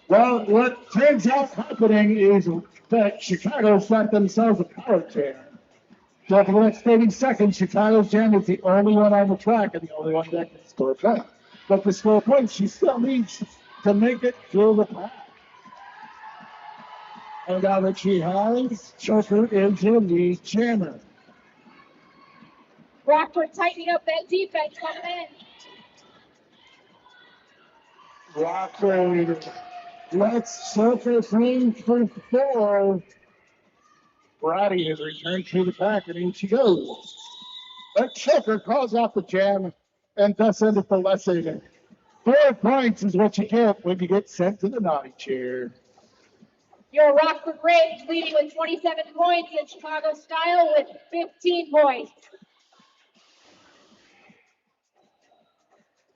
Well, what turns out happening is that Chicago set themselves a power jam. So for the next 30 seconds, Chicago's jam is the only one on the track and the only one that can score points. But to score points, she still needs to make it through the pack. And now that she has, Choker is in the jammer. Rockford tightening up that defense coming in. Rockford lets Choker free for 4. Brady has returned to the pack, and in she goes. But Choker calls out the jam, and thus endeth the lesson. 4 points is what you get when you get sent to the naughty chair. Your Rockford Braves leading with 27 points and Chicago Style with 15 points.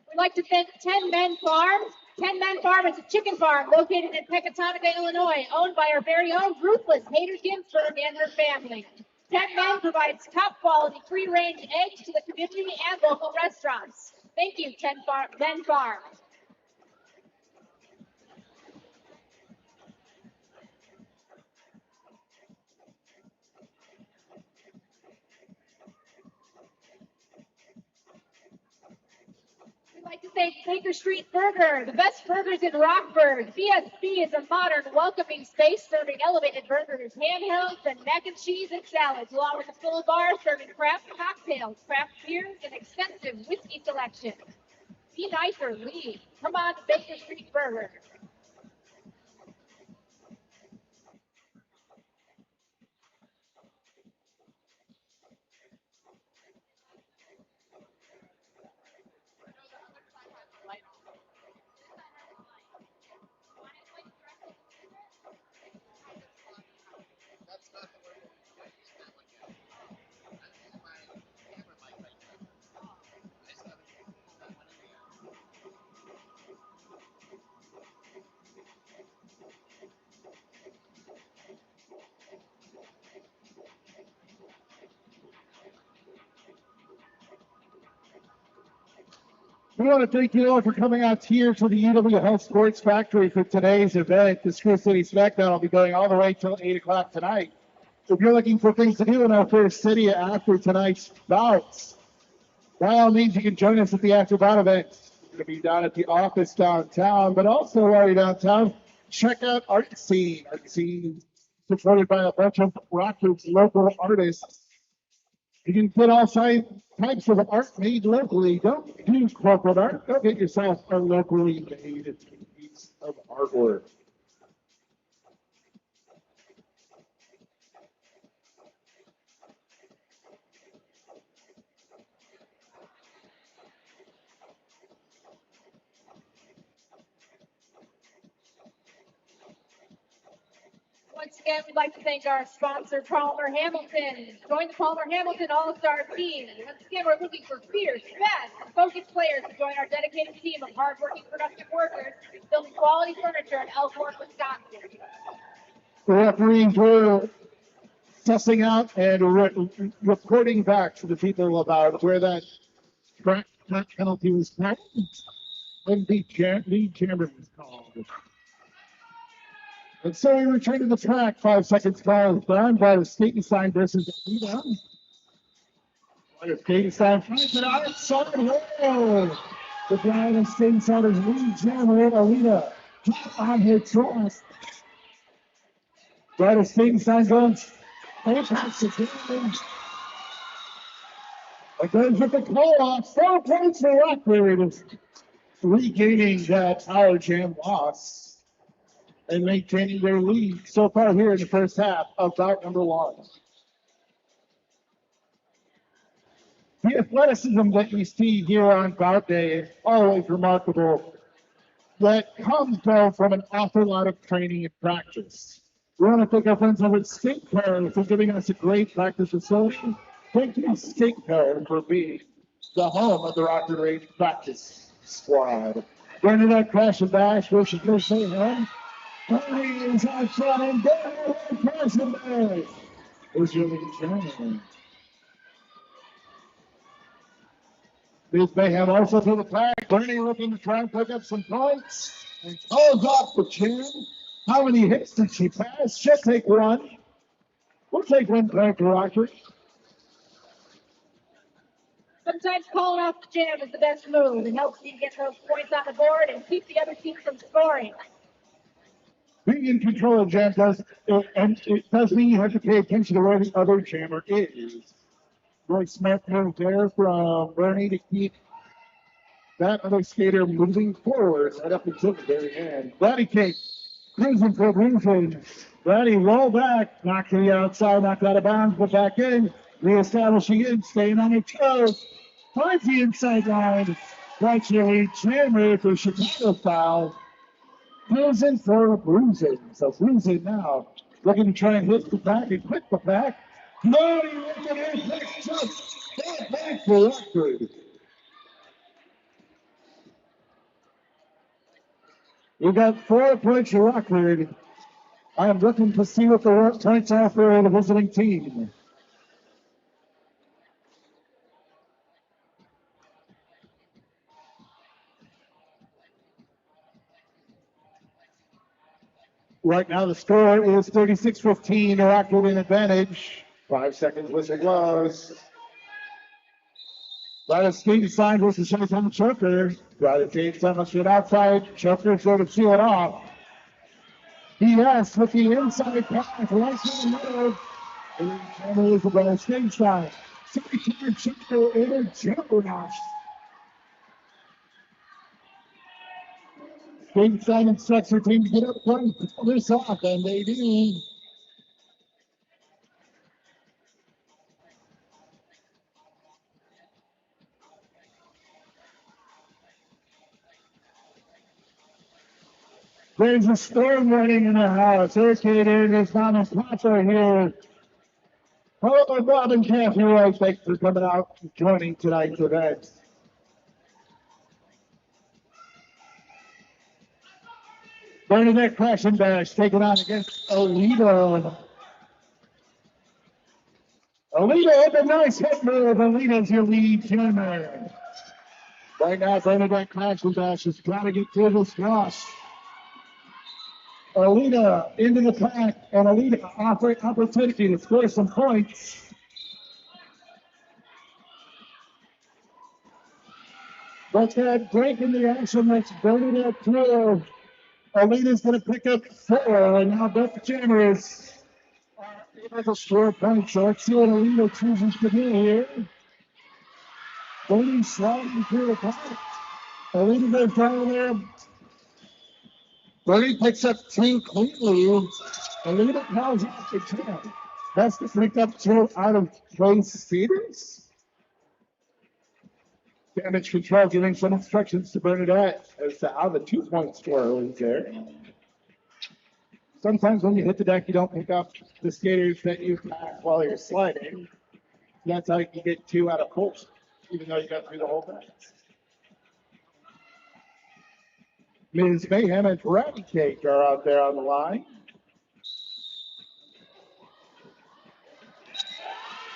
We'd like to thank 10 Men Farms. 10 Men Farm is a chicken farm located in Pecatonica, Illinois, owned by our very own ruthless Hader Ginsburg and her family. 10 Men provides top quality free-range eggs to the community and local restaurants. Thank you, 10 Men Farm. We'd like to thank Baker Street Burger, the best burgers in Rockford. BSB is a modern, welcoming space serving elevated burgers, handhelds, and mac and cheese and salads, along with a full bar serving craft cocktails, craft beers, and extensive whiskey selection. Be nice or leave. Come on to Baker Street Burger. We want to thank you all for coming out here to the UW Health Sports Factory for today's event. The School City Smackdown will be going all the way till 8 o'clock tonight. If you're looking for things to do in our first city after tonight's bouts, by all means, you can join us at the after bout event. We're going to be down at the office downtown, but also while you're downtown, check out Art Scene. Art Scene supported by a bunch of Rockford's local artists. You can get all types of art made locally. Don't do corporate art. Go get yourself a locally made piece of artwork. Once again, we'd like to thank our sponsor, Palmer Hamilton. Join the Palmer Hamilton All-Star team. Once again, we're looking for fierce, fast, and focused players to join our dedicated team of hardworking, productive workers building quality furniture in Elkhorn, Wisconsin. The refereeing crew sussing out and reporting back to the people about where that penalty was called when the lead chairman was called. And so we return to the track. 5 seconds call done by the skating sign versus Alita. The skating sign finds it outside. Whoa! The blind and skating sign is lead jammer Alita. On her cross. By the skating sign going. Again with the call off. 4 points for Rockford. Regaining that power jam loss and maintaining their lead so far here in the first half of bout number 1. The athleticism that we see here on bout day is always remarkable. That comes though from an awful lot of training and practice. We want to thank our friends over at Skate Care for giving us a great practice facility. Thank you, Skate Care, for being the home of the Rockford Range practice squad. Going to that crash and bash, we should go say him. Is on front and down across the back. Is really challenging. This Mayhem also to the flag. Bernie looking to try and pick up some points. And calls off the jam. How many hits did she pass? She'll take one. We'll take one point for Rockford. Sometimes calling off the jam is the best move. It helps you get those points on the board and keep the other team from scoring. Being in control of jam does, and it does mean you have to pay attention to where the other jammer is. Really smart move there from Bernie to keep that other skater moving forward right up until the very end. Brady Cake cruising for Bloomfield. Brady roll back, knock to the outside, knocked out of bounds, put back in, reestablishing it, staying on her toes. Finds the inside line. Gradually jammer for Chicago foul. Cruising for a bruising. So bruising now. Looking to try and hit the back and quit the back. Brady looking at it, next jump. Back for Rockford. We got 4 points to Rockford. I am looking to see what the points are for the visiting team. Right now the score is 36-15, Rockford in advantage. 5 seconds whistle blows. By the speed sign versus Showtime Choker. By the speed sign must get outside. Choker sort of seal it off. Yes, with the inside pass right to the middle. And Chandler is the stage sign. 3-2 Choker in a juggernaut. Stage sign instructs her team to get up front and pull this off, and they do. There's a storm running in the house. Hurricane is down in Plaza here. Hello, Bob and Kathy Roy. Thanks for coming out and joining tonight's event. Bernadette Crash and Bash taking on against Alita. Alita with a nice hit move. Alita's your lead jammer. Right now, Bernadette Crash and Bash has got to get to the squash. Alita into the pack, and Alita offering opportunity to score some points. But that break in the action that's Bernadette through. Alita's going to pick up 4, and now both jammers are able to score points. So let's see what Alita chooses to do here. Bernie sliding through the pack. Alita goes down there. Bernie picks up 2 cleanly. Alita calls out the 10. That's to pick up 2 out of place speeders. Damage control giving some instructions to Bernadette as to how the 2-point score is there. Sometimes when you hit the deck, you don't pick up the skaters that you pack while you're sliding. That's how you can get 2 out of post, even though you got through the whole deck. Ms. Mayhem and Ratty Cake are out there on the line.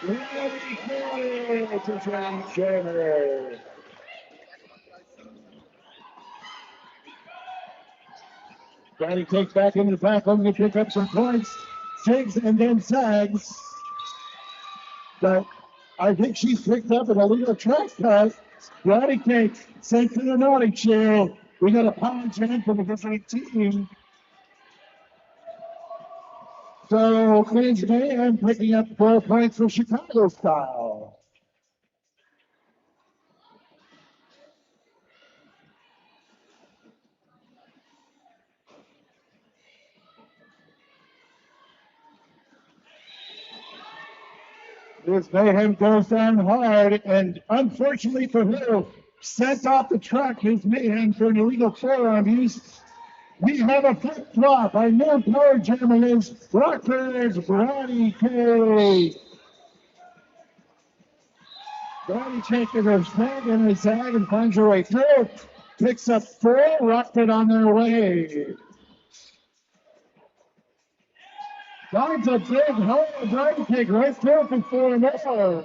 Ratty Cake to Jammer. Ratty Cake back into the back, looking to pick up some points. Jigs and then sags. But I think she's picked up an illegal track cut. Ratty Cake sent to the naughty chair. We got a power jam for the visiting team. So Ms. Mayhem picking up 4 points for Chicago style. Ms. Mayhem goes down hard, and unfortunately for her, sent off the track. Ms. Mayhem for an illegal forearm use. We have a flip flop. Our new power jammer is Rockford's Ratty Cake. Ratty Cake is a snag and a zag and finds her way through. Picks up 4, Rockford on their way. Finds a big hole. Ratty Cake right through for 4 more.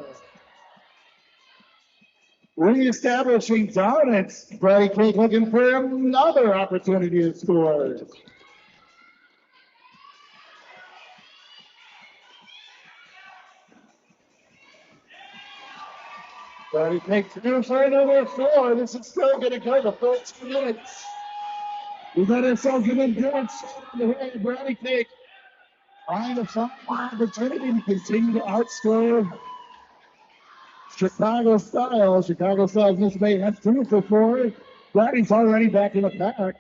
Reestablishing dominance. Brady Cake looking for another opportunity to score. Brady Cake through for another 4. This is still going to go to 14 minutes. We got ourselves an endurance on the way. Brady Cake trying to find an opportunity to continue to outscore Chicago style. Chicago style just may have 2 for 4. Brady's already back in the pack.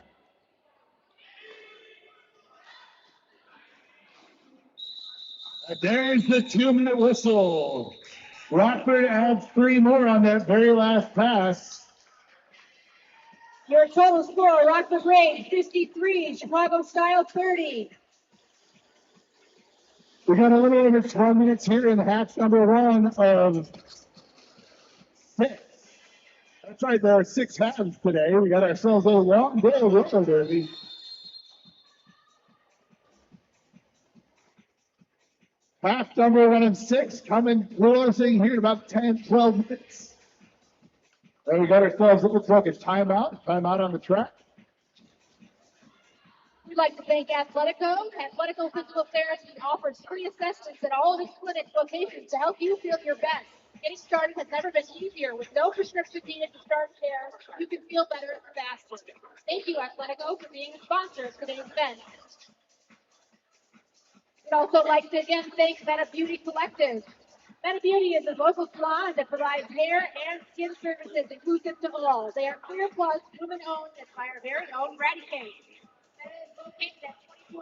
And there's the 2-minute whistle. Rockford adds 3 more on that very last pass. Your total score, Rockford Range 53, Chicago Style 30. We got a little over 12 minutes here in half number 1 of 6. That's right, there are 6 halves today. We got ourselves a long day of roller derby. Half number 1 of 6 coming closing here in about 10, 12 minutes. And we got ourselves, it looks like a timeout on the track. We'd like to thank Athletico. Athletico Physical Therapy offers free assessments at all of its clinic locations to help you feel your best. Getting started has never been easier. With no prescription needed to start care, you can feel better faster. Thank you, Athletico, for being a sponsor of today's event. We'd also like to again thank Meta Beauty Collective. Meta Beauty is a local salon that provides hair and skin services inclusive to all. They are Clear Plus, women-owned, and by our very own Brady Cake. Meta is located at 2209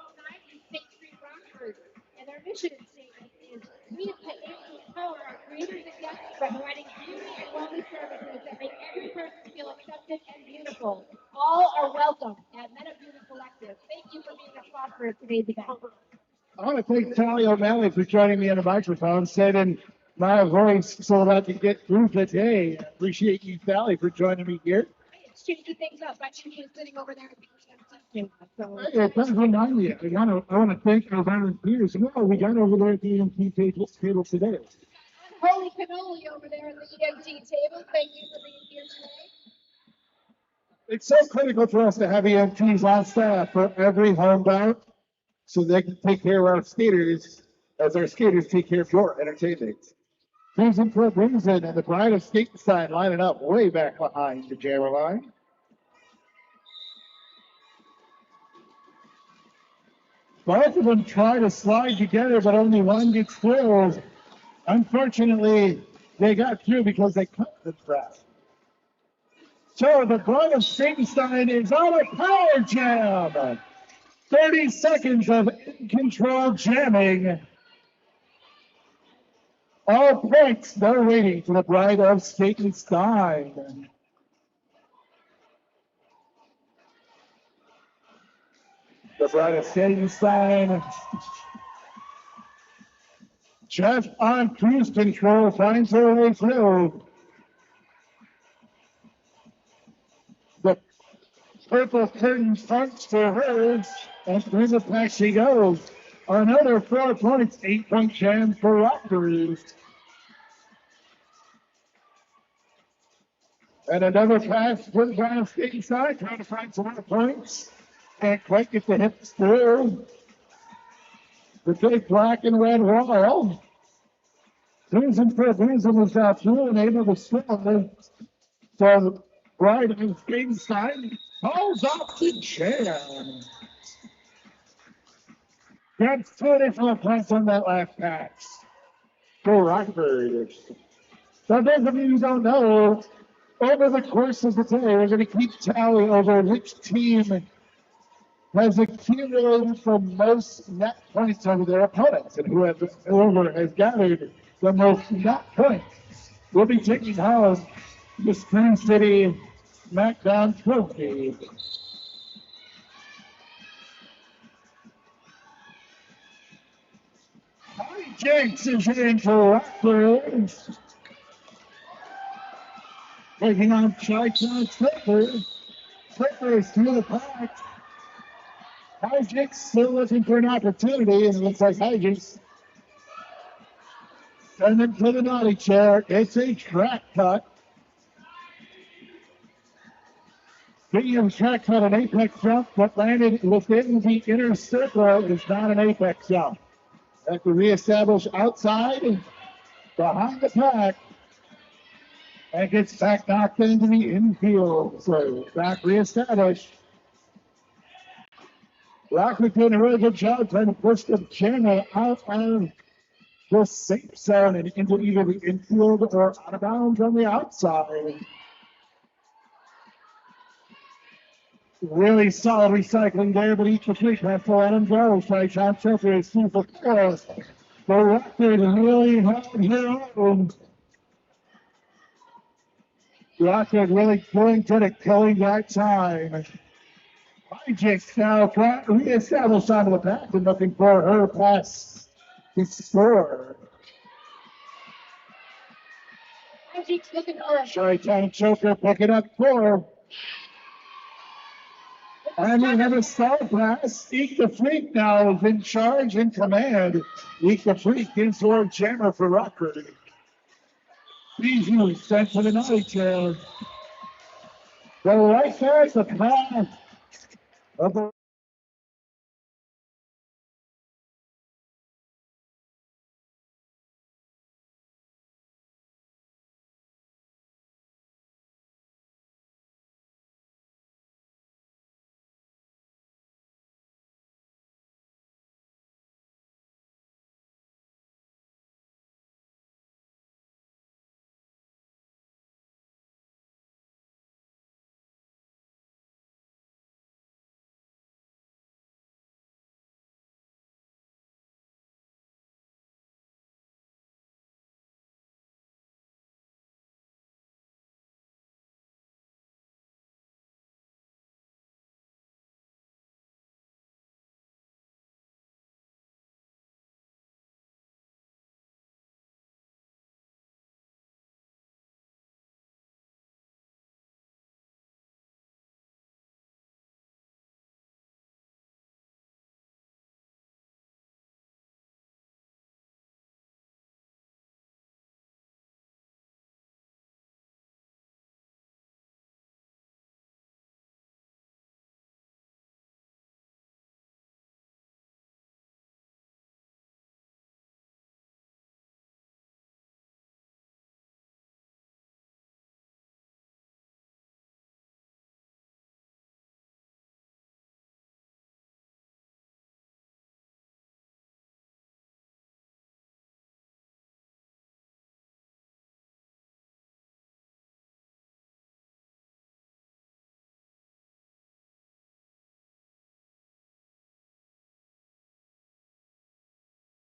East State Street, Rockford, and their mission statement is we aim to empower our creators and guests by providing beauty and wellness services that make every person feel accepted and beautiful. All are welcome at Meta Beauty Collective. Thank you for being a sponsor of today's event. I want to thank Sally O'Malley for joining me on the microphone, saying my voice so that I can get through today. I appreciate you, Sally, for joining me here. It's changing things up. My chief is sitting over there. So, It does remind me. I want to thank our volunteers. Well, we got over there at the EMT table today. Holy cannoli over there at the EMT table. Thank you for being here today. It's so critical for us to have EMTs on staff for every home bout, so they can take care of our skaters as our skaters take care of your entertainment. Crimson for Crimson and the Pride of Skate side lining up way back behind the jammer line. Both of them try to slide together, but only one gets through. Unfortunately, they got through because they cut the track. So the Pride of Skatenstein is on a power jam. 30 seconds of in-control jamming. All points, no waiting for the Bride of Skatenstein. The Bride of Skatenstein. Just on cruise control, finds her way through. The purple curtain fronts for her, and through the pack she goes. Another 4 points, 8-point jam for Rockford. And another pass for the Bride of Skatenstein, trying to find some more points. Can't quite get the hips through. The big black and red wall. Crimson for Crimson was out through and able to swim. So Bride of Skatenstein calls off the jam. Gets 2 additional points on that last pass for Rockford. So those of you who don't know, over the course of the day, we're going to keep tally over which team has accumulated the most net points over their opponents, and whoever has gathered the most net points will be taking home the Spring City Smackdown trophy. Jenks is in for Rockford. Taking on Chi-Town Clippers. Clippers through the pack. Hijinks still looking for an opportunity, and it looks like Hijinks send him to the naughty chair. It's a track cut. Williams checks on an apex jump, but landed within the inner circle. It is not an apex jump. Have to reestablish outside, behind the pack, and gets back knocked into the infield. So back reestablished. Rockford doing a really good job trying to push the camera out of the safe zone and into either the infield or out of bounds on the outside. Really solid recycling there, but each fleet has to let him go. Try John Shelter is 2 for 4. The Rockford really held here on. Rockford really going good at killing that time. Hijinks now reestablished onto the pack and looking for her pass to score. Hijinks looking for a Chi-Town Choker picking up 4. And we have a star pass. Eek the Freak now is in charge and command. Eek the Freak gives Lord Jammer for Rockford. Bijou sent to the naughty chair. The right there is the pass of the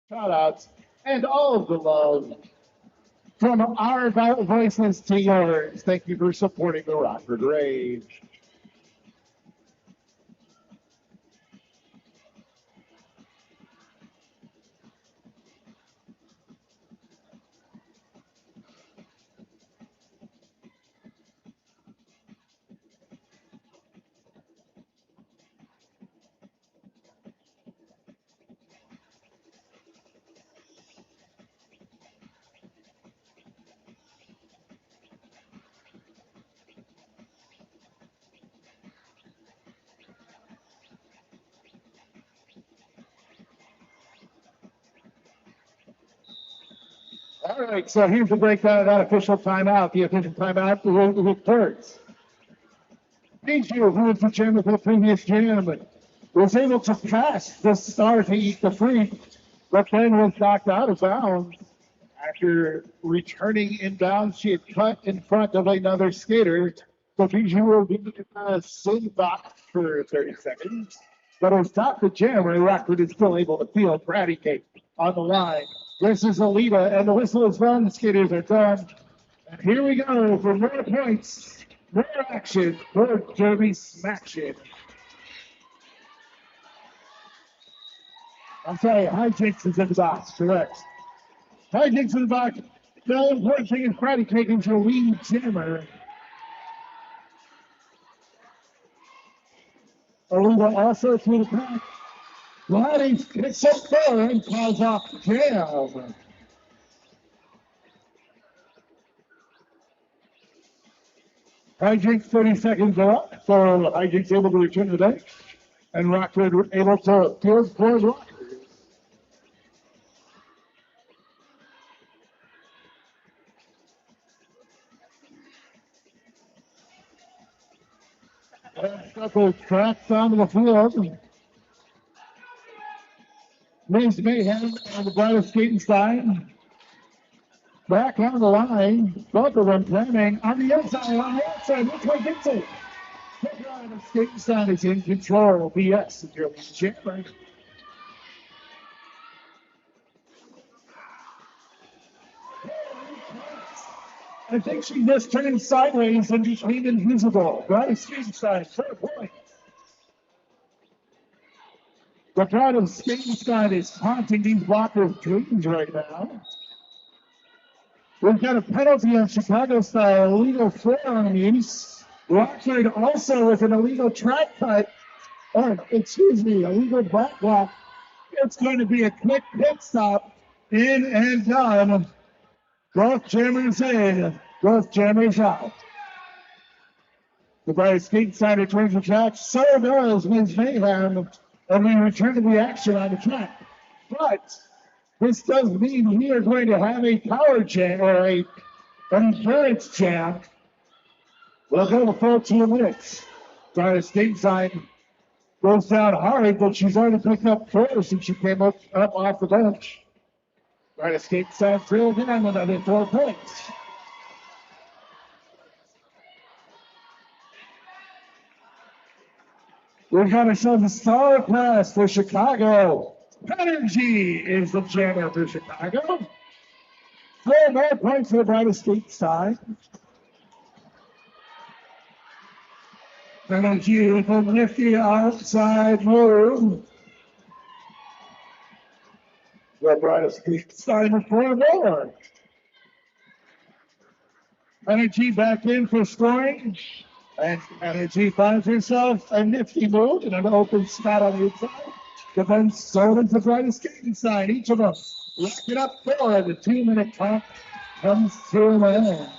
shout-outs and all of the love from our voices to yours. Thank you for supporting the Rockford Rage. All right, so here's the breakdown of that official timeout. The official timeout reports. Bijou, who was the chairman for the previous jam, was able to pass the star to Eat the Freak, but then was knocked out of bounds. After returning inbounds, she had cut in front of another skater. So Bijou will be in the same box for 30 seconds. But as Dr. Jammer, Rockford is still able to field Bratty Cake on the line. This is Alita, and the whistle is run. The skaters are done. And here we go for more points, more action, more Derby Smackdown. I'm sorry, Hijinks is in the box, correct. Hijinks in the box. The important thing is Bratty Cake into a lead Jammer. Alita also through the pack. Bratty hits up there and calls off jam. Hijinks 30 seconds off, so Hijinks able to return to the bench, and Rockford able to field for Rockford. A couple tracks onto the field. Mace Mayhem on the Bride of Skatenstein. Back on the line. Both of them planning on the inside. On the outside. Which way gets it? The Bride of Skatenstein is in control. BS is your lead champion. I think she just turned sideways and became invisible. Bride of Skatenstein, fair point. The Bride of Skatenstein is haunting these blockers' dreams right now. We've got a penalty on Chicago style, illegal forearm use. Rockford also with an illegal track cut, illegal back block. It's going to be a quick pit stop, in and done. Both jammers in, both jammers out. The Bride of Skatenstein returns the track, so does Ms. Mayhem, and we return to the action on the track. But this does mean we are going to have a power jam or an endurance jam. We'll go the full 2 minutes. Bride of Skatenstein goes down hard, but she's already picked up first since she came up off the bench. Bride of Skatenstein drilled in another 4 points. We've got ourselves a star pass for Chicago. Energy is the jammer for Chicago. 4 more points for the Bride of Skatenstein. Energy with a nifty outside move. The Bride of Skatenstein with 4 more. Energy back in for scoring. And Energy finds herself a nifty move in an open spot on the inside. Defense so does the Bride of Skatenstein. Each of them lock it up for the 2-minute clock comes to an end.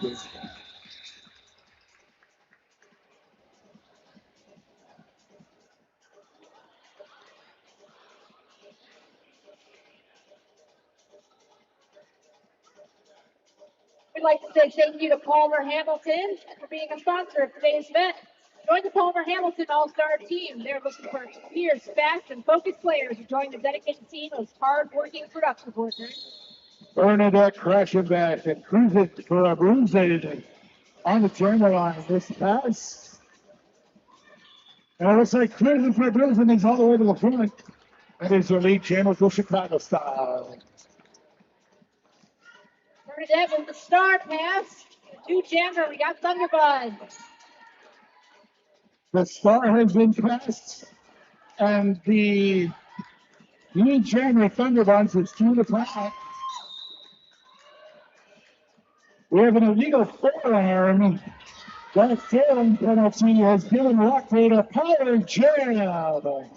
We'd like to say thank you to Palmer Hamilton for being a sponsor of today's event. Join the Palmer Hamilton All-Star team. They're looking for fierce, fast, and focused players who join the dedicated team of hard-working production workers. Bernadette crashing back and cruises for a bruise on the camera line. This pass. And it looks like cruising for a bruise and he's all the way to the front. That is the lead channel for Chicago style. Bernadette with the star pass. 2 jammer. We got Thunderbird. The star has been passed, and the lead jammer Thunderbuns is 2 to pass. We have an illegal forearm. That forearm penalty has given Rockford a power jam.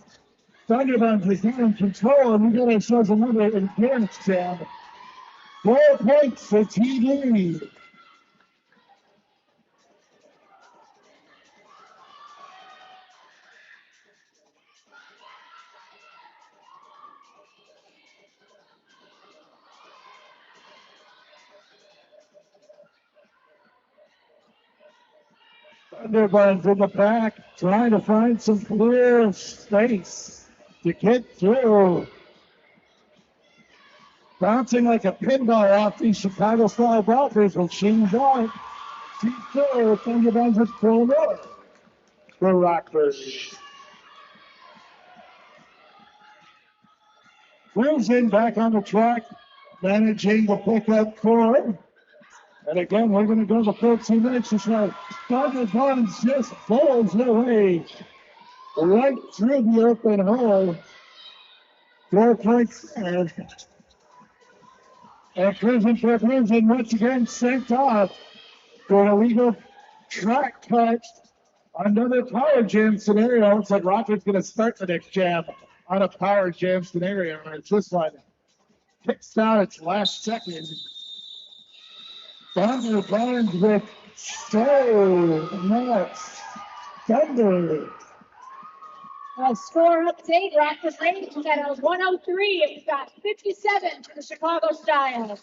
Thunderbuns is now in control, and we got ourselves another endurance jam. 4 points for TD. Thunderbuns in the back, trying to find some clear space to get through. Bouncing like a pinball off these Chicago-style blockers with Shane Vaughn. T4, Thunderbuns at 4 more for Rockford. Cruising back on the track, managing to pick up 4. And again, we're going to go to 14 minutes or so. Thunderbuns just falls their way right through the open hole. 4 points there. And Cruising for Cruising once again sent off for an illegal track cut. Another power jam scenario. Looks like Rockford's going to start the next jam on a power jam scenario. It's this one. Kicks out its last second. Thunderbuns with So next, Thunder. Score update, Rockford Range is at a 103. We've got 57 for the Chicago Style.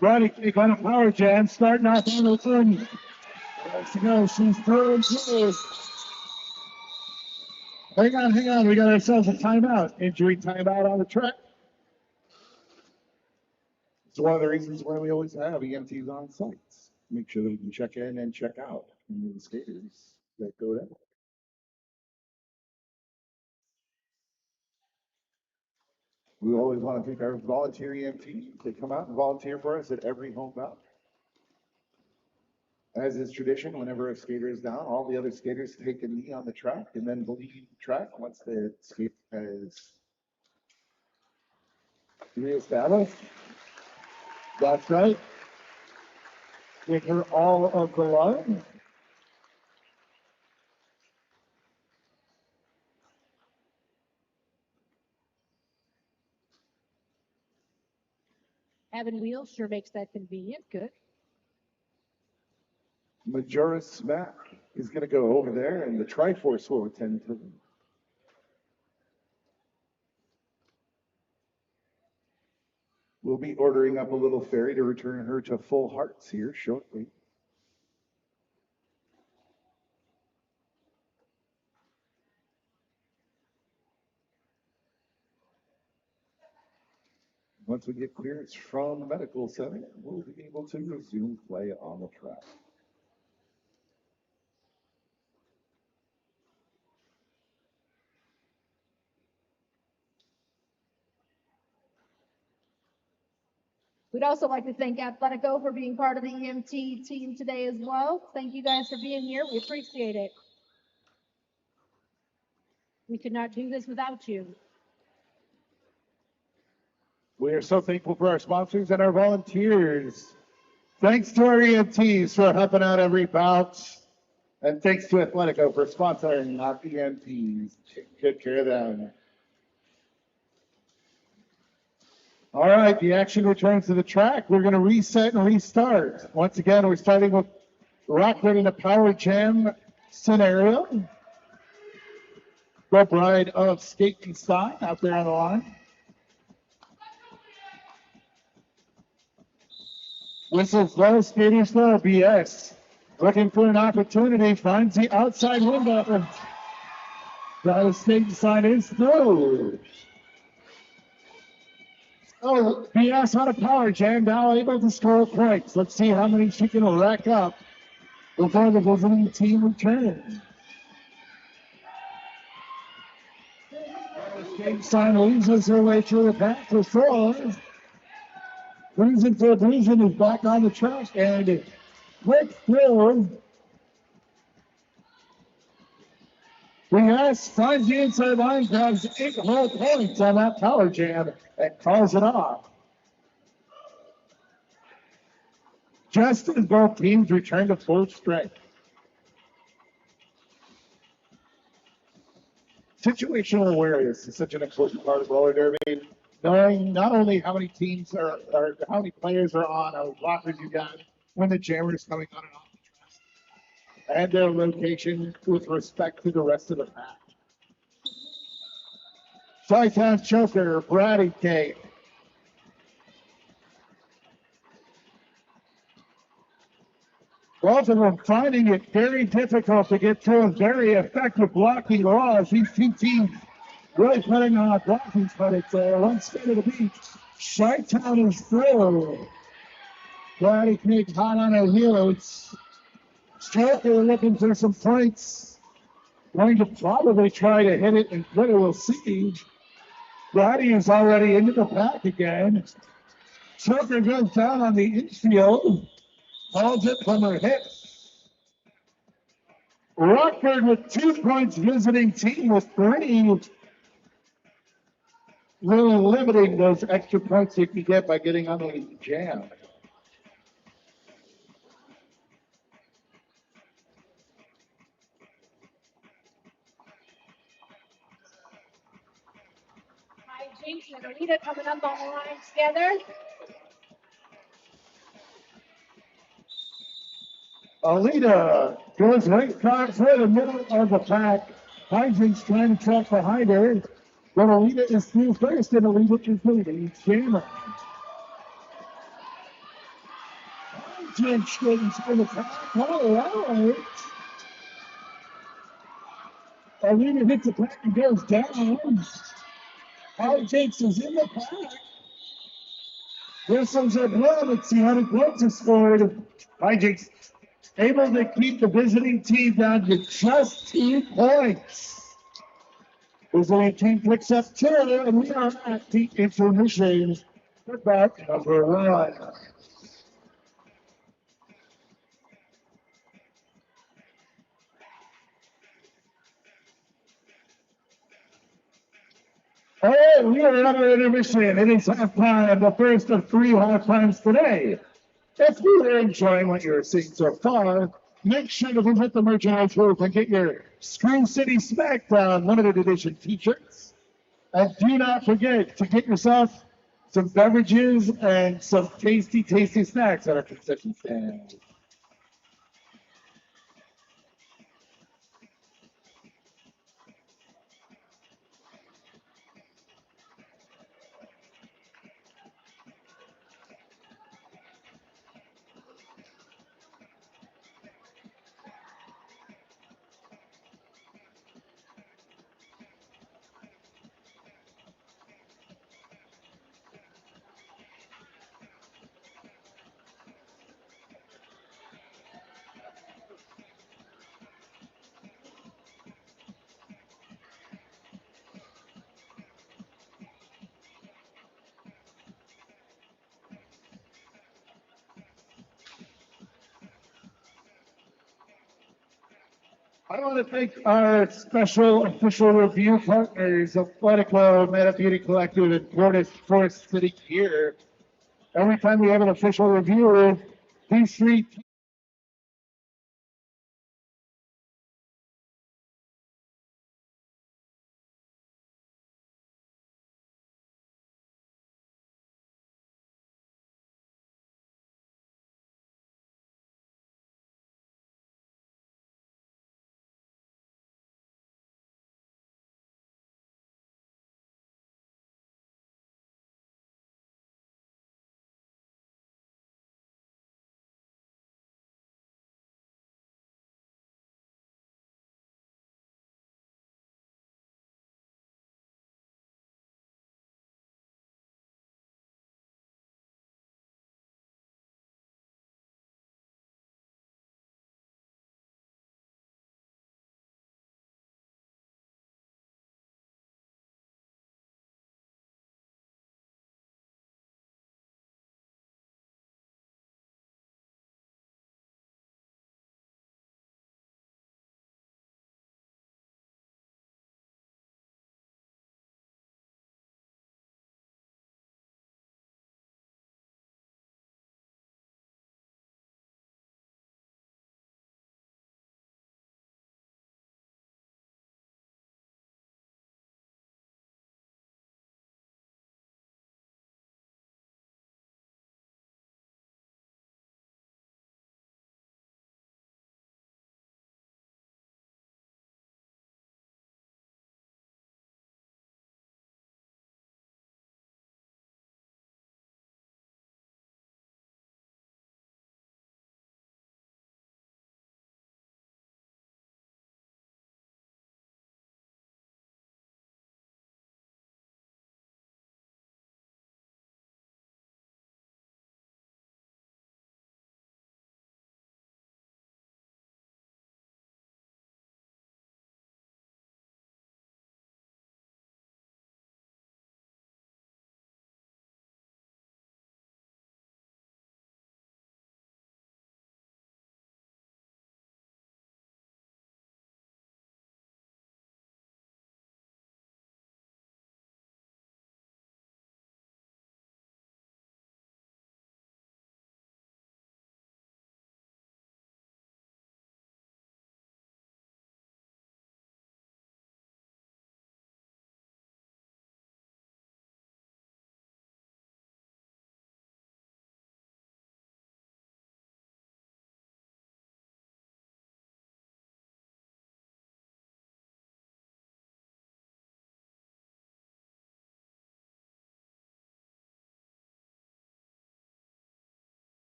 Brady kick on a power jam, starting off on the thing. Let's go, she's throwing through. Hang on, we got ourselves a timeout. Injury timeout on the track. It's one of the reasons why we always have EMTs on site. Make sure that we can check in and check out the skaters that go there. We always want to thank our volunteer EMTs. They come out and volunteer for us at every home bout. As is tradition, whenever a skater is down, all the other skaters take a knee on the track and then bleed the track once the skate is reestablished. That's right. Give her all of the love. Having wheels sure makes that convenient. Good. Majora Smack is going to go over there, and the Triforce will attend to them. We'll be ordering up a little ferry to return her to full hearts here shortly. Once we get clearance from the medical center, we'll be able to resume play on the track. We'd also like to thank Athletico for being part of the EMT team today as well. Thank you guys for being here. We appreciate it. We could not do this without you. We are so thankful for our sponsors and our volunteers. Thanks to our EMTs for helping out every bout. And thanks to Athletico for sponsoring our EMTs. Take good care of them. All right, the action returns to the track. We're going to reset and restart. Once again, we're starting with Rockford in a power jam scenario. The bride of Skating Stein out there on the line. Whistles low, skating slow, BS. Looking for an opportunity, finds the outside window. The Skating Stein is through. Oh, BS on a power jam, now able to score points. Let's see how many she can rack up before the visiting team returns. Stein loses her way through the pack for four. Cruising for Vision is back on the track and quick through. BS finds the inside line, grabs 8 whole points on that power jam and calls it off. Just as both teams return to full strength. Situational awareness is such an important part of roller derby. Knowing not only how many teams are how many players are on, how many blockers you got, when the jammer is coming on and off the track, and their location with respect to the rest of the pack. Chi-Town Choker, Brady Cake. Both of them finding it very difficult to get through a very effective blocking laws. These two teams really putting on a blocking credit there. One skate of the beach. Chi-Town is through. Brady Cake hot on her heels. Choker looking for some points. Going to probably try to hit it and put it. We'll see. Brady is already into the pack again. Choker goes down on the infield. Holds it from her hip. Rockford with 2 points, visiting team with 3. Really limiting those extra points you can get by getting on the jam. Jinx and Alita coming up on the line together. Alita goes right across the middle of the pack. Hijinks trying to track behind her. But Alita is through first, and Alita is the lead jammer. Hijinks goes for the pack. All right. Alita hits the pack and goes down. Hijinks is in the pack. Whistles are blown. Let's see how the gloves are scored. Hijinks able to keep the visiting team down to just 2 points. Visiting team picks up 2, and we are at the intermission for back number 1. All right, we are at our intermission. It is halftime, the first of 3 halftimes today. If you are enjoying what you're seeing so far, make sure to visit the merchandise booth and get your Screw City Smackdown limited edition t-shirts. And do not forget to get yourself some beverages and some tasty, tasty snacks at our concession stand. I want to thank our special official review partners, Athletico, Meta Beauty Collective, and Forest City Gear. Every time we have an official reviewer, these 3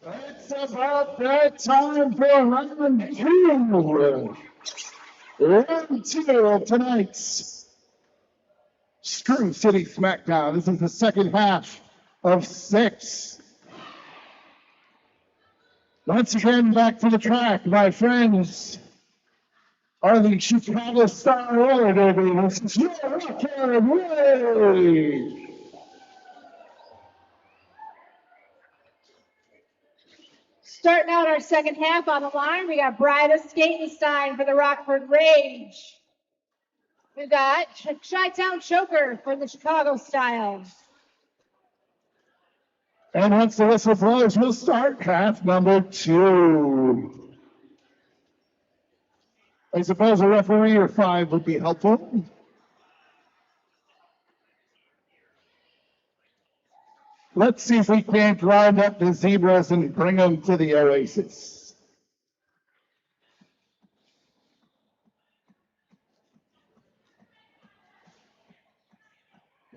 It's about that time for round two. Round two of tonight's Screw City Smackdown. This is the second half of 6. Once again, back to the track, my friends. Are the Chicago Star Roller Derby. This is your Rocker Ray. Starting out our second half on the line, we got Bryda Skatenstein for the Rockford Rage. We've got Chi-Town Choker for the Chicago Style. And once the whistle blows, we'll start half number 2. I suppose a referee or 5 would be helpful. Let's see if we can't drive up the zebras and bring them to the Oasis.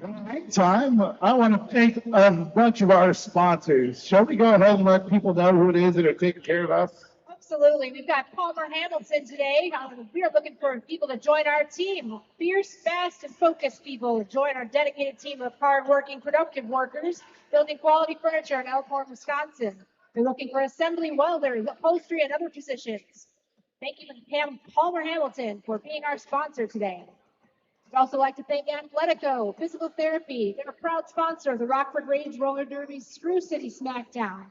In the meantime, I want to thank a bunch of our sponsors. Shall we go ahead and let people know who it is that are taking care of us? Absolutely. We've got Palmer Hamilton today. We are looking for people to join our team. Fierce, fast, and focused people to join our dedicated team of hardworking, productive workers building quality furniture in Elkhorn, Wisconsin. We're looking for assembly welders, upholstery, and other positions. Thank you to Palmer Hamilton for being our sponsor today. We'd also like to thank Athletico Physical Therapy. They're a proud sponsor of the Rockford Rage Roller Derby's Screw City Smackdown.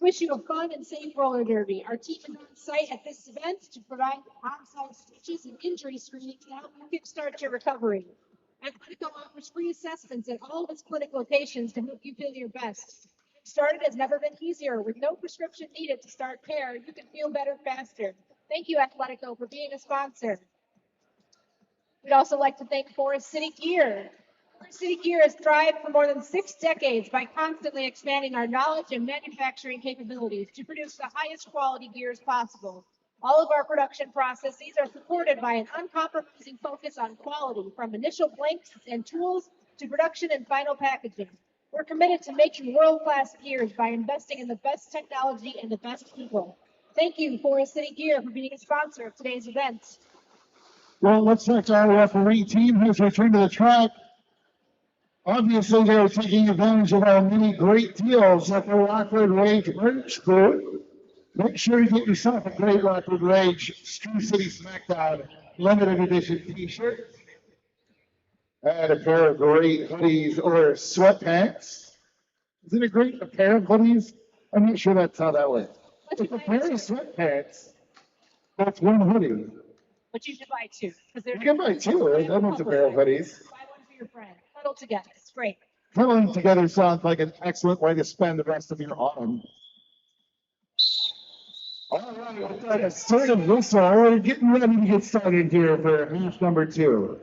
Wish you a fun and safe roller derby. Our team is on site at this event to provide on-site stitches and injury screening to help you kickstart your recovery. Athletico offers free assessments at all of its clinic locations to help you feel your best. Getting started has never been easier. With no prescription needed to start care, you can feel better faster. Thank you, Athletico, for being a sponsor. We'd also like to thank Forest City Gear. Forest City Gear has thrived for more than 6 decades by constantly expanding our knowledge and manufacturing capabilities to produce the highest quality gears possible. All of our production processes are supported by an uncompromising focus on quality, from initial blanks and tools to production and final packaging. We're committed to making world-class gears by investing in the best technology and the best people. Thank you, Forest City Gear, for being a sponsor of today's event. Well, it looks like our referee team has returned to the track. Obviously, they're taking advantage of our many great deals at the Rockford Rage merch booth. Make sure you get yourself a great Rockford Rage Screw City Smackdown limited edition t-shirt and a pair of great hoodies or sweatpants. Is it a pair of hoodies? I'm not sure that's how that went. It's a pair of sweatpants. That's one hoodie. But you should buy 2. You can buy 2. That one's a pair of hoodies. Buy one for your friend. Huddle together. It's great. Huddling together sounds like an excellent way to spend the rest of your autumn. All right, with that assertive whistle, we're getting ready to get started here for half number 2.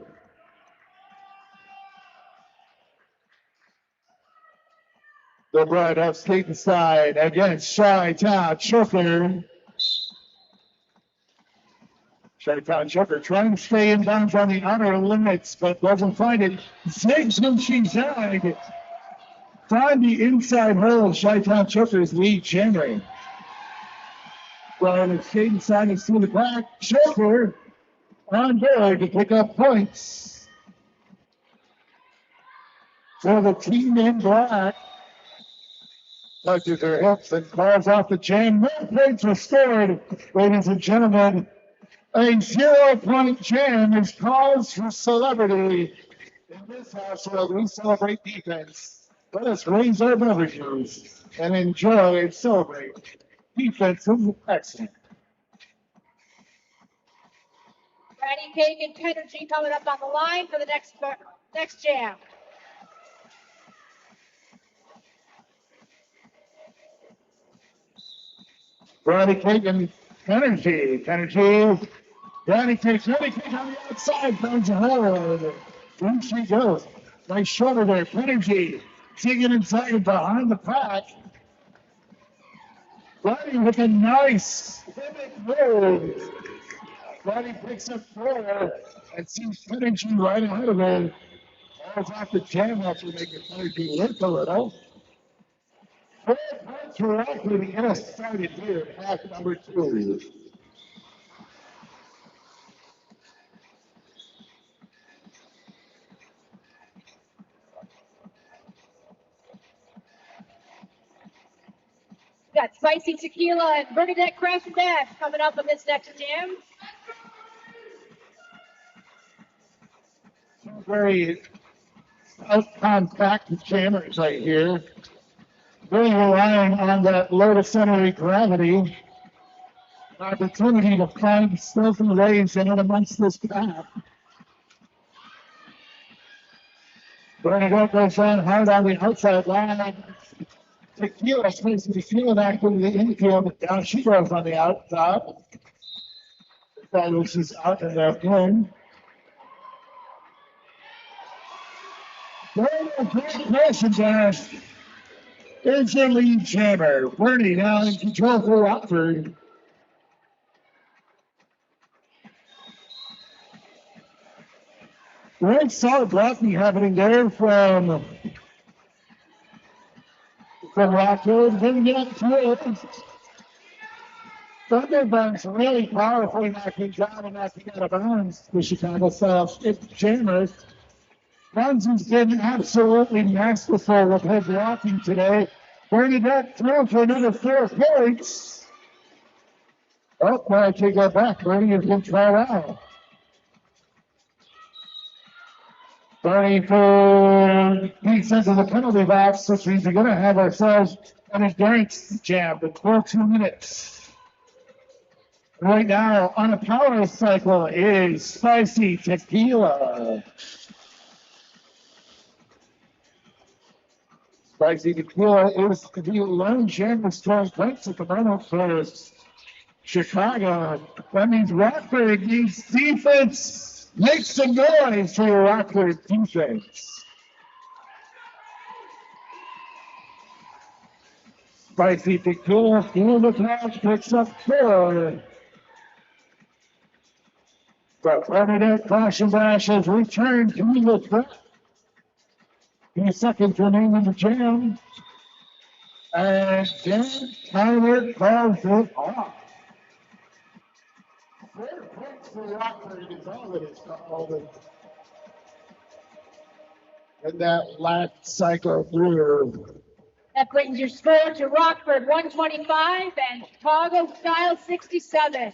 The Bride of Skatenstein against Chi-Town Choker. Chi-Town Choker trying to stay in bounds on the outer limits, but doesn't find it. Zigs when she's out. Find the inside hole. Chi-Town Choker's lead channeling. Bride of Skatenstein is through the back. Choker on board to pick up points for the team in black. Touches her hips and calls off the chain. No points restored, ladies and gentlemen. A 0-point jam is cause for celebrity. In this household, we celebrate defense. Let us raise our beverages and enjoy and celebrate. Defense is excellent. Brady Cake and Kenergy coming up on the line for the next jam. Brady Cake and Kenergy. Brady Cake on the outside, finds a hole. In she goes. Nice shoulder there. Kenergy taking inside and behind the pack. Brady with a nice pivot move. Brady picks up 4 and sees Kenergy right ahead of her. Falls off the jam after making Kenergy work a little. 4 points for Rockford to get us started here, half number 2. Got spicy tequila and Bernadette Craft Bath coming up on this next jam. Very compact jammers right here. Really relying on that low to center gravity. Opportunity to find stealthy ways in and amongst this path. Bernadette goes on hard on the outside line. Tequila swings the tequila back into the infield, but down she goes on the outside. This is out in the wing. Great question, Dennis. It's the lead jammer. Bernie now in control for Rockford. Great solid blocking happening there from Rockford. Didn't get up to it. Thunderbugs really powerfully knocking down and knocking out of bounds the Chicago South jammers. Guns has been absolutely masterful with his blocking today. Bernadette through for another 4 points. Oh, well, I take that back. Bernie has been tried out. Bernie for beats into the penalty box, which means we're going to have ourselves an endurance jam in 12 minutes. Right now, on a power cycle is Spicy Tequila. Spicy Tequila is the lone jam with strong points at the moment for Chicago. That means Rockford needs defense. Make some noise for your Rockford defense. Spicy Tequila, field of match picks up 4. But Bernadette Caution Dash has returned to the threat. In seconds remain in the jam. And then Tyler calls it off. 4 points for Rockford is all that is called. And that last cycle through. That brings your score to Rockford 125 and Chicago Style 67.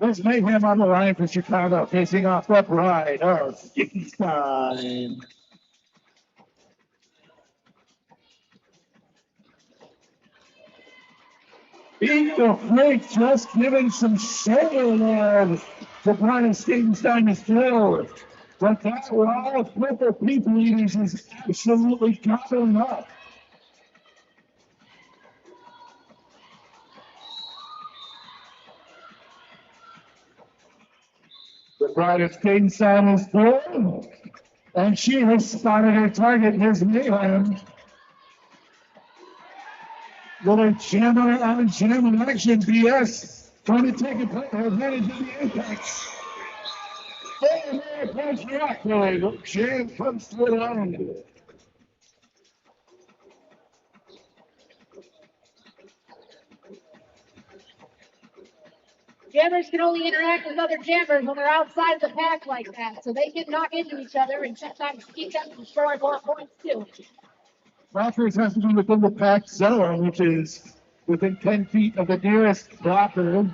There's mayhem on the line for Chicago, facing off that ride of Stickenstein. Beat the freak, just giving some shoulder love to Brian Stickenstein is thrilled. But that raw flipper people eaters is absolutely gobbling up. The bride of Stickenstein is through, and she has spotted her target. Here's Mayhem. Little jammer on jammer action. BS trying to take advantage of the impacts. Oh, man, punch Rockford. Jam comes to the line. Jammers can only interact with other jammers when they're outside of the pack like that, so they can knock into each other and sometimes keep them from scoring more points too. Rockford has to be within the pack zone, which is within 10 feet of the nearest blocker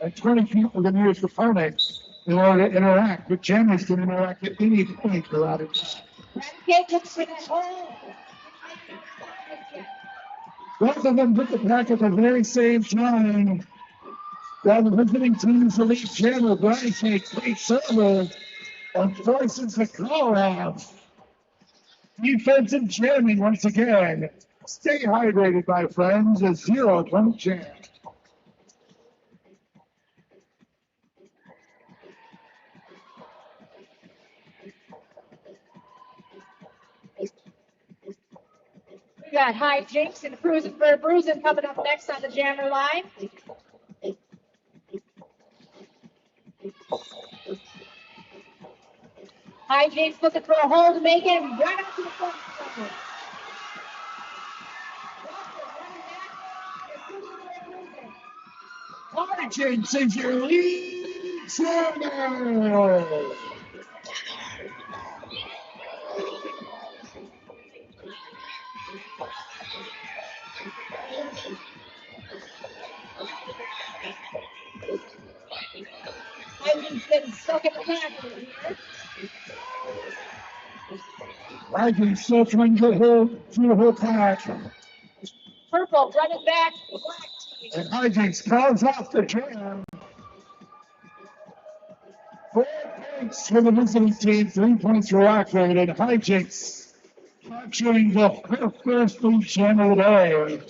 and 20 feet of the nearest opponent in order to interact. But jammers can interact at any point throughout it. Both of them put the pack at the very same time. While the visiting team's elite jammer, Brian takes over and forces the call out. Defensive jamming once again. Stay hydrated, my friends. A 0-point jam. We got High Jinx and Cruising for a Bruising coming up next on the jammer line. High Jinx looking for a hole to make it right up to the front. High Jinx is your lead center. High Jinx getting stuck in the pack here. High Jinx still trying to get her through her pack. Purple running back, black team. And High Jinx calls off the jam. 4 points for the visiting team, 3 points for Rockford, and High Jinx capturing her first league jam of the day.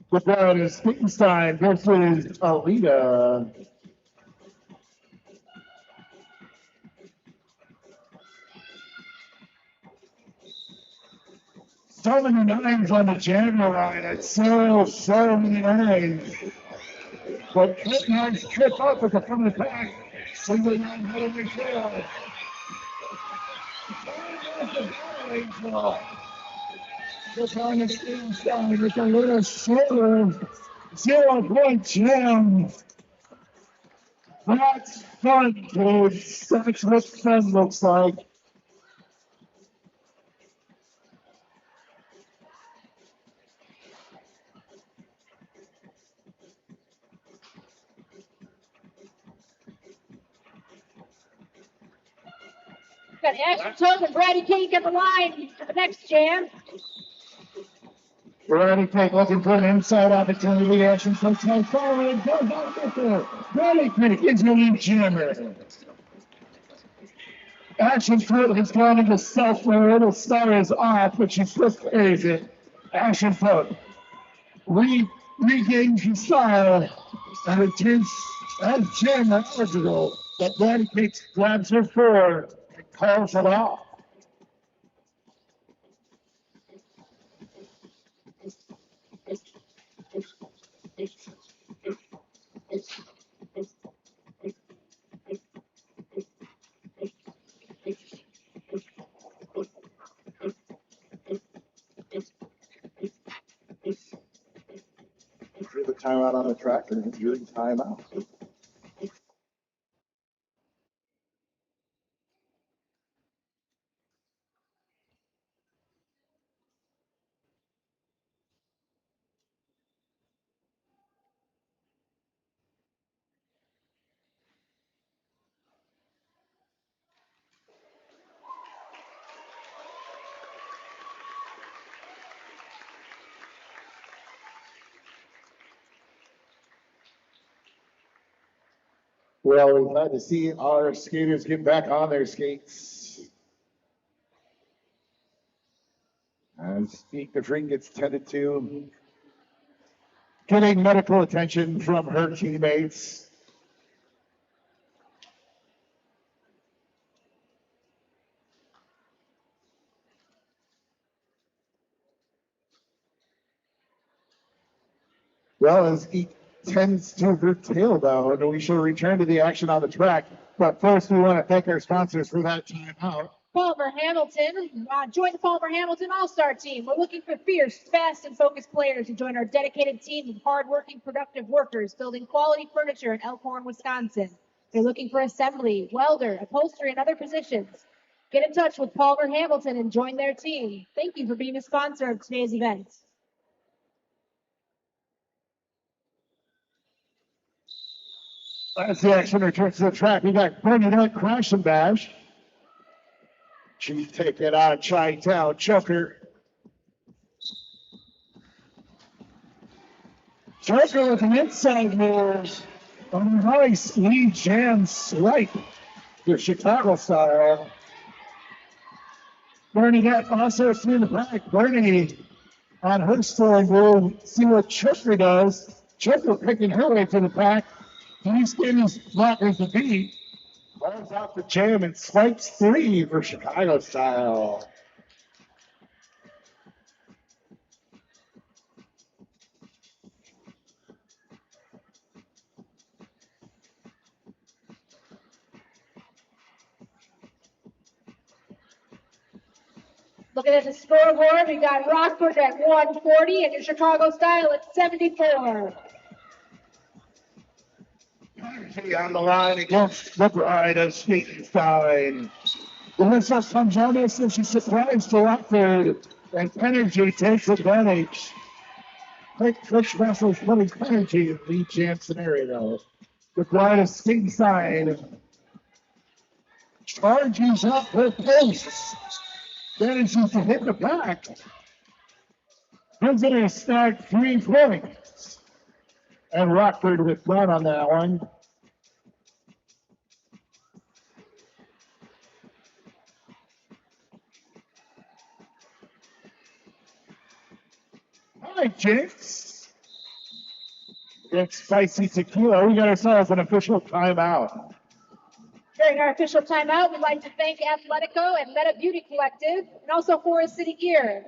With that is Finkenstein versus Alita. So many nines on the general line. It's so many nines. But Kit Nines trip up at the front of the pack. Single nine heading the tail. This one is Finkenstein with a little shorter 0-point jam. That's fun, kids. That's what fun looks like. Got Ashton Toad and Brady King at the line for the next jam. Brady King looking for an inside opportunity. Ashton Toad goes forward and goes out with her. Brady King is your lead jammer. Ashton Toad has gone into self where little star is off, but she still carries it. Ashton Toad regains his style and returns as jammer eligible. But Brady King grabs her forward and calls it off. The timeout on the track and your timeout. Well, we're glad to see our skaters get back on their skates. As the ring gets tended to, getting medical attention from her teammates. Well, as Eek tends to her tail down, we shall return to the action on the track. But first, we want to thank our sponsors for that timeout. Palmer Hamilton, join the Palmer Hamilton All-Star team. We're looking for fierce, fast, and focused players to join our dedicated team of hardworking, productive workers building quality furniture in Elkhorn, Wisconsin. They're looking for assembly, welder, upholstery, and other positions. Get in touch with Palmer Hamilton and join their team. Thank you for being a sponsor of today's event. As the action returns to the track, we got Bernadette Crash and Bash. She's taking on Chi-Town Choker. Choker with an inside move. A nice lead jam swipe. The Chicago style. Bernadette also through the back. Bernie on her story move. See what Choker does. Choker picking her way to the back. He's getting his blockers to beat. Rolls out the jam and swipes 3 for Chicago style. Looking at the scoreboard, we got Rockford at 140 and your Chicago Style at 74. On the line against the Bride of Stevenstein. Melissa Sanjonis is a surprise to Rockford, and Energy takes advantage. Quick Russell's winning Energy in lead chance scenario. The Bride of Stevenstein charges up her pace. Manages to hit the back. Visitors snag 3 points. And Rockford with none on that one. Hi, Jinx. It's Spicy Tequila. We got ourselves an official timeout. During our official timeout, we'd like to thank Athletico and Meta Beauty Collective, and also Forest City Gear.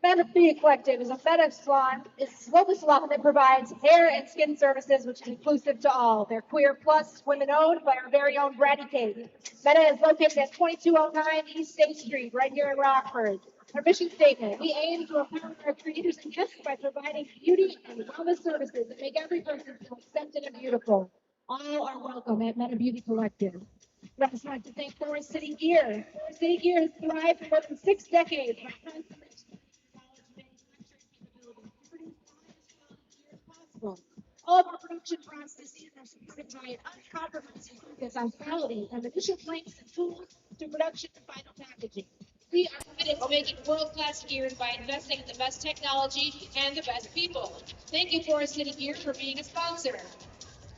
Meta Beauty Collective is a meta salon, is a local salon that provides hair and skin services, which is inclusive to all. They're queer plus, women owned by our very own Bratty Cake. Meta is located at 2209 East State Street, right here in Rockford. Our mission statement: we aim to empower our creators and guests by providing beauty and wellness services that make every person feel accepted and beautiful. All are welcome at Meta Beauty Collective. We'd also like to thank Forest City Gear. Forest City Gear has thrived for more than 6 decades by transformation of knowledge manufacturing capabilities to produce the highest quality gear possible. All of our production processes are supported by an uncompromising focus on quality, from initial planks and tools to production and final packaging. We are committed to making world-class gears by investing in the best technology and the best people. Thank you, Forest City Gear, for being a sponsor.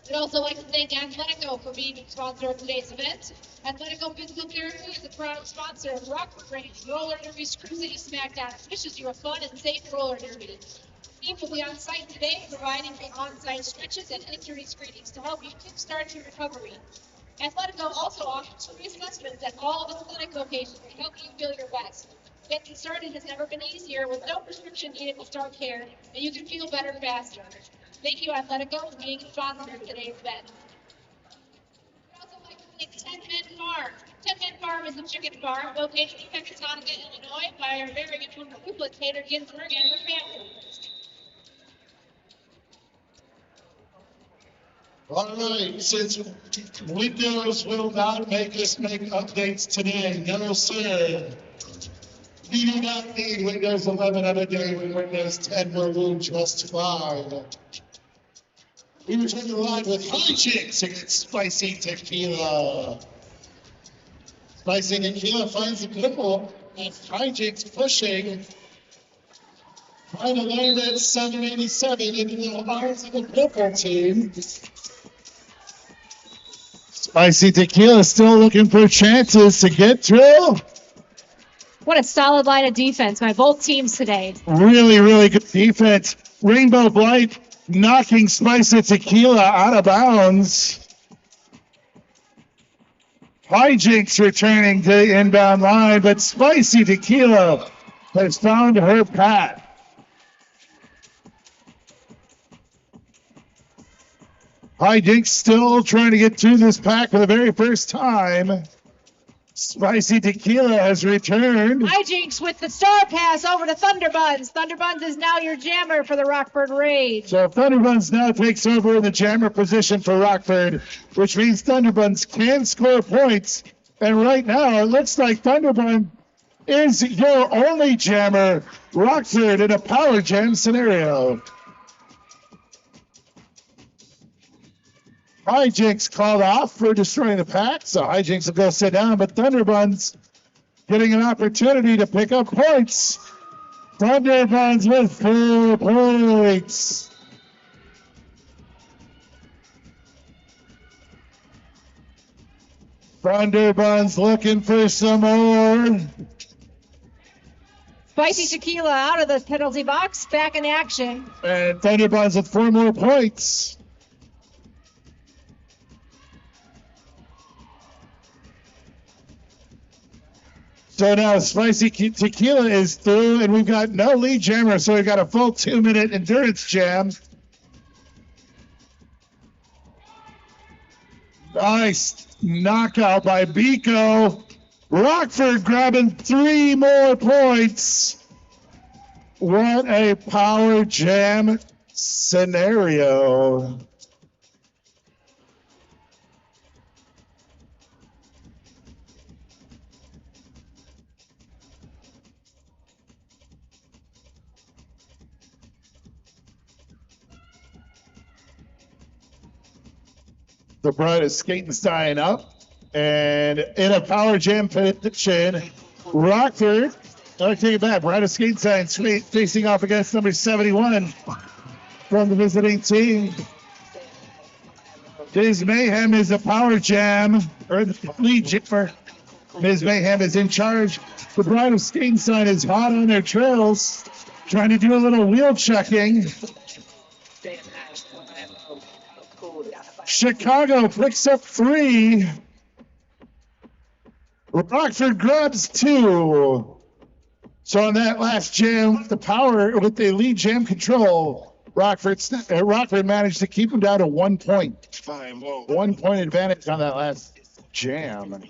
We'd also like to thank Athletico for being a sponsor of today's event. Athletico Physical Therapy is a proud sponsor of Rockford Range Roller Derby Screw City Smackdown. Wishes you a fun and safe roller derby. The team will be on site today, providing the on-site stretches and injury screenings to help you kickstart your recovery. Athletico also offers free assessments at all of its clinic locations to help you feel your best. Getting started has never been easier with no prescription needed to start care, and you can feel better faster. Thank you, Athletico, for being a sponsor of today's event. We'd also like to thank 10 Men Farm. 10 Men Farm is a chicken farm located in Pecatonica, Illinois, by our very good couplet, Tater Ginsburg, and her family. All right, since Windows will not make us make updates today, no sir. We do not need Windows 11 on a day when Windows 10 will move just fine. We return to live with Hijinks against Spicy Tequila. Spicy Tequila finds the pimple and Hijinks pushing. Trying to land that 787 into the arms of the pimple team. Spicy Tequila still looking for chances to get through. What a solid line of defense by both teams today. Really, really good defense. Rainbow Blight knocking Spicy Tequila out of bounds. Hijinks returning to the inbound line, but Spicy Tequila has found her path. Hijinks still trying to get through this pack for the very first time. Spicy Tequila has returned. Hijinks with the star pass over to Thunderbuns. Thunderbuns is now your jammer for the Rockford Rage. So Thunderbuns now takes over in the jammer position for Rockford, which means Thunderbuns can score points. And right now, it looks like Thunderbun is your only jammer, Rockford, in a power jam scenario. Hijinks called off for destroying the pack, so Hijinks will go sit down, but Thunderbuns getting an opportunity to pick up points. Thunderbuns with 4 points. Thunderbuns looking for some more. Spicy Tequila out of the penalty box, back in action. And Thunderbuns with 4 more points. So now Spicy Tequila is through, and we've got no lead jammer, so we've got a full 2-minute endurance jam. Nice knockout by Biko. Rockford grabbing 3 more points. What a power jam scenario. The Bride of Skatenstein up. And in a power jam position, Rockford, I take it back, Bride of Skatenstein facing off against number 71 from the visiting team. Ms. Mayhem is a power jam, or the lead jipper. Ms. Mayhem is in charge. The Bride of Skatenstein is hot on their trails, trying to do a little wheel checking. Chicago picks up 3. Rockford grabs 2. So on that last jam, the power with the lead jam control, Rockford managed to keep him down to 1 point. 1 point advantage on that last jam.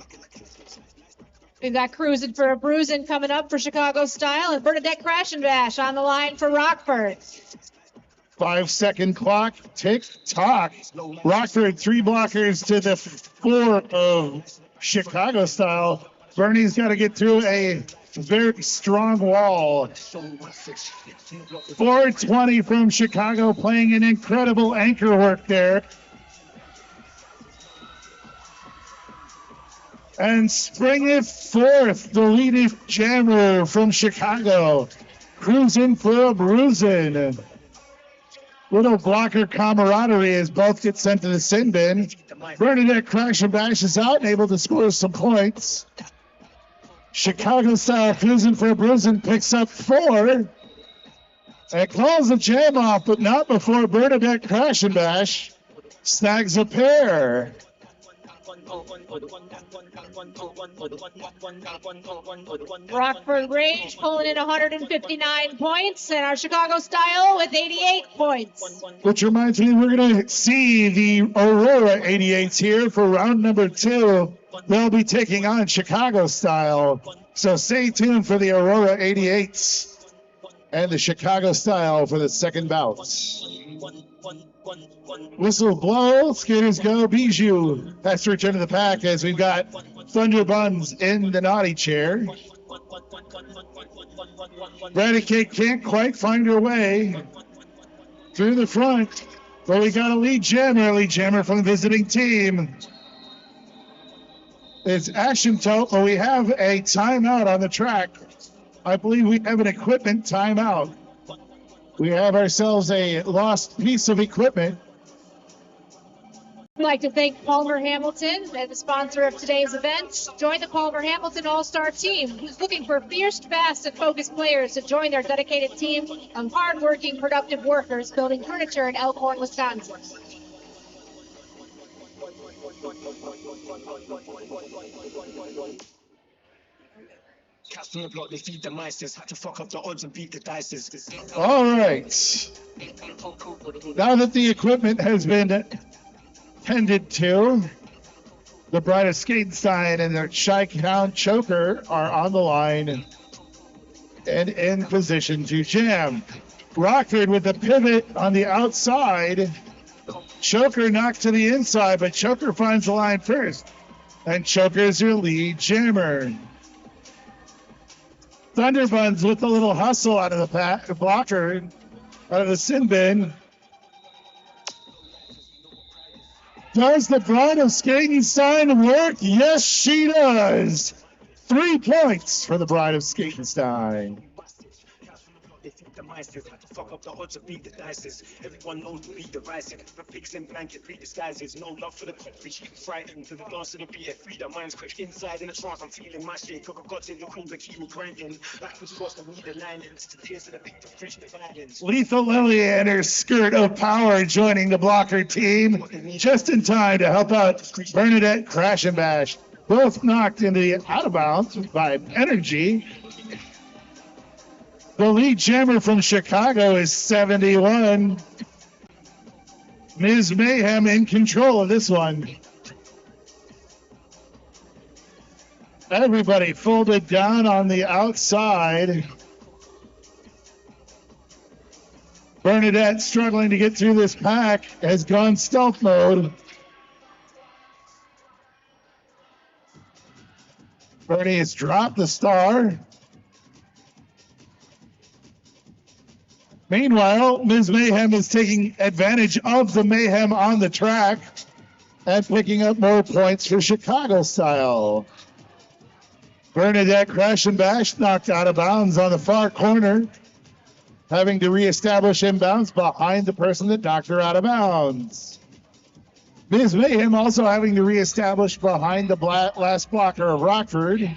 We've got Cruising for a Bruising coming up for Chicago Style, and Bernadette Crash and Bash on the line for Rockford. 5-second clock, tick tock. Rockford 3 blockers to the 4 of Chicago Style. Bernie's got to get through a very strong wall. 420 from Chicago, playing an incredible anchor work there. And springeth forth the lead jammer from Chicago, Cruising for a Bruising. Little blocker camaraderie as both get sent to the sin bin. Bernadette Crash and Bash is out and able to score some points. Chicago Style Cruising for a Bruising picks up 4. And calls the jam off, but not before Bernadette Crash and Bash snags a pair. Rockford Rage pulling in 159 points, and our Chicago Style with 88 points. Which reminds me, we're going to see the Aurora 88s here for round number 2. They'll be taking on Chicago Style. So stay tuned for the Aurora 88s and the Chicago Style for the second bout. Whistle blow, skaters go, Bijou has to return to the pack as we've got Thunder Buns in the naughty chair. Radicate can't quite find her way through the front, but we got a lead jammer from the visiting team. It's Asymptote, but we have a timeout on the track. I believe we have an equipment timeout. We have ourselves a lost piece of equipment. I'd like to thank Palmer Hamilton as the sponsor of today's event. Join the Palmer Hamilton All-Star team, who's looking for fierce, fast, and focused players to join their dedicated team of hardworking, productive workers building furniture in Elkhorn, Wisconsin. All right. Now that the equipment has been tended to, the Bride of Skatenstein and the Chi-Town Choker are on the line and in position to jam. Rockford with the pivot on the outside. Choker knocked to the inside, but Choker finds the line first. And Choker is your lead jammer. Thunderbuns with a little hustle out of the blocker, out of the sin bin. Does the Bride of Skatenstein work? Yes, she does. 3 points for the Bride of Skatenstein. Fuck up the odds of beat the dices. Everyone knows to beat the rising. The pigs in blanket, read disguises. No love for the country. Frightened to the dance of the beat. Free the minds quick. Inside in the trance, I'm feeling my shit. Coca God's in the queen, but keep me grinding. Like we cross the weed, the linings. To tears of the pink to fridge the violence. Lethal Lily and her skirt of power joining the blocker team. Just in time to help out Bernadette Crash and Bash. Both knocked into the out of bounds by energy. The lead jammer from Chicago is 71. Ms. Mayhem in control of this one. Everybody folded down on the outside. Bernadette, struggling to get through this pack, has gone stealth mode. Bernie has dropped the star. Meanwhile, Ms. Mayhem is taking advantage of the mayhem on the track and picking up more points for Chicago style. Bernadette Crash and Bash knocked out of bounds on the far corner, having to reestablish inbounds behind the person that knocked her out of bounds. Ms. Mayhem also having to reestablish behind the last blocker of Rockford.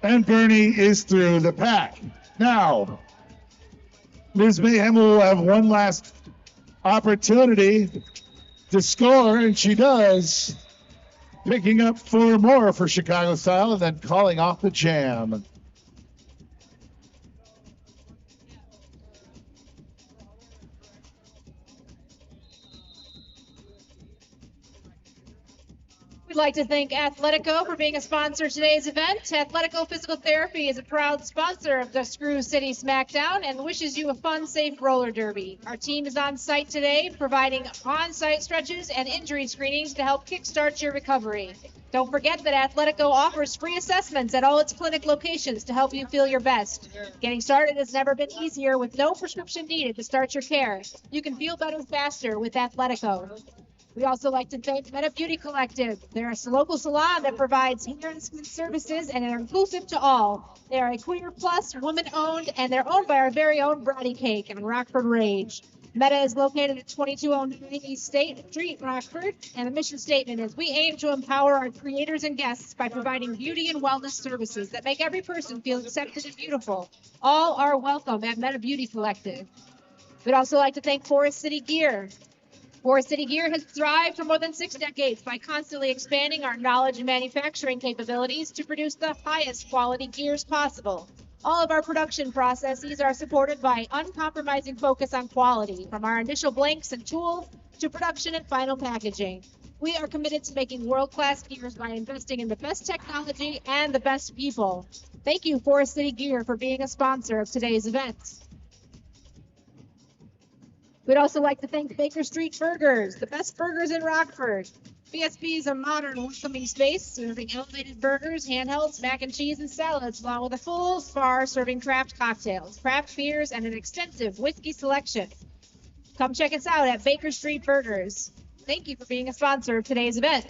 And Bernie is through the pack. Now, Ms. Mayhem will have one last opportunity to score, and she does, picking up 4 more for Chicago style and then calling off the jam. We'd like to thank Athletico for being a sponsor of today's event. Athletico Physical Therapy is a proud sponsor of the Screw City Smackdown and wishes you a fun, safe roller derby. Our team is on site today, providing on-site stretches and injury screenings to help kickstart your recovery. Don't forget that Athletico offers free assessments at all its clinic locations to help you feel your best. Getting started has never been easier with no prescription needed to start your care. You can feel better faster with Athletico. We also like to thank Meta Beauty Collective. They're a local salon that provides hair and skin services and are inclusive to all. They are a queer plus, woman-owned, and they're owned by our very own Bratty Cake in Rockford Rage. Meta is located at 2209 East State Street, Rockford, and the mission statement is, we aim to empower our creators and guests by providing beauty and wellness services that make every person feel accepted and beautiful. All are welcome at Meta Beauty Collective. We'd also like to thank Forest City Gear. Forest City Gear has thrived for more than 6 decades by constantly expanding our knowledge and manufacturing capabilities to produce the highest quality gears possible. All of our production processes are supported by uncompromising focus on quality, from our initial blanks and tools to production and final packaging. We are committed to making world-class gears by investing in the best technology and the best people. Thank you, Forest City Gear, for being a sponsor of today's event. We'd also like to thank Baker Street Burgers, the best burgers in Rockford. BSB is a modern, welcoming space serving elevated burgers, handhelds, mac and cheese, and salads, along with a full bar serving craft cocktails, craft beers, and an extensive whiskey selection. Come check us out at Baker Street Burgers. Thank you for being a sponsor of today's event.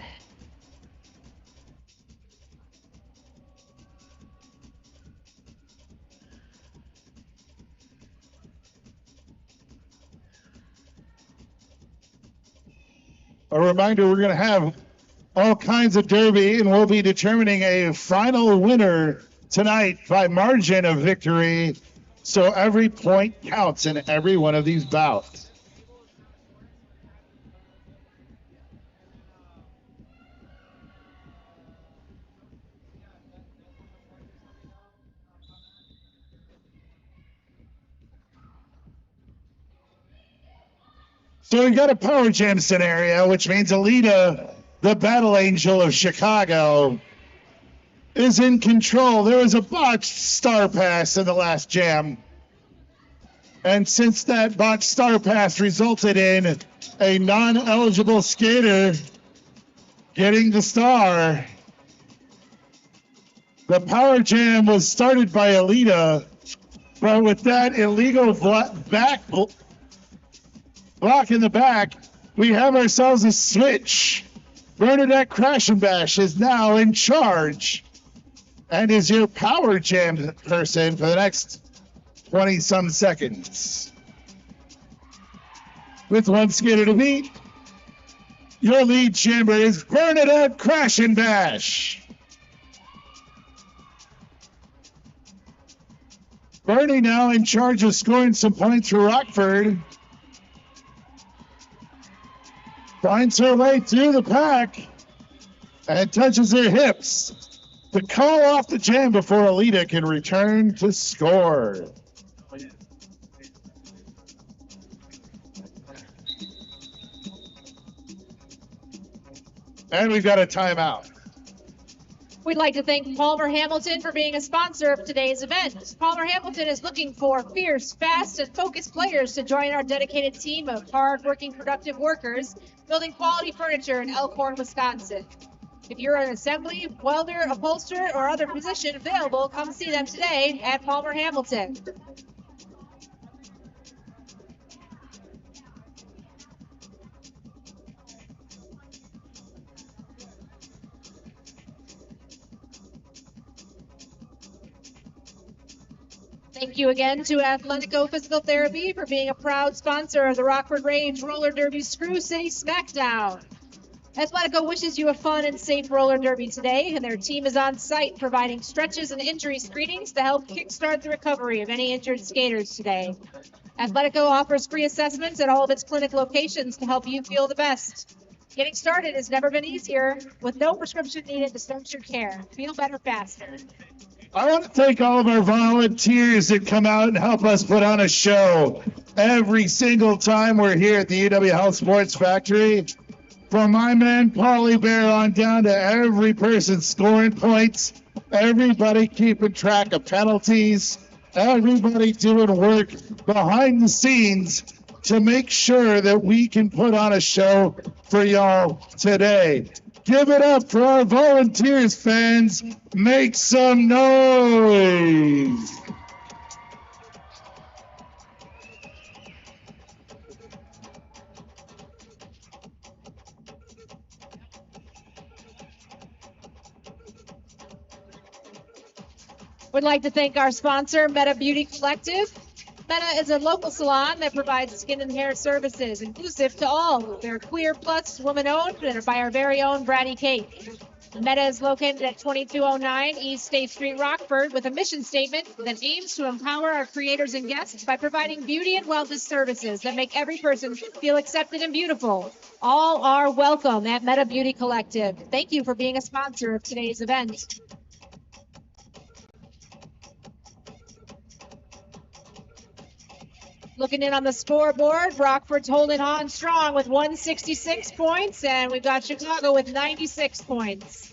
A reminder, we're going to have all kinds of derby, and we'll be determining a final winner tonight by margin of victory. So every point counts in every one of these bouts. So we've got a power jam scenario, which means Alita, the battle angel of Chicago, is in control. There was a botched star pass in the last jam. And since that botched star pass resulted in a non-eligible skater getting the star, the power jam was started by Alita, but with that illegal block in the back, we have ourselves a switch. Bernadette Crash and Bash is now in charge and is your power jam person for the next 20-some seconds. With one skater to beat, your lead chamber is Bernadette Crash and Bash. Bernie now in charge of scoring some points for Rockford. Finds her way through the pack and touches her hips to call off the jam before Alita can return to score. And we've got a timeout. We'd like to thank Palmer Hamilton for being a sponsor of today's event. Palmer Hamilton is looking for fierce, fast, and focused players to join our dedicated team of hard-working, productive workers building quality furniture in Elkhorn, Wisconsin. If you're an assembly, welder, upholsterer, or other position available, come see them today at Palmer Hamilton. Thank you again to Athletico Physical Therapy for being a proud sponsor of the Rockford Range Roller Derby Screw City Smackdown. Athletico wishes you a fun and safe roller derby today, and their team is on site providing stretches and injury screenings to help kickstart the recovery of any injured skaters today. Athletico offers free assessments at all of its clinic locations to help you feel the best. Getting started has never been easier, with no prescription needed to start your care. Feel better faster. I want to thank all of our volunteers that come out and help us put on a show every single time we're here at the UW Health Sports Factory. From my man Paulie Bear on down to every person scoring points, everybody keeping track of penalties, everybody doing work behind the scenes to make sure that we can put on a show for y'all today. Give it up for our volunteers, fans. Make some noise. We'd like to thank our sponsor, Meta Beauty Collective. Meta is a local salon that provides skin and hair services inclusive to all. They're queer plus woman-owned and are by our very own Bratty Kate. Meta is located at 2209 East State Street, Rockford, with a mission statement that aims to empower our creators and guests by providing beauty and wellness services that make every person feel accepted and beautiful. All are welcome at Meta Beauty Collective. Thank you for being a sponsor of today's event. Looking in on the scoreboard, Rockford's holding on strong with 166 points, and we've got Chicago with 96 points.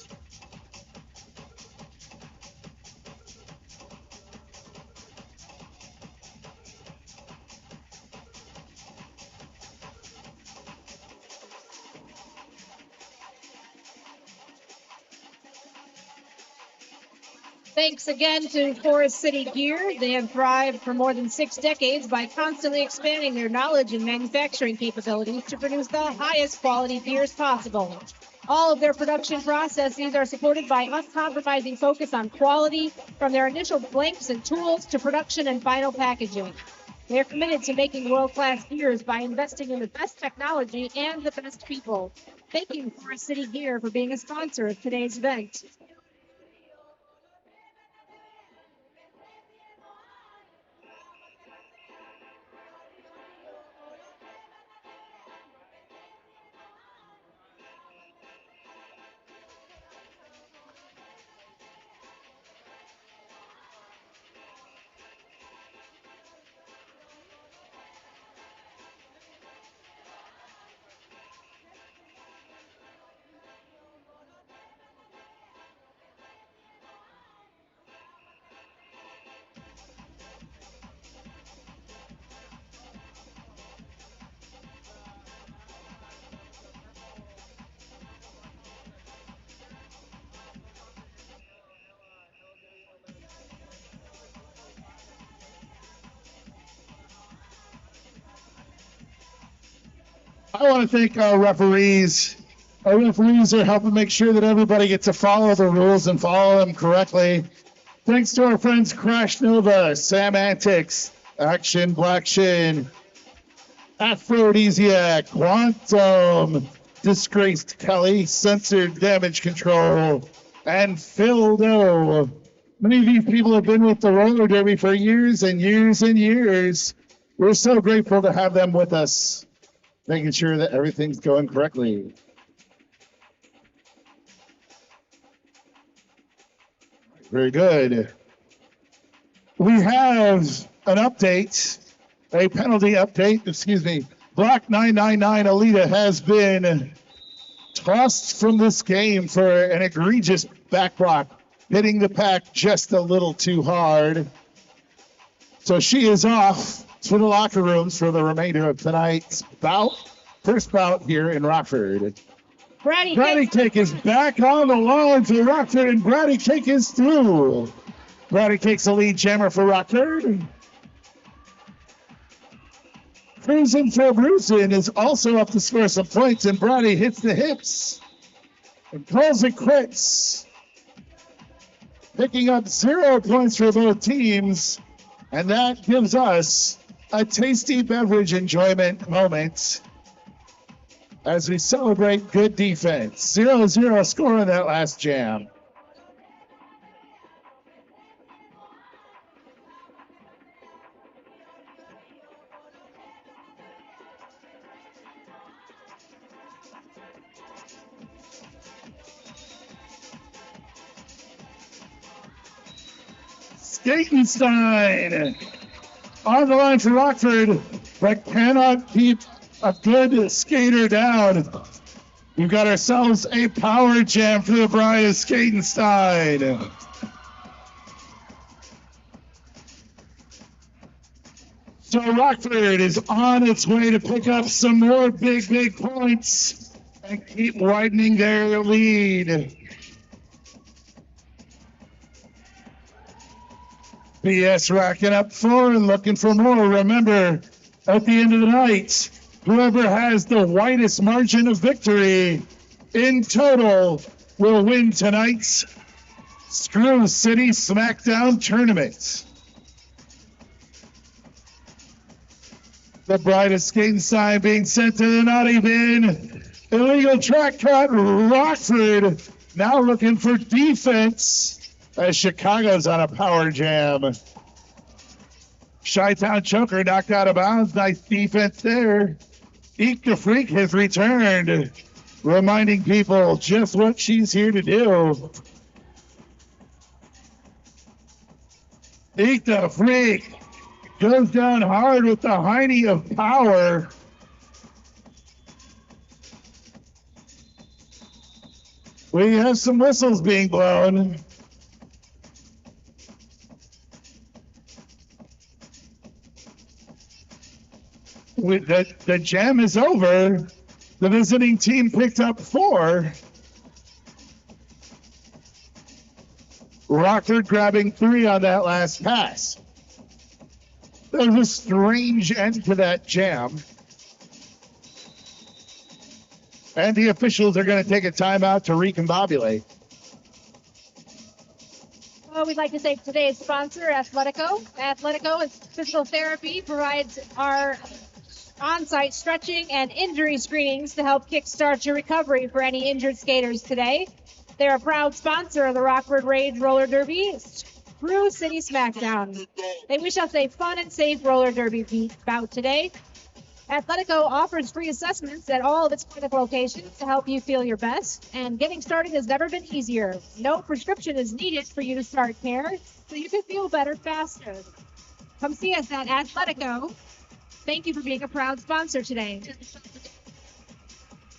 Thanks again to Forest City Gear. They have thrived for more than 6 decades by constantly expanding their knowledge and manufacturing capabilities to produce the highest quality gears possible. All of their production processes are supported by uncompromising focus on quality, from their initial blanks and tools to production and final packaging. They are committed to making world-class gears by investing in the best technology and the best people. Thank you, Forest City Gear, for being a sponsor of today's event. I want to thank our referees. Our referees are helping make sure that everybody gets to follow the rules and follow them correctly. Thanks to our friends Crash Nova, Sam Antics, Action Black Shin, Aphrodisiac, Quantum, Disgraced Kelly, Censored Damage Control, and Phildo. Many of these people have been with the roller derby for years and years and years. We're so grateful to have them with us, making sure that everything's going correctly. Very good. We have an update, a penalty update, excuse me. Block 999 Alita has been tossed from this game for an egregious back block, hitting the pack just a little too hard. So she is off to the locker rooms for the remainder of tonight's bout. First bout here in Rockford. Bratty Cake is back on the lawn for Rockford, and Bratty Cake is through. Bratty Cake's the lead jammer for Rockford. Cruising for Brucein is also up to score some points, and Bratty hits the hips and calls it quits. Picking up 0 points for both teams, and that gives us a tasty beverage enjoyment moment as we celebrate good defense. 0-0 score in that last jam. Skatenstein on the line for Rockford, but cannot keep a good skater down. We've got ourselves a power jam for the bride of Skatenstein. So Rockford is on its way to pick up some more big points and keep widening their lead. PS racking up 4 and looking for more. Remember, at the end of the night, whoever has the widest margin of victory in total will win tonight's Screw City Smackdown tournament. The bride of Skatenstein being sent to the naughty bin. Illegal track cut. Rockford now looking for defense as Chicago's on a power jam. Chi-Town choker knocked out of bounds. Nice defense there. Eek the Freak has returned, reminding people just what she's here to do. Eek the Freak goes down hard with the hiney of power. We have some whistles being blown. The jam is over. The visiting team picked up 4. Rockford grabbing 3 on that last pass. There was a strange end to that jam. And the officials are going to take a timeout to recombobulate. Well, we'd like to thank today's sponsor, Athletico. Athletico is physical therapy, provides our on-site stretching and injury screenings to help kickstart your recovery for any injured skaters today. They're a proud sponsor of the Rockford Rage Roller Derby, Screw City Smackdown. They wish us a fun and safe roller derby bout today. Athletico offers free assessments at all of its clinic locations to help you feel your best, and getting started has never been easier. No prescription is needed for you to start care, so you can feel better faster. Come see us at Athletico. Thank you for being a proud sponsor today.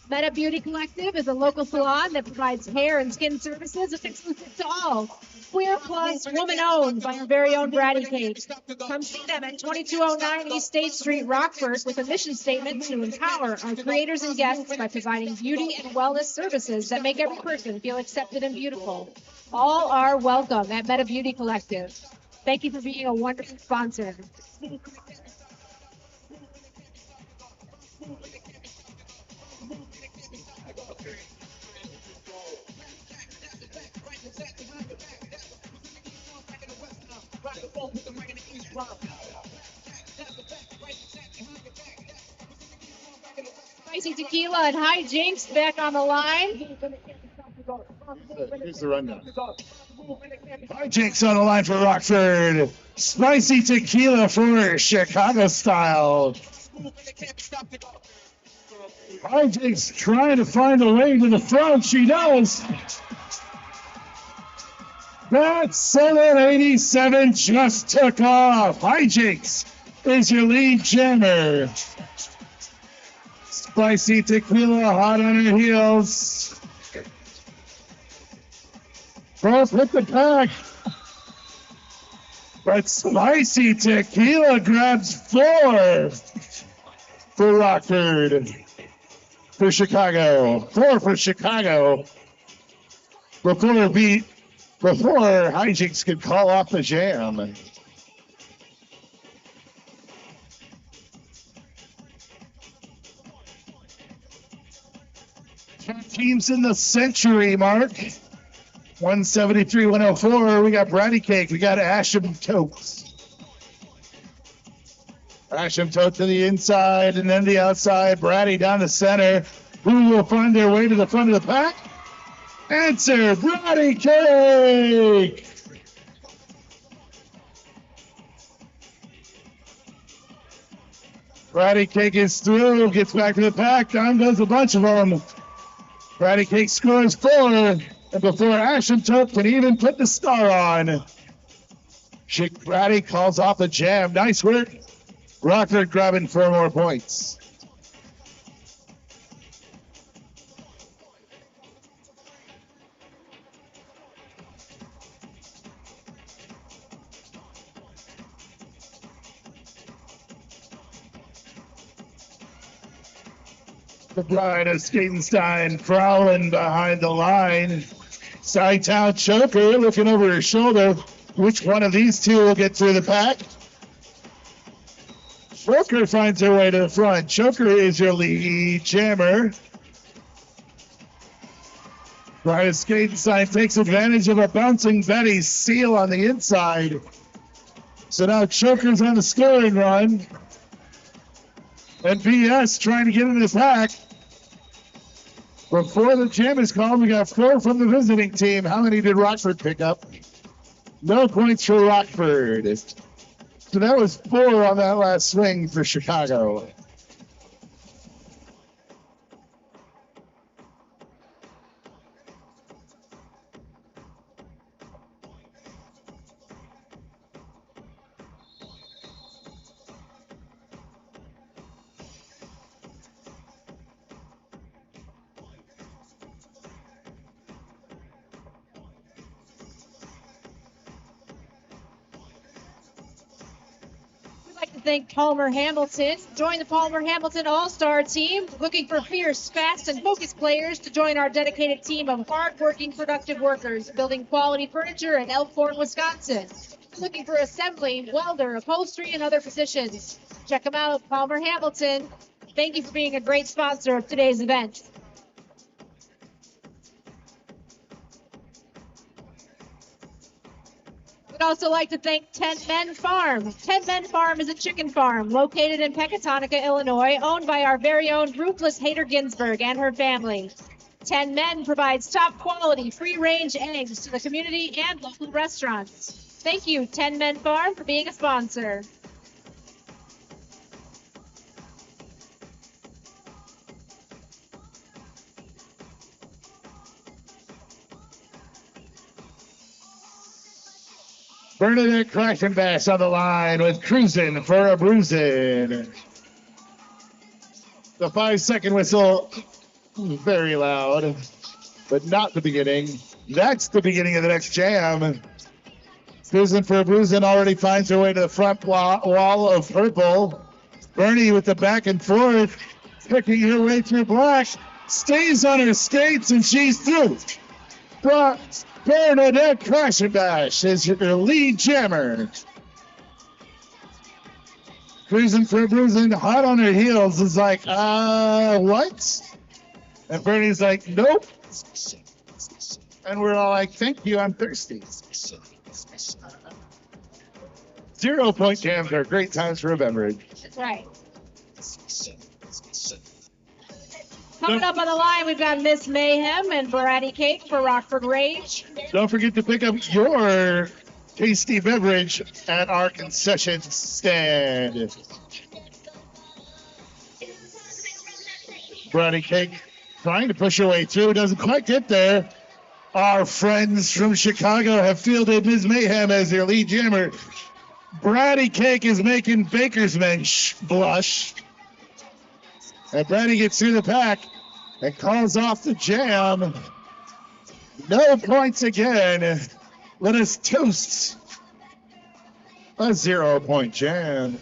Meta Beauty Collective is a local salon that provides hair and skin services exclusive to all. Queer plus, woman owned by our very own Bratty Cake. Come see them at 2209 East State Street, Rockford, with a mission statement to empower our creators and guests by providing beauty and wellness services that make every person feel accepted and beautiful. All are welcome at Meta Beauty Collective. Thank you for being a wonderful sponsor. Spicy Tequila and Hijinks back on the line. Here's the rundown. Hijinks on the line for Rockford. Spicy Tequila for Chicago style. Hijinks trying to find a way to the front. She does. That 787 just took off. Hijinks is your lead jammer. Spicy Tequila hot on her heels. Both hit the pack. But Spicy Tequila grabs 4 for Rockford. For Chicago. 4 for Chicago. Before Hijinks could call off the jam. Two teams in the century mark. 173-104. We got Bratty Cake. We got Asymptote. Asymptote to the inside and then the outside. Bratty down the center. Who will find their way to the front of the pack? Answer, Bratty Cake! Bratty Cake is through, gets back to the pack. Down goes a bunch of them. Bratty Cake scores 4, and before Asymptote can even put the star on, Bratty calls off the jam. Nice work. Rockford grabbing 4 more points. The bride of Skatenstein prowling behind the line. Side-town Choker looking over her shoulder. Which one of these two will get through the pack? Choker finds her way to the front. Choker is your lead jammer. Bride of Skatenstein takes advantage of a bouncing Betty's seal on the inside. So now Choker's on the scoring run. And BS trying to get in the pack. Before the jam is called, we got 4 from the visiting team. How many did Rockford pick up? No points for Rockford. So that was 4 on that last swing for Chicago. Thank Palmer Hamilton. Join the Palmer Hamilton All-Star team. Looking for fierce, fast, and focused players to join our dedicated team of hard-working, productive workers building quality furniture in Elkhorn, Wisconsin. Looking for assembly, welder, upholstery, and other positions. Check them out, Palmer Hamilton. Thank you for being a great sponsor of today's event. We'd also like to thank 10 Men Farm. 10 Men Farm is a chicken farm located in Pecatonica, Illinois, owned by our very own Ruthless Hader Ginsburg and her family. 10 Men provides top quality, free-range eggs to the community and local restaurants. Thank you, 10 Men Farm, for being a sponsor. Bernadette Crackenbass on the line with Cruisin' for a Bruisin'. The 5-second whistle, very loud, but not the beginning. That's the beginning of the next jam. Cruisin' for a Bruisin' already finds her way to the front wall of purple. Bernie with the back and forth, picking her way through black, stays on her skates, and she's through. Bernadette Crackenbass is your lead jammer. Cruising for a Bruisin', hot on her heels, is like, what? And Bernie's like, nope. And we're all like, thank you, I'm thirsty. 0-point jams are great times for a beverage. That's right. Coming up on the line, we've got Miss Mayhem and Bratty Cake for Rockford Rage. Don't forget to pick up your tasty beverage at our concession stand. Bratty Cake trying to push her way through, doesn't quite get there. Our friends from Chicago have fielded Ms. Mayhem as their lead jammer. Bratty Cake is making Baker's Men blush. And Bratty gets through the pack and calls off the jam. No points again. Let us toast a 0-point jam.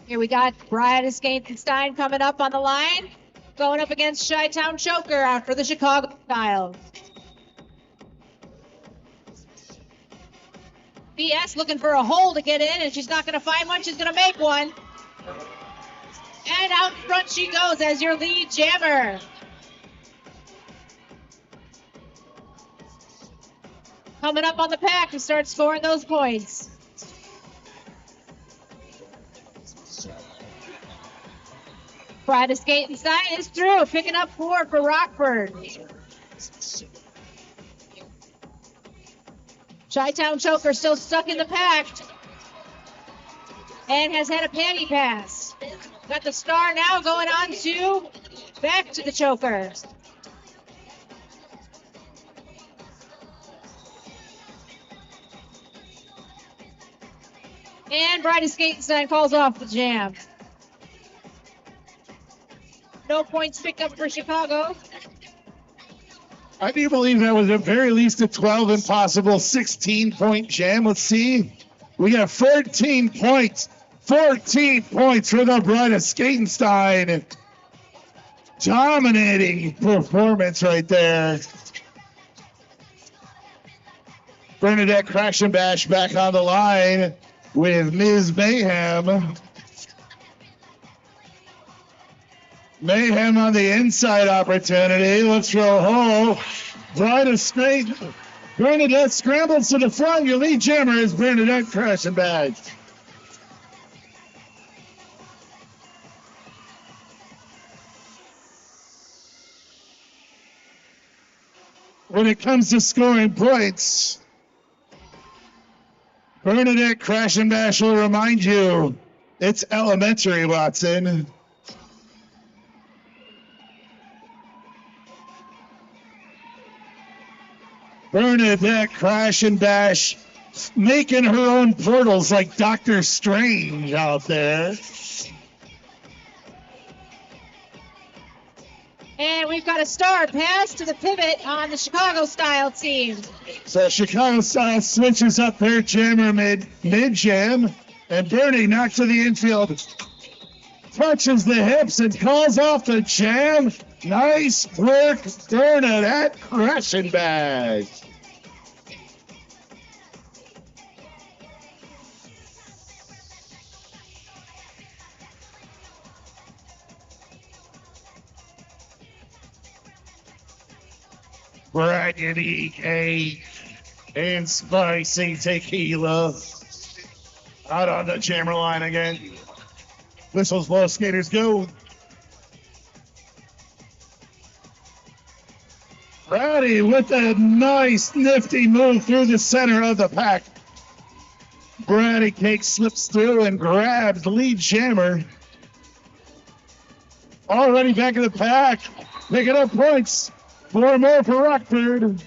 Here we got Brian Skatenstein coming up on the line, going up against Chi-Town Choker after the Chicago style. BS looking for a hole to get in, and she's not going to find one. She's going to make one. And out in front she goes as your lead jammer. Coming up on the pack to start scoring those points. Brida Skatenstein is through, picking up 4 for Rockford. Chi-Town Choker still stuck in the pack and has had a panty pass. Got the star now going on to back to the Choker. And Brida Skatenstein calls off the jam. No points picked up for Chicago. I do believe that was at very least a 12 and possible 16-point jam. Let's see. We got 14 points. 14 points for the Brida Skatenstein. Dominating performance right there. Bernadette Crash and Bash back on the line with Ms. Mayhem. Mayhem on the inside opportunity. Looks for a hole. Brida straight. Bernadette scrambles to the front. Your lead jammer is Bernadette Crash and Bash. When it comes to scoring points, Bernadette Crash and Bash will remind you it's elementary, Watson. Bernadette Crash and Bash making her own portals like Doctor Strange out there. And we've got a star pass to the pivot on the Chicago style team. So Chicago style switches up their jammer mid-jam. And Bernie knocked to the infield. Touches the hips and calls off the jam. Nice work, Bernadette Crash and Bash. Brian EK and Spicy Tequila out on the jammer line again. Whistles blow, skaters go. Brady with a nice nifty move through the center of the pack. Brady Cake slips through and grabs the lead jammer. Already back in the pack, picking up points. 4 more for Rockford.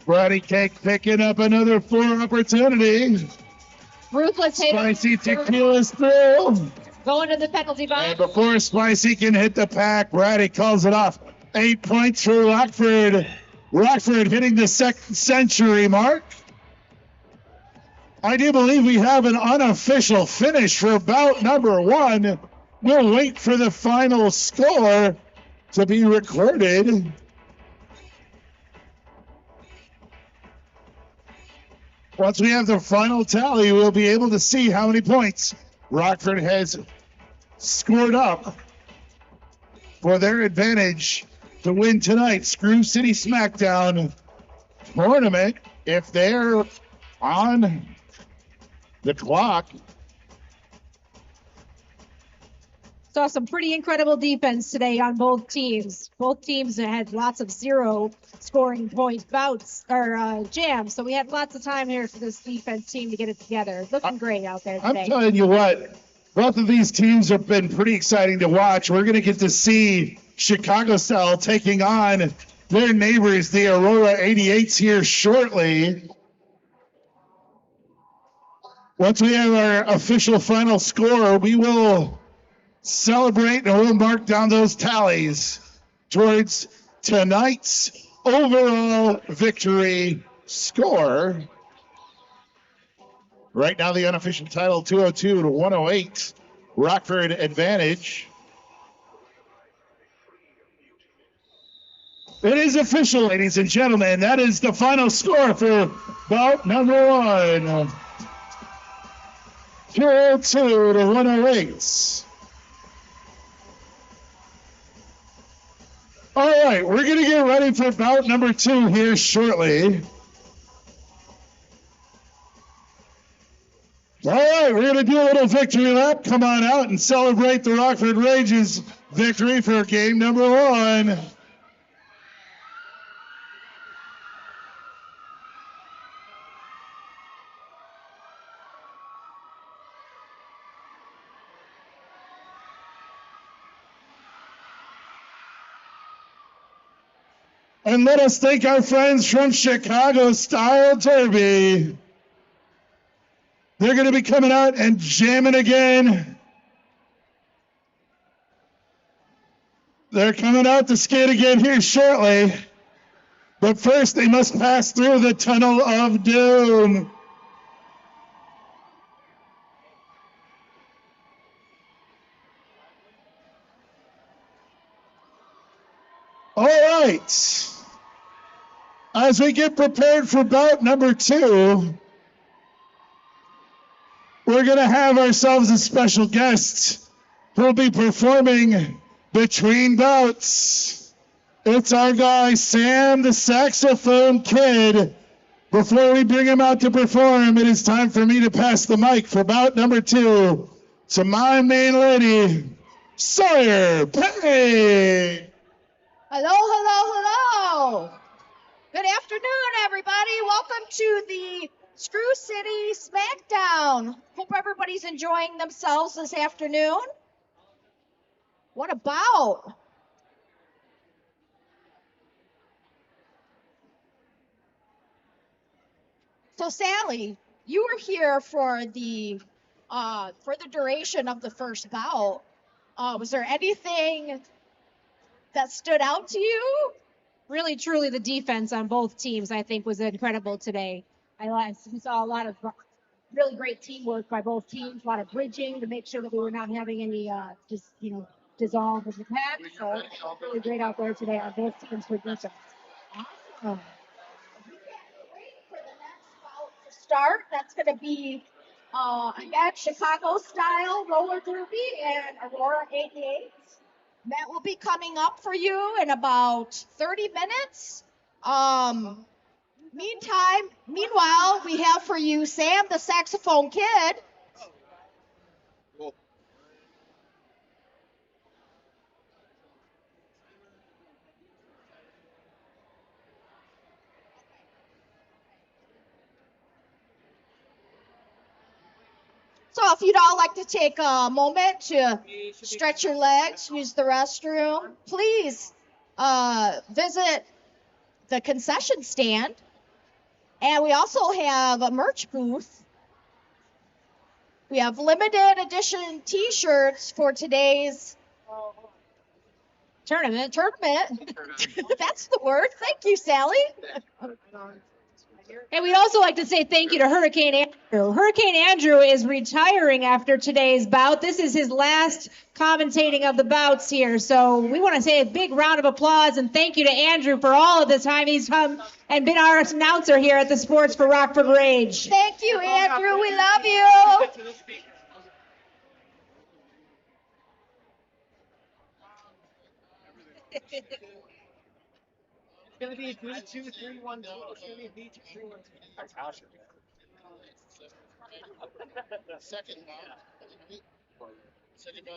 Brady Cake picking up another 4 opportunity. Ruthless hit. Spicy Tequila's through. Going to the penalty box. And before Spicy can hit the pack, Brady calls it off. 8 points for Rockford. Rockford hitting the second century mark. I do believe we have an unofficial finish for bout number 1. We'll wait for the final score to be recorded. Once we have the final tally, we'll be able to see how many points Rockford has scored up for their advantage to win tonight's Screw City Smackdown tournament if they're on the clock. Saw some pretty incredible defense today on both teams. Both teams had lots of 0 scoring point bouts or jams, so we had lots of time here for this defense team to get it together. Looking great out there today. I'm telling you what, Both of these teams have been pretty exciting to watch. We're going to get to see Chicago Style taking on their neighbors, the Aurora 88s, here shortly. Once we have our official final score, we will celebrate and we'll mark down those tallies towards tonight's overall victory score. Right now, the unofficial title 202 to 108, Rockford advantage. It is official, ladies and gentlemen. That is the final score for bout number one. 202 to 108. All right, we're going to get ready for bout number two here shortly. All right, we're going to do a little victory lap. Come on out and celebrate the Rockford Rage's victory for game number one. And let us thank our friends from Chicago Style Derby. They're going to be coming out and jamming again. They're coming out to skate again here shortly. But first, they must pass through the Tunnel of Doom. All right. As we get prepared for bout number two, we're going to have ourselves a special guest who will be performing between bouts. It's our guy, Sam the Saxophone Kid. Before we bring him out to perform, it is time for me to pass the mic for bout number two to my main lady, Sawyer Payne. Hello, hello, hello. Good afternoon, everybody. Welcome to the Screw City Smackdown. Hope everybody's enjoying themselves this afternoon. What about? So, Sally, you were here for the duration of the first bout. Was there anything that stood out to you? Really, truly, the defense on both teams, I think, was incredible today. We saw a lot of really great teamwork by both teams, a lot of bridging to make sure that we were not having any, dissolve of the pack. So really great out there today on both teams for defense. Awesome. Wait for the next bout to start. That's going to be, again, Chicago Style Roller Derby and Aurora 88. That will be coming up for you in about 30 minutes. Meanwhile, we have for you Sam the Saxophone Kid. So if you'd all like to take a moment to stretch your legs, use the restroom, please visit the concession stand. And we also have a merch booth. We have limited edition t-shirts for today's Tournament. That's the word. Thank you, Sally. And we'd also like to say thank you to Hurricane Andrew. Hurricane Andrew is retiring after today's bout. This is his last commentating of the bouts here. So we want to say a big round of applause and thank you to Andrew for all of the time he's come and been our announcer here at the Sports for Rockford Rage. Thank you, Andrew. We love you. It's going to be 3-2-3-1. It's going to be 3-2-3-1. Second round. Second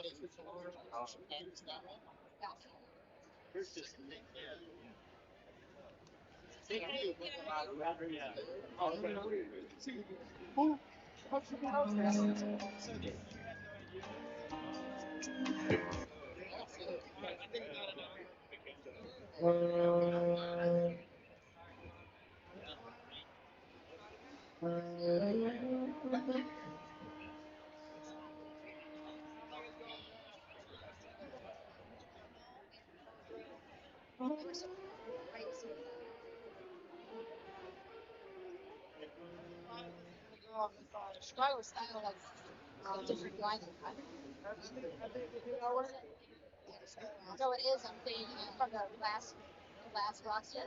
round is So it is. I'm saying from the last roster.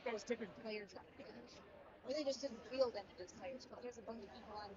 There's different players on the bench. Or they just didn't field any of those players, but there's a bunch of people on.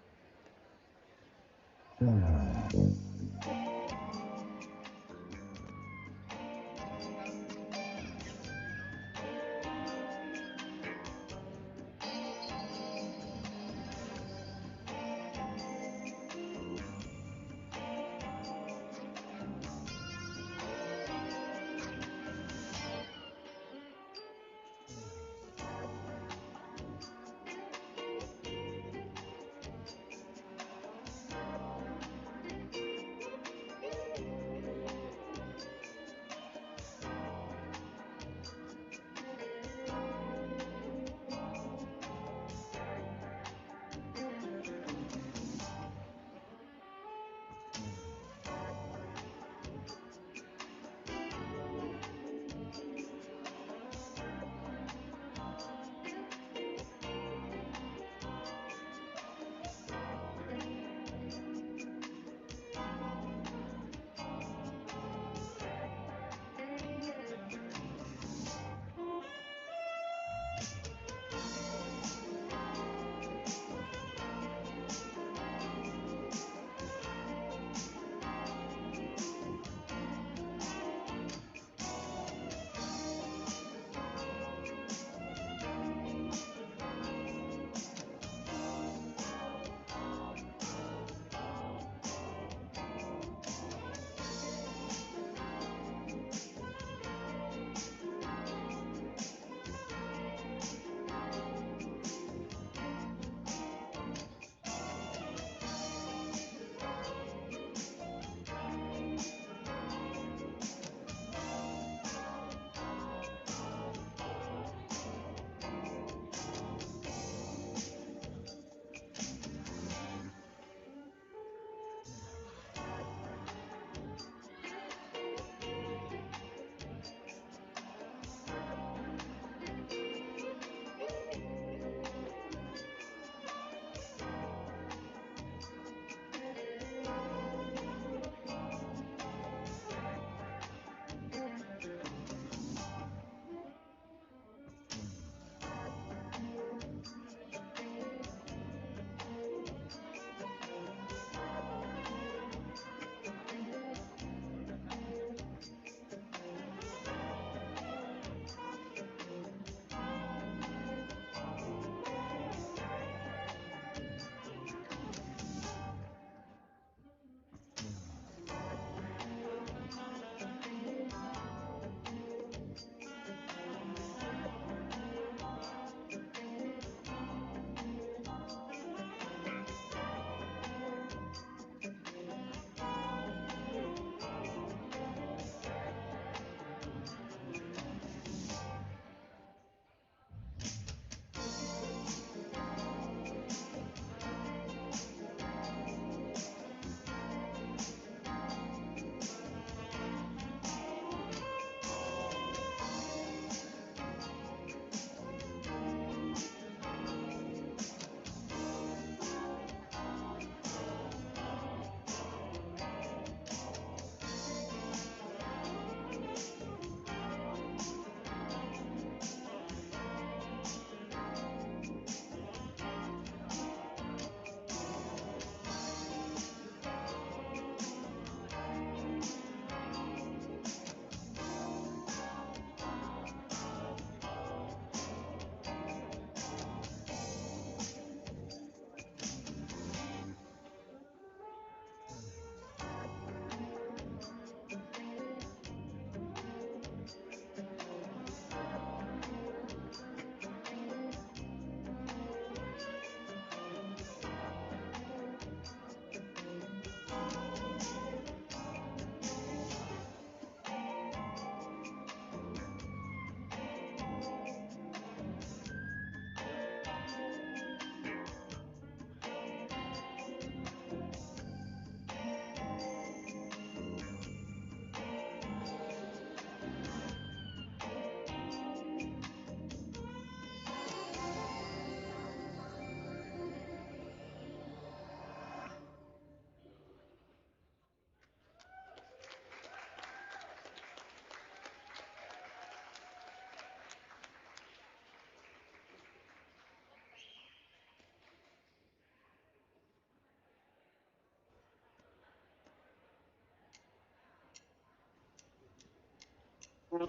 Get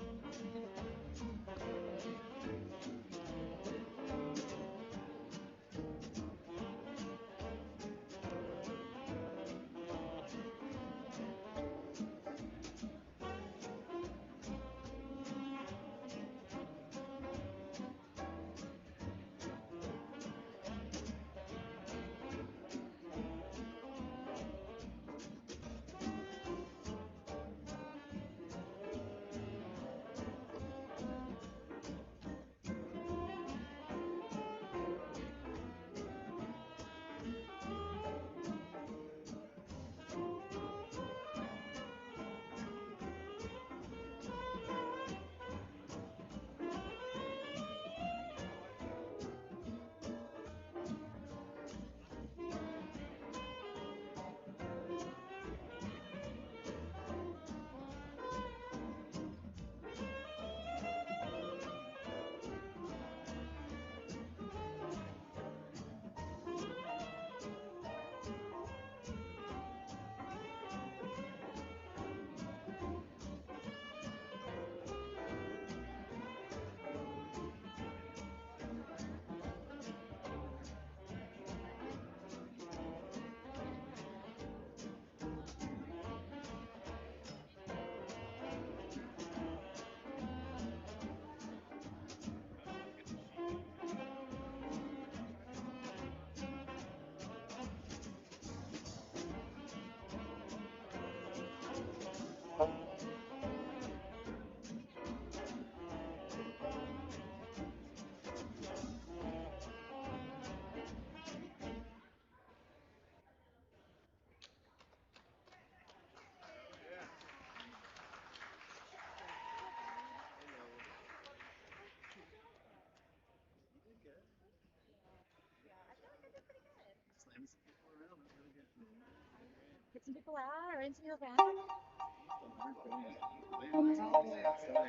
some people out or into your back.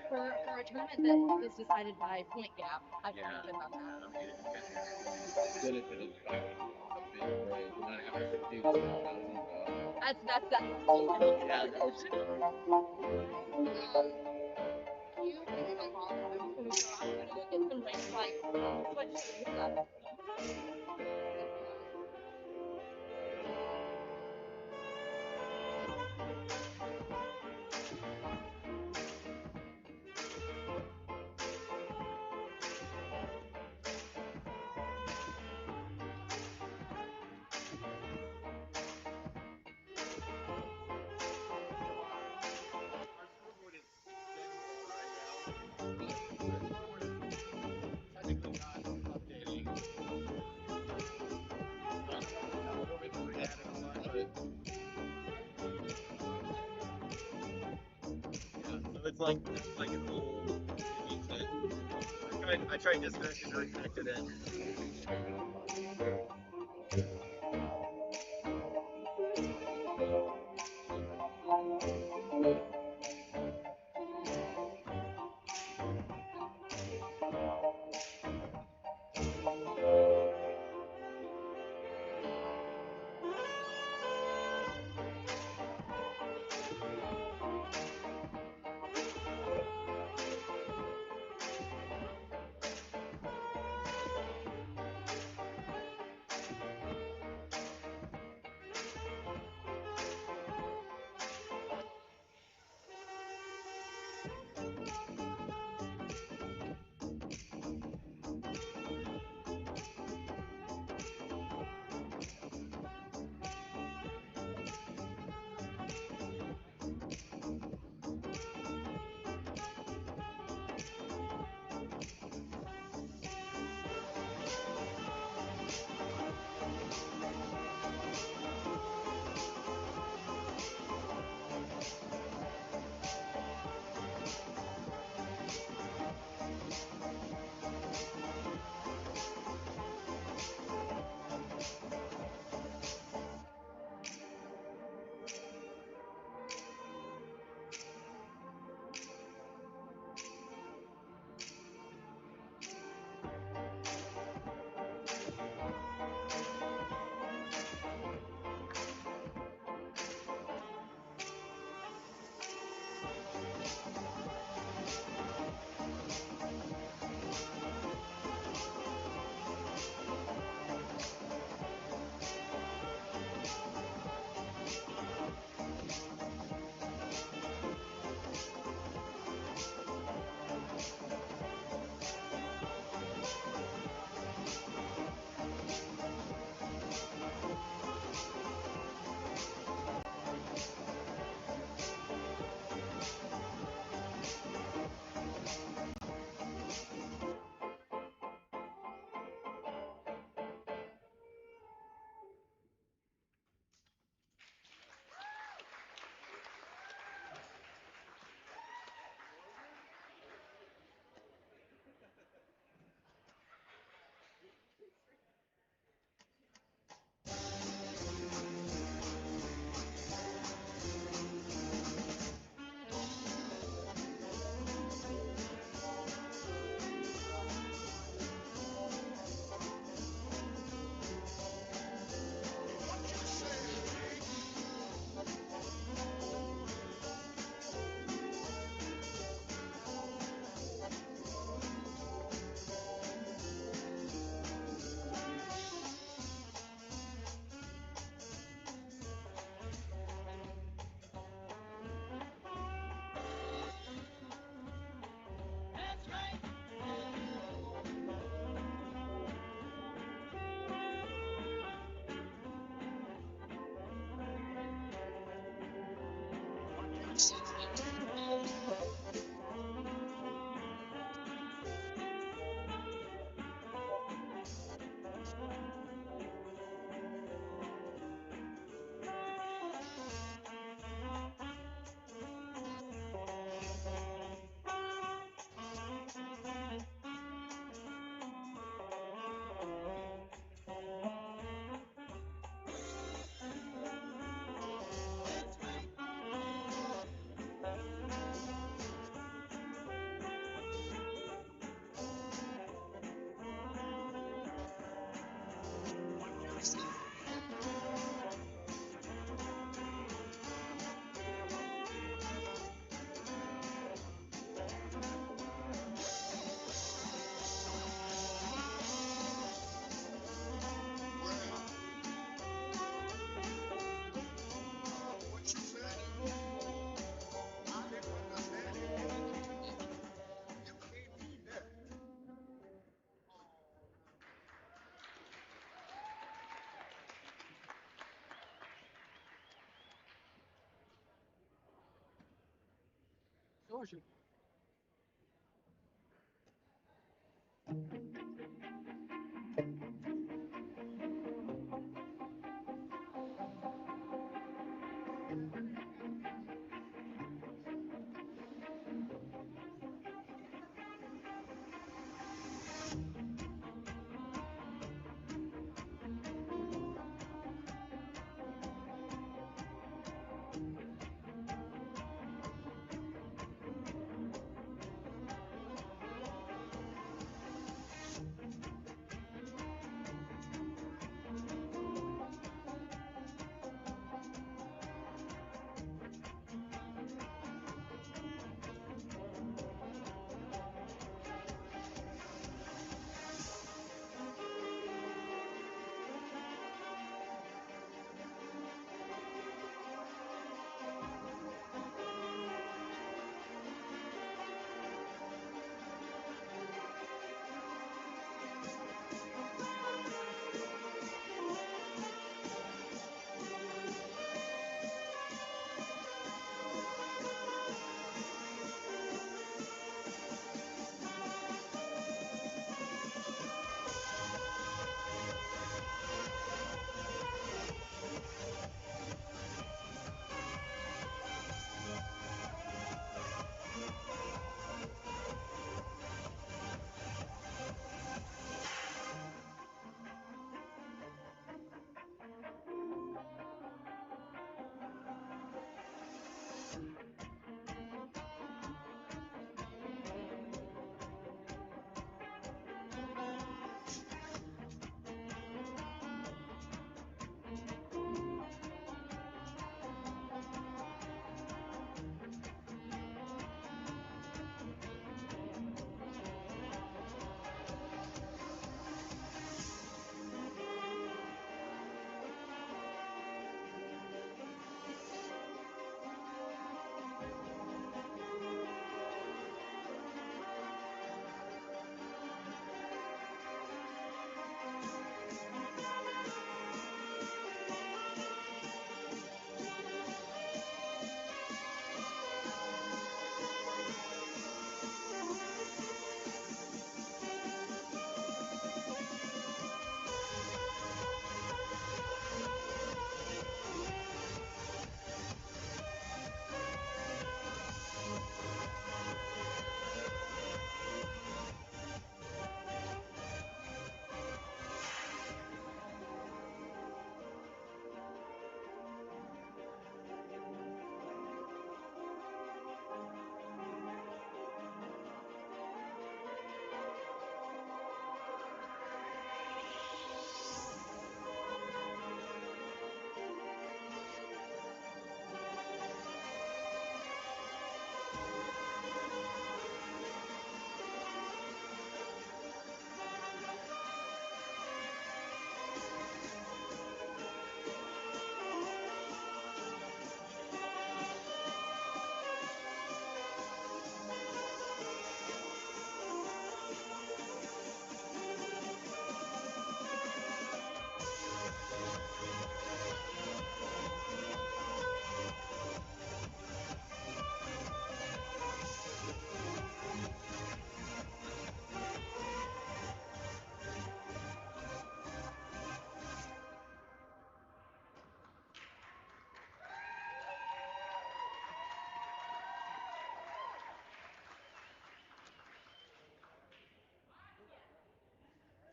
For a tournament that is decided by point gap, I feel good about that. That's you really my mom. I'm just gonna go get some race like sweatshirts and stuff. It's like an old. I tried disconnecting and reconnected it.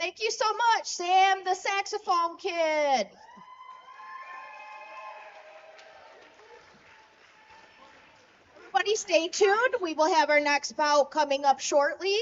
Thank you so much, Sam, the saxophone kid. Everybody stay tuned. We will have our next bout coming up shortly.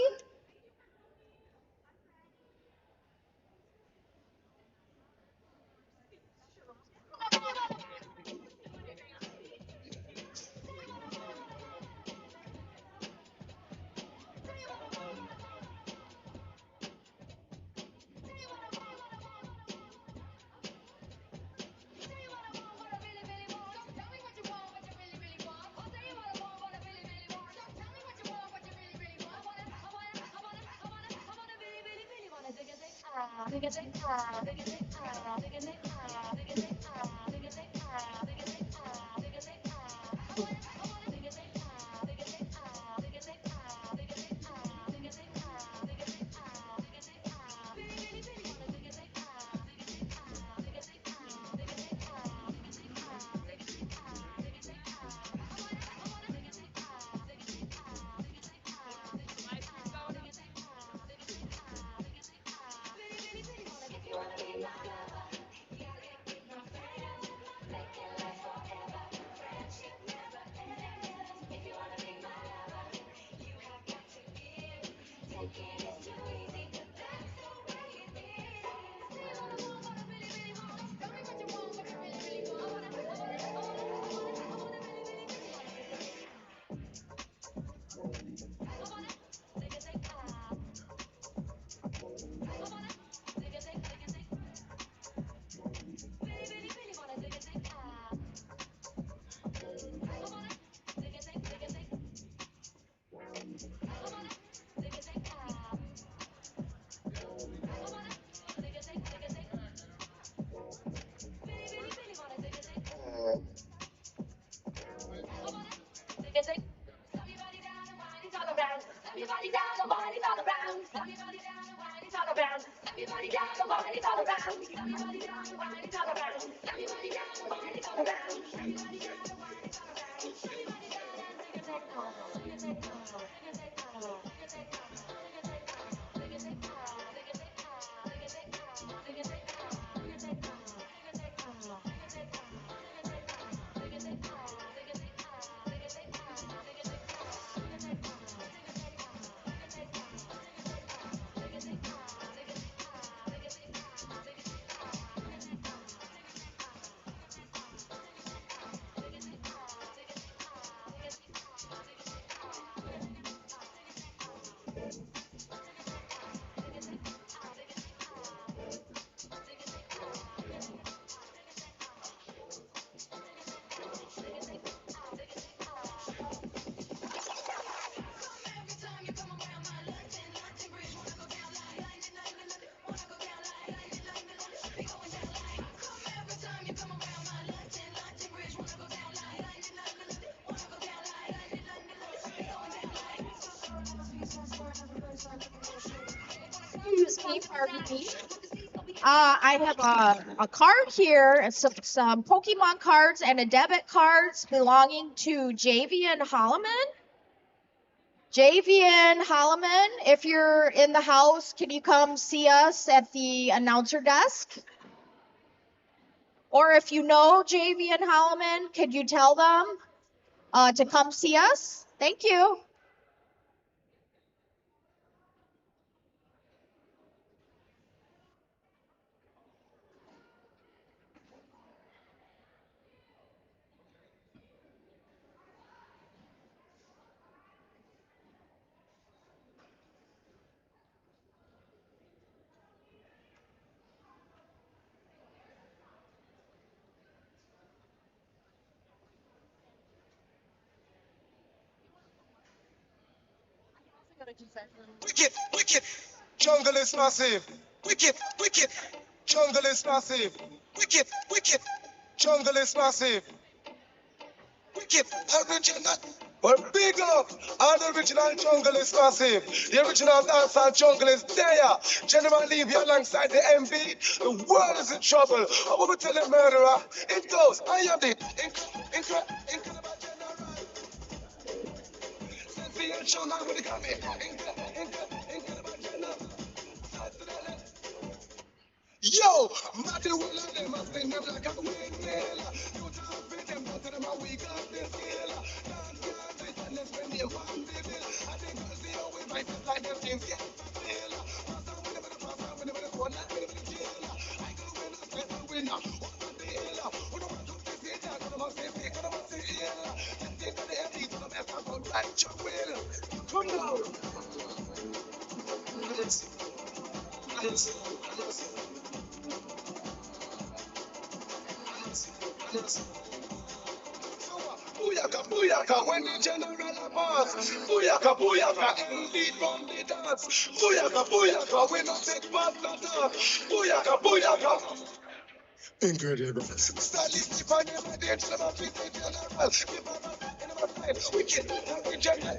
Excuse me, pardon me. I have a card here, and some Pokemon cards and a debit cards belonging to Javian Holloman. Javian Holloman, if you're in the house, can you come see us at the announcer desk? Or if you know Javian Holloman, could you tell them to come see us? Thank you. Wicked, wicked, jungle is massive. Wicked, wicked, jungle is massive. Wicked, wicked, jungle is massive. Wicked, original. But big up, all the original jungle is massive. The original dancehall jungle is there. General leave you alongside the MB. The world is in trouble. I want to tell the murderer. It goes, I am the incredible general. Since the show now when they come in. Incredible general. the whole of them a spin them like a windmill. You talk with them, but to them a weak up the scale. Dance can't sit and they spend their one the bill. And the girls see how we fight just like them things get fulfilled. Pass on with them in the pass on with them in the phone, like with them in the jail. I go win a step and win. Over the hill. Who don't want to be seen, that gonna must say fake, gonna must say ill. Them things that they have these, gonna mess up on right your will. Come down. Booyaka, booyaka, when the general a pass. Booyaka, booyaka, indeed from the dance. Booyaka, booyaka, we not take part no talk. Booyaka, booyaka. Incredible. Stylistic on your day, tell them I'm fit, general. Give them a in my side, wicked, we general.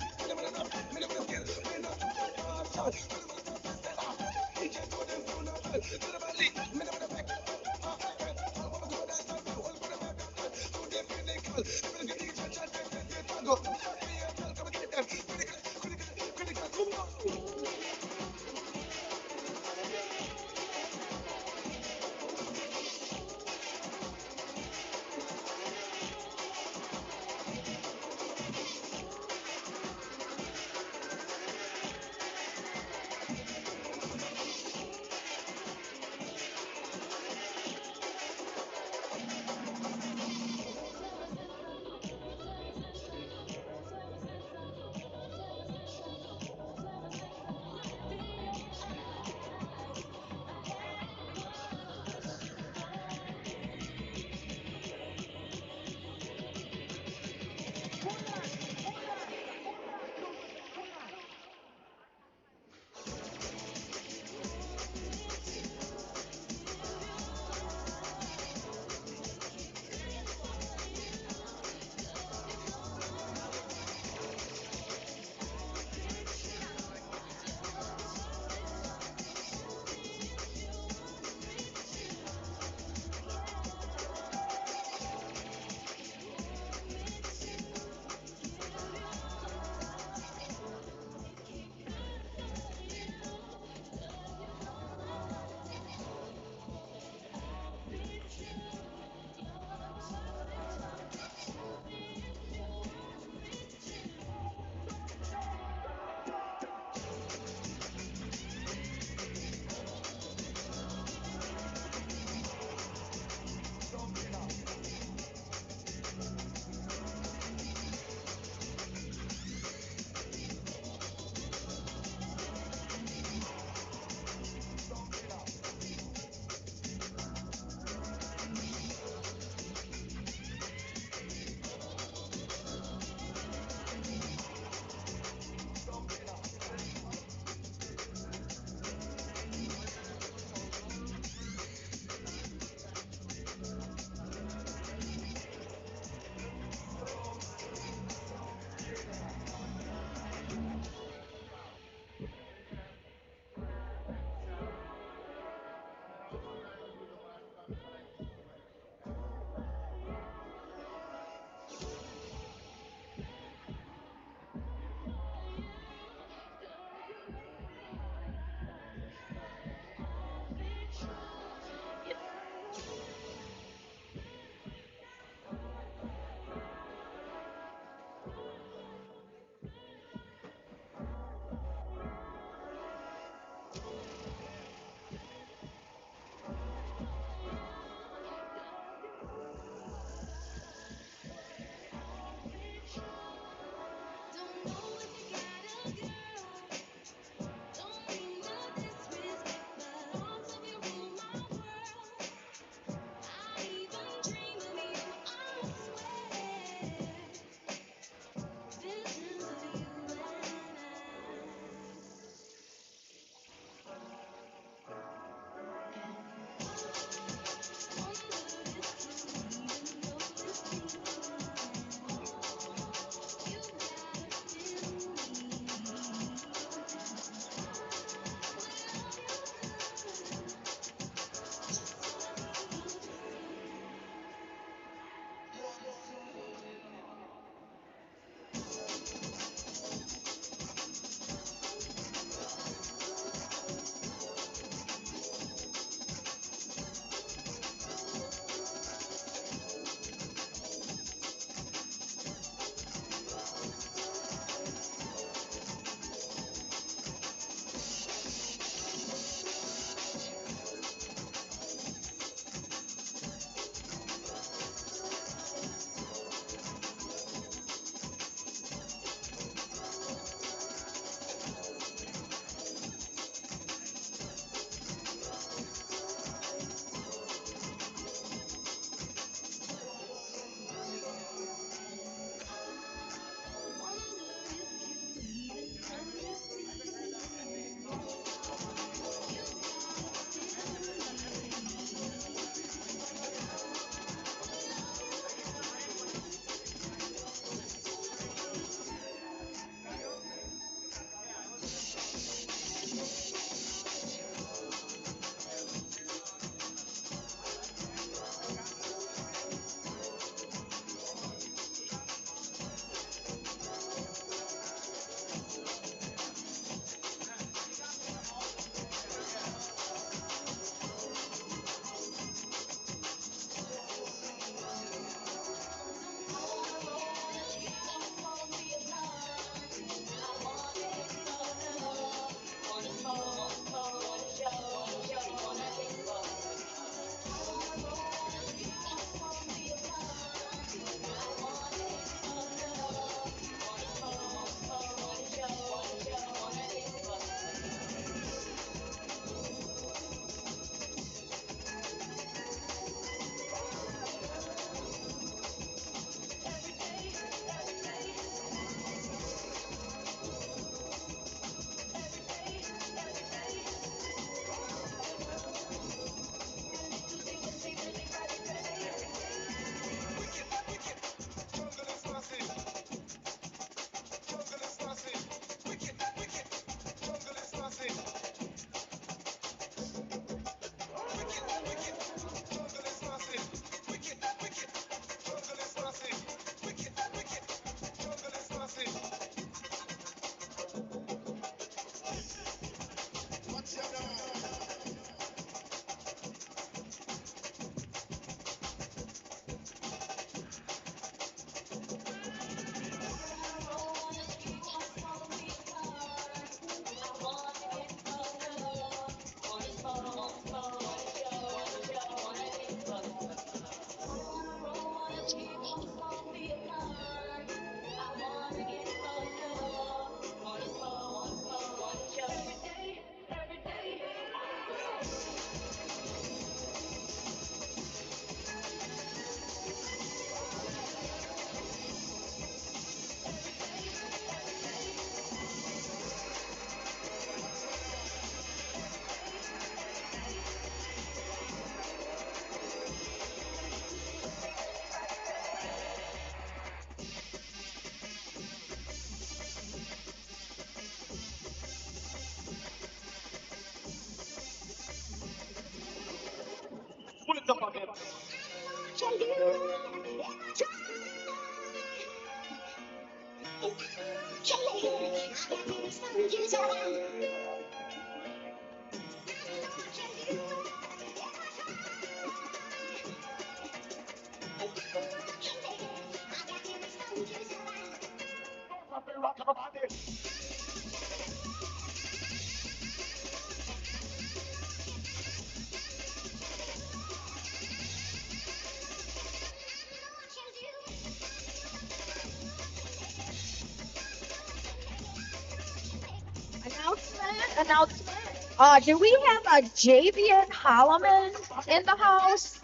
Announcement. Do we have a Javian Holloman in the house?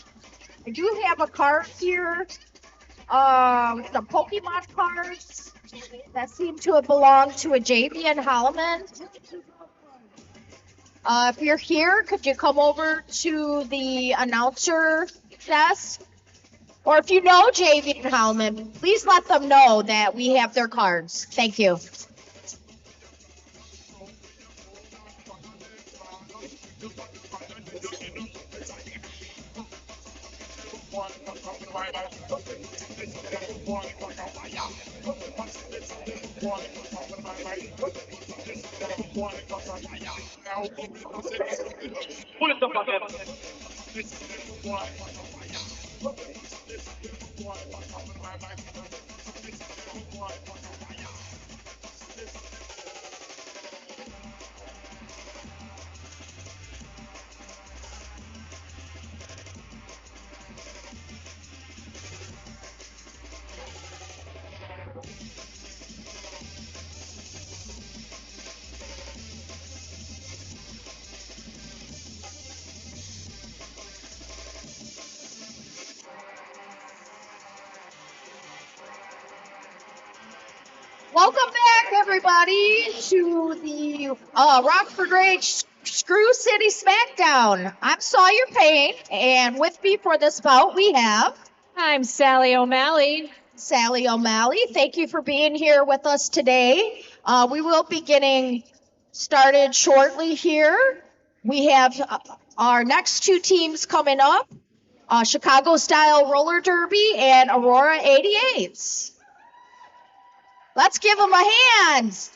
I do have a card here. Some Pokemon cards that seem to have belonged to a Javian Holloman. If you're here, could you come over to the announcer desk? Or if you know Javian Holloman, please let them know that we have their cards. Thank you. Welcome back, everybody, to the Rockford Range Screw City Smackdown. I'm Sawyer Payne, and with me for this bout we have I'm Sally O'Malley. Sally O'Malley. Thank you for being here with us today. We will be getting started shortly here. We have our next two teams coming up, Chicago Style Roller Derby and Aurora 88s. Let's give them a hand.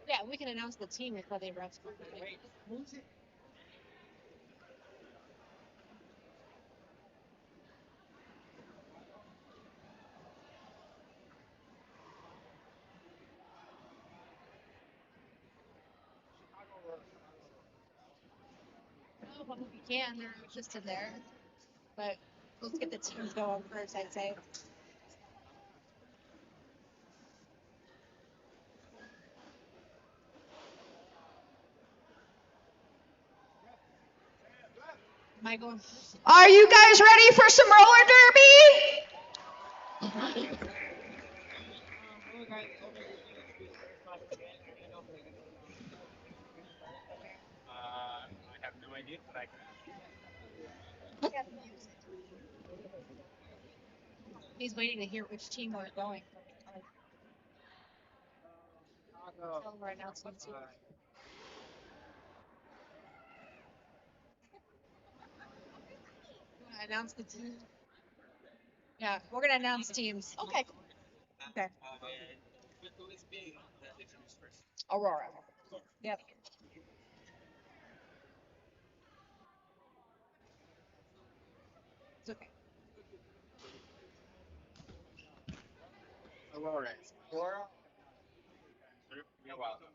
Yeah, we can announce the team before they rest. Well, if you can, they're just in there. But let's get the teams going first, I'd say. Am I going first? Are you guys ready for some roller derby? I have no idea, but I can. He's waiting to hear which team we're going. Tell we're announcing the team. You want to announce the team? Yeah, we're gonna announce teams. Okay. Okay. Aurora. Yep. It's okay. Aurora. Aurora? You're welcome.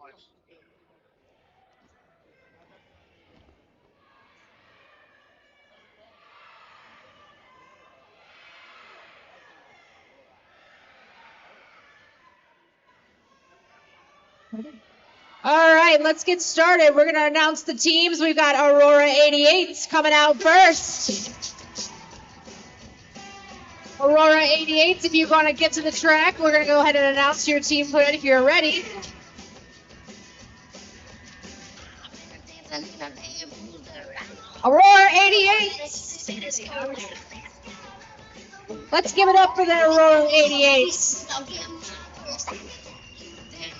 All right, let's get started. We're gonna announce the teams. We've got Aurora 88s coming out first. Aurora 88s, if you're going to get to the track, we're going to go ahead and announce your team plan if you're ready. Aurora 88s. Let's give it up for the Aurora 88s.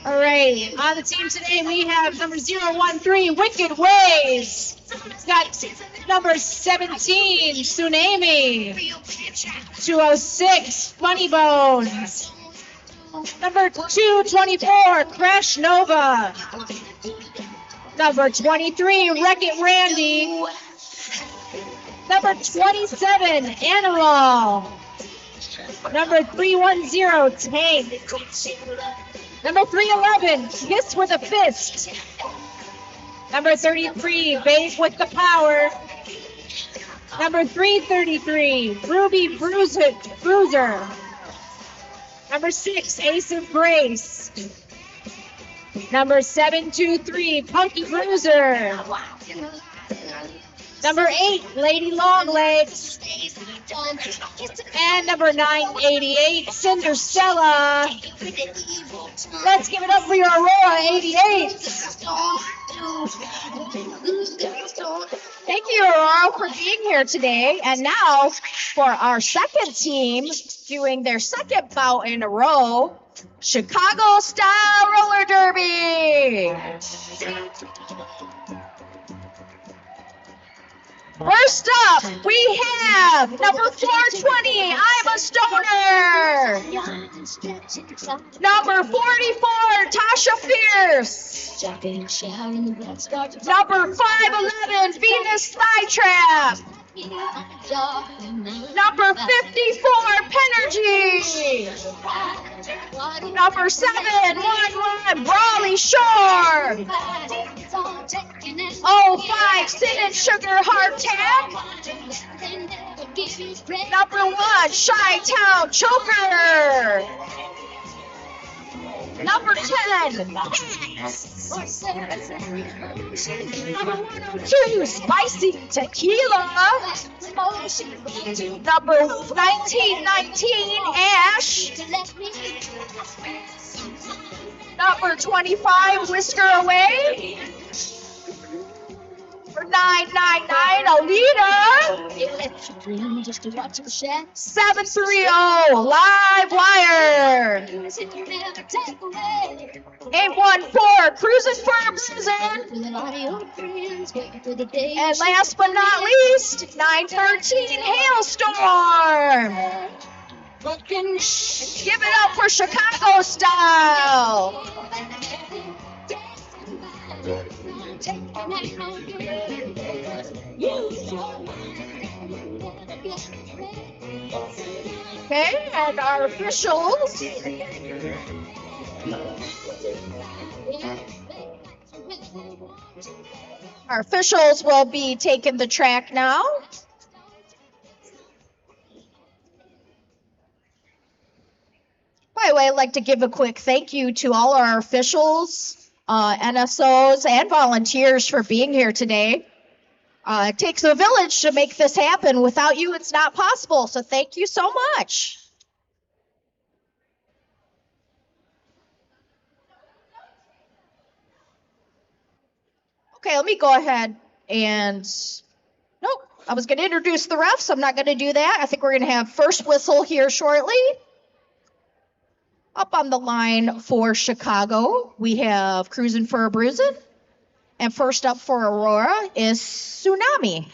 All right, on the team today we have number 013, Wicked Ways. It's got number 17, Tsunami. 206, Funny Bones. Number 224, Crash Nova. Number 23, Wreck-It Randy. Number 27, Animal. Number 310, Tank. Number 311, Kiss with a Fist. Number 33, Babe with the Power. Number 333, Ruby Bruiser. Number 6, Ace of Grace. Number 723, Punky Bruiser. Number 8, Lady Longlegs. And number 988, Cinderstella. Let's give it up for your Aurora 88. Thank you, Aurora, for being here today. And now for our second team, doing their second bout in a row, Chicago Style Roller Derby. First up, we have number 420, I'm a Stoner. Number 44, Tasha Fierce. Number 511, Venus Flytrap. Number 54, Penergy. Number 711, Brawley Shore. 05, Sin and Sugar Heart Tap. Number 1, Chi-Town Choker. Number 10, Pass. Number 102, Spicy Tequila. Number 1919, Ash. Number 25, Whisker Away. Number 999, Alita. 730, Live Wire. 814, Cruising for Prison. And last but not least, 913, Hailstorm. Give it up for Chicago Style. Okay, and our officials. Our officials will be taking the track now. By the way, I'd like to give a quick thank you to all our officials, NSOs, and volunteers for being here today. It takes a village to make this happen. Without you, it's not possible. So thank you so much. Okay, let me go ahead and... Nope, I was going to introduce the refs. I'm not going to do that. I think we're going to have first whistle here shortly. Up on the line for Chicago, we have Cruising for a Bruisin'. And first up for Aurora is Tsunami.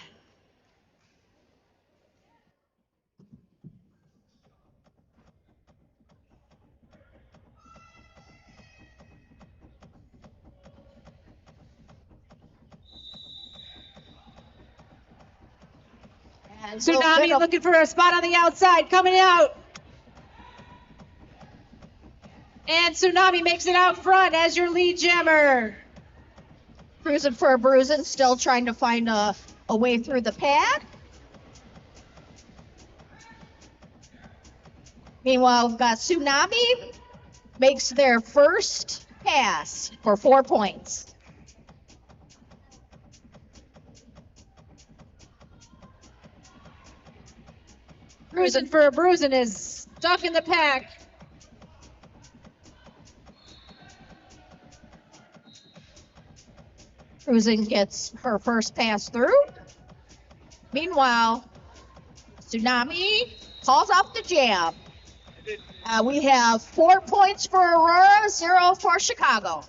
Tsunami looking for a spot on the outside, coming out. And Tsunami makes it out front as your lead jammer. Cruising for a Bruisin', still trying to find a way through the pad. Meanwhile, we've got Tsunami makes their first pass for 4 points. Cruising for a bruising is stuck in the pack. Cruising gets her first pass through. Meanwhile, Tsunami calls off the jam. We have 4 points for Aurora, 0 for Chicago.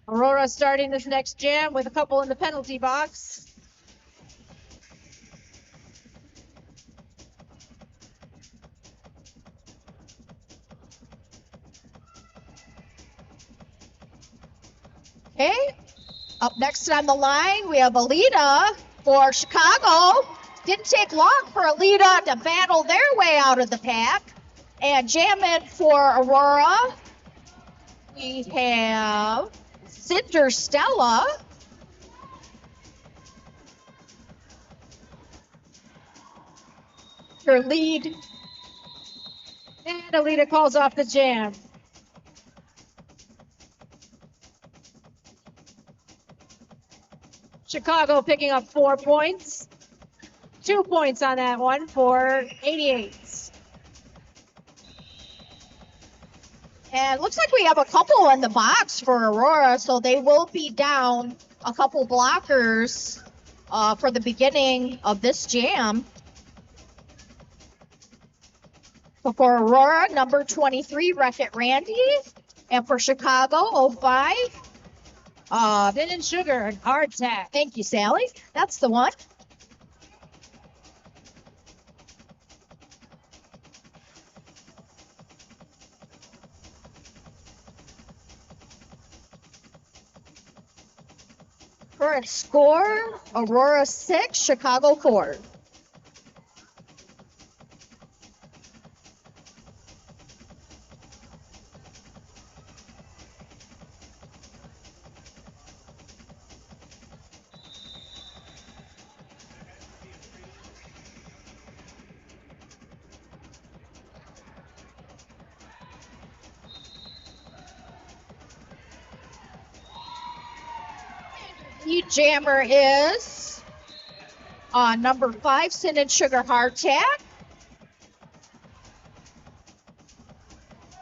Aurora starting this next jam with a couple in the penalty box. Okay, up next on the line, we have Alita for Chicago. Didn't take long for Alita to battle their way out of the pack. And jamming for Aurora, we have Cinder Stella. Her lead. And Alita calls off the jam. Chicago picking up 4 points. 2 points on that one for 88s. And looks like we have a couple in the box for Aurora, so they will be down a couple blockers for the beginning of this jam. So for Aurora, number 23, Wreck-It Randy. And for Chicago, 05. Din and Sugar, hard tack. Thank you, Sally. That's the one. Current score, Aurora 6, Chicago 4. Lead jammer is number 5, Sin and Sugar Hardtack.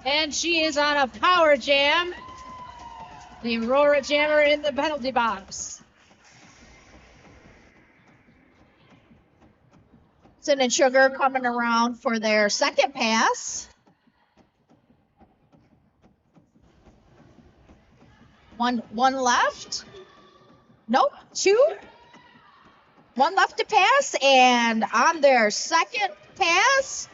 And she is on a power jam. The Aurora jammer in the penalty box. Sin and Sugar coming around for their second pass. One left. Nope, 2. 1 left to pass, and on their second pass,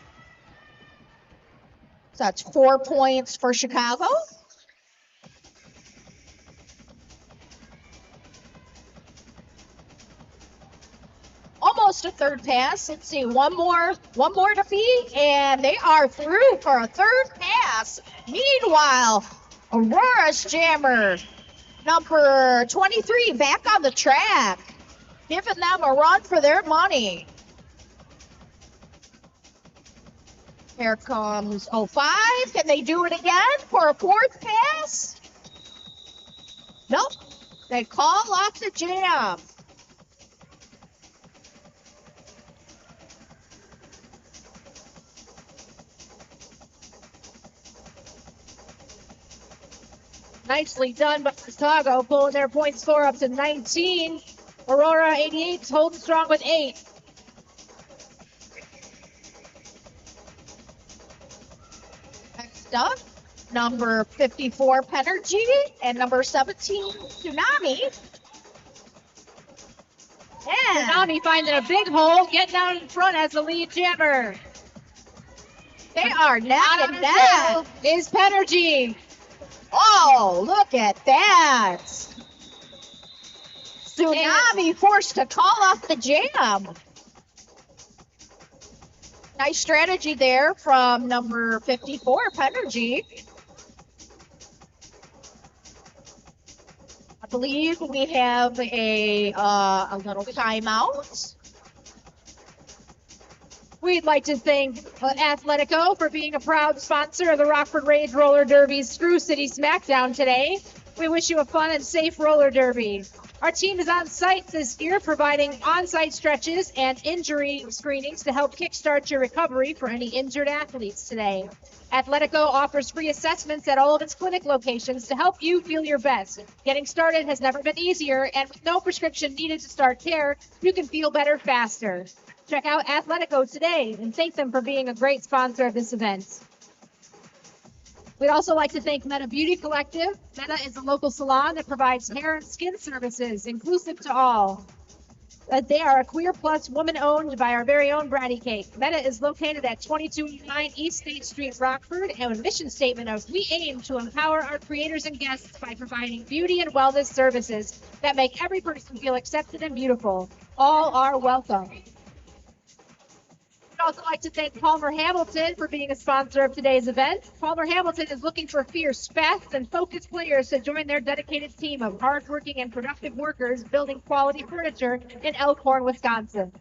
so that's 4 points for Chicago. Almost a third pass. Let's see, one more defeat, and they are through for a third pass. Meanwhile, Aurora's jammer, number 23, back on the track, giving them a run for their money. Here comes 05. Can they do it again for a fourth pass? Nope. They call off the jam. Nicely done by Chicago, pulling their point score up to 19. Aurora 88 holding strong with 8. Next up, number 54, Penergy, and number 17, Tsunami. Yeah. Tsunami finding a big hole, getting out in front as the lead jammer. They are neck and neck. Is Penergy. Oh, look at that. Tsunami forced to call off the jam. Nice strategy there from number 54, Penergy. I believe we have a little timeout. We'd like to thank Athletico for being a proud sponsor of the Rockford Rage Roller Derby's Screw City Smackdown today. We wish you a fun and safe roller derby. Our team is on site this year, providing on-site stretches and injury screenings to help kickstart your recovery for any injured athletes today. Atletico offers free assessments at all of its clinic locations to help you feel your best. Getting started has never been easier, and with no prescription needed to start care, you can feel better faster. Check out Atletico today and thank them for being a great sponsor of this event. We'd also like to thank Meta Beauty Collective. Meta is a local salon that provides hair and skin services inclusive to all. They are a queer plus woman owned by our very own Bratty Cake. Meta is located at 2209 East State Street, Rockford, and a mission statement of we aim to empower our creators and guests by providing beauty and wellness services that make every person feel accepted and beautiful. All are welcome. I'd also like to thank Palmer Hamilton for being a sponsor of today's event. Palmer Hamilton is looking for fierce, fast, and focused players to join their dedicated team of hardworking and productive workers building quality furniture in Elkhorn, Wisconsin.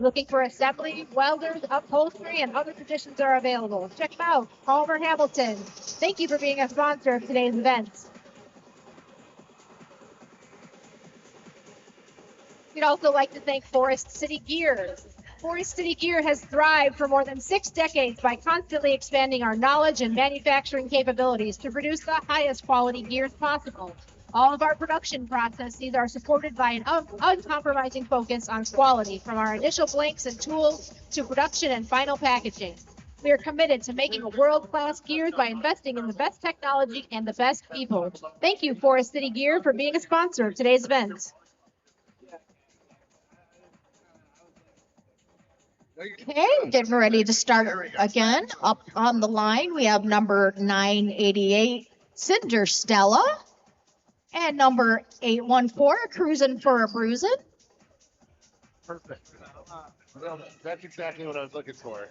Looking for assembly, welders, upholstery, and other positions are available. Check them out, Palmer Hamilton. Thank you for being a sponsor of today's event. We'd also like to thank Forest City Gear. Forest City Gear has thrived for more than 6 decades by constantly expanding our knowledge and manufacturing capabilities to produce the highest quality gears possible. All of our production processes are supported by an uncompromising focus on quality, from our initial blanks and tools to production and final packaging. We are committed to making a world-class gears by investing in the best technology and the best people. Thank you, Forest City Gear, for being a sponsor of today's event. Okay, getting ready to start again. Up on the line, we have number 988, Cinder Stella, and number 814, Cruising for a Bruising. Perfect. Well, that's exactly what I was looking for.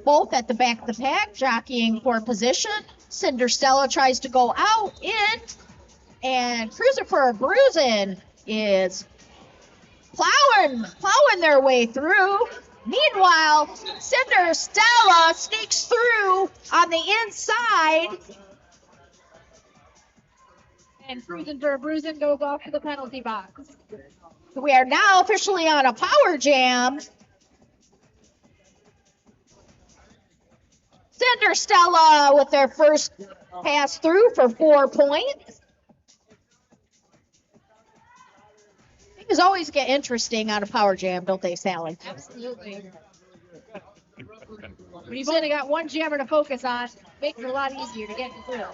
Both at the back of the pack, jockeying for position. Cinder Stella tries to go out, in, and Cruising for a Bruising is plowing their way through. Meanwhile, Cinder Stella sneaks through on the inside. And Cruising for a Bruising goes off to the penalty box. We are now officially on a power jam. Cinder Stella with their first pass through for 4 points. Things always get interesting on a power jam, don't they, Sally? Absolutely. When you've only got one jammer to focus on, it makes it a lot easier to get through.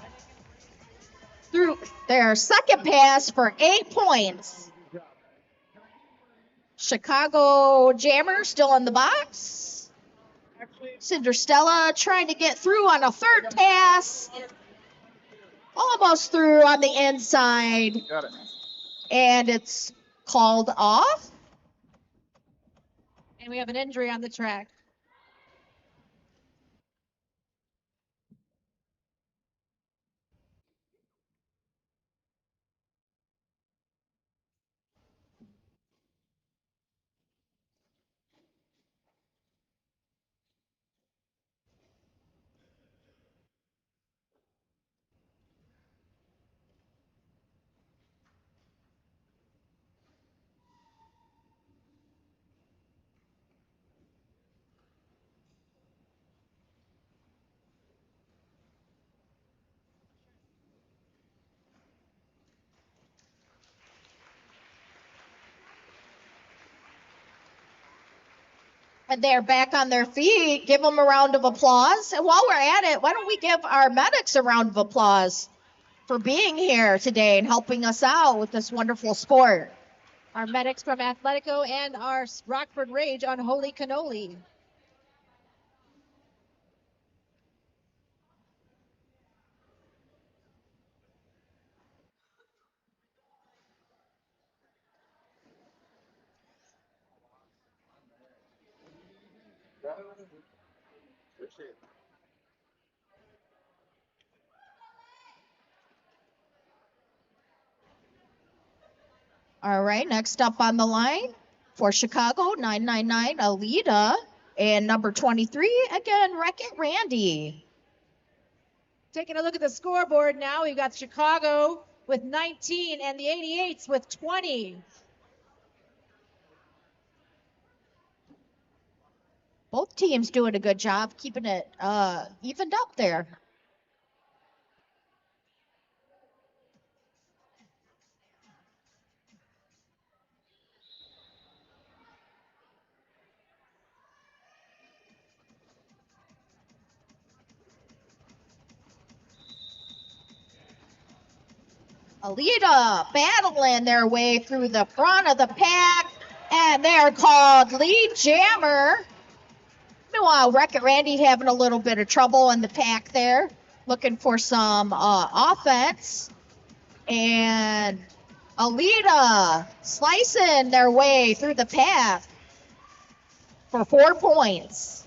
Through their second pass for 8 points. Chicago Jammer still in the box. Cinder Stella trying to get through on a third pass. Almost through on the inside. Got it. And it's called off. And we have an injury on the track. And they're back on their feet. Give them a round of applause. And while we're at it, why don't we give our medics a round of applause for being here today and helping us out with this wonderful sport. Our medics from Atletico and our Rockford Rage on Holy Cannoli. All right, next up on the line for Chicago, 999, Alita. And number 23, again, Wreck-It Randy. Taking a look at the scoreboard now, we've got Chicago with 19 and the 88s with 20. Both teams doing a good job keeping it evened up there. Alita battling their way through the front of the pack, and they're called lead jammer. Meanwhile, Wreck-It Randy having a little bit of trouble in the pack there, looking for some offense. And Alita slicing their way through the pack for 4 points.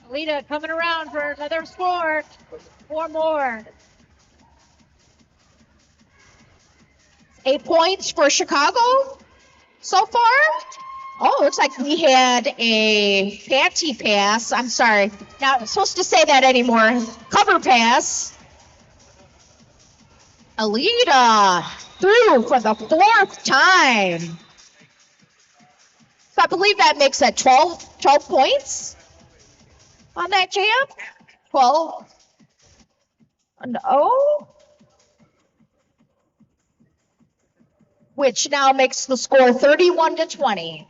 Alita coming around for another score. 4 more. 8 points for Chicago so far. Oh, looks like we had a panty pass. I'm sorry. Not supposed to say that anymore. Cover pass. Alita through for the 4th time. So I believe that makes it 12 points on that jam. 12. No. Which now makes the score 31-20.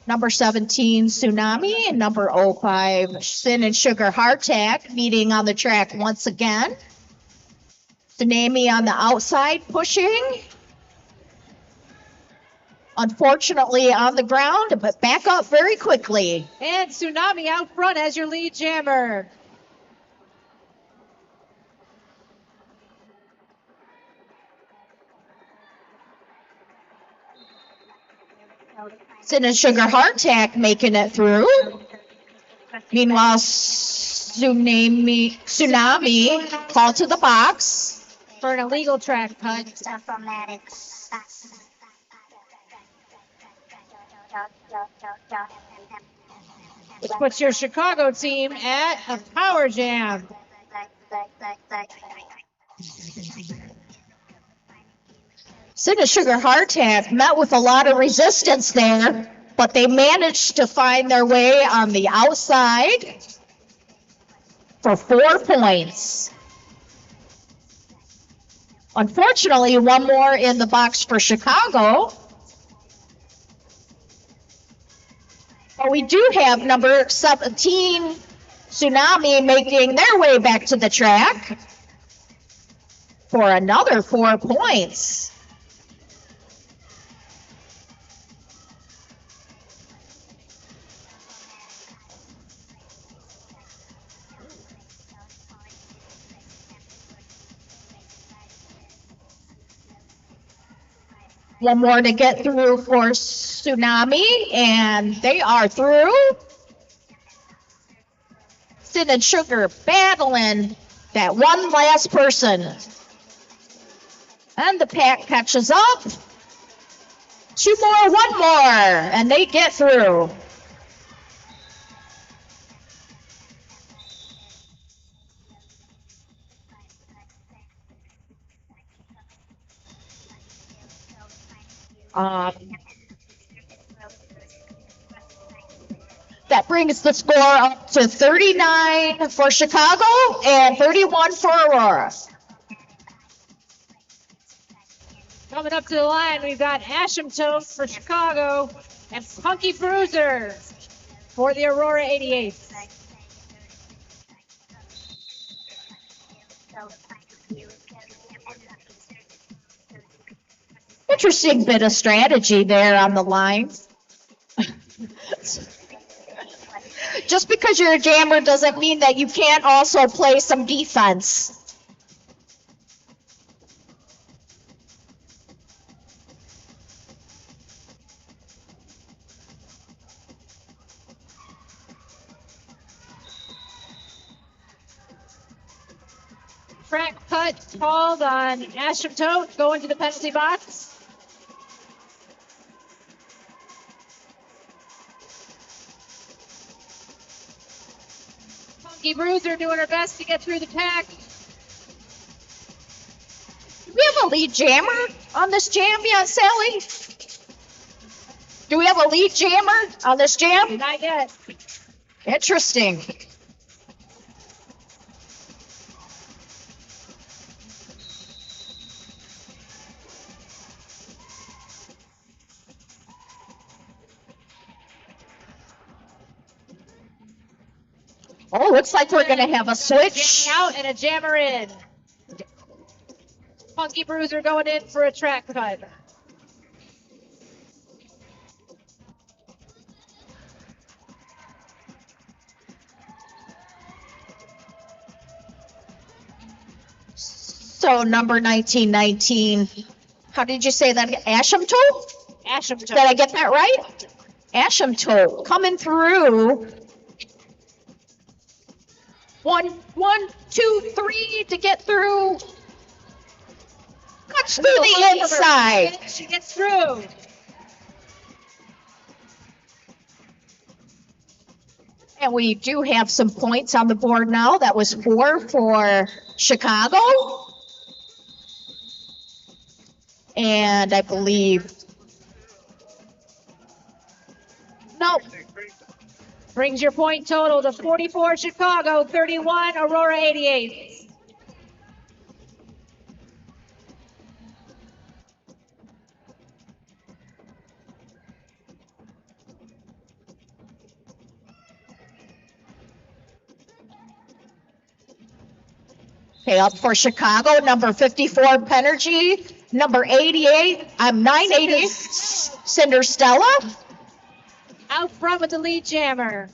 Number 17, Tsunami, and number 05, Sin and Sugar Hardtack, meeting on the track once again. Tsunami on the outside, pushing. Unfortunately on the ground, but back up very quickly. And Tsunami out front as your lead jammer. Sin and Sugar Hardtack making it through. Meanwhile, Tsunami called to the box for an illegal track cut. Which puts your Chicago team at a power jam. Sin and Sugar Hardtack met with a lot of resistance there, but they managed to find their way on the outside for 4 points. Unfortunately, one more in the box for Chicago. But we do have number 17, Tsunami, making their way back to the track for another 4 points. One more to get through for Tsunami, and they are through. Sin and Sugar battling that one last person. And the pack catches up. 2 more, 1 more, and they get through. That brings the score up to 39 for Chicago and 31 for Aurora. Coming up to the line, we've got Asymptote for Chicago and Punky Bruiser for the Aurora 88. Interesting bit of strategy there on the line. Just because you're a jammer doesn't mean that you can't also play some defense. track cut called on Asymptote going to the penalty box. Funky Bruiser doing her best to get through the pack. Do we have a lead jammer on this jam yet, Sally? Do we have a lead jammer on this jam? Not yet. Interesting. Oh, looks like we're going to have a switch. Jammer out and a jammer in. Funky Bruiser going in for a track cut. So number 1919. How did you say that? Asymptote? Asymptote. Did I get that right? Asymptote coming through. One, 2, 3 to get through. Cuts through the inside. She gets through. And we do have some points on the board now. That was 4 for Chicago. And I believe, no, Brings your point total to 44 Chicago, 31 Aurora 88. okay, up for Chicago, number 54, Penergy, number 88, 980, Cinder Stella. Out front with the lead jammer.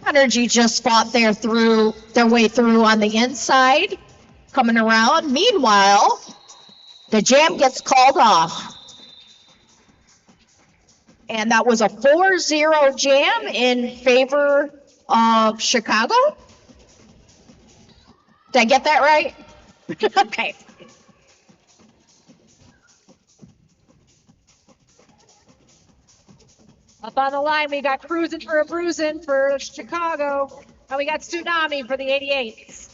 Energy just fought their way through on the inside, coming around. Meanwhile, the jam gets called off. And that was a 4-0 jam in favor of Chicago. Did I get that right? Okay. Up on the line, we got Cruising for a Bruising for Chicago. And we got Tsunami for the 88s.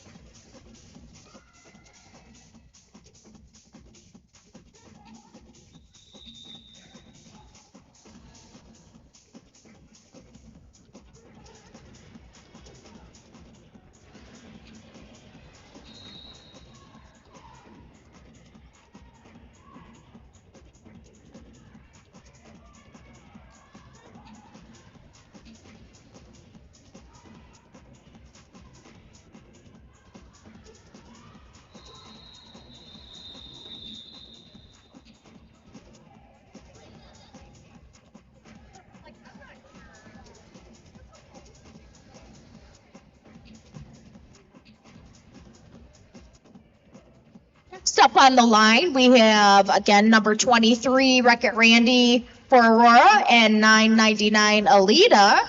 Next up on the line, we have, again, number 23, Wreck-It Randy for Aurora, and 999, Alita.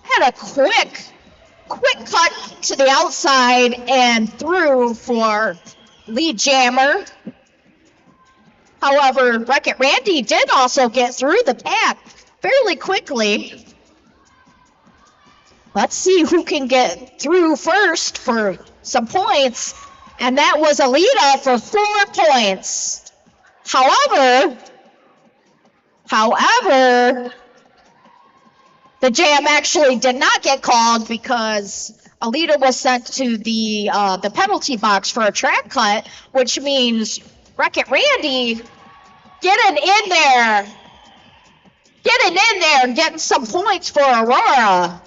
Had a quick cut to the outside and through for lead jammer. However, Wreck-It Randy did also get through the pack fairly quickly. Let's see who can get through first for some points. And that was Alita for 4 points. However, the jam actually did not get called because Alita was sent to the penalty box for a track cut, which means Wreck-It Randy getting in there and getting some points for Aurora.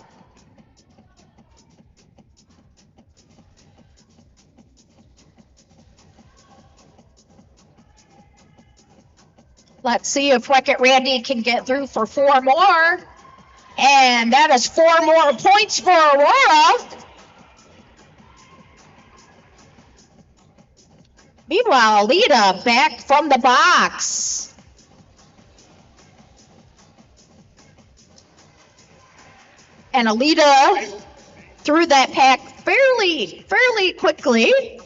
Let's see if Wreck-It Randy can get through for 4 more. And that is 4 more points for Aurora. Meanwhile, Alita back from the box. And Alita threw that pack fairly quickly.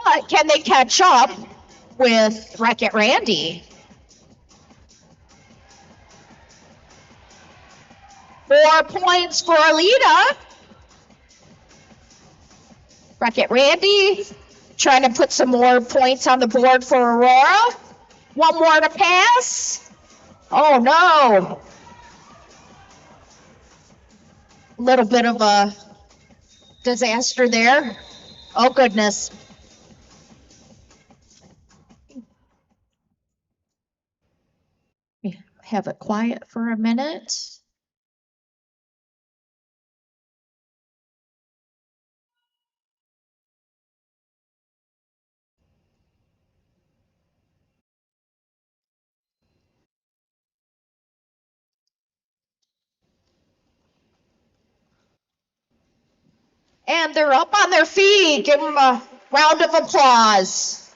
But can they catch up with Wreck-It Randy? 4 points for Alita. Wreck-It Randy trying to put some more points on the board for Aurora. One more to pass. Oh no. Little bit of a disaster there. Oh goodness. Have it quiet for a minute. And they're up on their feet. Give them a round of applause.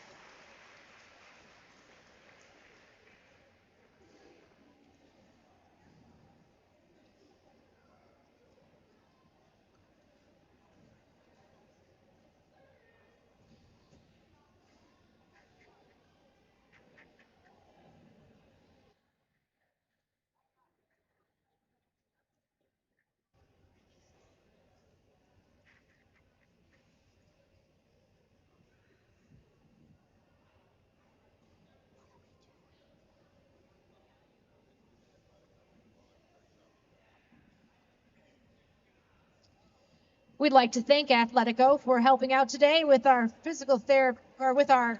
We'd like to thank Athletico for helping out today with our physical therapy or with our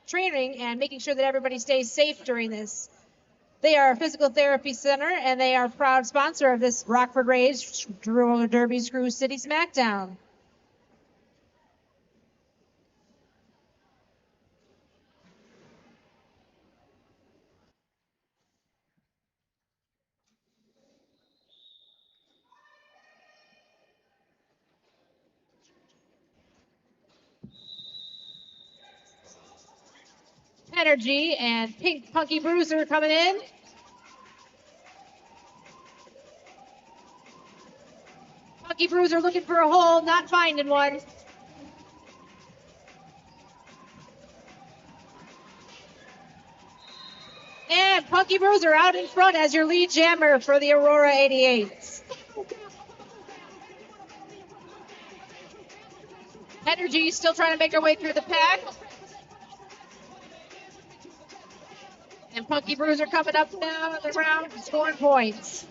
training and making sure that everybody stays safe during this. They are a physical therapy center and they are a proud sponsor of this Rockford Rays Roller Derby Screw City Smackdown. Energy and Pink Punky Bruiser coming in. Punky Bruiser looking for a hole, not finding one. And Punky Bruiser out in front as your lead jammer for the Aurora 88s. Energy still trying to make her way through the pack. And Punky Bruiser coming up now in the round, scoring points.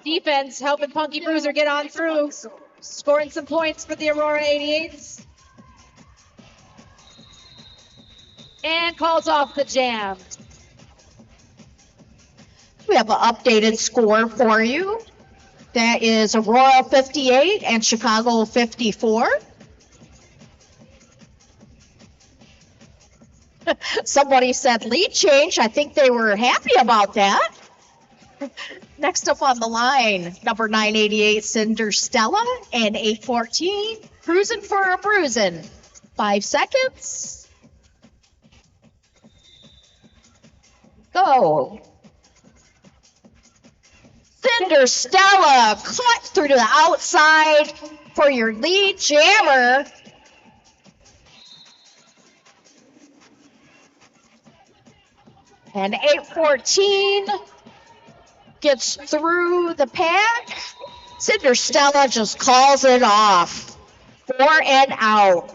Defense helping Punky Bruiser get on through, scoring some points for the Aurora 88s. And calls off the jam. We have an updated score for you. That is Aurora 58 and Chicago 54. Somebody said lead change. I think they were happy about that. Next up on the line, number 988, Cinder Stella, and 814, Cruising for a Bruising. 5 seconds. Go. Cinder Stella cut through to the outside for your lead jammer. And 814 gets through the pack. Cinder Stella just calls it off. 4 and out.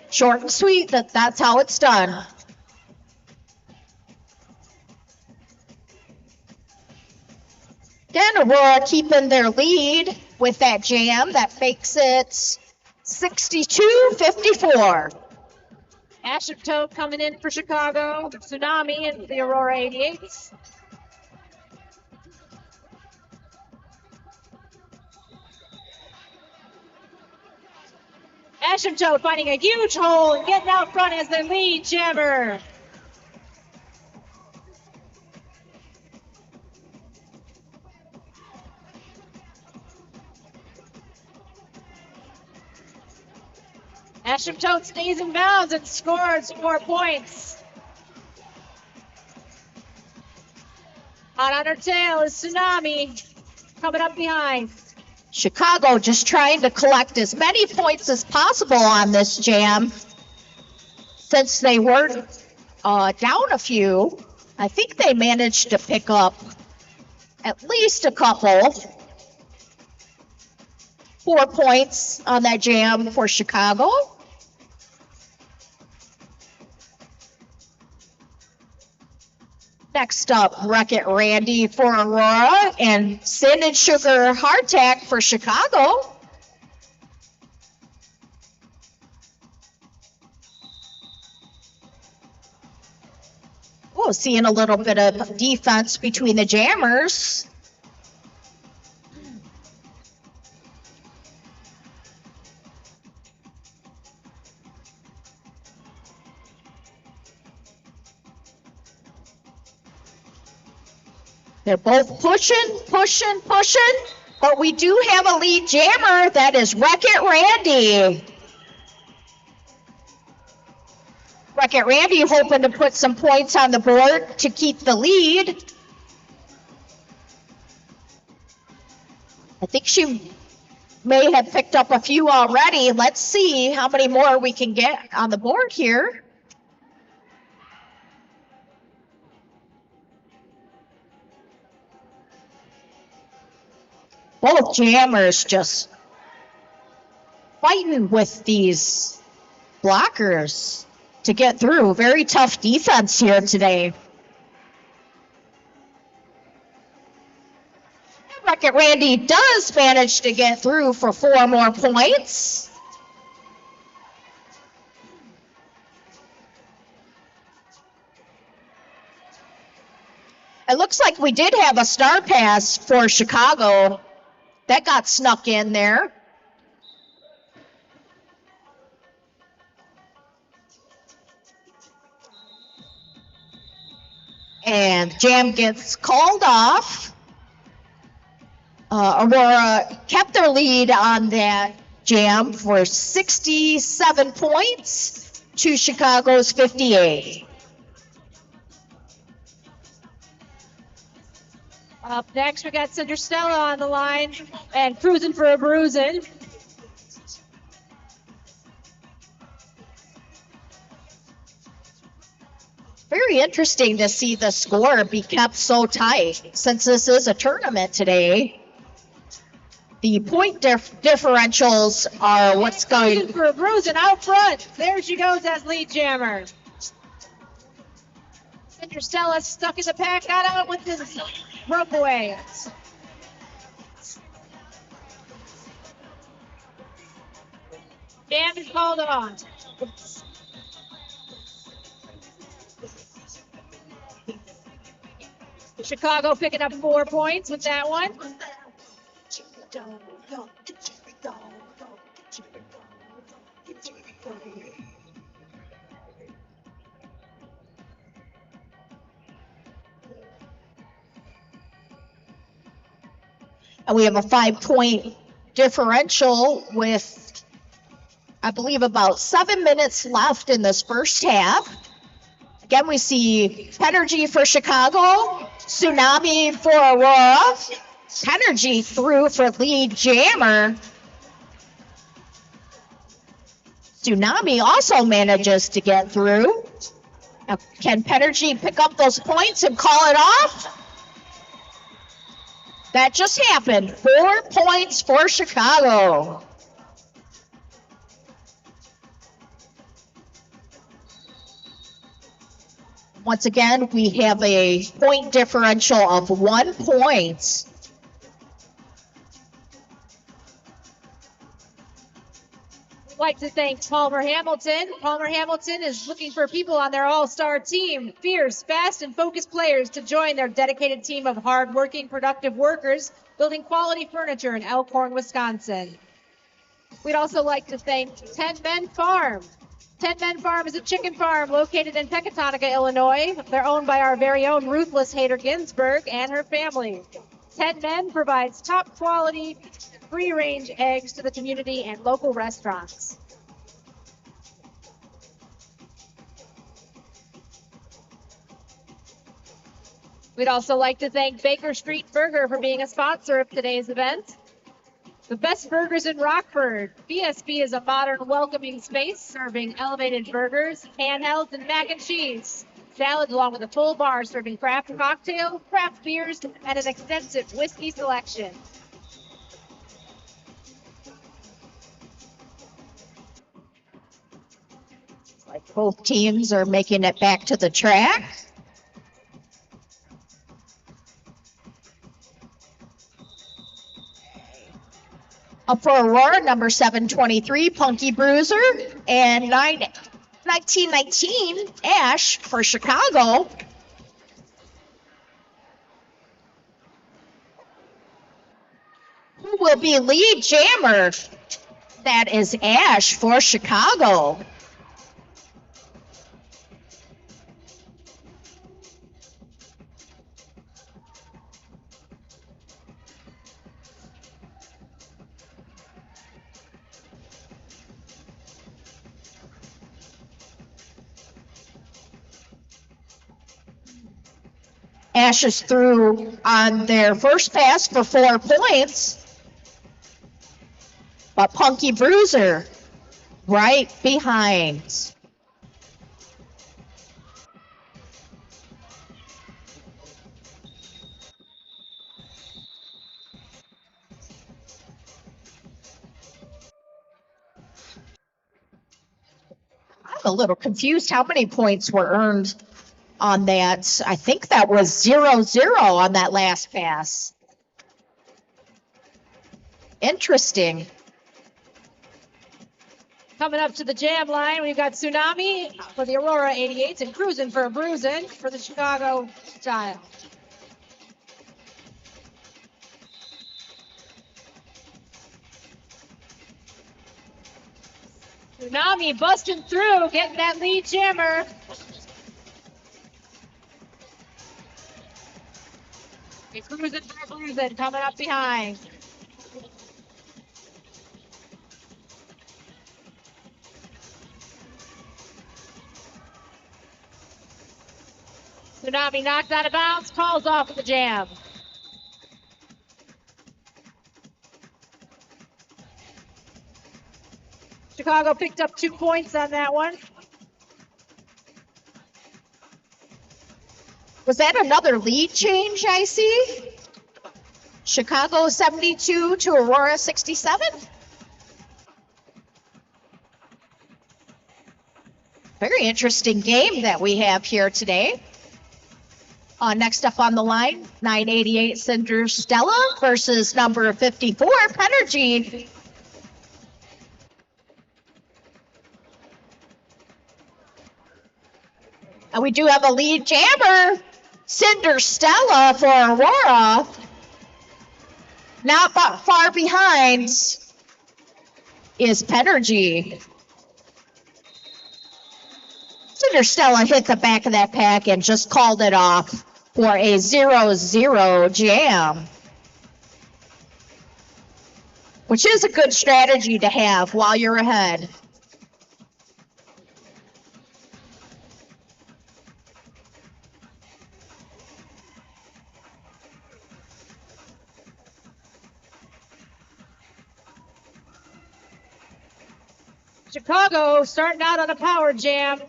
Short and sweet, that's how it's done. Again, Aurora keeping their lead with that jam. That makes it 62-54. Asymptote coming in for Chicago. Tsunami and the Aurora 88s. Asymptote finding a huge hole and getting out front as the lead jammer. Asymptote stays in bounds and scores 4 points. Hot on her tail is Tsunami coming up behind. Chicago just trying to collect as many points as possible on this jam. Since they were down a few, I think they managed to pick up at least a couple. 4 points on that jam for Chicago. Next up, Wreck-It Randy for Aurora and Sin and Sugar Hardtack for Chicago. Oh, seeing a little bit of defense between the jammers. They're both pushing, but we do have a lead jammer. That is Wreck-It Randy. Wreck-It Randy hoping to put some points on the board to keep the lead. I think she may have picked up a few already. Let's see how many more we can get on the board here. Both jammers just fighting with these blockers to get through. Very tough defense here today. Wreck-It Randy does manage to get through for 4 more points. It looks like we did have a star pass for Chicago. That got snuck in there. And jam gets called off. Aurora kept their lead on that jam for 67 points to Chicago's 58. Up next, we got Cinderstella on the line and cruising for a bruising. Very interesting to see the score be kept so tight since this is a tournament today. The point differentials are what's going. Cruising for a bruising out front. There she goes as lead jammer. Cinderstella stuck in the pack, got out with this rope away. Jam is called on. Chicago picking up 4 points with that one. And we have a 5-point differential with, I believe, about 7 minutes left in this first half. Again, we see Penergy for Chicago, Tsunami for Aurora, Penergy through for lead jammer. Tsunami also manages to get through. Now, can Penergy pick up those points and call it off? That just happened. 4 points for Chicago. Once again, we have a point differential of 1 point. We'd like to thank Palmer Hamilton. Palmer Hamilton is looking for people on their all-star team, fierce, fast, and focused players to join their dedicated team of hard-working, productive workers building quality furniture in Elkhorn, Wisconsin. We'd also like to thank 10 Men Farm. 10 Men Farm is a chicken farm located in Pecatonica, Illinois. They're owned by our very own ruthless Hader Ginsburg and her family. 10 Men provides top quality, free-range eggs to the community and local restaurants. We'd also like to thank Baker Street Burger for being a sponsor of today's event. The best burgers in Rockford. BSB is a modern, welcoming space serving elevated burgers, handhelds, and mac and cheese. Salads along with a full bar serving craft cocktails, craft beers, and an extensive whiskey selection. Like both teams are making it back to the track. Up for Aurora, number 723, Punky Bruiser, and 1919, Ash for Chicago. Who will be lead jammer? That is Ash for Chicago. Ash is through on their first pass for 4 points. But Punky Bruiser right behind. I'm a little confused how many points were earned on that. I think that was 0-0 on that last pass. Interesting. Coming up to the jam line, we've got Tsunami for the Aurora 88s and Cruising for a Bruising for the Chicago style. Tsunami busting through, getting that lead jammer. Cruising for a Bruising coming up behind. Tsunami knocked out of bounds, calls off the jam. Chicago picked up 2 points on that one. Was that another lead change I see? Chicago 72 to Aurora 67? Very interesting game that we have here today. Next up on the line, 988 Cinder Stella versus number 54 Penergy. And we do have a lead jammer, Cinder Stella for Aurora. Not far behind is Penergy. Cinder Stella hit the back of that pack and just called it off for a 0-0 jam, which is a good strategy to have while you're ahead. Chicago starting out on a power jam.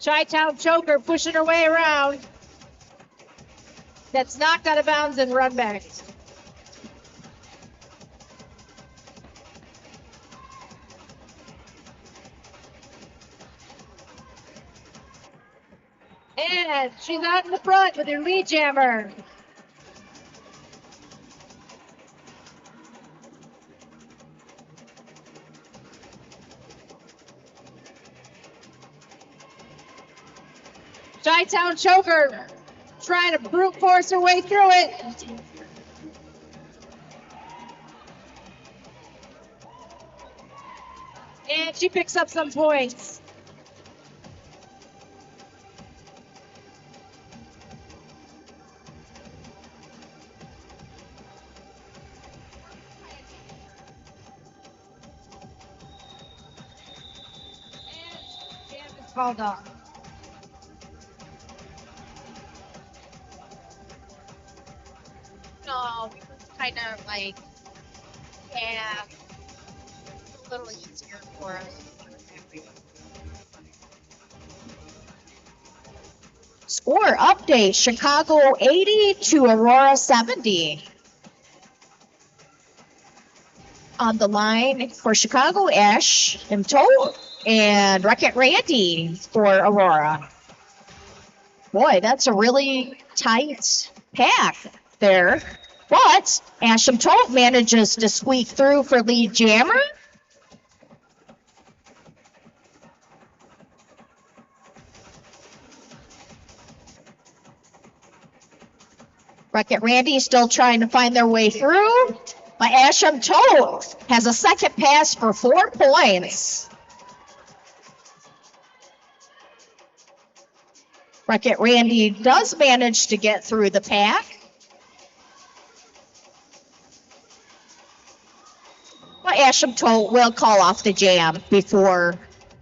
Chi-Town Choker pushing her way around. That's knocked out of bounds and run back. And she's out in the front with her lead jammer. Chi-Town Choker trying to brute force her way through it. And she picks up some points. And jam is called off. No, kind of like, yeah, a little easier for us. Score update, Chicago 80 to Aurora 70. On the line for Chicago, Ash and Tote and Wreck-It Randy for Aurora. Boy, that's a really tight pack there. But Asham Tote manages to squeak through for lead jammer. Wreck-It Randy still trying to find their way through. But Asham Tote has a second pass for 4 points. Wreck-It Randy does manage to get through the pack. But Asham Tote will call off the jam before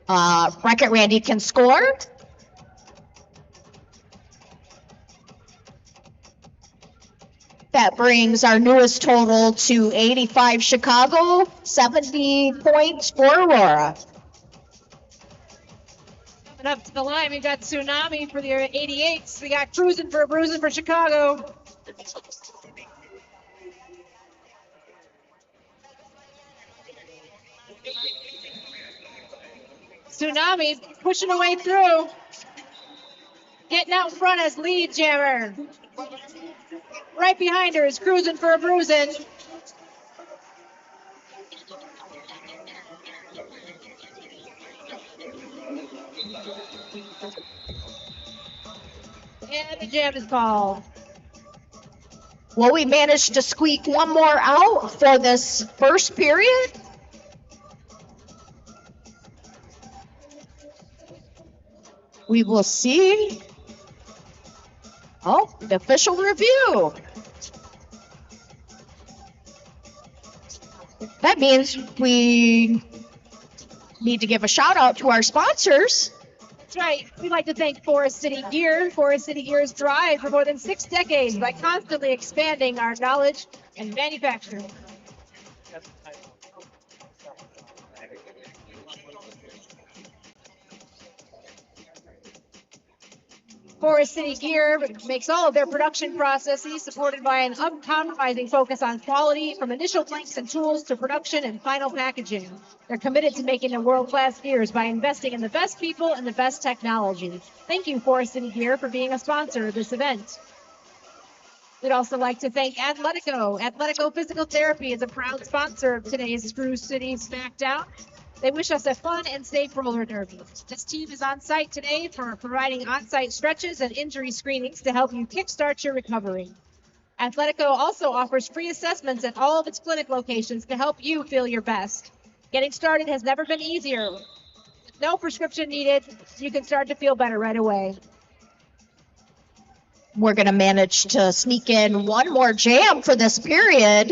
Wreck-It Randy can score. That brings our newest total to 85 Chicago, 70 points for Aurora. Coming up to the line, we got Tsunami for the 88s. We got Cruising for a Bruising for Chicago. Tsunami pushing her way through. Getting out in front as lead jammer. Right behind her is Cruising for a Bruising. And the jam is called. Will we manage to squeak one more out for this first period? We will see. Oh, the official review. That means we need to give a shout out to our sponsors. That's right. We'd like to thank Forest City Gear. Forest City Gear's drive for more than 6 decades by constantly expanding our knowledge and manufacturing. Forest City Gear makes all of their production processes supported by an uncompromising focus on quality, from initial blanks and tools to production and final packaging. They're committed to making the world-class gears by investing in the best people and the best technology. Thank you, Forest City Gear, for being a sponsor of this event. We'd also like to thank Athletico. Athletico Physical Therapy is a proud sponsor of today's Screw City Smackdown. They wish us a fun and safe roller derby. This team is on site today for providing on-site stretches and injury screenings to help you kickstart your recovery. Athletico also offers free assessments at all of its clinic locations to help you feel your best. Getting started has never been easier. With no prescription needed, you can start to feel better right away. We're going to manage to sneak in one more jam for this period.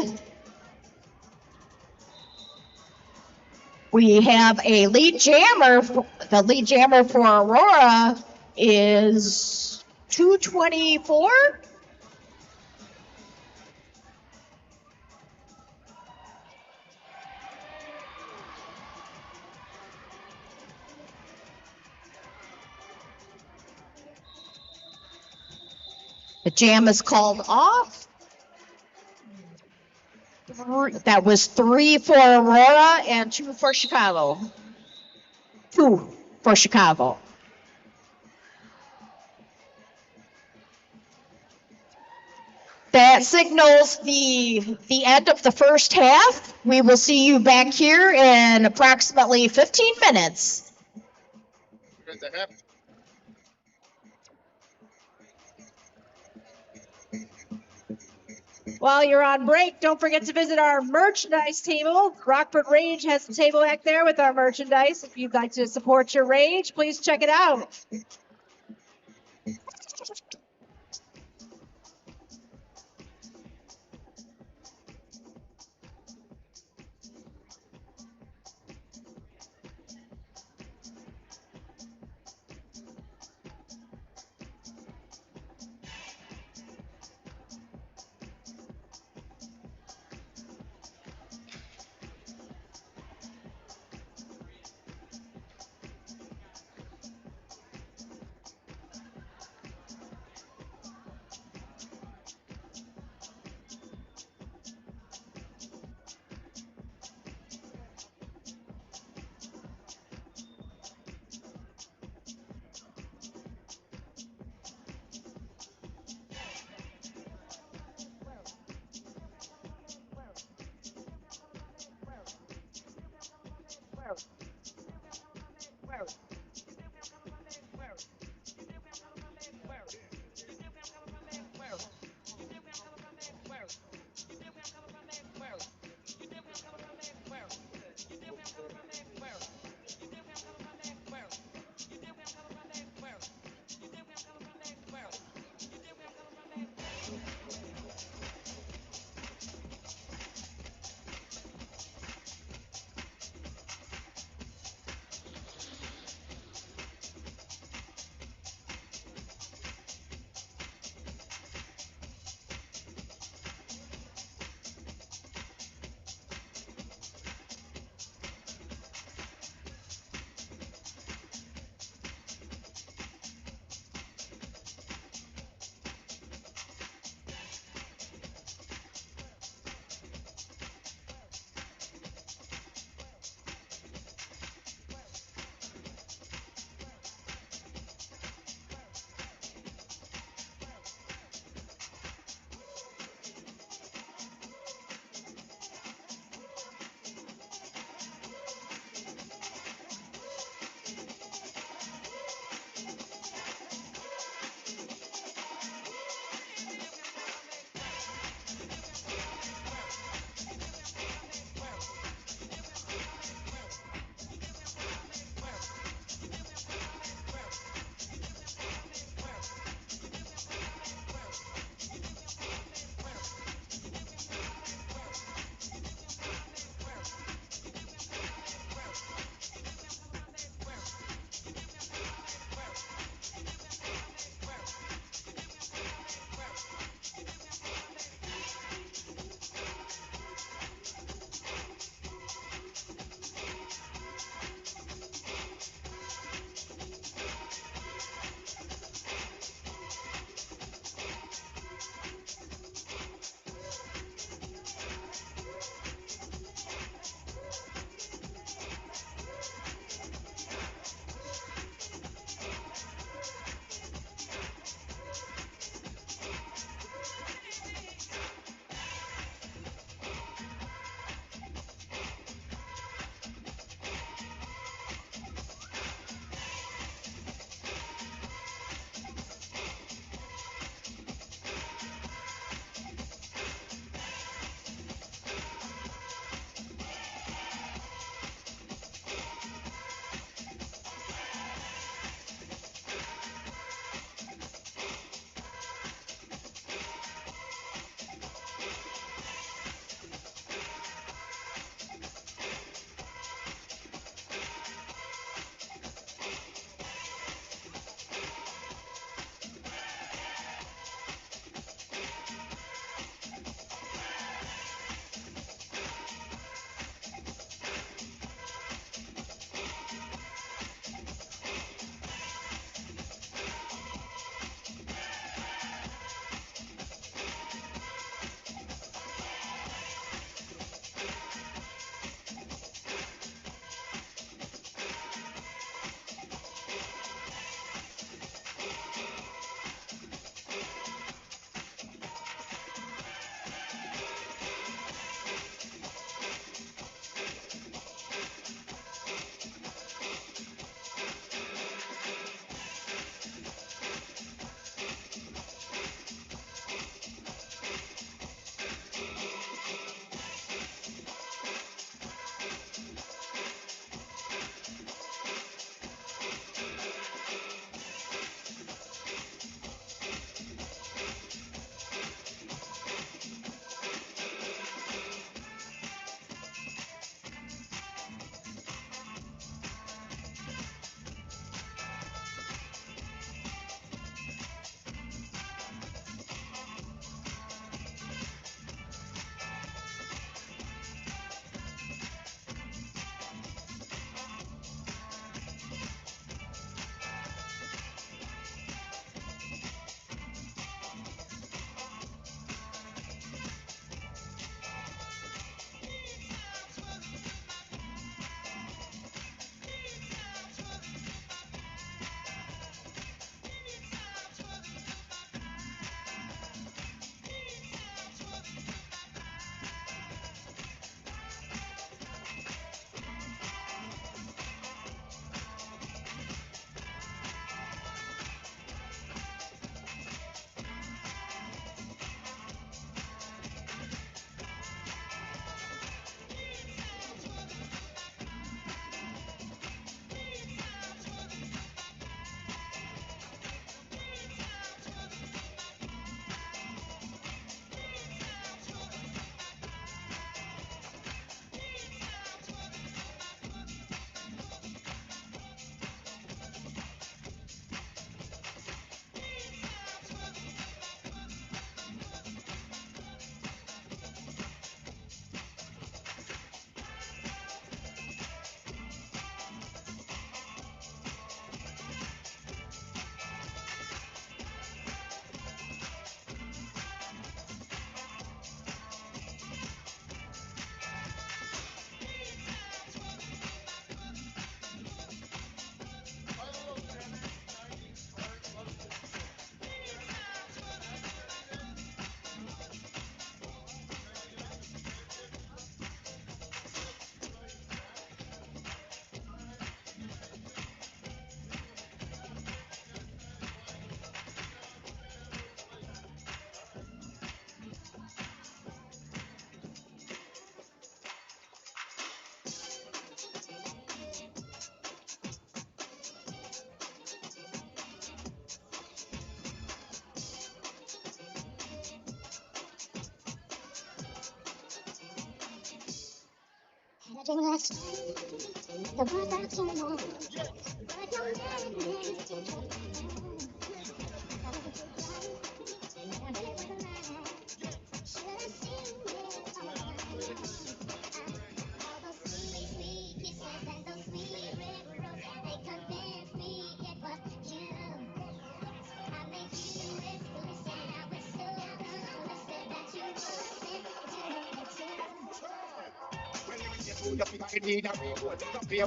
We have a lead jammer. The lead jammer for Aurora is 224. The jam is called off. That was 3 for Aurora and 2 for Chicago. 2 for Chicago. That signals the end of the first half. We will see you back here in approximately 15 minutes. While you're on break, don't forget to visit our merchandise table. Rockford Rage has a table back there with our merchandise. If you'd like to support your rage, please check it out.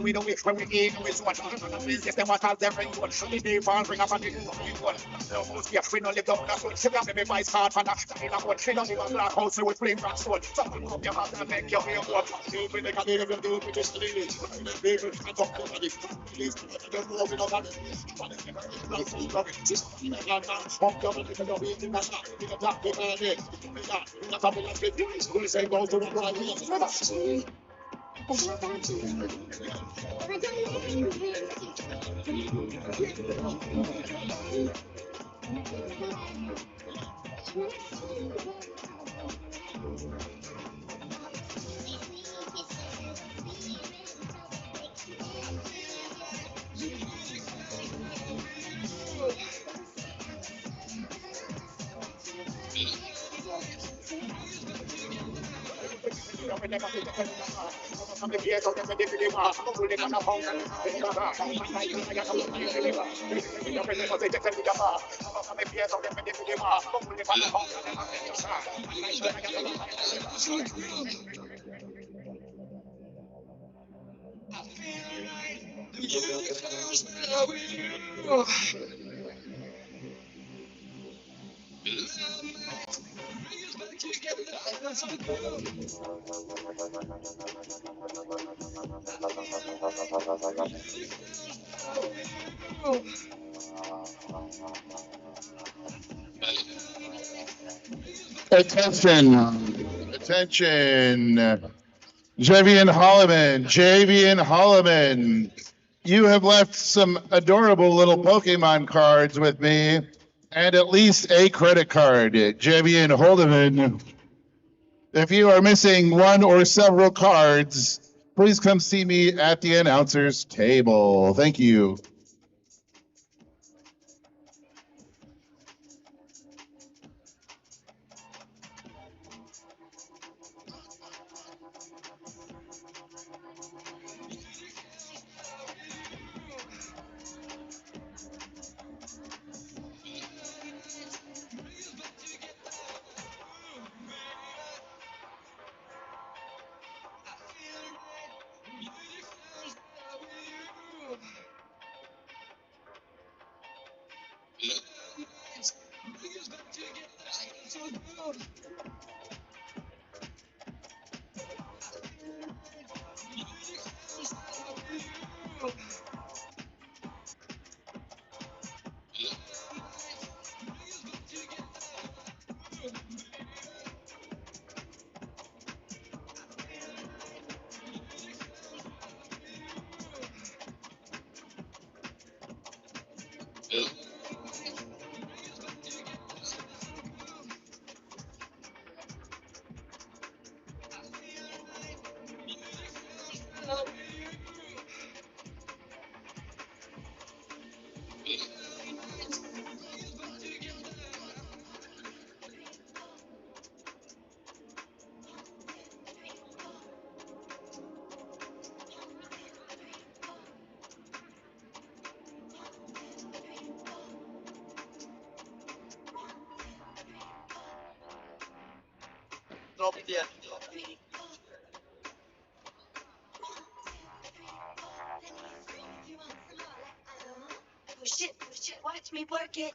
We don't wish when we eat, we swat. Yes, them what has them ring one. The day fall, bring up on the one. No most be a free, no live down that one. She grab me vice hard for that. Style of one. She don't even black house with flame from soul. Something up your mouth and make your way up. You feel like a little bit of just the lady. People can't talk to me. Please, don't know we don't have it. Attention, attention. Javian Holloman, you have left some adorable little Pokemon cards with me and at least a credit card. Javian Holloman, if you are missing one or several cards, please come see me at the announcer's table. Thank you. Push it, watch me work it.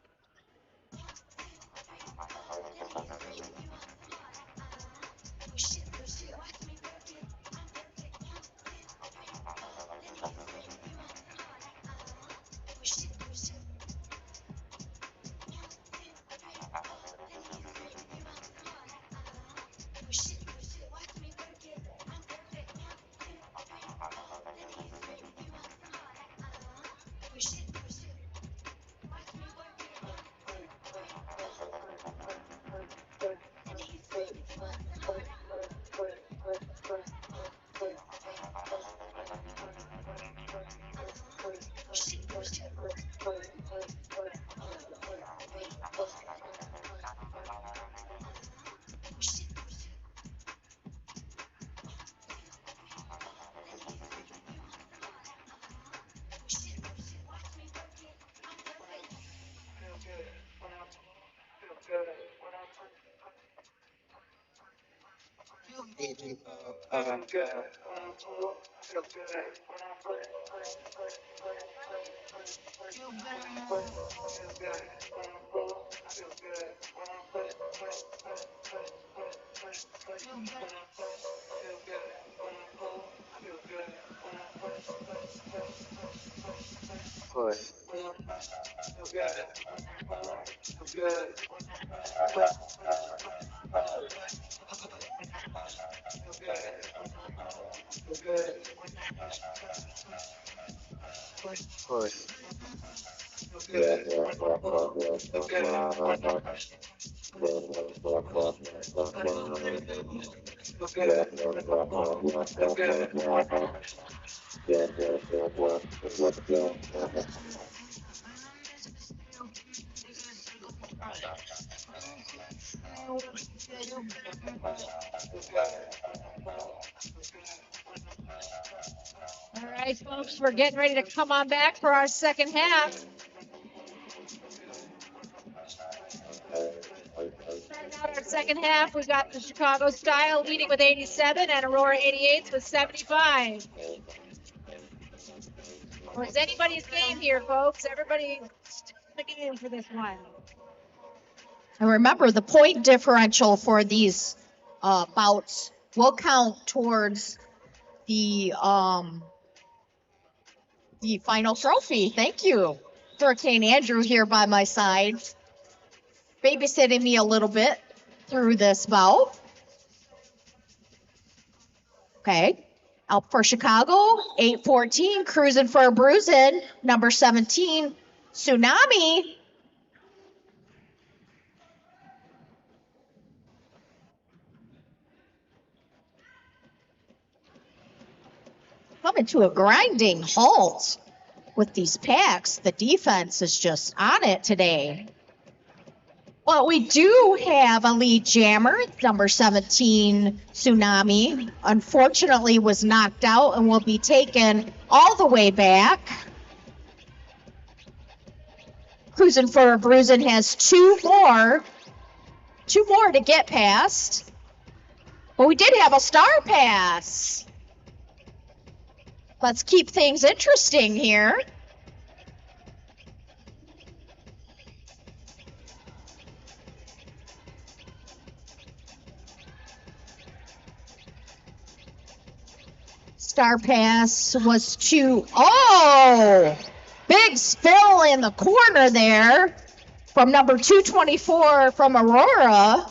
Push it, watch me work it. Push it, push it. Push it, watch me work it. I'm perfect. Push it, watch me work it. All right, folks, we're getting ready to come on back for our second half. Starting out our second half, we've got the Chicago Style leading with 87 and Aurora 88 with 75. Well, it's anybody's game here, folks. Everybody stick in the game for this one. And remember, the point differential for these bouts will count towards the final trophy. Thank you, Hurricane Andrew, here by my side, babysitting me a little bit through this bout. Okay. Out for Chicago, 814, cruising for a bruising, number 17, Tsunami. Coming to a grinding halt with these packs. The defense is just on it today. Well, we do have a lead jammer, number 17, Tsunami. Unfortunately, was knocked out and will be taken all the way back. Cruising for a Bruising has two more to get past. But we did have a star pass. Let's keep things interesting here. Star pass was big spill in the corner there from number 224 from Aurora.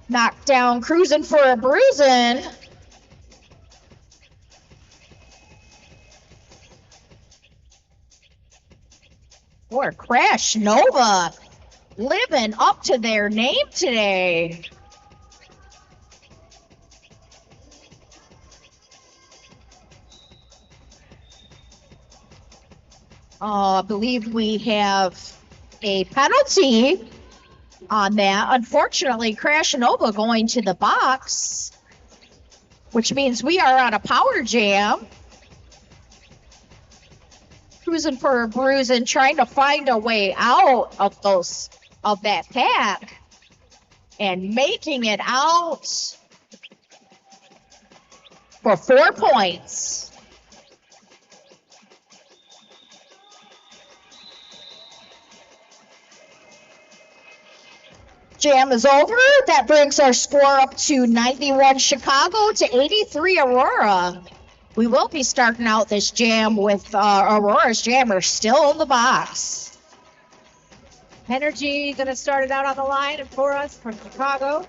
Knocked down, cruising for a bruising. Or Crash Nova living up to their name today. I believe we have a penalty on that. Unfortunately, Crash Nova going to the box, which means we are on a power jam. Cruising for a bruising, trying to find a way out of that pack and making it out for 4 points. Jam is over. That brings our score up to 91 Chicago to 83 Aurora. We will be starting out this jam with Aurora's jammer still in the box. Energy going to start it out on the line for us from Chicago.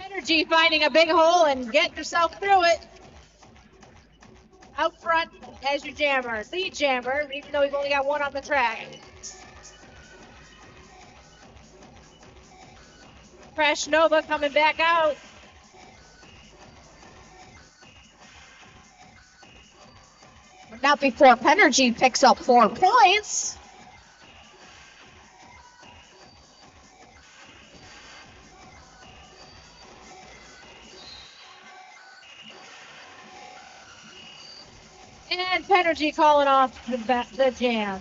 Energy finding a big hole and getting yourself through it. Out front as your jammer, lead jammer, even though we've only got one on the track. Crash Nova coming back out. Not before Penergy picks up 4 points. And Penergy calling off the jam.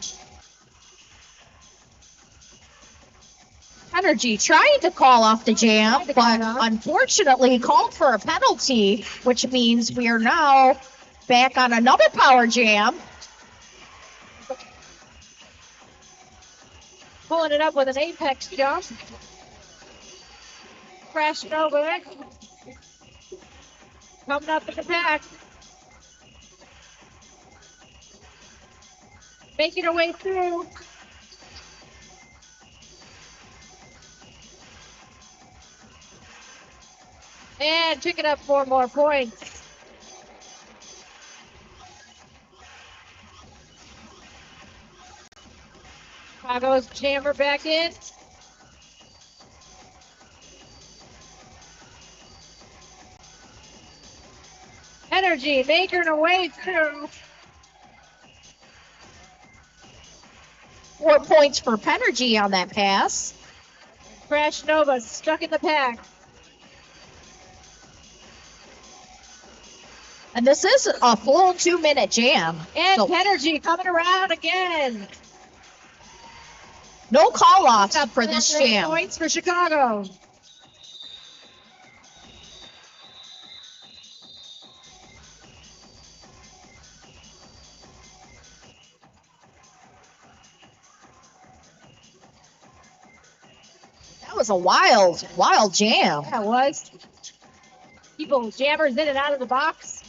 Energy trying to call off the jam, Tried to call but it off. unfortunately called for a penalty, which means we are now back on another power jam. Pulling it up with an apex jump. Crashing over it. Coming up with the pack. Making her way through. And picking up 4 more points. Chicago's jammer back in. Energy making her way through. 4 points for Penergy on that pass. Crash Nova stuck in the pack. And this is a full 2-minute jam. And So Penergy coming around again. no call offs for this 4 jam. points for Chicago. That was a wild, wild jam. That was. People jammers in and out of the box.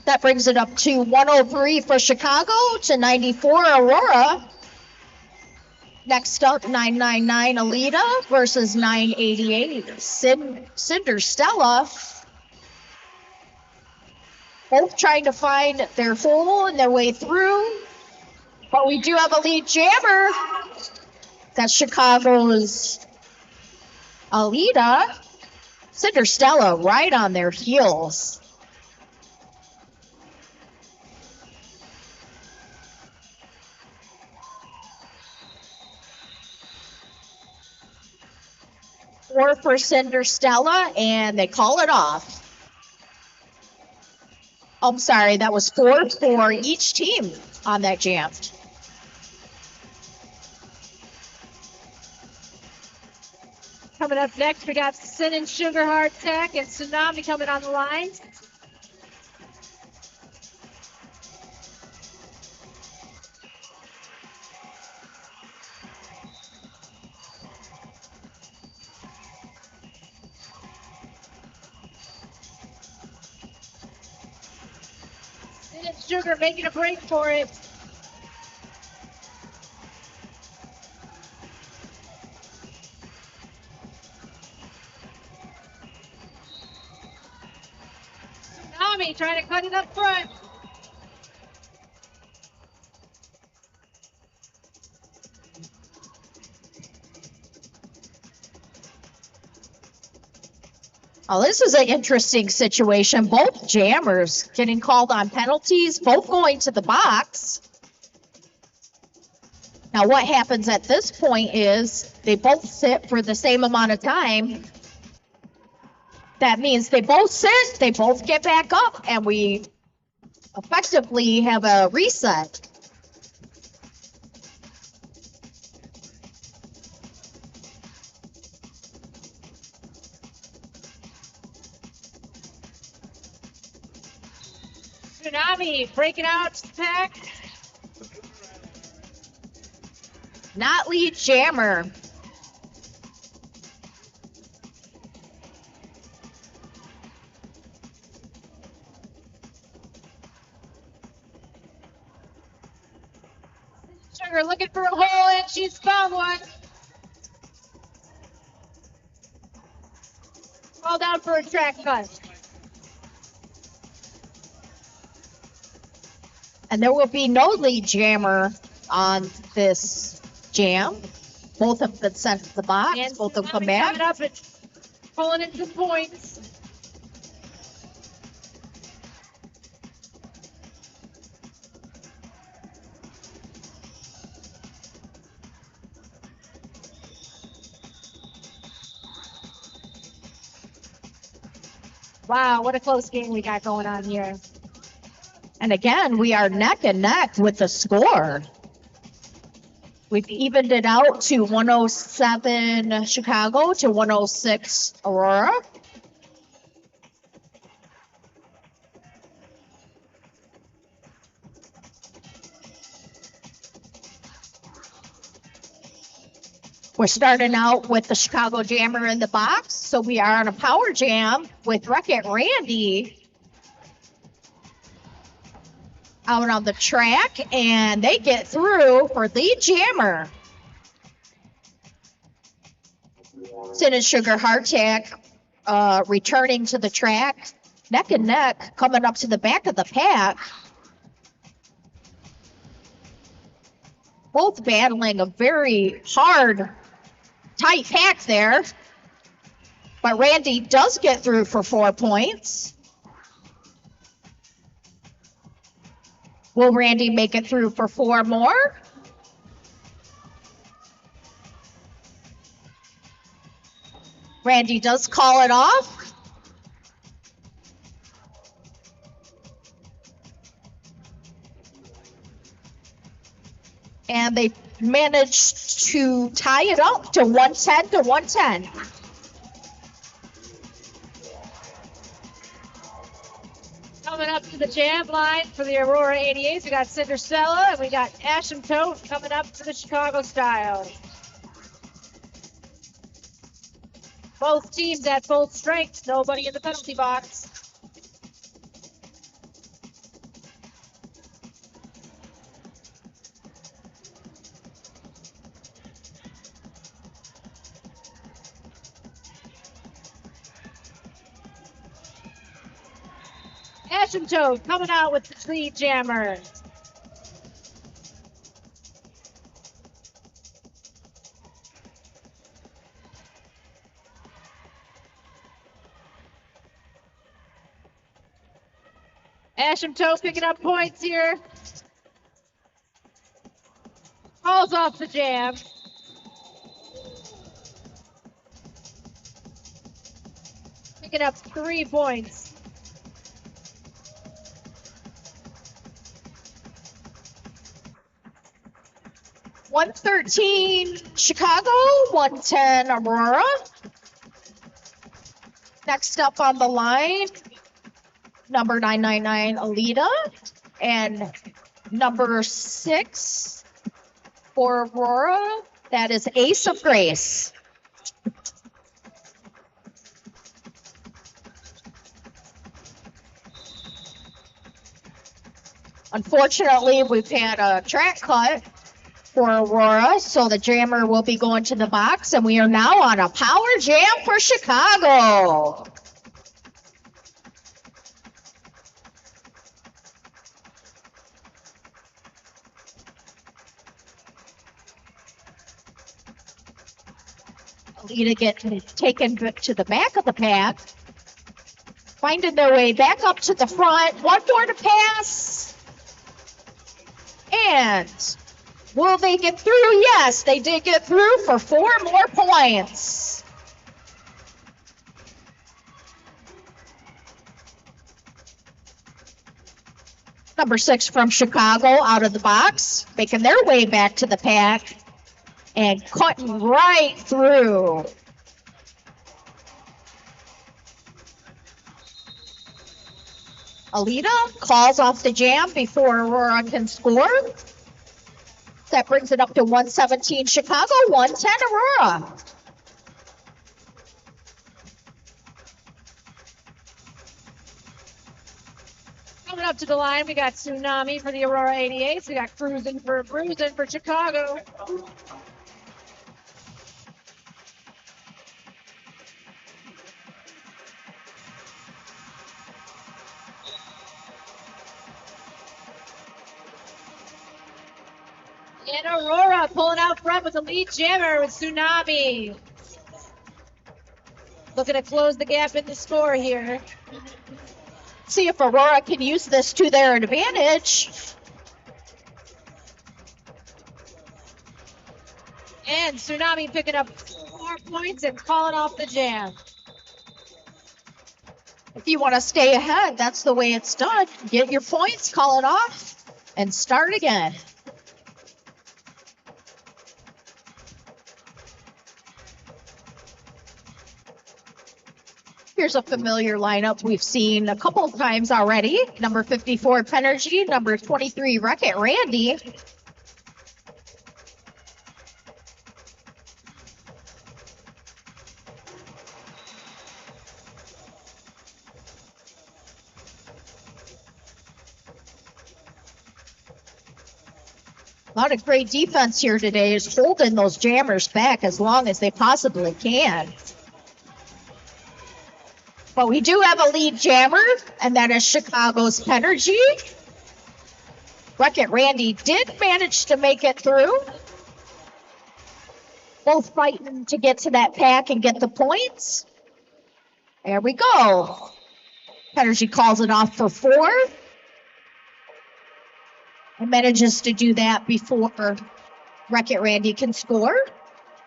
That brings it up to 103 for Chicago to 94 Aurora. Next up, 999 Alita versus 988 Cinder Stella. Both trying to find their hole and their way through. But we do have a lead jammer. That's Chicago's Alita. Cinder Stella right on their heels. Four for Cinder Stella, and they call it off. Oh, I'm sorry, that was 4 for each team on that jam. Coming up next, we got Sin and Sugar Heart Tech and Tsunami coming on the line. Sin and Sugar making a break for it. Tsunami trying to cut it up front. Oh, this is an interesting situation. Both jammers getting called on penalties, both going to the box. Now, what happens at this point is they both sit for the same amount of time. That means they both sit, they both get back up, and we effectively have a reset. Tsunami breaking out to the pack. Not lead jammer. Sugar looking for a hole, and she's found one. Called out for a track cut. And there will be no lead jammer on this jam. Both have been sent to the box. And Both have come Tsunami back. coming up and pulling in some points. Wow, what a close game we got going on here. And again, we are neck and neck with the score. We've evened it out to 107 Chicago to 106 Aurora. We're starting out with the Chicago Jammer in the box. So we are on a power jam with Wreck-It Randy out on the track, and they get through for lead jammer. Sin and Sugar Hardtack returning to the track, neck and neck, coming up to the back of the pack. Both battling a very hard, tight pack there. But Randy does get through for 4 points. Will Randy make it through for 4 more? Randy does call it off. And they managed to tie it up to 110 to 110. Coming up to the jam line for the Aurora 88s, we got Cinderella and we got Asymptote coming up to the Chicago style. Both teams at full strength, nobody in the penalty box. Asymptote coming out with the lead jammer. Asymptote picking up points here. Calls off the jam. Picking up 3 points. $113 Chicago, 110 Aurora. Next up on the line, number 999 Alita, and number 6 for Aurora, that is Ace of Grace. Unfortunately, we've had a track cut for Aurora, so the jammer will be going to the box, and we are now on a power jam for Chicago. Alita getting taken to the back of the pack, finding their way back up to the front. 1 more to pass. And will they get through? Yes, they did get through for 4 more points. Number 6 from Chicago out of the box, making their way back to the pack and cutting right through. Alita calls off the jam before Aurora can score. That brings it up to 117 Chicago, 110 Aurora. Coming up to the line, we got Tsunami for the Aurora 88s. We got Cruising for Bruising for Chicago. And Aurora pulling out front with the lead jammer with Tsunami. Looking to close the gap in the score here. See if Aurora can use this to their advantage. And Tsunami picking up 4 points and calling off the jam. If you want to stay ahead, that's the way it's done. Get your points, call it off, and start again. Here's a familiar lineup we've seen a couple of times already. Number 54, Penergy. Number 23, Wreck-It Randy. A lot of great defense here today is holding those jammers back as long as they possibly can. But we do have a lead jammer, and that is Chicago's Penergy. Wreck-It Randy did manage to make it through. Both fighting to get to that pack and get the points. There we go. Penergy calls it off for 4. And manages to do that before Wreck-It Randy can score.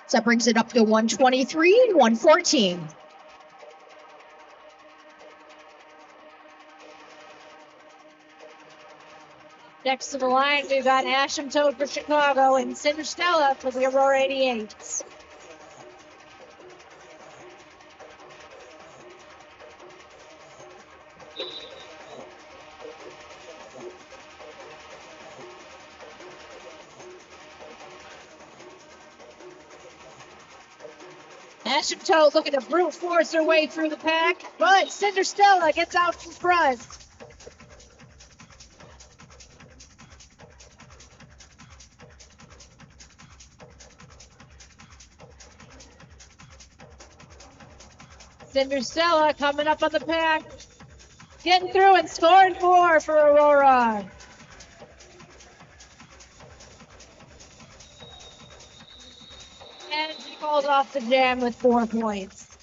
So that brings it up to 123, 114. Next to the line, we've got Asymptote for Chicago and Cinder Stella for the Aurora 88s. Asymptote looking to brute force her way through the pack, but Cinder Stella gets out in front. Cinder Stella coming up on the pack, getting through and scoring 4 for Aurora. And she calls off the jam with 4 points.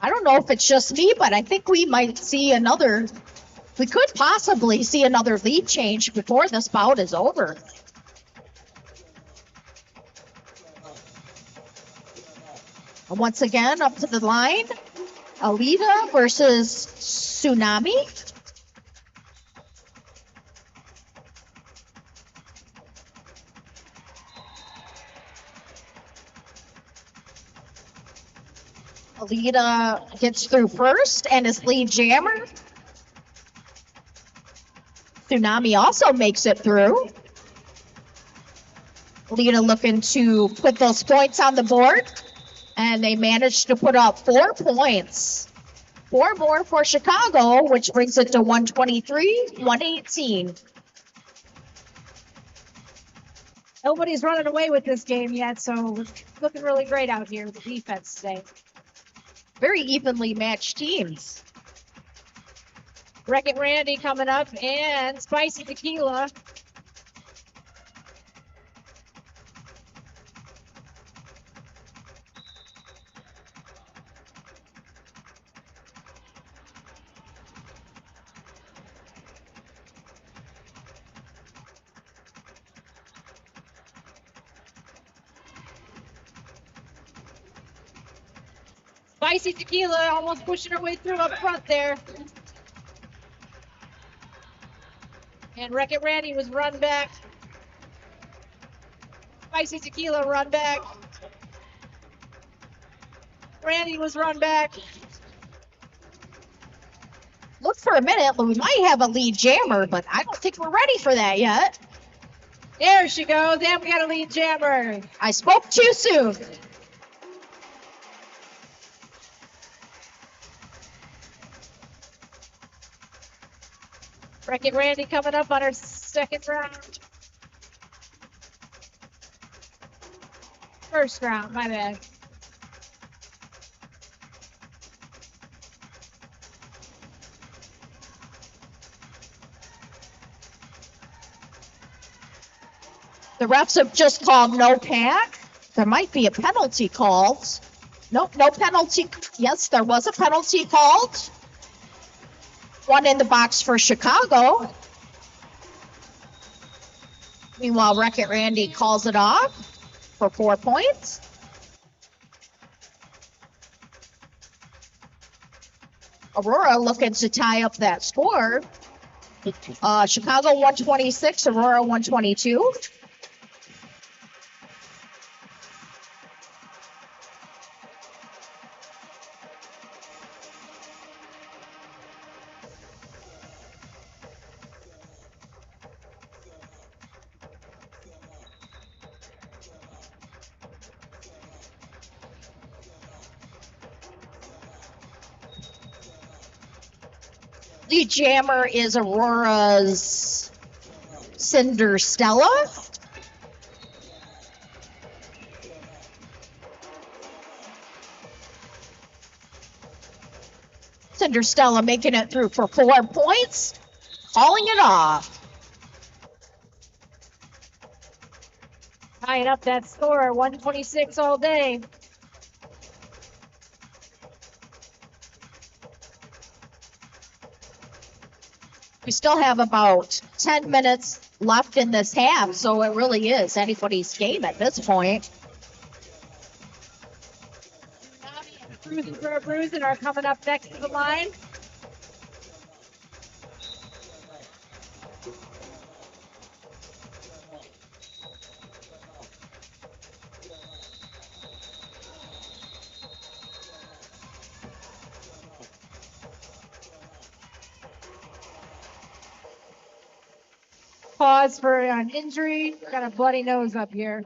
I don't know if it's just me, but I think we might see another. We could possibly see another lead change before this bout is over. And once again, up to the line, Alita versus Tsunami. Alita gets through first and is lead jammer. Tsunami also makes it through. Alita looking to put those points on the board. And they managed to put up 4 points. 4 more for Chicago, which brings it to 123, 118. Nobody's running away with this game yet, so it's looking really great out here with the defense today. Very evenly matched teams. Wreck-It Randy coming up and Spicy Tequila. Spicy Tequila almost pushing her way through up front there. And Wreck-It Randy was run back. Spicy Tequila run back. Randy was run back. Look, for a minute, we might have a lead jammer, but I don't think we're ready for that yet. There she goes. Then we got a lead jammer. I spoke too soon. Wreck-It Randy coming up on her second round. First round, my bad. The refs have just called no pack. There might be a penalty called. Nope, no penalty. Yes, there was a penalty called. 1 in the box for Chicago. Meanwhile, Wreck-It Randy calls it off. for 4 points. Aurora looking to tie up that score. Chicago 126, Aurora 122. Lead jammer is Aurora's Cinder Stella. Cinder Stella making it through for 4 points, calling it off. Tying up that score, 126 all day. We still have about 10 minutes left in this half, so it really is anybody's game at this point. Cruising for a bruising are coming up next to the line. Pause for an injury. Got a bloody nose up here.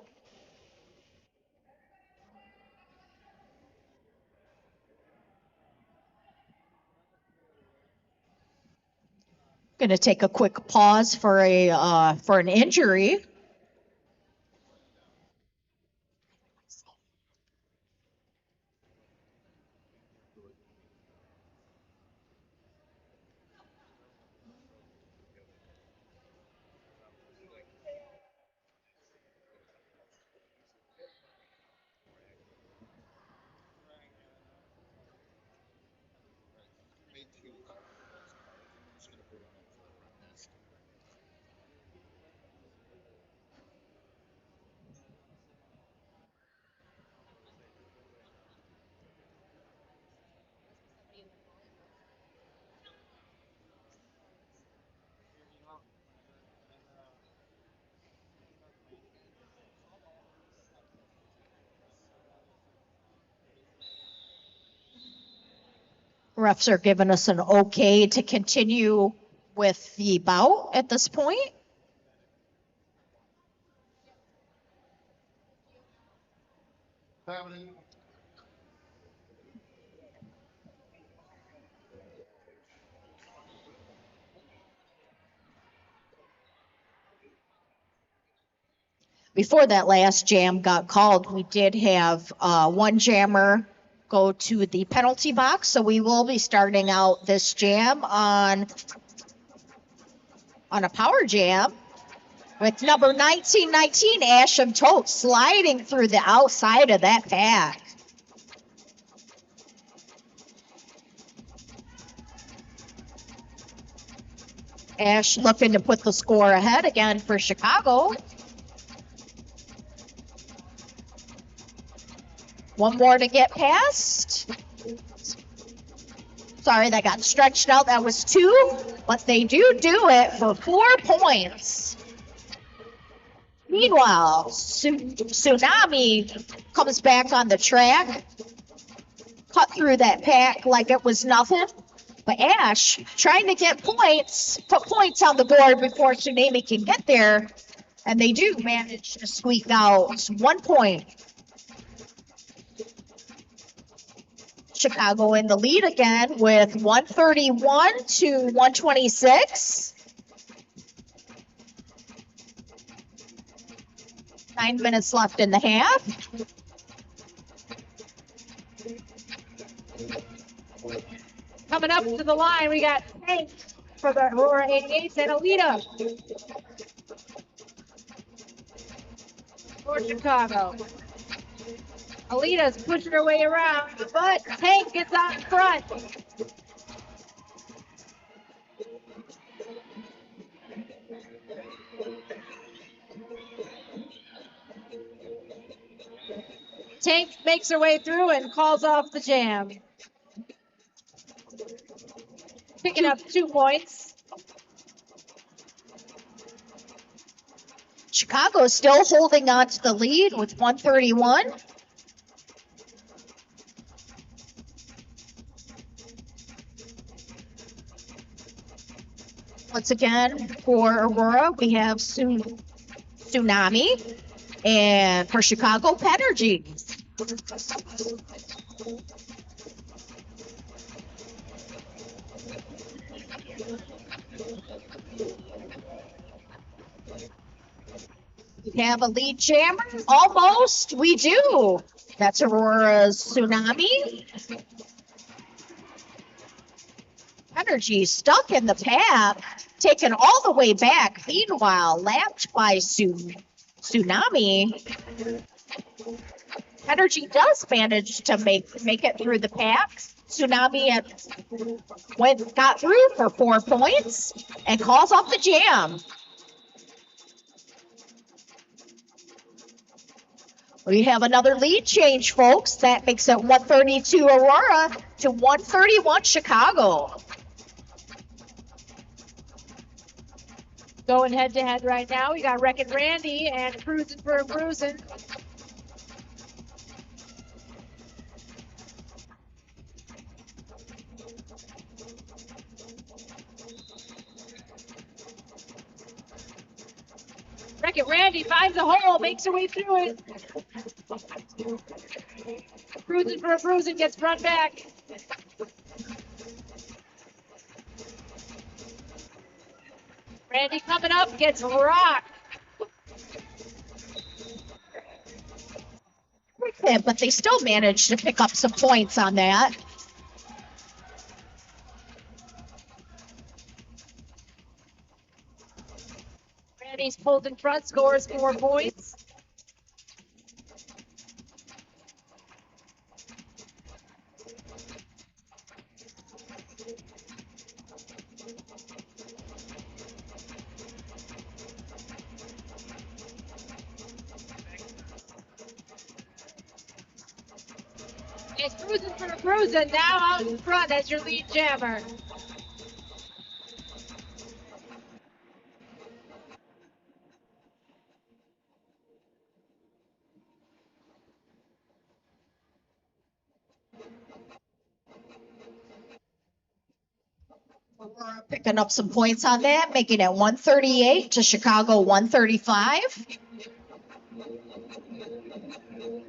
Going to take a quick pause for an injury. Refs are giving us an okay to continue with the bout at this point. Before that last jam got called, we did have one jammer go to the penalty box, so we will be starting out this jam on a power jam with number 1919, Asham Tote, sliding through the outside of that pack. Ash looking to put the score ahead again for Chicago. One more to get past. Sorry, that got stretched out. That was 2, but they do it for 4 points. Meanwhile, Tsunami comes back on the track, cut through that pack like it was nothing. But Ash trying to get points, put points on the board before Tsunami can get there, and they do manage to squeak out 1 point. Chicago in the lead again with 131 to 126. 9 minutes left in the half. Coming up to the line, we got Hank for the Aurora 88s and Alita for Chicago. Alita's pushing her way around, but Hank gets out in front. Tank makes her way through and calls off the jam. Picking up 2 points. Chicago still holding on to the lead with 131. Once again, for Aurora, we have Tsunami. And for Chicago, Penergy. We have a lead jammer? Almost, we do. That's Aurora's Tsunami. Energy stuck in the path, taken all the way back. Meanwhile, lapped by Tsunami. Energy does manage to make it through the pack. Tsunami got through for 4 points and calls off the jam. We have another lead change, folks. That makes it 132 Aurora to 131 Chicago. Going head to head right now. We got Wreckin' Randy and Cruising for a Bruising. Wreckin' Randy finds a hole, makes her way through it. Cruising for a Bruising gets run back. Randy coming up, gets rocked. But they still managed to pick up some points on that. Randy's pulled in front, scores 4 points. It's Cruising for a Bruising now out in front as your lead jammer. Aurora picking up some points on that, making it 138 to Chicago 135.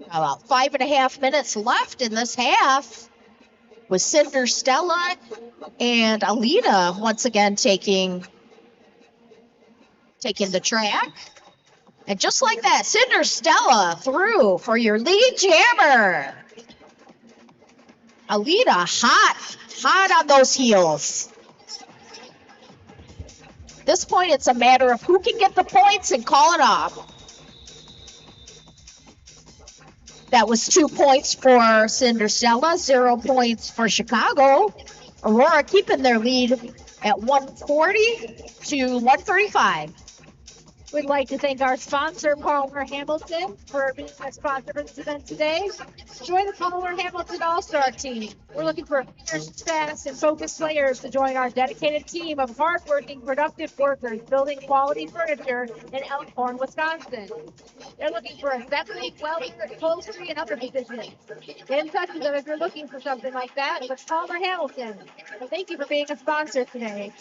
About 5.5 minutes left in this half with Cinder Stella and Alita once again taking the track. And just like that, Cinder Stella through for your lead jammer. Alita hot on those heels. At this point, it's a matter of who can get the points and call it off. That was 2 points for Cinder Stella, 0 points for Chicago. Aurora keeping their lead at 140 to 135. We'd like to thank our sponsor, Palmer Hamilton, for being a sponsor for this event today. Join the Palmer Hamilton All-Star team. We're looking for fierce, fast, and focused players to join our dedicated team of hardworking, productive workers building quality furniture in Elkhorn, Wisconsin. They're looking for assembly, welding, upholstery, and other positions. Get in touch with them if you're looking for something like that with Palmer Hamilton. And thank you for being a sponsor today.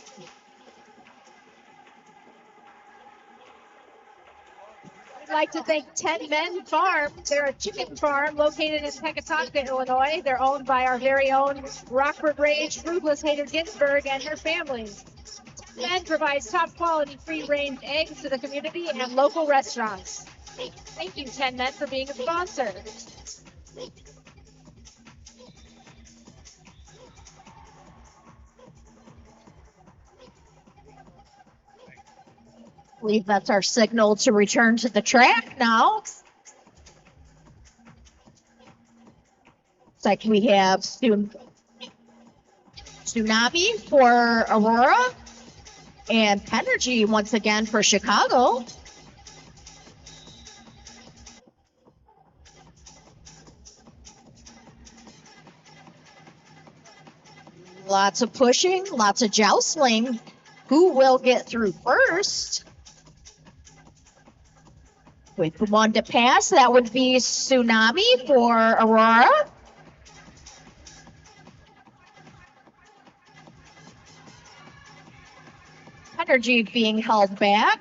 I'd like to thank 10 Men Farm. They're a chicken farm located in Pecatonica, Illinois. They're owned by our very own Rockford Range fruitless Hader Ginsburg and her family. 10 Men provides top quality free-range eggs to the community and local restaurants. Thank you, 10 Men, for being a sponsor. I believe that's our signal to return to the track now. Looks like we have Tsunami for Aurora and Penergy once again for Chicago. Lots of pushing, lots of joustling. Who will get through first? With the one to pass, that would be Tsunami for Aurora. Energy being held back.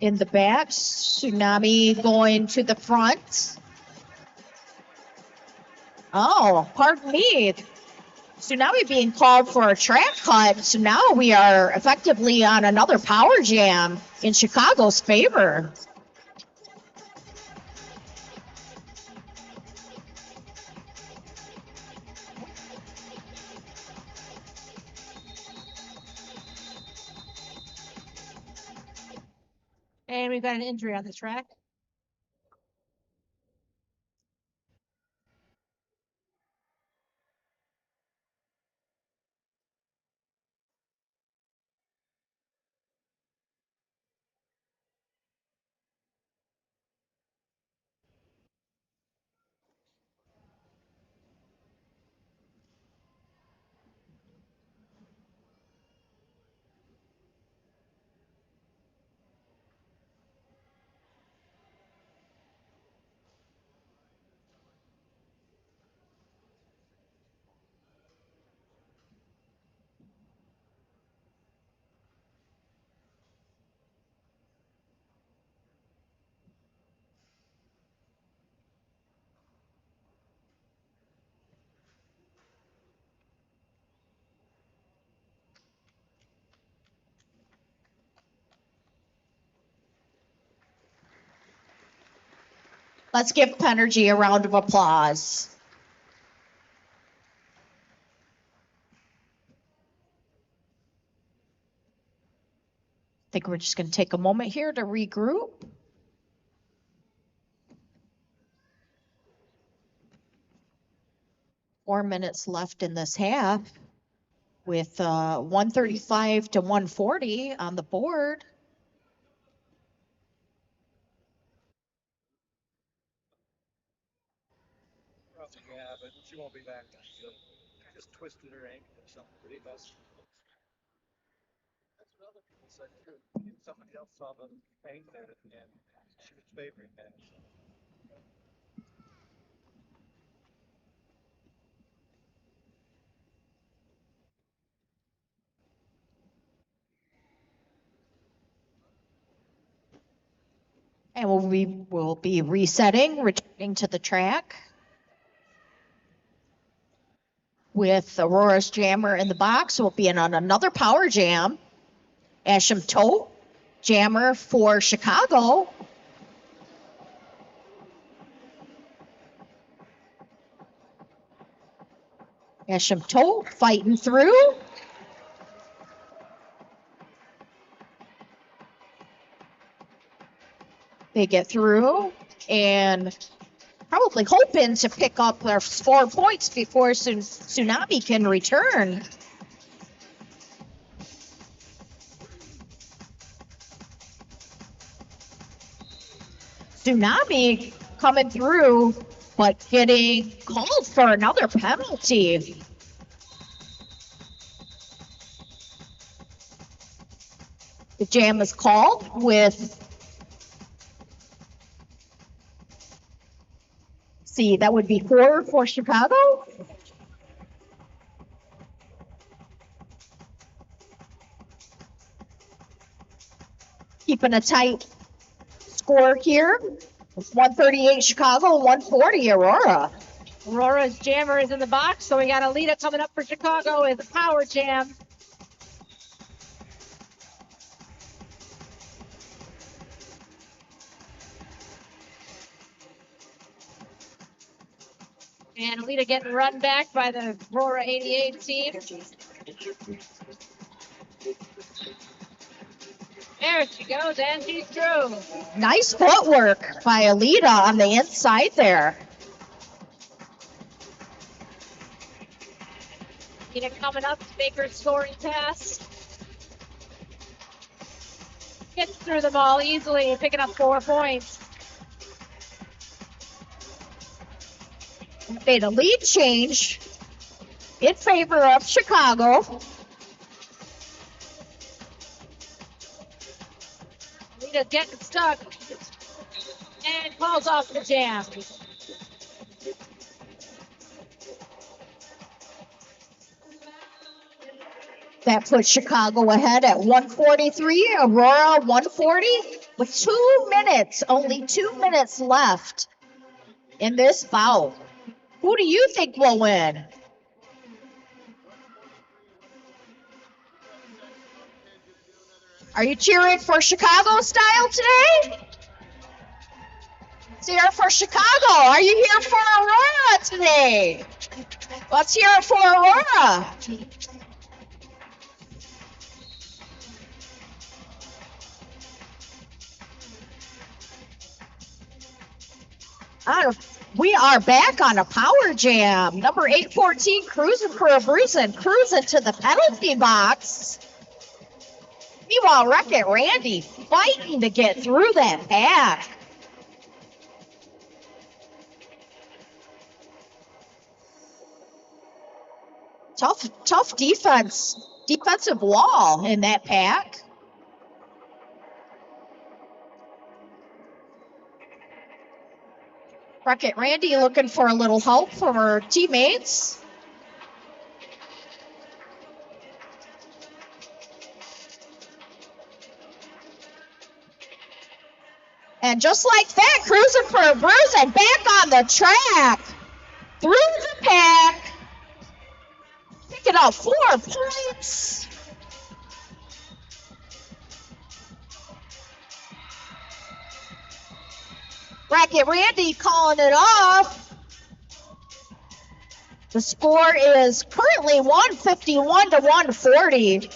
In the back, Tsunami going to the front. Oh, pardon me. Tsunami being called for a track cut. So now we are effectively on another power jam in Chicago's favor. And we've got an injury on the track. Let's give Penergy a round of applause. I think we're just going to take a moment here to regroup. Four minutes left in this half with 135 to 140 on the board. Yeah, but she won't be back. So she just twisted her ankle or something pretty bad. That's what other people said too. Somebody else saw the pain there and she was favoring that. So. And we'll be resetting, returning to the track with Aurora's Jammer in the box. We'll be in on another power jam. Asymptote Jammer for Chicago. Asymptote fighting through. They get through and probably hoping to pick up their 4 points before Tsunami can return. Tsunami coming through, but getting called for another penalty. The jam is called with, see, that would be 4 for Chicago. Keeping a tight score here. 138 Chicago, 140 Aurora. Aurora's Jammer is in the box, so we got Alita coming up for Chicago with a power jam. And Alita getting run back by the Aurora 88 team. There she goes, and she's through. Nice footwork by Alita on the inside there. Alita coming up to make her scoring pass. Gets through them all easily, picking up 4 points. Made a lead change. in favor of Chicago. Alita getting stuck and calls off the jam. That puts Chicago ahead at 143, Aurora 140, with 2 minutes, only 2 minutes left in this bout. Who do you think will win? Are you cheering for Chicago style today? Let's hear it for Chicago. Are you here for Aurora today? Let's hear it for Aurora. We are back on a power jam. Number 814 cruising for a bruising, cruising to the penalty box. Meanwhile, Wreck-It Randy fighting to get through that pack. Tough defensive wall in that pack. Wreck-It Randy looking for a little help from her teammates. And just like that, cruising for a bruise and back on the track. Through the pack. Picking up 4 points. Wreck-It Randy calling it off. The score is currently 151 to 140.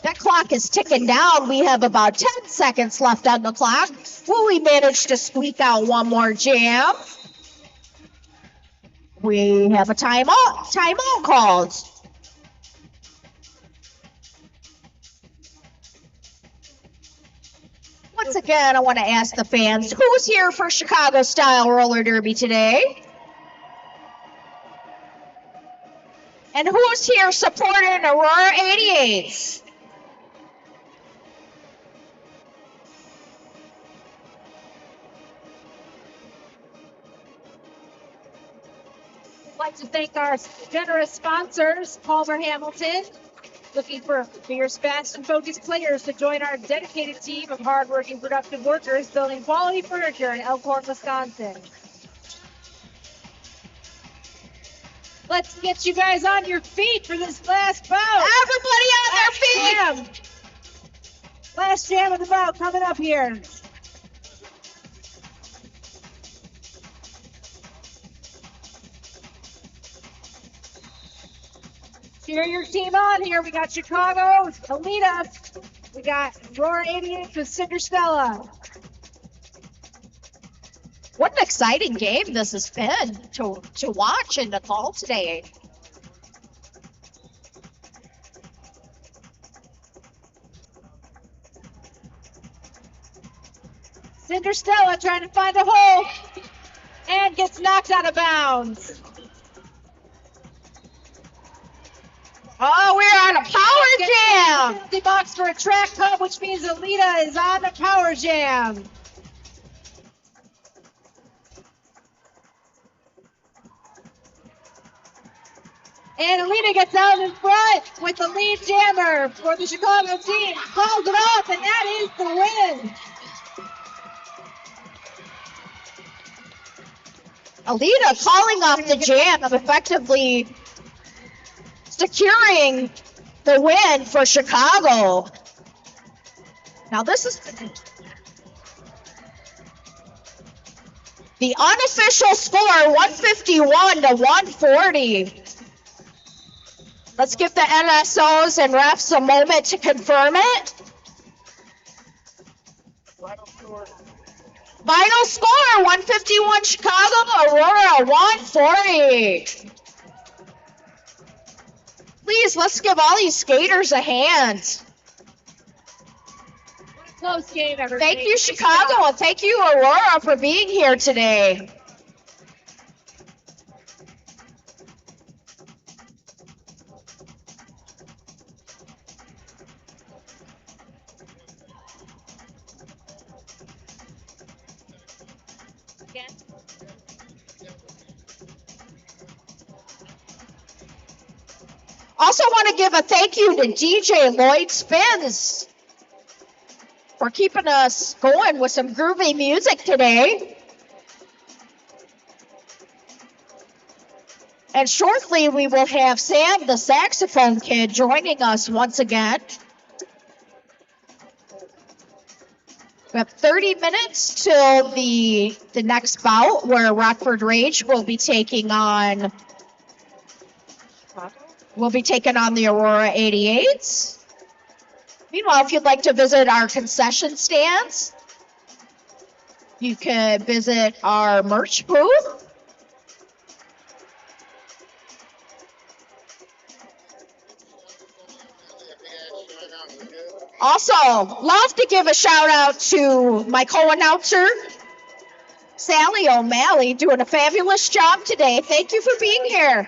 That clock is ticking down. We have about 10 seconds left on the clock. Will we manage to squeak out one more jam? We have a timeout called. Once again, I want to ask the fans, who's here for Chicago Style Roller Derby today? And who's here supporting Aurora 88s? I'd like to thank our generous sponsors, Palmer Hamilton, looking for fierce, fast, and focused players to join our dedicated team of hardworking, productive workers building quality furniture in Elkhorn, Wisconsin. Let's get you guys on your feet for this last bout. Everybody on their feet. Last jam of the bout coming up here. Cheer your team on here. We got Chicago, Alita. We got Aurora 88 with Cinderstella. What an exciting game this has been to watch and to call today. Cinderstella trying to find a hole and gets knocked out of bounds. Oh, we're on a power jam. Penalty box for a track cut, which means Alita is on the power jam. And Alita gets out in front with the lead jammer for the Chicago team. Calls it off, and that is the win. Alita calling off the jam, effectively securing the win for Chicago. Now this is the unofficial score, 151 to 140. Let's give the NSOs and refs a moment to confirm it. Final score, 151 Chicago, Aurora 140. Please, let's give all these skaters a hand. Close game, everybody. Thank you, Chicago, and thank you, Aurora, for being here today. Again. Also want to give a thank you to DJ Lloyd Spins for keeping us going with some groovy music today. And shortly we will have Sam, the saxophone kid, joining us once again. We have 30 minutes till the next bout where Rockford Rage will be taking on the Aurora 88s. Meanwhile, if you'd like to visit our concession stands, you could visit our merch booth. Also, love to give a shout out to my co-announcer, Sally O'Malley, doing a fabulous job today. Thank you for being here.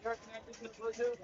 You're connected to Bluetooth?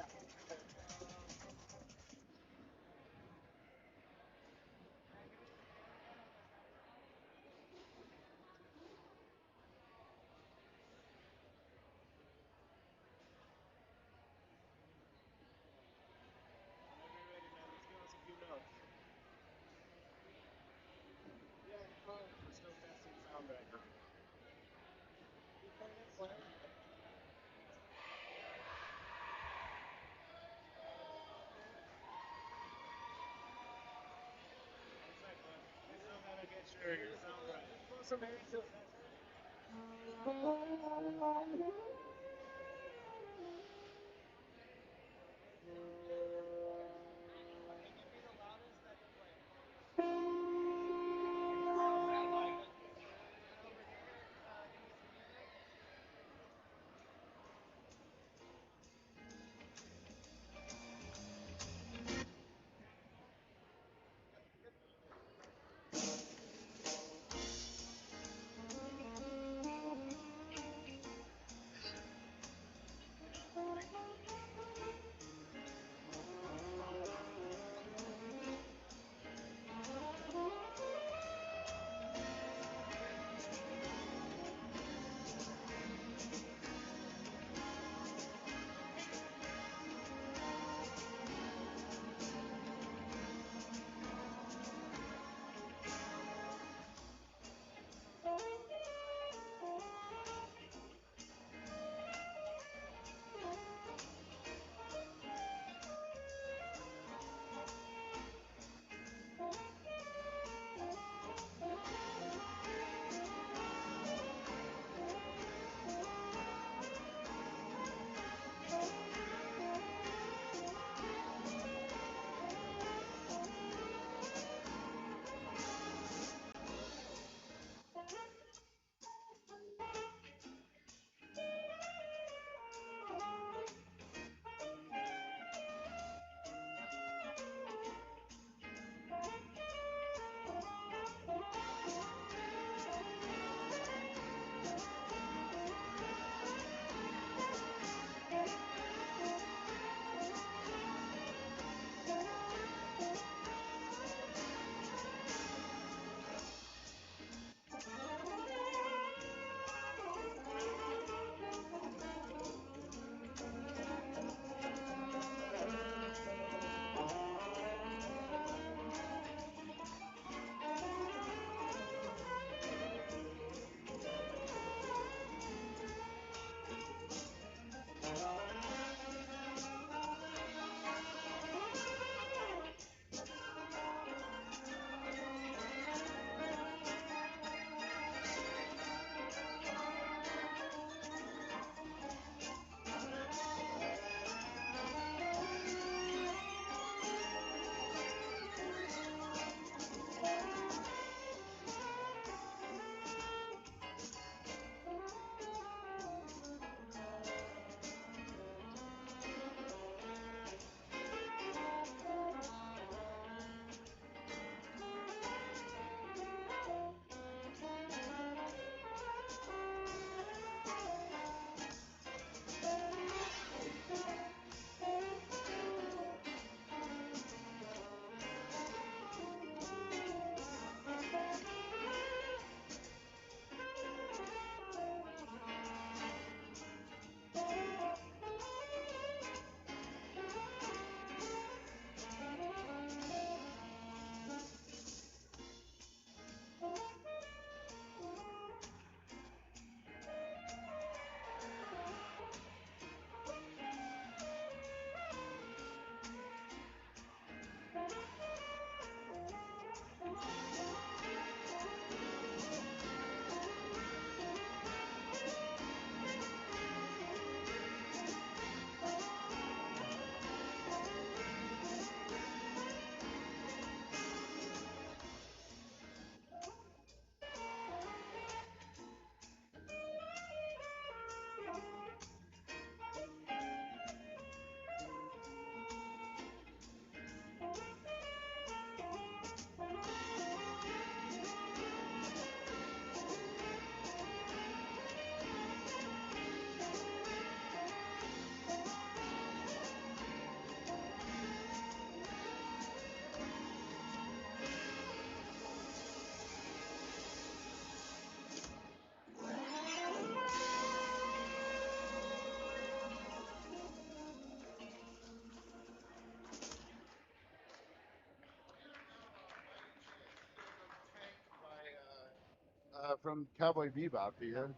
from Cowboy Bebop here.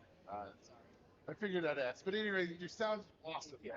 I figured I'd ask. But anyway, your sound's awesome. Yeah.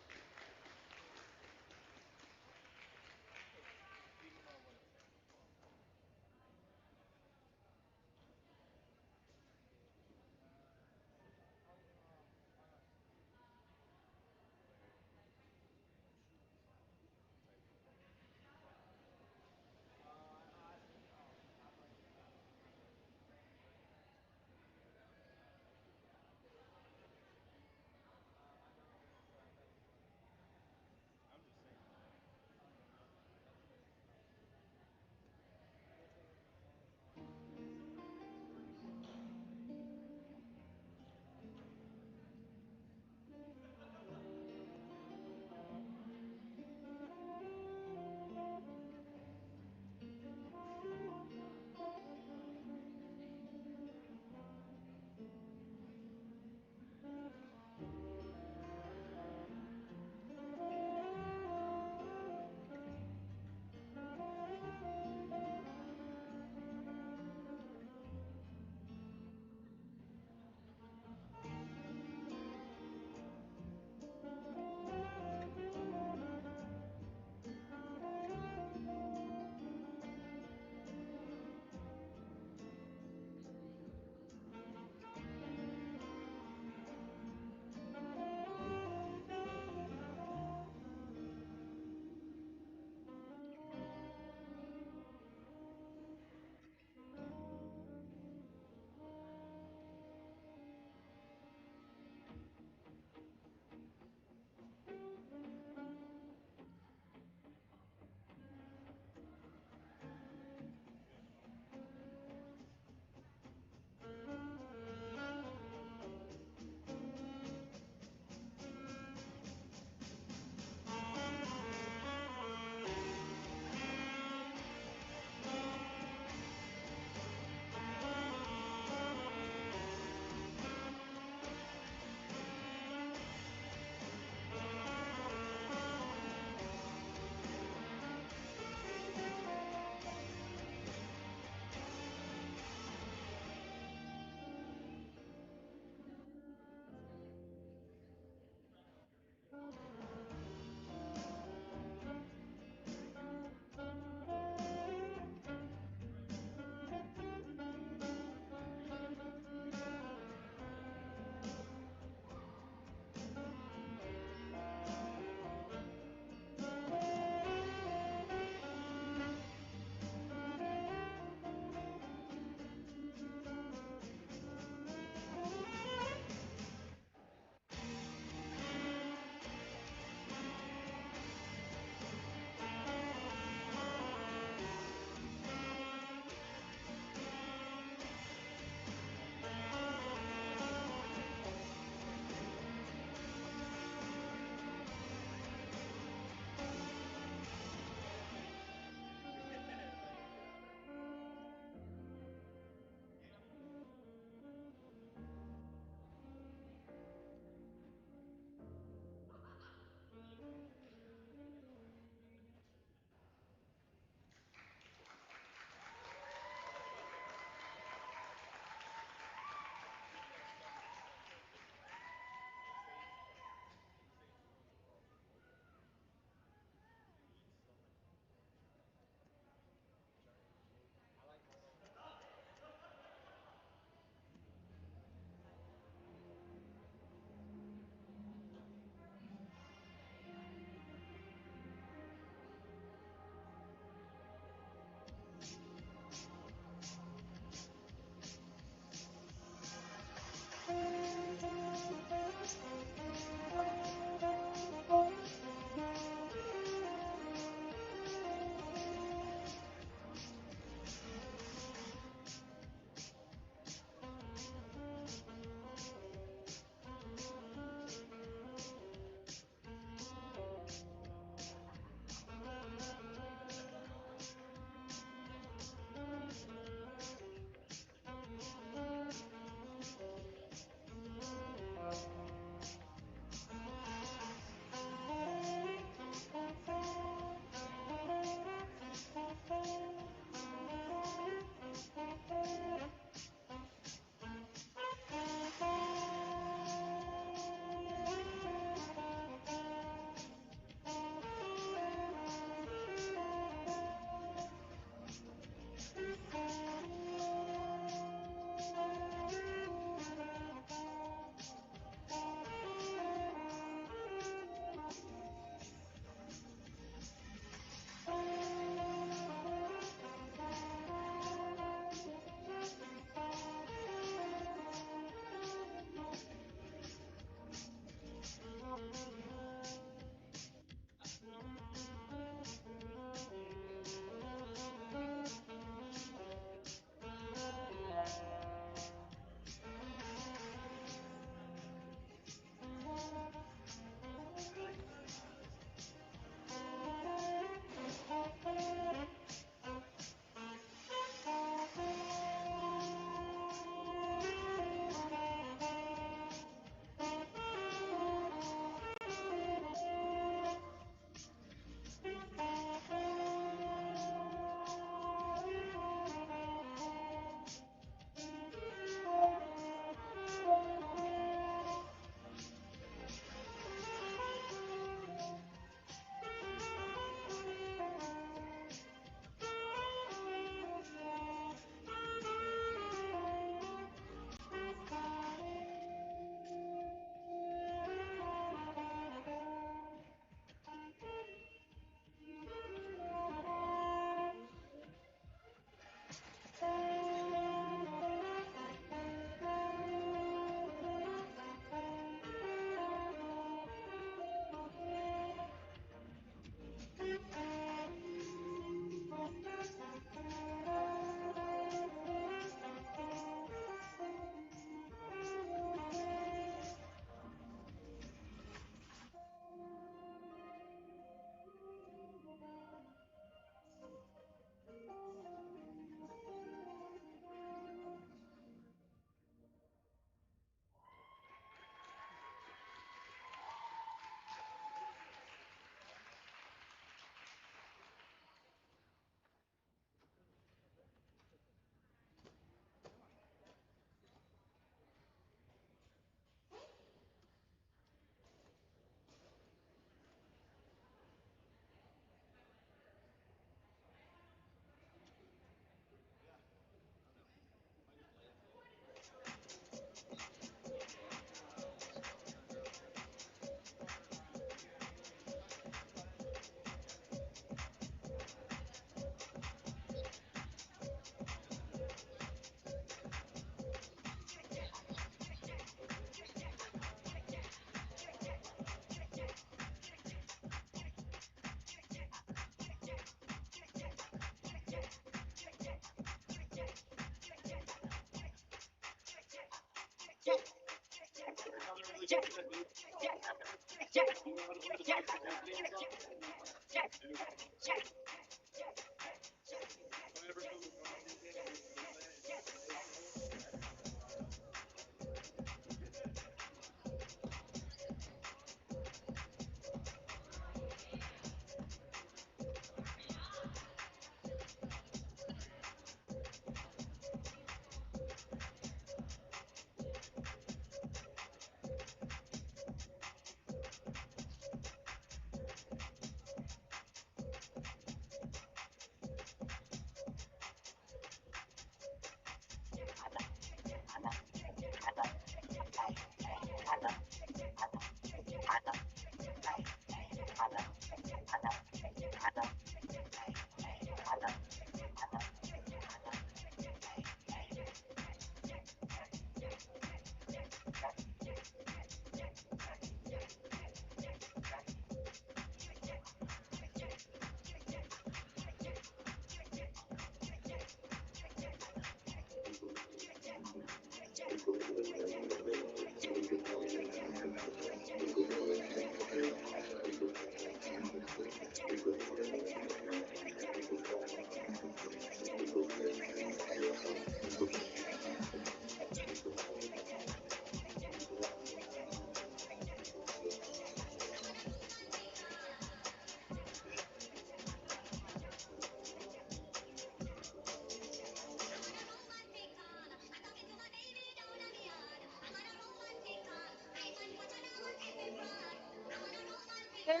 There's a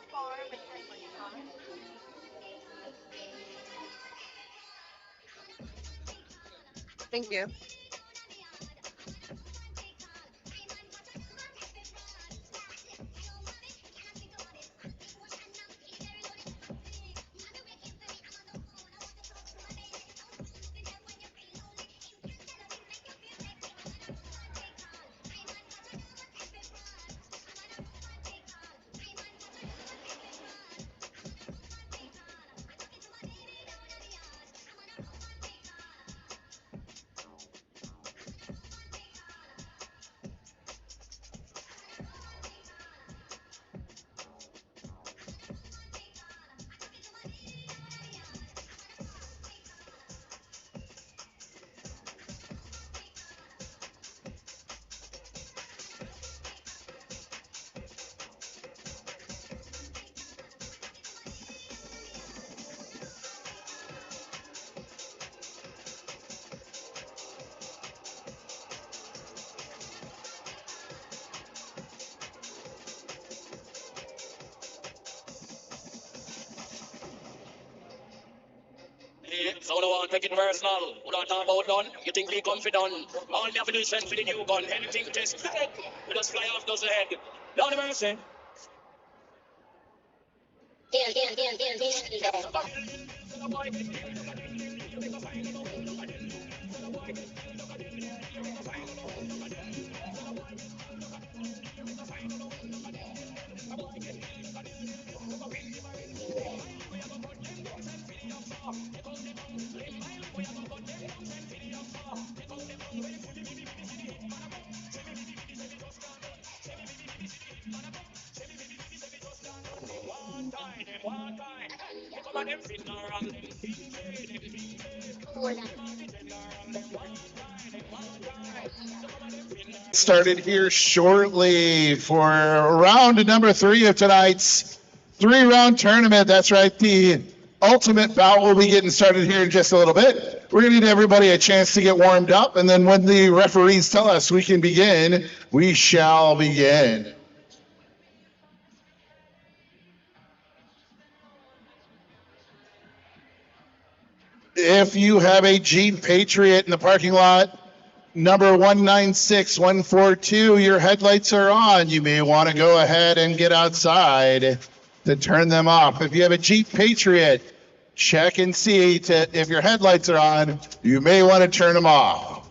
farm in Lake. Thank you. So no one take it personal. We don't talk about done. You think we confident? All you have to do is send for the new gun. Anything to test. We just fly off those head. Down the mercy. Started here shortly for round number 3 of tonight's 3-round tournament. That's right, the ultimate bout will be getting started here in just a little bit. We're going to give everybody a chance to get warmed up, and then when the referees tell us we can begin, we shall begin. If you have a Jeep Patriot in the parking lot, number 196142, your headlights are on. You may want to go ahead and get outside to turn them off. If you have a Jeep Patriot, check and see if your headlights are on. You may want to turn them off.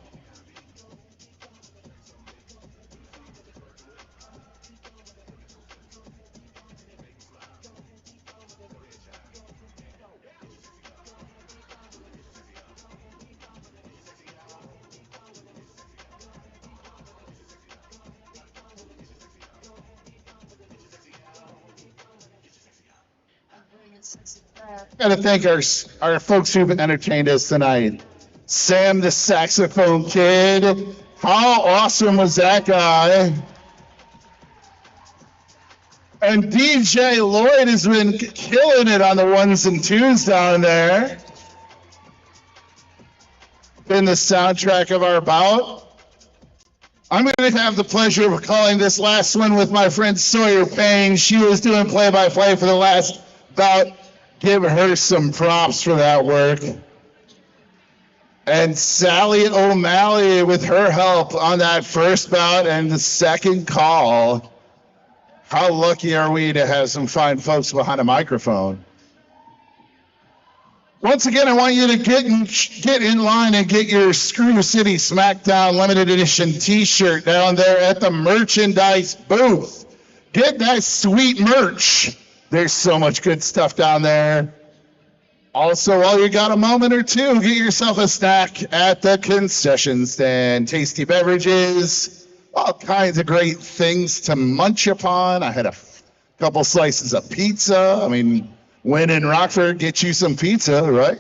Got to thank our folks who've entertained us tonight. Sam, the saxophone kid. How awesome was that guy? And DJ Lloyd has been killing it on the ones and twos down there. Been the soundtrack of our bout. I'm going to have the pleasure of calling this last one with my friend Sawyer Payne. She was doing play-by-play for the last bout. Give her some props for that work. And Sally O'Malley with her help on that first bout and the second call. How lucky are we to have some fine folks behind a microphone? Once again, I want you to get in line and get your Screw City Smackdown limited edition t-shirt down there at the merchandise booth. Get that sweet merch. There's so much good stuff down there. Also, while you got a moment or two, get yourself a snack at the concession stand. Tasty beverages, all kinds of great things to munch upon. I had a couple slices of pizza. I mean, when in Rockford, get you some pizza, right?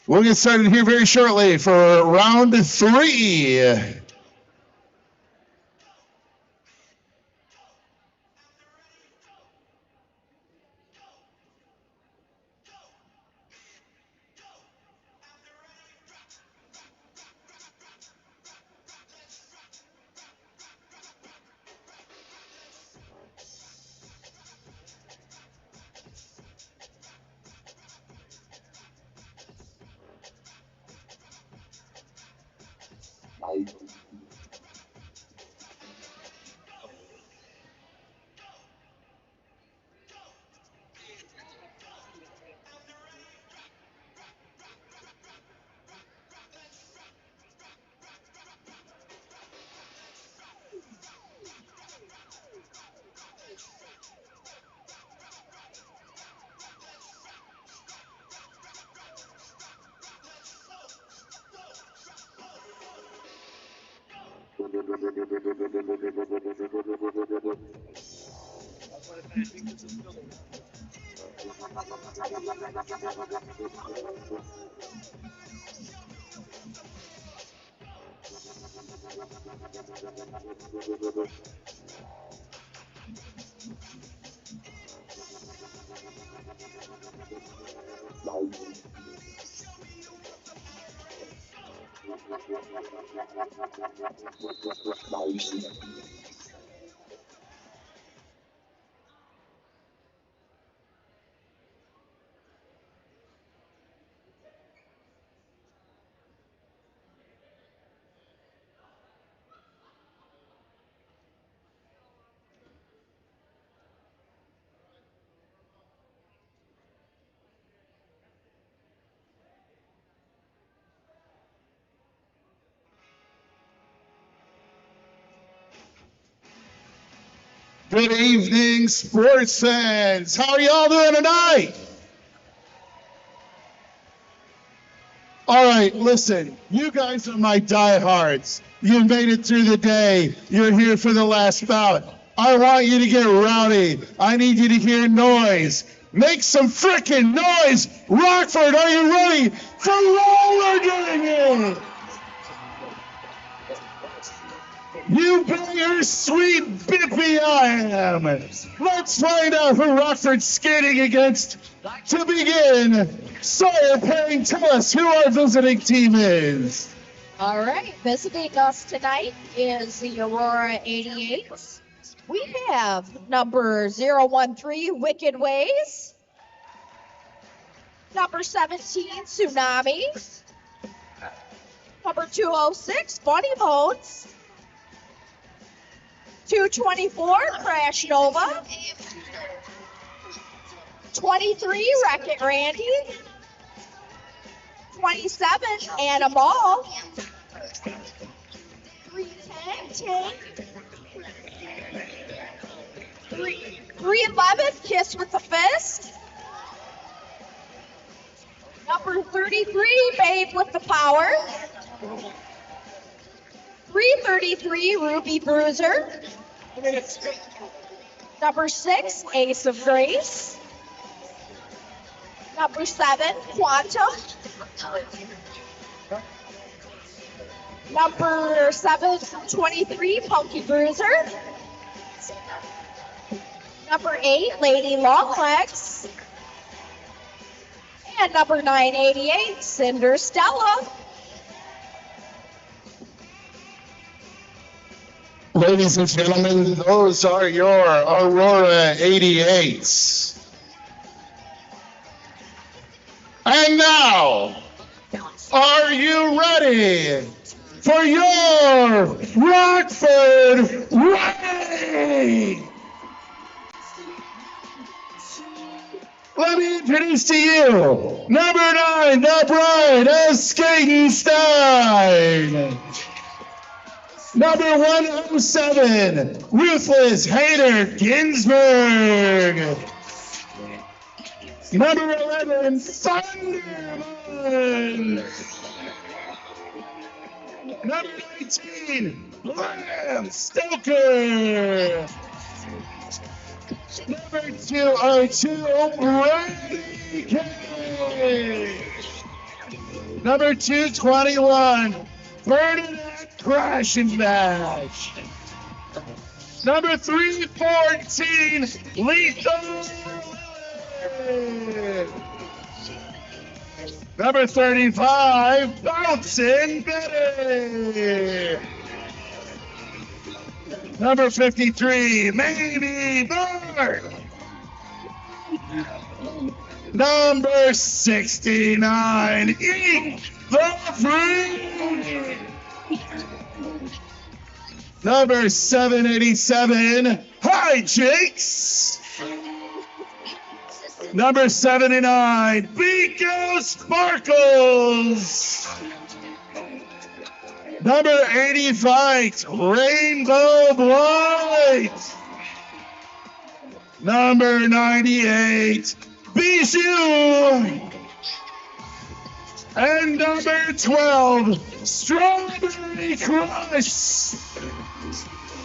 We'll get started here very shortly for round 3. Good evening, sports fans. How are y'all doing tonight? All right, listen, you guys are my diehards. You made it through the day. You're here for the last bout. I want you to get rowdy. I need you to hear noise. Make some frickin' noise. Rockford, are you ready for roller getting it? You bet your sweet bippy I am. Let's find out who Rockford's skating against. To begin, Sawyer Payne, tell us who our visiting team is. All right, visiting us tonight is the Aurora 88s. We have number 013, Wicked Ways. Number 17, Tsunami. Number 206, Bunny Bones. 224, Crash Nova. 23, Wreck-It Randy. 27, Animal. 310, Tank. 311, Kiss with the Fist. Number 33, Babe with the Power. 333, Ruby Bruiser. Number 6, Ace of Grace. Number 7, Quantum. Number 723, Punky Bruiser. Number 8, Lady Longlegs. And number 988, Cinder Stella. Ladies and gentlemen, those are your Aurora 88s. And now, are you ready for your Rockford Rally? Let me introduce to you, number 9, the Bride of Skatenstein. Number 107, Ruthless Hater Ginsburg. Number 11, Thunderman. Number 19, Blam Stoker. Number 202, Brady King. Number 221, Bernadette Crash and Bash. Number 314, Lethal. Number 35, Bouncing Betty. Number 53, Maybe Bird. Number 69, Eat the Fruit. Number 787, Hijinks. Number 79, Pico Sparkles. Number 85, Rainbow Blight. Number 98, Bijou. And number 12, Strawberry Crush.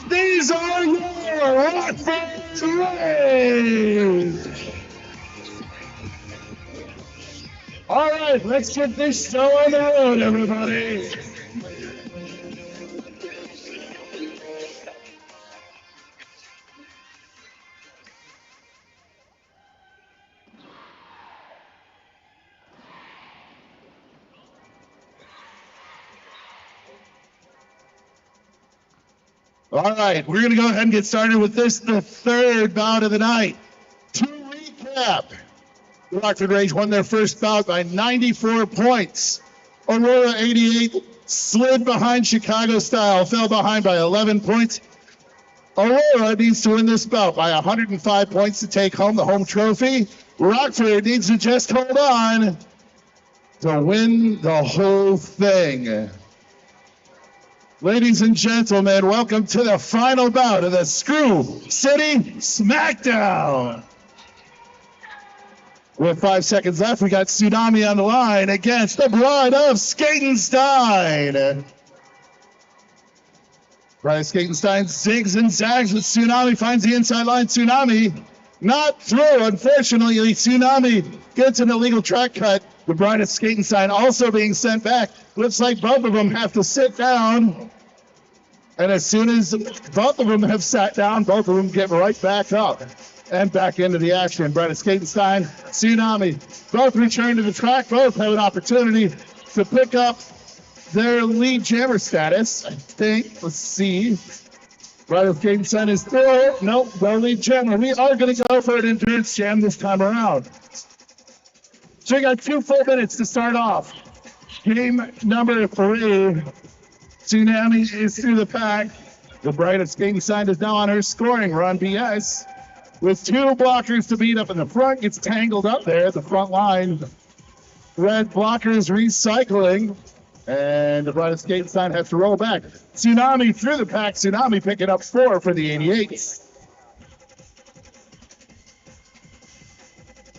These are your Rockford Rays. All right, let's get this show on the road, everybody. All right, we're going to go ahead and get started with this, the third bout of the night. To recap, the Rockford Rays won their first bout by 94 points. Aurora 88 slid behind Chicago Style, fell behind by 11 points. Aurora needs to win this bout by 105 points to take home the home trophy. Rockford needs to just hold on to win the whole thing. Ladies and gentlemen, welcome to the final bout of the Screw City Smackdown. With 5 seconds left, we got Tsunami on the line against the Bride of Skatenstein. Bride of Skatenstein zigs and zags with Tsunami, finds the inside line. Tsunami not through. Unfortunately, Tsunami gets an illegal track cut. The Bride of Skatenstein also being sent back. Looks like both of them have to sit down. And as soon as both of them have sat down, both of them get right back up and back into the action. Bride of Skatenstein, Tsunami, both return to the track. Both have an opportunity to pick up their lead jammer status. I think, let's see. Bride of Skatenstein is through. Nope, no lead jammer. We are going to go for an endurance jam this time around. So we got 2 full minutes to start off. Game number 3. Tsunami is through the pack. The Bride of Skatenstein is now on her scoring run. BS with 2 blockers to beat up in the front, gets tangled up there at the front line. Red blockers recycling, and the Bride of Skatenstein has to roll back. Tsunami through the pack. Tsunami picking up 4 for the 88s.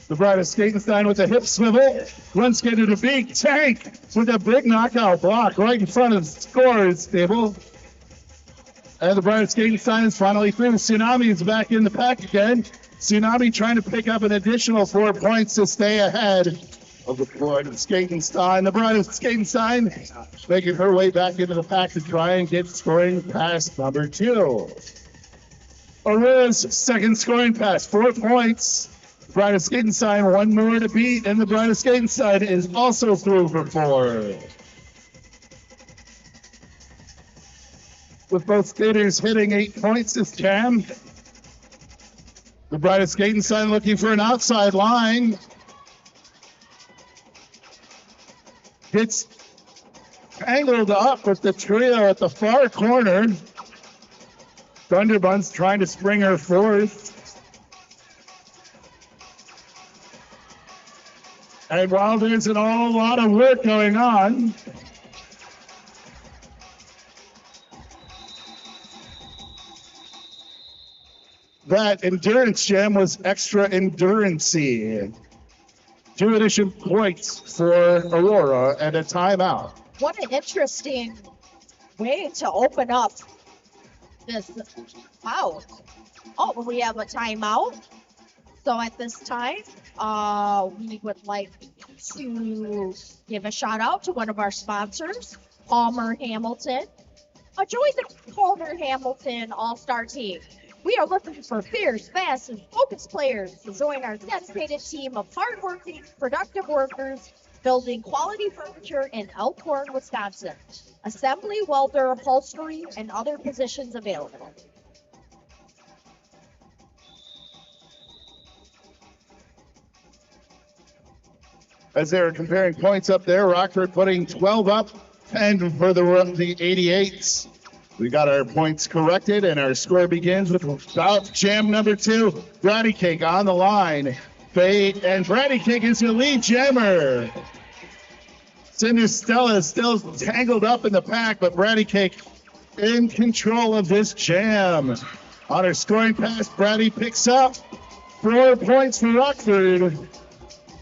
The Bride of Skatenstein with a hip swivel. One skater to big tank with a big knockout block right in front of the scorer's table. And the Bride of Skatenstein is finally through. Tsunami is back in the pack again. Tsunami trying to pick up an additional 4 points to stay ahead of the Bride of Skatenstein. The Bride of Skatenstein making her way back into the pack to try and get scoring pass number 2. Aurora's second scoring pass, 4 points. Bride of Skatenstein, 1 more to beat, and the Bride of Skatenstein is also through for 4. With both skaters hitting 8 points this jam. The Bride of Skatenstein looking for an outside line. Gets tangled up with the trio at the far corner. Thunderbun's trying to spring her forth. And while there's a lot of work going on, that endurance gem was extra endurance-y. 2 addition points for Aurora and a timeout. What an interesting way to open up this bout. Oh, we have a timeout. So at this time, we would like to give a shout out to one of our sponsors, Palmer Hamilton. Join the Palmer Hamilton All-Star team. We are looking for fierce, fast, and focused players to join our dedicated team of hardworking, productive workers building quality furniture in Elkhorn, Wisconsin. Assembly, welder, upholstery, and other positions available. As they're comparing points up there, Rockford putting 12 up, 10 for the 88s. We got our points corrected, and our score begins with bout jam number 2. Bratty Cake on the line. Fade, and Bratty Cake is your lead jammer. Cinder Stella is still tangled up in the pack, but Bratty Cake in control of this jam. On her scoring pass, Bratty picks up 4 points for Rockford.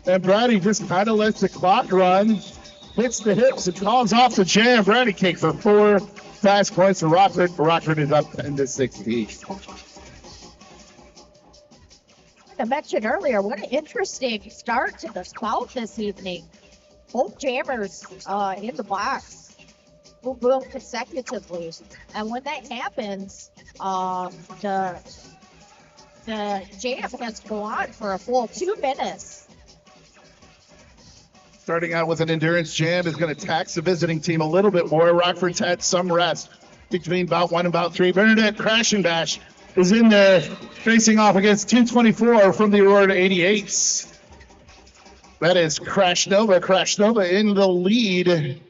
And Bratty just kind of lets the clock run, hits the hips, and calls off the jam. Bratty Cake for 4 fast points for Rockford. Rockford is up 10-16. I mentioned earlier, what an interesting start to the bout this evening. Both jammers in the box will go consecutively. And when that happens, the jam has to go on for a full 2 minutes. Starting out with an endurance jam is going to tax the visiting team a little bit more. Rockford's had some rest between bout 1 and bout 3. Bernadette Crash and Bash is in there facing off against 224 from the Aurora 88s. That is Crash Nova. Crash Nova in the lead.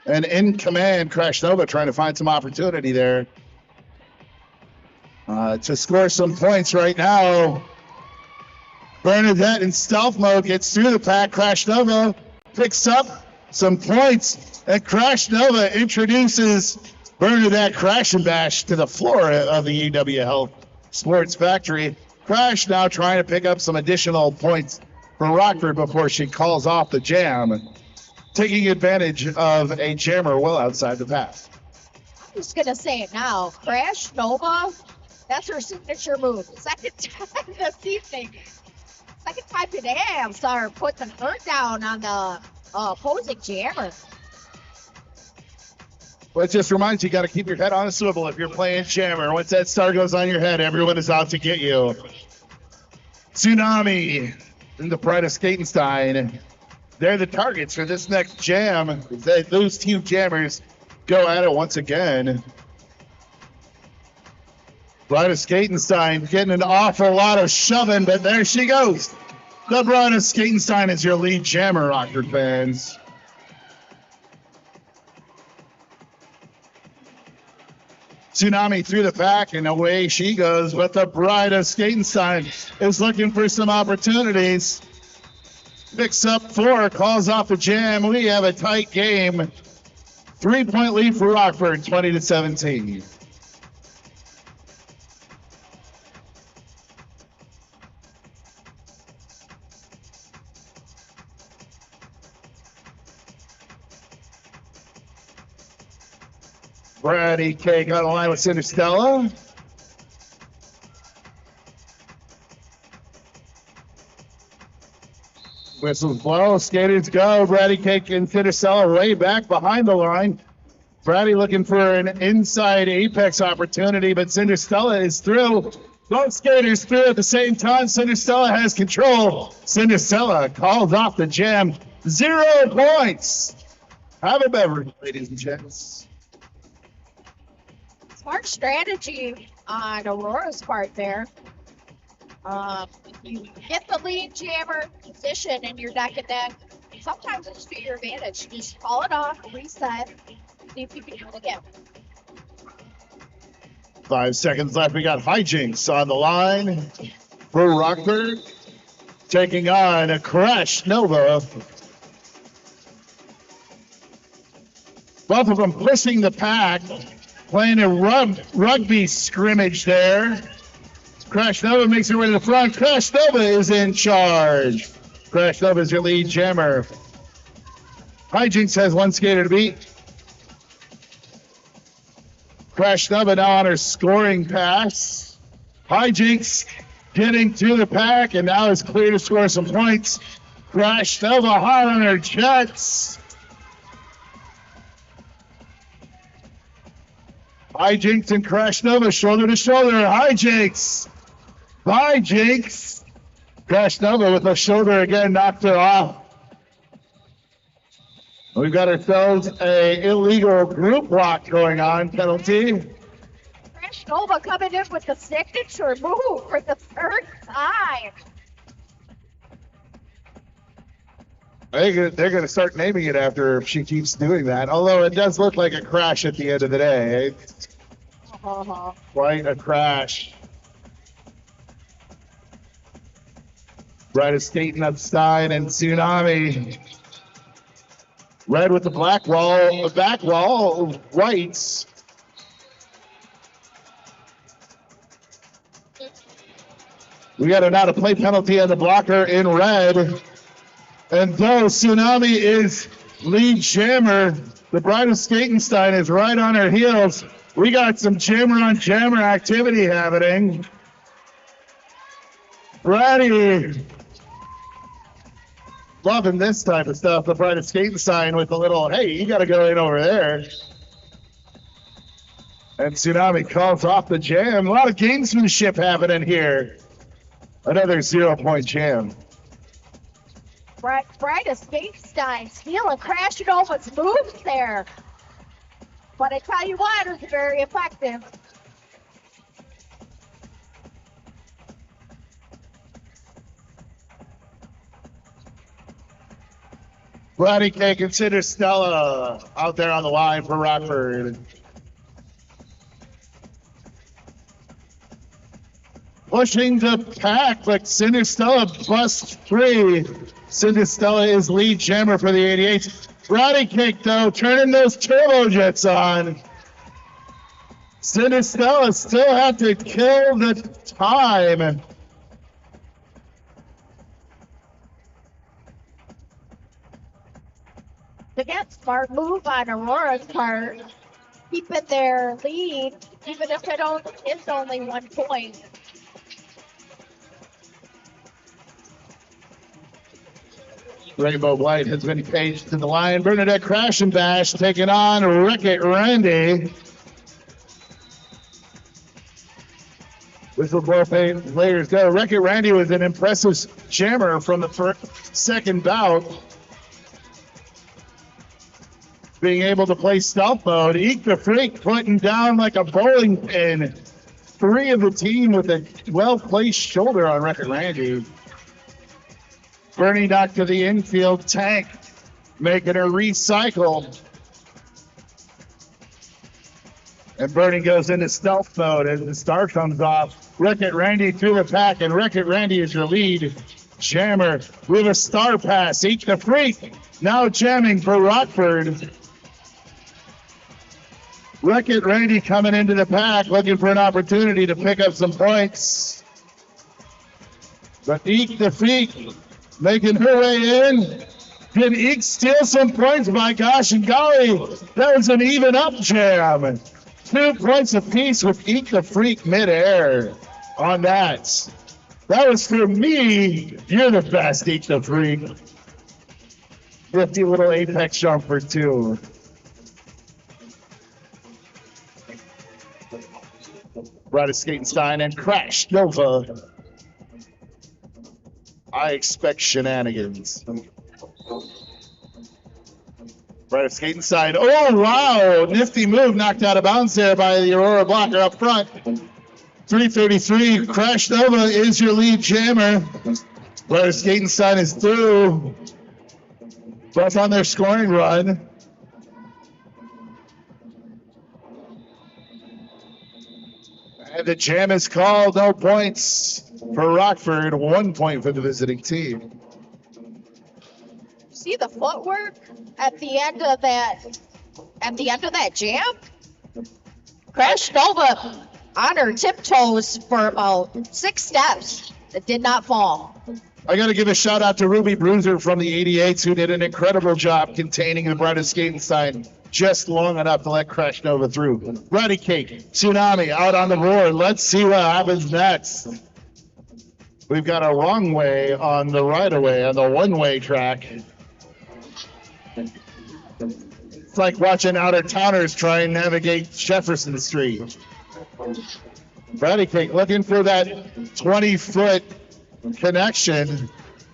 And in command, Crash Nova trying to find some opportunity there to score some points right now. Bernadette in stealth mode gets through the pack. Crash Nova picks up some points, and Crash Nova introduces Bernadette Crash and Bash to the floor of the UW Health Sports Factory. Crash now trying to pick up some additional points for Rockford before she calls off the jam, taking advantage of a jammer well outside the pack. I'm just going to say it now. Crash Nova, that's her signature move. Second time this evening. Second time today I saw her put the foot down on the opposing jammer. Well, it just reminds you, got to keep your head on a swivel if you're playing jammer. Once that star goes on your head, everyone is out to get you. Tsunami and the Pride of Skatenstein. They're the targets for this next jam. Those two jammers go at it once again. Bride of Skatenstein getting an awful lot of shoving, but there she goes. The Bride of Skatenstein is your lead jammer, Rockford fans. Tsunami through the pack, and away she goes. But the Bride of Skatenstein is looking for some opportunities. Picks up 4, calls off the jam. We have a tight game. 3-point lead for Rockford, 20-17. Bratty Cake on the line with Cinderstella. Whistles blow, skaters go. Bratty Cake and Cinderella way back behind the line. Bratty looking for an inside apex opportunity, but Cinderella is through. Both skaters through at the same time. Cinderella has control. Cinderella calls off the jam. 0 points. Have a beverage, ladies and gents. Smart strategy on Aurora's part there. You get the lead jammer position in your neck and neck. Sometimes it's to your advantage. Just call it off, reset, see if you can do it again. 5 seconds left. We got Hijinks on the line for Rockford, taking on a Crash Nova. Both of them pushing the pack, playing a rugby scrimmage there. Crash Nova makes her way to the front. Crash Nova is in charge. Crash Nova is your lead jammer. Hijinks has one skater to beat. Crash Nova now on her scoring pass. Hijinks getting to the pack and now is clear to score some points. Crash Nova hot on her jets. Hijinks and Crash Nova shoulder to shoulder. Hijinks. Crash Nova with a shoulder again knocked her off. We've got ourselves a illegal group lock going on, penalty. Crash Nova coming in with the signature move for the third time. They're going to start naming it after her if she keeps doing that. Although it does look like a crash at the end of the day. Quite a crash. Red is skating up Stein and Tsunami. Red with the back wall, whites. We got an out of play penalty on the blocker in red. And though Tsunami is lead jammer, the Bride of Skatenstein is right on her heels. We got some jammer on jammer activity happening. Bratty loving this type of stuff. The Bride of Skatenstein with a little, hey, you got to go in over there. And Tsunami calls off the jam. A lot of gamesmanship happening here. Another 0-point jam. Bride of Skatenstein stealing Crash Nova's moves there. But I tell you what, it's very effective. Bratty Cake and Cinderella out there on the line for Rockford. Pushing the pack, but Cinderella busts free. Cinderella is lead jammer for the 88. Bratty Cake, though, turning those turbojets on. Cinderella still had to kill the time. Again, smart move on Aurora's part. Keeping their lead, even if it's only 1 point. Rainbow White has been paged to the line. Bernadette Crash and Bash taking on Wreck-It Randy. Whistle blow players go. Wreck-It Randy was an impressive jammer from the second bout. Being able to play stealth mode. Eek the Freak putting down like a bowling pin. 3 of the team with a well-placed shoulder on Wreck-It Randy. Bernie knocked to the infield tank, making her recycle. And Bernie goes into stealth mode as the star comes off. Wreck-It Randy through the pack, and Wreck-It Randy is your lead jammer with a star pass. Eek the Freak now jamming for Rockford. Wreck-It Randy coming into the pack, looking for an opportunity to pick up some points. But Eek the Freak making her way in. Did Eek steal some points? My gosh and golly, that was an even up jam. 2 points apiece with Eek the Freak midair on that. That was for me. You're the best, eat the freak. Nifty little apex jumper, too. Brightest Skatenstein and Crash Nova. I expect shenanigans. Brightest Skatenstein. Oh, wow. Nifty move knocked out of bounds there by the Aurora blocker up front. 333. Crash Nova is your lead jammer. Brightest Skatenstein is through. Both on their scoring run. And the jam is called. No points for Rockford. 1 point for the visiting team. See the footwork at the end of that jam? Crash Nova on her tiptoes for about 6 steps. That did not fall. I got to give a shout out to Ruby Bruiser from the 88s who did an incredible job containing the Brightest Skatenstein just long enough to let Crash Nova through. Ready Cake, Tsunami out on the board. Let's see what happens next. We've got a wrong way on the right of way on the one-way track. It's like watching out-of-towners try and navigate Jefferson Street. Ready Cake looking for that 20-foot connection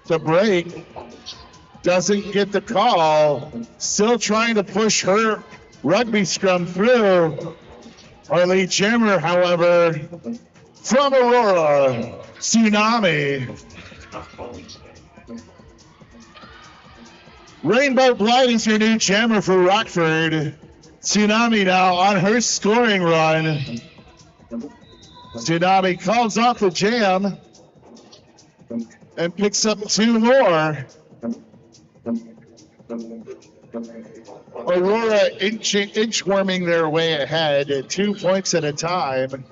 to break. Doesn't get the call. Still trying to push her rugby scrum through. Our lead jammer, however, from Aurora, Tsunami. Rainbow Blight is your new jammer for Rockford. Tsunami now on her scoring run. Tsunami calls off the jam and picks up 2 more. Aurora inchworming their way ahead at 2 points at a time.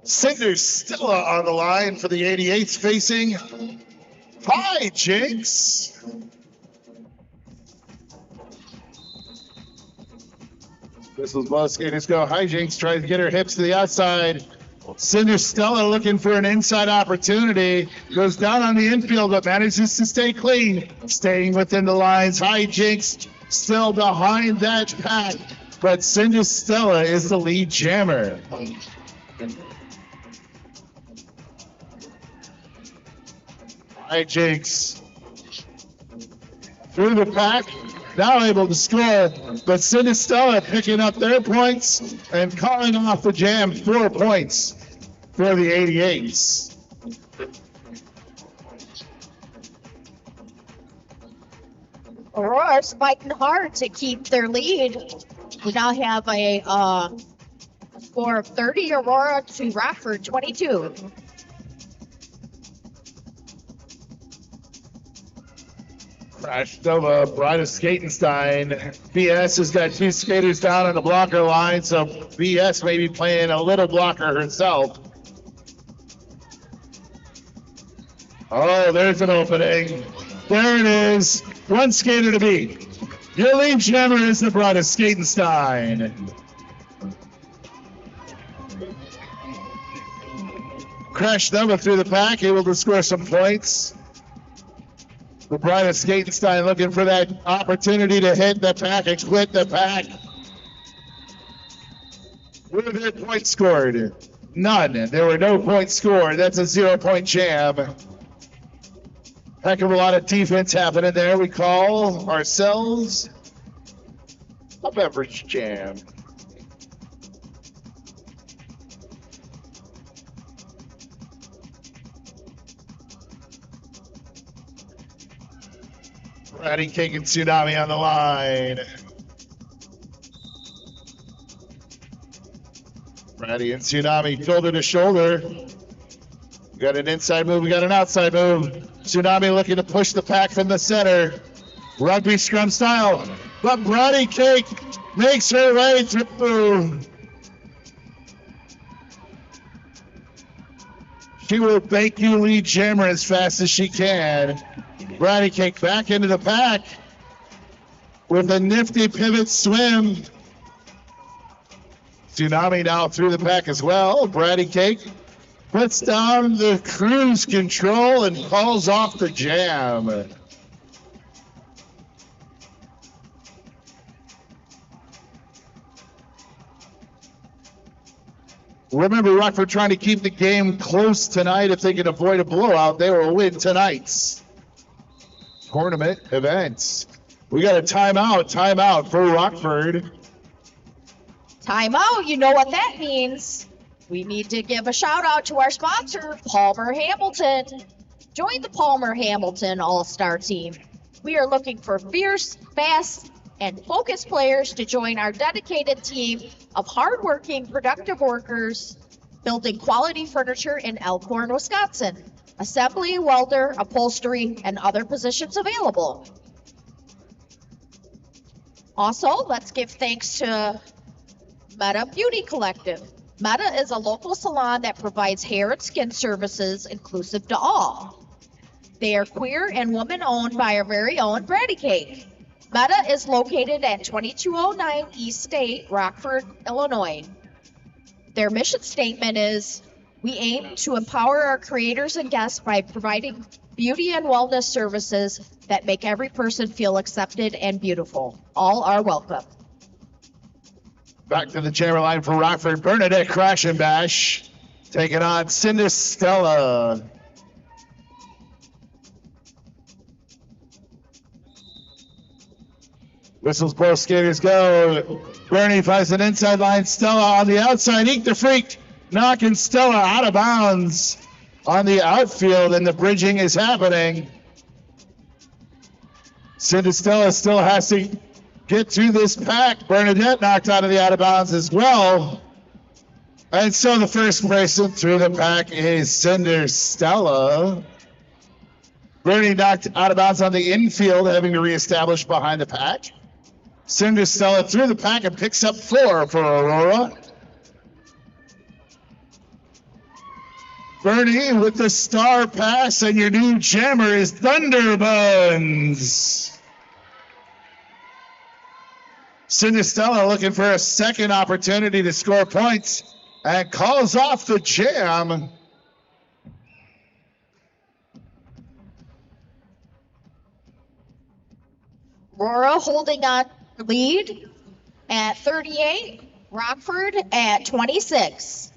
Cinder Stella on the line for the 88s facing Hi Jinx. Whistles blow, skaters go. Hijinks tries to get her hips to the outside. Cinder Stella looking for an inside opportunity. Goes down on the infield, but manages to stay clean. Staying within the lines. Hijinks still behind that pack. But Cinder Stella is the lead jammer. Hijinks through the pack. Now able to score, but Sinistella picking up their points and calling off the jam. 4 points for the 88s. Aurora's fighting hard to keep their lead. We now have a score of 30, Aurora to Rockford 22. Crash Nova, Brightest Skatenstein. BS has got 2 skaters down on the blocker line, so BS may be playing a little blocker herself. Oh, there's an opening. There it is. 1 skater to beat. Your lead jammer is the Brightest Skatenstein. Crash Nova through the pack, able to score some points. The Brightest Skatenstein looking for that opportunity to hit the pack and quit the pack. Were there points scored? None. There were no points scored. That's a 0-point jam. Heck of a lot of defense happening there. We call ourselves a beverage jam. Ratty King and Tsunami on the line. Ratty and Tsunami shoulder to shoulder. We got an inside move, we got an outside move. Tsunami looking to push the pack from the center. Rugby scrum style. But Ratty Cake makes her way through. She will bank you lead jammer as fast as she can. Ratty Cake back into the pack with a nifty pivot swim. Tsunami now through the pack as well. Bratty Cake puts down the cruise control and calls off the jam. Remember, Rockford trying to keep the game close tonight. If they can avoid a blowout, they will win tonight's tournament events. We got a timeout for Rockford. Timeout, you know what that means. We need to give a shout out to our sponsor, Palmer Hamilton. Join the Palmer Hamilton All-Star team. We are looking for fierce, fast, and focused players to join our dedicated team of hardworking, productive workers building quality furniture in Elkhorn, Wisconsin. Assembly, welder, upholstery, and other positions available. Also, let's give thanks to Meta Beauty Collective. Meta is a local salon that provides hair and skin services inclusive to all. They are queer and woman-owned by our very own Bratty Cake. Meta is located at 2209 East State, Rockford, Illinois. Their mission statement is, we aim to empower our creators and guests by providing beauty and wellness services that make every person feel accepted and beautiful. All are welcome. Back to the chamber line for Rockford. Bernadette Crash and Bash taking on Cinder Stella. Whistles, both skaters go. Bernie finds an inside line. Stella on the outside. Eek the Freak knocking Stella out of bounds on the outfield, and the bridging is happening. Cinder Stella still has to get through this pack. Bernadette knocked out of the out of bounds as well. And so the first person through the pack is Cinder Stella. Bernie knocked out of bounds on the infield, having to reestablish behind the pack. Cinder Stella through the pack and picks up 4 for Aurora. Bernie with the star pass, and your new jammer is Thunderbuns. Cinder Stella looking for a second opportunity to score points and calls off the jam. Aurora holding on lead at 38, Rockford at 26.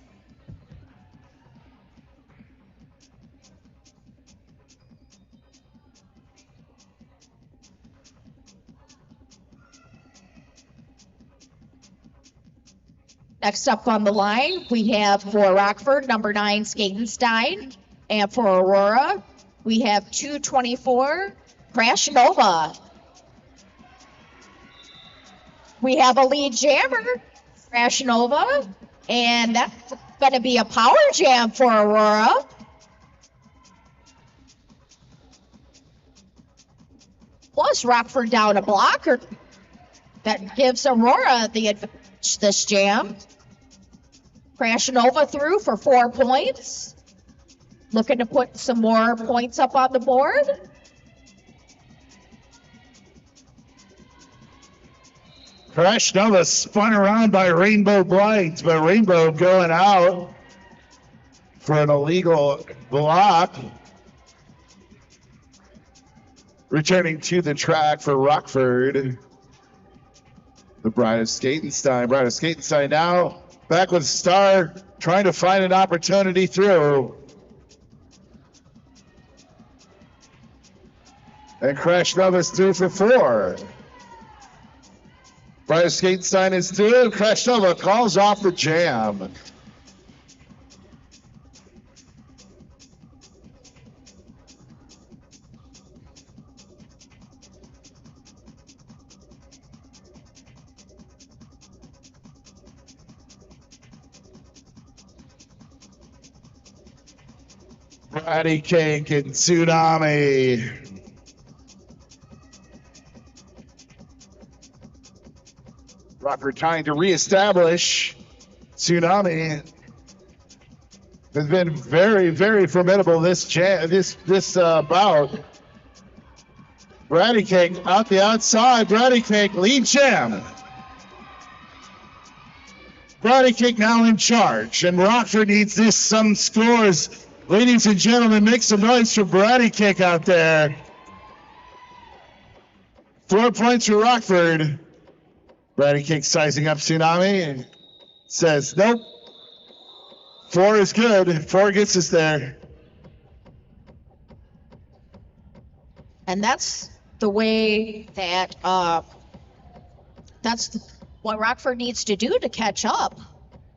Next up on the line, we have for Rockford, number 9, Skatenstein. And for Aurora, we have 224, Crash Nova. We have a lead jammer, Crash Nova, and that's going to be a power jam for Aurora. Plus, Rockford down a blocker. That gives Aurora the advantage this jam. Crash Nova through for 4 points. Looking to put some more points up on the board. Crash Nova spun around by Rainbow Blight, but Rainbow going out for an illegal block. Returning to the track for Rockford, the Bride of Skatenstein. Bride of Skatenstein now back with Star, trying to find an opportunity through. And Crash Nova's through for 4. Bride of Skatenstein is through, and Crash Nova calls off the jam. Patty Cake and Tsunami. Rockford trying to reestablish. Tsunami has been very, very formidable this bout. Bratty Cake out the outside. Bratty Cake lead jam. Brady Kick now in charge, and Rockford needs this some scores. Ladies and gentlemen, make some noise for Brady Kick out there. 4 points for Rockford. Brady Kick sizing up Tsunami and says, nope. 4 is good. 4 gets us there. And that's the way that what Rockford needs to do to catch up.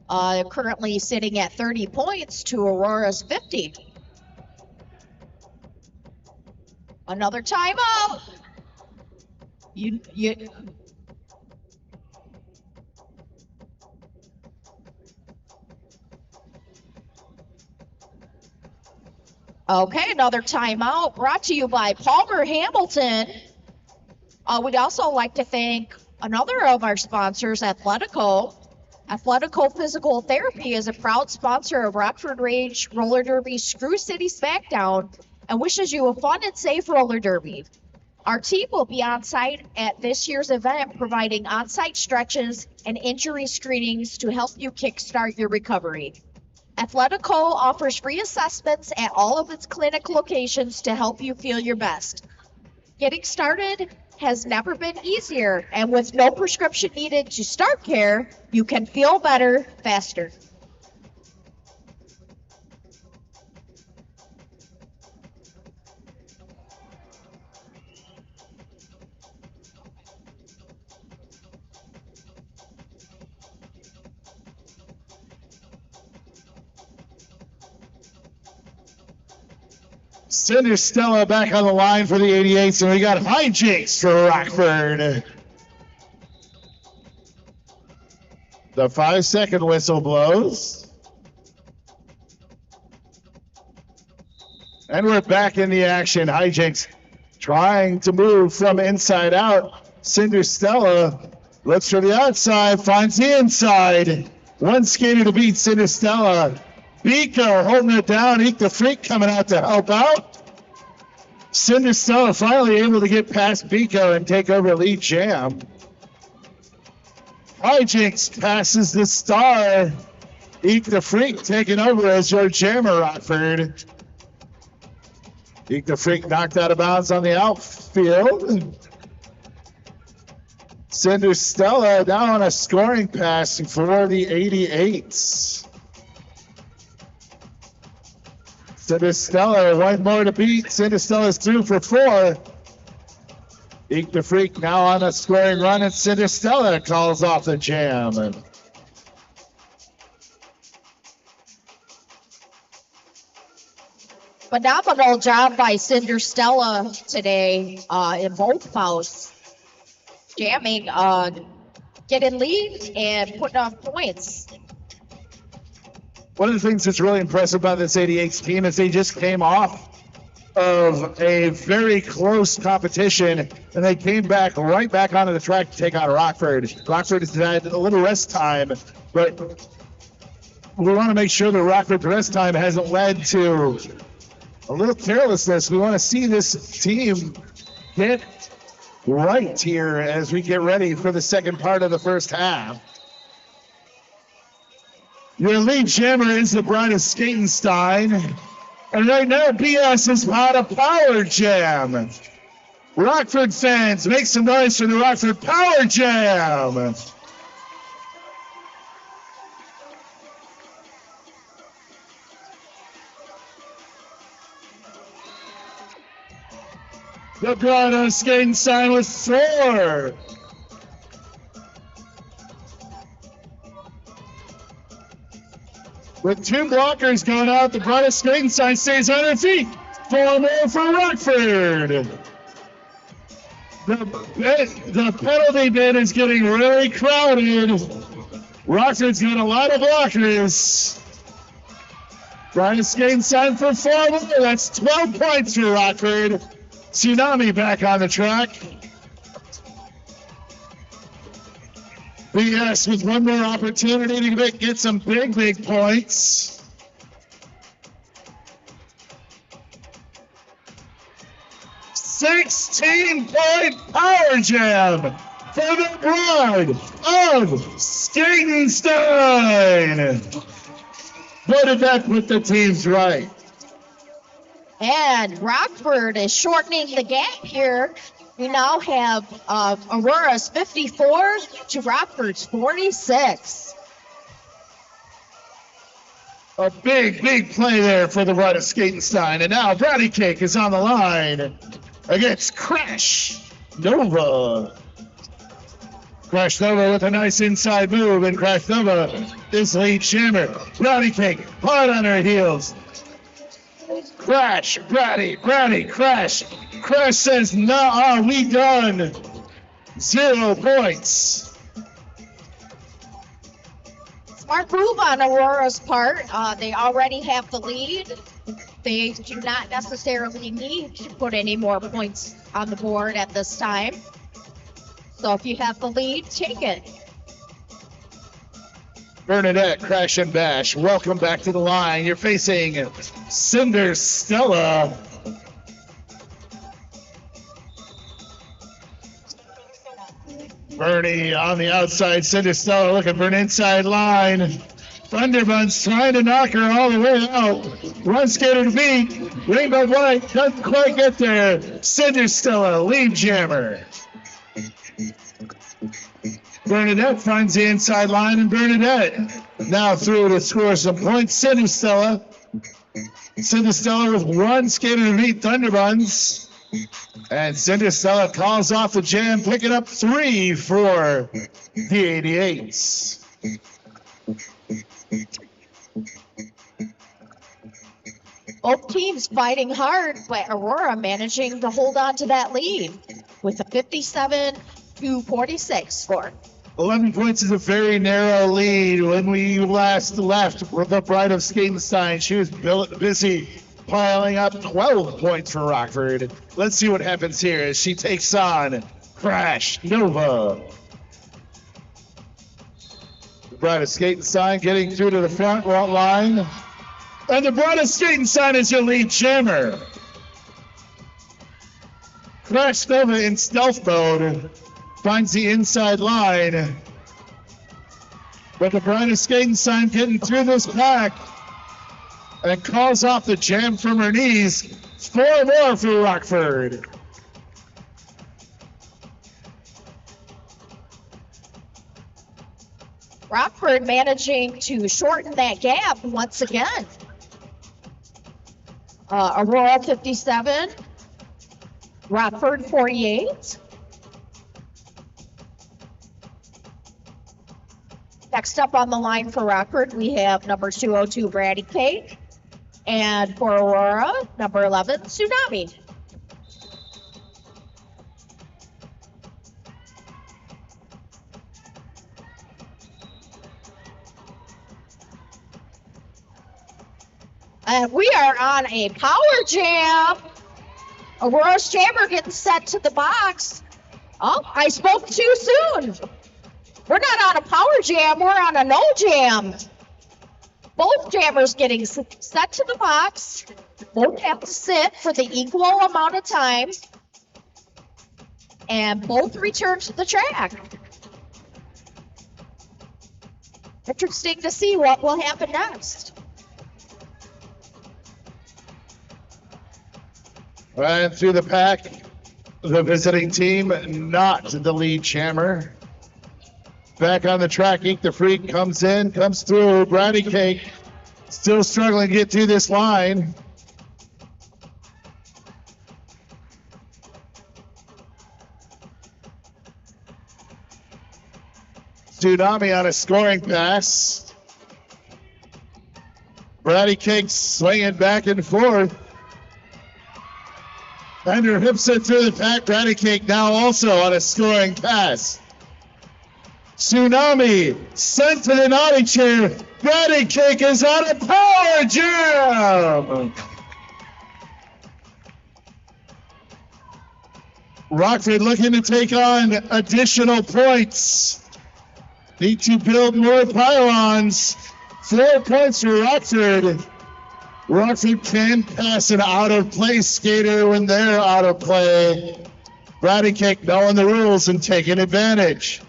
Currently sitting at 30 points to Aurora's 50. Another timeout. You Okay, another timeout brought to you by Palmer Hamilton. We'd also like to thank another of our sponsors, Athletico. Athletico Physical Therapy is a proud sponsor of Rockford Rage Roller Derby Screw City Smackdown and wishes you a fun and safe roller derby. Our team will be on site at this year's event, providing on-site stretches and injury screenings to help you kickstart your recovery. Athletico offers free assessments at all of its clinic locations to help you feel your best. Getting started has never been easier, and with no prescription needed to start care, you can feel better faster. Cinder Stella back on the line for the 88s, and we got hijinks for Rockford. The 5-second whistle blows. And we're back in the action. Hijinks trying to move from inside out. Cinder Stella looks for the outside, finds the inside. One skater to beat Cinder Stella. Biko holding it down. Eek the Freak coming out to help out. Cinder Stella finally able to get past Biko and take over lead jam. Hijinks passes the star. Eek the Freak taking over as your jammer, Rockford. Eek the Freak knocked out of bounds on the outfield. Cinder Stella down on a scoring pass for the 88s. Cinder Stella, one more to beat. Cinder Stella's through for 4. Eek the Freak now on a scoring run, and Cinder Stella calls off the jam. Phenomenal job by Cinder Stella today in both bouts. Jamming, getting lead and putting off points. One of the things that's really impressive about this 88s team is they just came off of a very close competition, and they came back right back onto the track to take on Rockford. Rockford has had a little rest time, but we want to make sure that Rockford's rest time hasn't led to a little carelessness. We want to see this team get right here as we get ready for the second part of the first half. Your lead jammer is the brightest Skatenstein. And right now, BS has had a power jam. Rockford fans, make some noise for the Rockford Power Jam. The brightest Skatenstein with 4. With 2 blockers going out, the brightest Skatenstein stays on her feet. 4 more for Rockford. The penalty bin is getting really crowded. Rockford's got a lot of blockers. Brightest Skatenstein for 4 more. That's 12 points for Rockford. Tsunami back on the track. BS with one more opportunity to get some big points. $16-point power jam for the bride of Skatenstein. Boy, did that put the teams right. And Rockford is shortening the gap here. We now have Aurora's 54 to Rockford's 46. A big play there for the right of Skatenstein. And now Brownie Cake is on the line against Crash Nova. Crash Nova with a nice inside move, and Crash Nova is lead jammer. Brownie Cake hard on her heels. Crash, Brownie, Crash. Crash says, nah, we done. 0 points. Smart move on Aurora's part. They already have the lead. They do not necessarily need to put any more points on the board at this time. So if you have the lead, take it. Bernadette, Crash and Bash, welcome back to the line. You're facing Cinder Stella. Bernie on the outside, Cinder Stella looking for an inside line. Thunderbuns trying to knock her all the way out. One skater to beat. Rainbow White doesn't quite get there. Cinder Stella, lead jammer. Bernadette finds the inside line, and Bernadette now through to score some points. Cinder Stella with one skater to beat Thunderbuns. And Cinder Stella calls off the jam, picking up 3 for the 88s. Both teams fighting hard, but Aurora managing to hold on to that lead with a 57-46 score. 11 points is a very narrow lead. When we last left the Bride of Skatenstein, she was busy piling up 12 points for Rockford. Let's see what happens here as she takes on Crash Nova. The Bride of Skatenstein getting through to the front line. And the Bride of Skatenstein is your lead jammer. Crash Nova in stealth mode finds the inside line. But the Bride of Skatenstein getting through this pack and calls off the jam from her knees. 4 more for Rockford. Rockford managing to shorten that gap once again. Aurora 57, Rockford 48. Next up on the line for Rockford, we have number 202, Brady Cake. And for Aurora, number 11, Tsunami. And we are on a power jam. Aurora's jammer getting set to the box. Oh, I spoke too soon. We're not on a power jam, we're on a no jam. Both jammers getting set to the box. Both have to sit for the equal amount of time. And both return to the track. Interesting to see what will happen next. And through the pack, the visiting team, not the lead jammer. Back on the track, Ink the Freak comes through. Brownie Cake still struggling to get through this line. Tsunami on a scoring pass. Brownie Cake swinging back and forth. And her hips it through the pack. Brownie Cake now also on a scoring pass. Tsunami sent to the naughty chair. Brownie Cake is on a power jam. Rockford looking to take on additional points. Need to build more pylons. 4 points for Rockford. Rockford can pass an out-of-play skater when they're out of play. Brady Cake knowing the rules and taking advantage.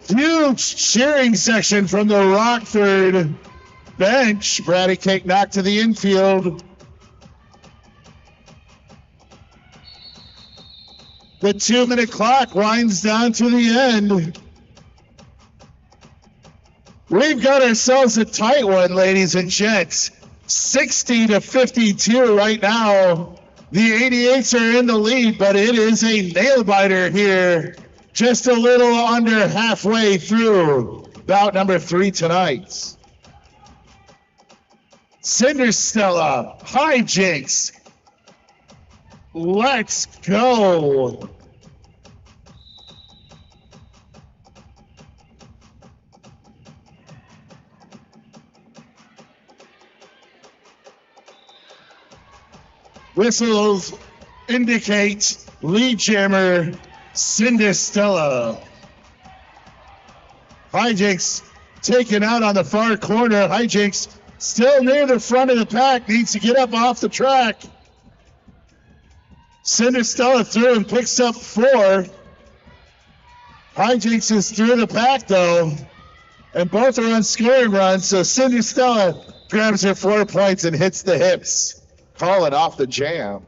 Huge cheering section from the Rockford bench. Brady Cake knocked to the infield. The 2-minute clock winds down to the end. We've got ourselves a tight one, ladies and gents. 60-52 right now. The 88s are in the lead, but it is a nail biter here. Just a little under halfway through bout number 3 tonight. Cinderstella, hijinks. Let's go. Whistles indicate lead jammer Cinderstella. Hijinks taken out on the far corner. Hijinks still near the front of the pack, needs to get up off the track. Cinderstella through and picks up 4. Hijinks is through the pack though, and both are on scoring runs, so Cinderstella grabs her 4 points and hits the hips. Calling off the jam.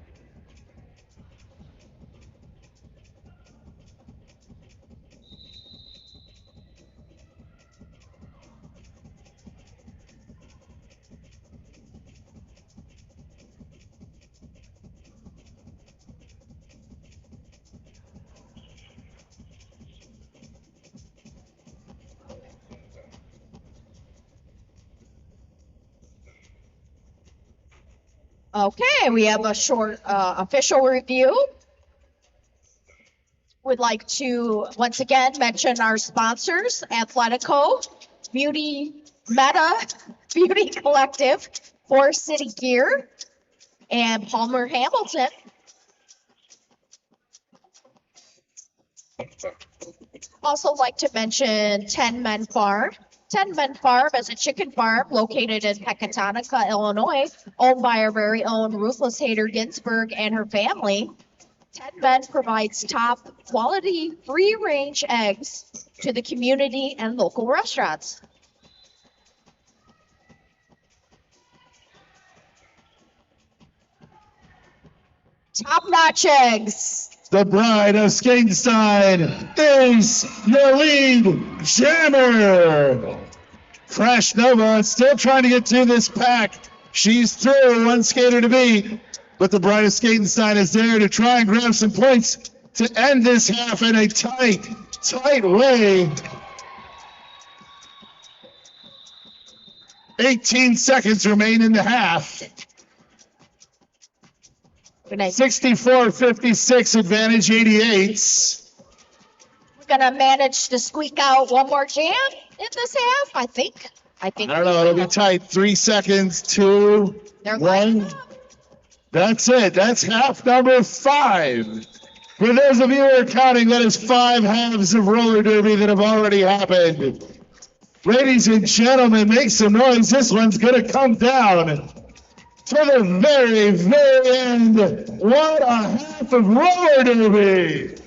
Okay, we have a short official review. Would like to once again mention our sponsors: Athletico, Beauty Meta, Beauty Collective, Forest City Gear, and Palmer Hamilton. Also like to mention 10 Men Farm. 10 Men Farm is a chicken farm located in Pecatonica, Illinois, owned by our very own Ruthless Hater Ginsburg and her family. 10 Men provides top quality free range eggs to the community and local restaurants. Top notch eggs. The bride of Skatenstein is your lead jammer. Crash Nova still trying to get to this pack. She's through, 1 skater to beat, but the bride of Skatenstein is there to try and grab some points to end this half in a tight way. 18 seconds remain in the half. 64-56 advantage 88s. We're gonna manage to squeak out one more jam in this half, I think. I don't know, it'll be tight. 3 seconds, 2, They're 1. That's it. That's half number 5. For those of you who are counting, that is 5 halves of roller derby that have already happened. Ladies and gentlemen, make some noise. This one's gonna come down to the very, very end. What a half of roller derby.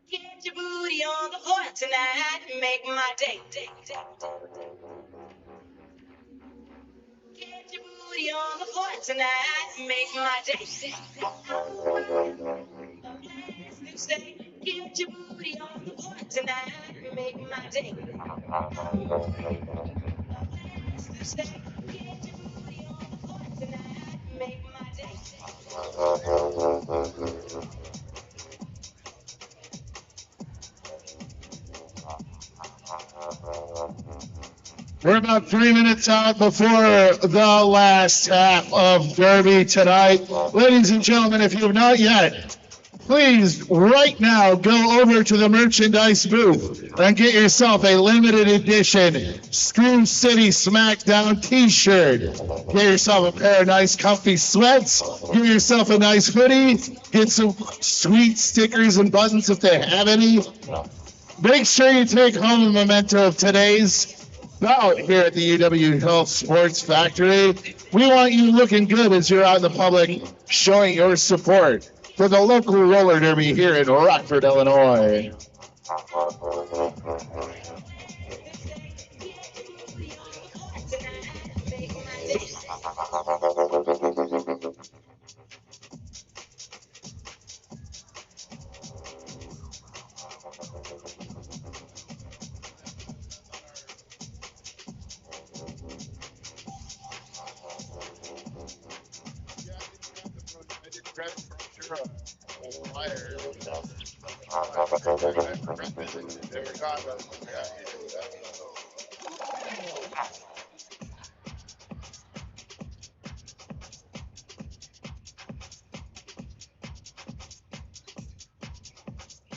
Get your booty on the floor tonight and make my day. Get your booty on the floor tonight and make my day. Get your booty on the floor tonight and make my day. Get your booty on the floor tonight and make my day. We're about 3 minutes out before the last half of Derby tonight. Ladies and gentlemen, if you have not yet, please right now go over to the merchandise booth and get yourself a limited edition Screw City Smackdown t-shirt. Get yourself a pair of nice comfy sweats. Get yourself a nice hoodie. Get some sweet stickers and buttons if they have any. Make sure you take home a memento of today's bout here at the UW Health Sports Factory. We want you looking good as you're out in the public, showing your support for the local roller derby here in Rockford, Illinois.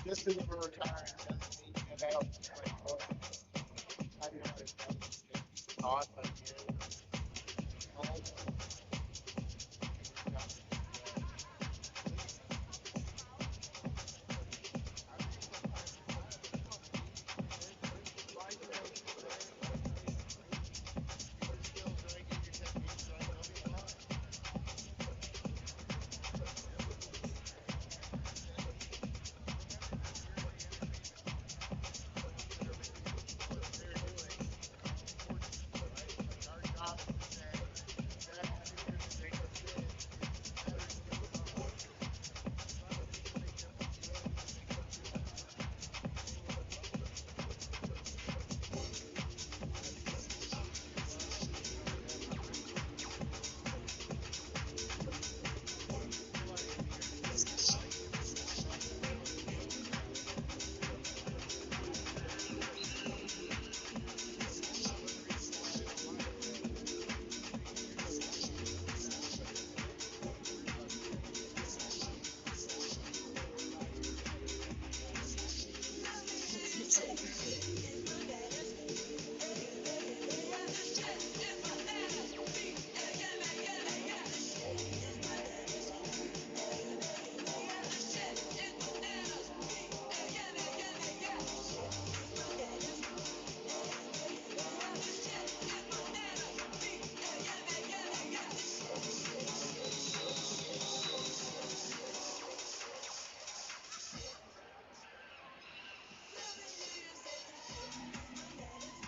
This is for retiring.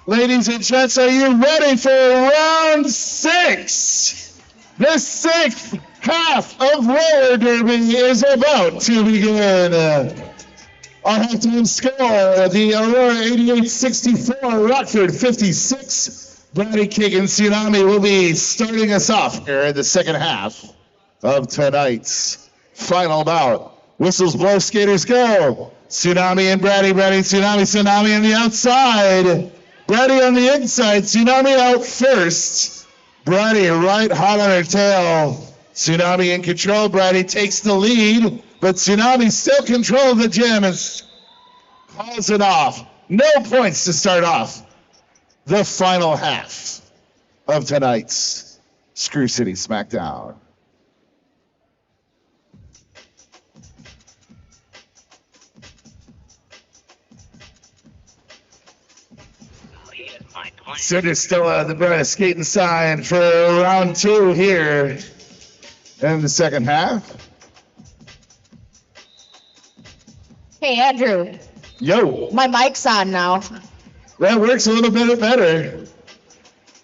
Ladies and gents, are you ready for round 6? The 6th half of roller derby is about to begin. Our halftime score, the Aurora 88-64, Rockford 56. Body Kick and Tsunami will be starting us off here in the second half of tonight's final bout. Whistles blow, skaters go. Tsunami and Brady, Tsunami on the outside. Brady on the inside, Tsunami out first. Brady right hot on her tail. Tsunami in control, Brady takes the lead, but Tsunami still control the gym and calls it off. No points to start off the final half of tonight's Screw City Smackdown. Cinder Stella, the brightest skating sign for round 2 here in the second half. Hey, Andrew. Yo. My mic's on now. That works a little bit better.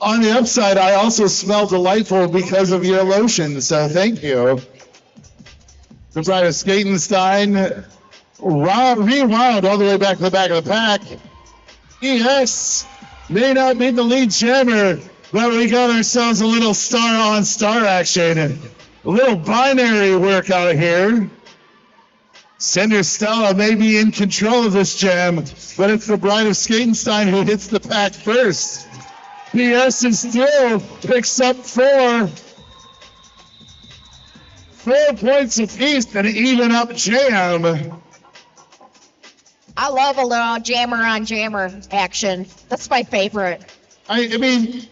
On the upside, I also smell delightful because of your lotion, so thank you. The brightest skating sign rewound all the way back to the back of the pack. ES may not be the lead jammer, but we got ourselves a little star-on-star action. A little binary work out here. Cinder Stella may be in control of this jam, but it's the Bride of Skatenstein who hits the pack first. PS is still picks up 4 points apiece and even up jam. I love a little jammer on jammer action. That's my favorite. I mean,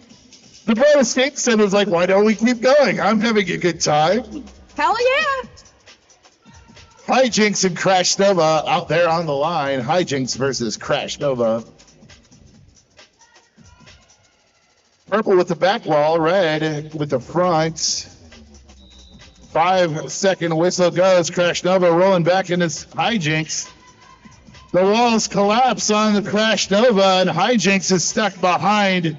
the Bride of Skatenstein was like, why don't we keep going? I'm having a good time. Hell yeah. Hijinks and Crash Nova out there on the line. Hijinks versus Crash Nova. Purple with the back wall, red with the front. 5-second whistle goes. Crash Nova rolling back in his Hijinks. The walls collapse on the Crash Nova, and Hijinks is stuck behind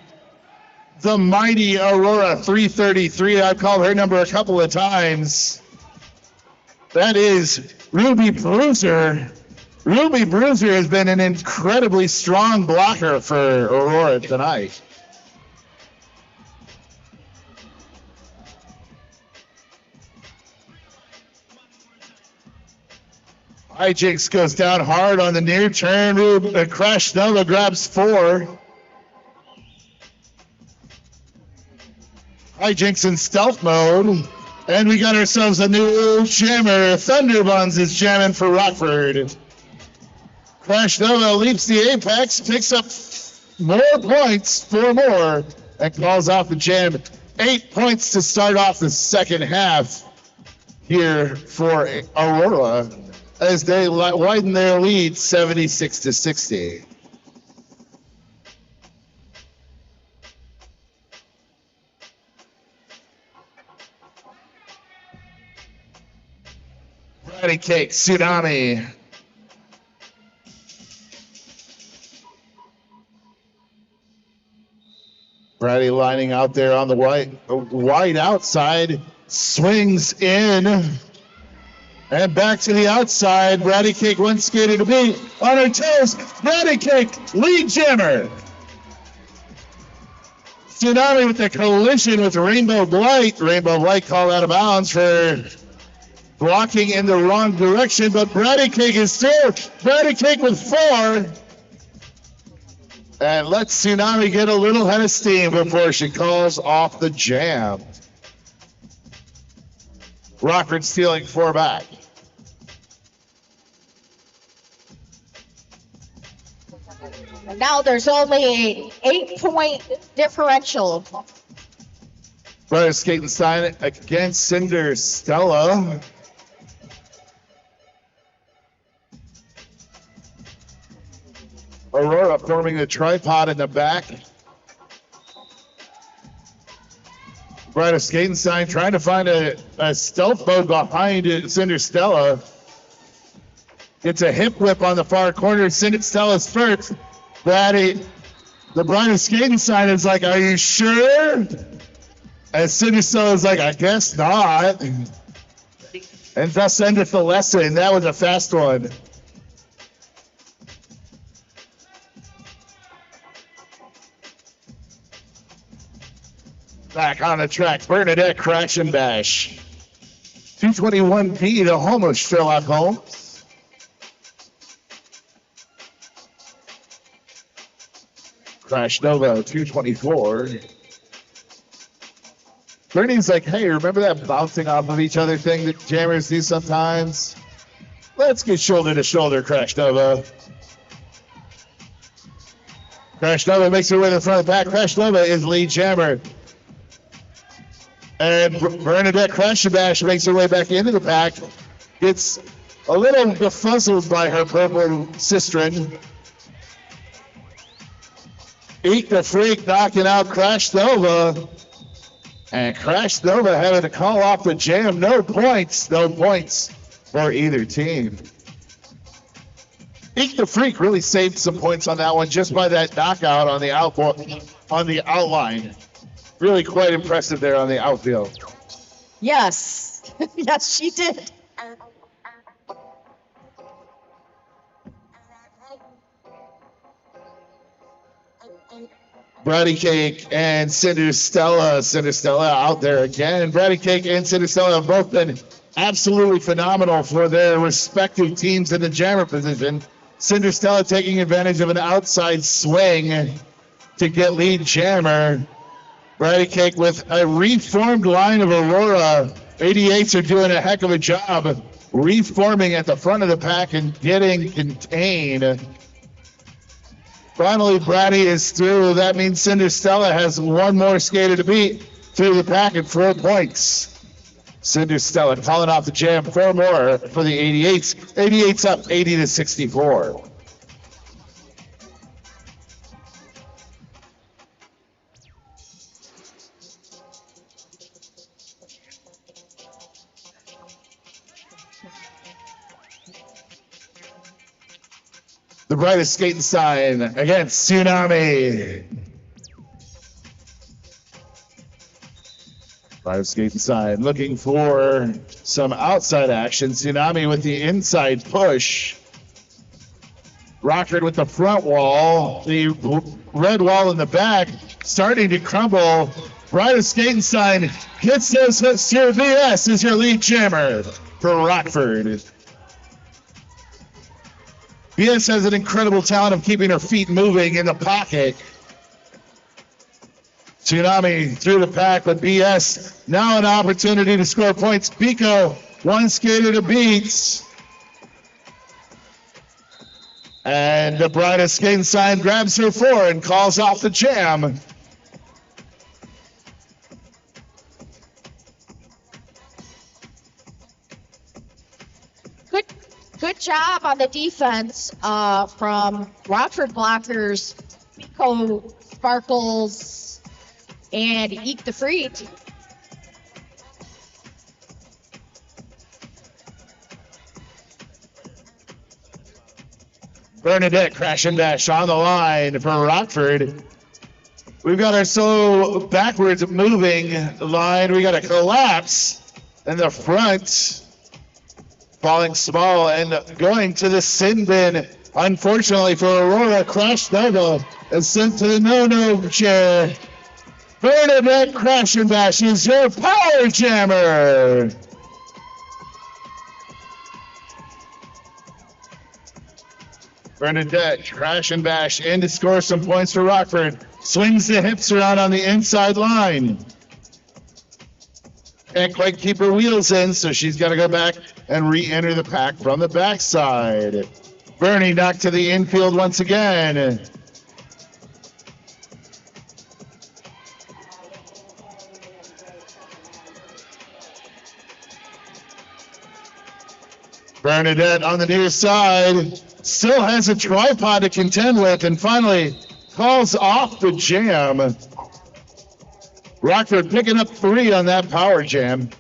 the mighty Aurora 333. I've called her number a couple of times. That is Ruby Bruiser. Ruby Bruiser has been an incredibly strong blocker for Aurora tonight. Hijinks goes down hard on the near turn. Crash Nova grabs 4. Hijinks in stealth mode. And we got ourselves a new jammer. Thunderbuns is jamming for Rockford. Crash Nova leaps the apex, picks up more points, 4 more, and calls off the jam. 8 points to start off the second half here for Aurora as they widen their lead 76-60. Patty Cake, Tsunami. Brady lining out there on the wide outside, swings in, and back to the outside. Brady Cake one skater to beat on her toes. Brady Cake, lead jammer. Tsunami with the collision with Rainbow Blight. Rainbow Blight called out of bounds for blocking in the wrong direction, but Brady Cake is still Brady Cake with 4. And lets Tsunami get a little head of steam before she calls off the jam. Rockford stealing 4 back. And now there's only a 8-point differential. Brother Skatenstein against Cinder Stella. Aurora forming the tripod in the back. Brother Skatenstein trying to find a stealth mode behind Cinder Stella. Gets a hip whip on the far corner. Cinder Stella's first. The Bride of Skatenstein is like, are you sure? And Cinder Stella's like, I guess not. And thus endeth the lesson. That was a fast one. Back on the track, Bernadette Crash and Bash. 221P, the home of Sherlock Holmes. Crash Nova 224. Bernie's like, hey, remember that bouncing off of each other thing that jammers do sometimes? Let's get shoulder to shoulder, Crash Nova. Crash Nova makes her way to the front of the pack. Crash Nova is lead jammer. And Bernadette Crash and Bash makes her way back into the pack. Gets a little befuzzled by her purple cistern. Eek the Freak knocking out Crash Nova. And Crash Nova having to call off the jam. No points for either team. Eek the Freak really saved some points on that one just by that knockout on the outline. Really quite impressive there on the outfield. Yes. Yes, she did. Bratty Cake and Cinder Stella. Cinder Stella out there again. Bratty Cake and Cinder Stella have both been absolutely phenomenal for their respective teams in the jammer position. Cinder Stella taking advantage of an outside swing to get lead jammer. Bratty Cake with a reformed line of Aurora. 88s are doing a heck of a job reforming at the front of the pack and getting contained. Finally, Bratty is through. That means Cinder Stella has one more skater to beat through the pack at 4 points. Cinder Stella calling off the jam. 4 more for the 88s. 88s up 80-64. The brightest skating sign against Tsunami. Brightest skating sign looking for some outside action. Tsunami with the inside push. Rockford with the front wall. The red wall in the back starting to crumble. Brightest skating sign gets those hooks to VS is your lead jammer for Rockford. VS has an incredible talent of keeping her feet moving in the pocket. Tsunami through the pack, but BS now an opportunity to score points. Pico, one skater to beat. And the brightest skating sign grabs her 4 and calls off the jam. Good job on the defense from Rockford blockers, Pico, Sparkles, and Eek the Freak. Bernadette Crash and Dash on the line for Rockford. We've got our solo backwards moving line. We got a collapse in the front. Falling small and going to the sin bin. Unfortunately for Aurora, Crash Nova is sent to the no-no chair. Bernadette Crash and Bash is your power jammer. Bernadette Crash and Bash in to score some points for Rockford. Swings the hips around on the inside line. Can't quite keep her wheels in, so she's got to go back and re-enter the pack from the backside. Bernie knocked to the infield once again. Bernadette on the near side still has a tripod to contend with and finally calls off the jam. Rockford picking up 3 on that power jam.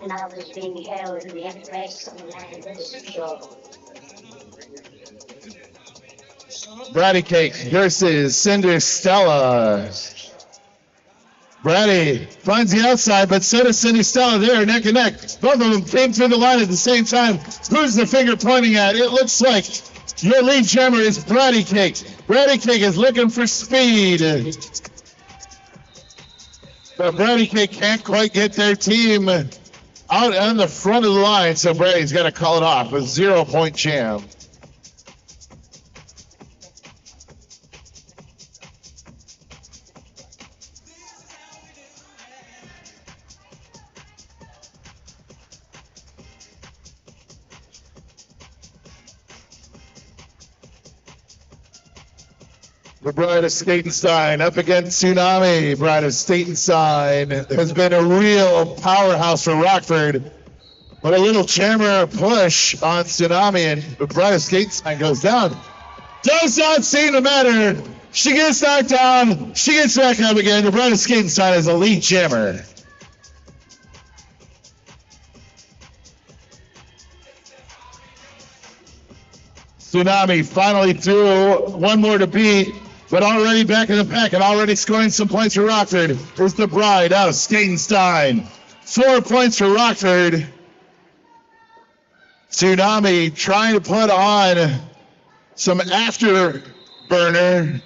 And I was being held in the embrace of the land of the shore. Bratty Cake versus Cinder Stella. Bratty finds the outside, but so does Cinder Stella there, neck and neck. Both of them came through the line at the same time. Who's the finger pointing at? It looks like Your lead jammer is Bratty Cake. Bratty Cake is looking for speed. But Bratty Cake can't quite get their team out on the front of the line, so Bratty's got to call it off. A 0-point jam. The Bride of Skatenstein up against Tsunami. Bride of Skatenstein has been a real powerhouse for Rockford. But a little jammer push on Tsunami, and the Bride of Skatenstein goes down. Does not seem to matter. She gets knocked down. She gets back up again. The Bride of Skatenstein is a lead jammer. Tsunami finally threw one more to beat, but already back in the pack and already scoring some points for Rockford is the Bride of Skatenstein. 4 points for Rockford. Tsunami trying to put on some afterburner,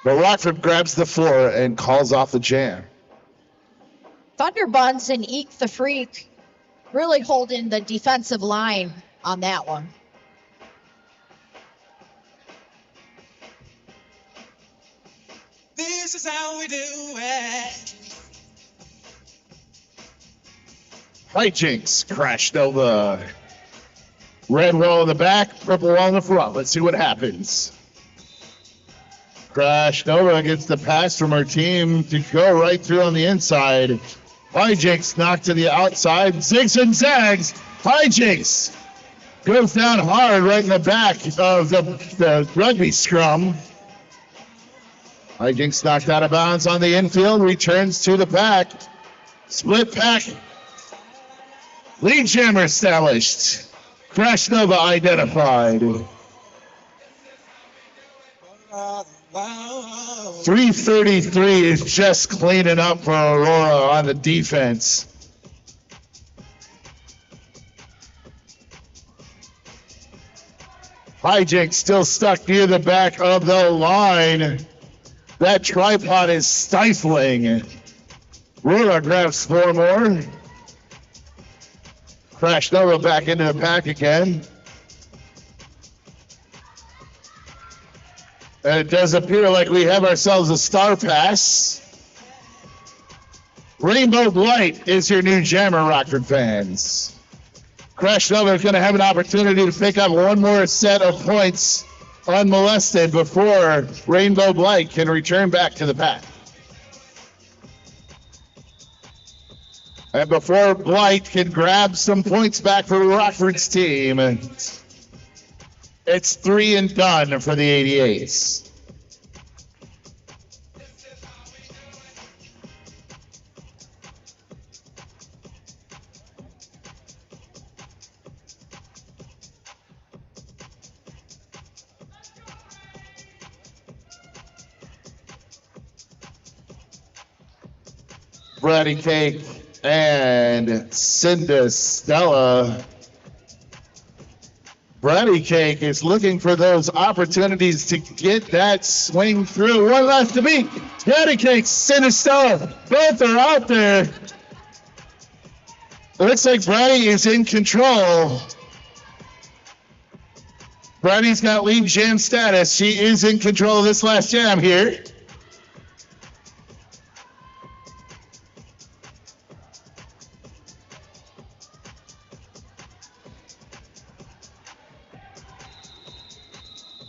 but Rockford grabs the floor and calls off the jam. Thunderbuns and Eek the Freak really holding the defensive line on that one. This is how we do it. Hijinks crashed over. Red wall in the back, purple wall in the front. Let's see what happens. Crash Nova gets the pass from her team to go right through on the inside. Hijinks knocked to the outside. Zigs and zags. Hijinks goes down hard right in the back of the rugby scrum. Hijinks knocked out of bounds on the infield. Returns to the pack. Split pack. Lead jammer established. Crash Nova identified. 333 is just cleaning up for Aurora on the defense. Hijinks still stuck near the back of the line. That tripod is stifling. Aurora grabs 4 more. Crash Nova back into the pack again. And it does appear like we have ourselves a star pass. Rainbow Blight is your new jammer, Rockford fans. Crash Nova is going to have an opportunity to pick up one more set of points unmolested before Rainbow Blight can return back to the pack. And before Blight can grab some points back for Rockford's team, it's 3 and done for the 88s. Bratty Cake and Cinda Stella. Bratty Cake is looking for those opportunities to get that swing through. One left to beat. Bratty Cake, Cinda Stella, both are out there. It looks like Bratty is in control. Bratty's got lead jam status. She is in control of this last jam here.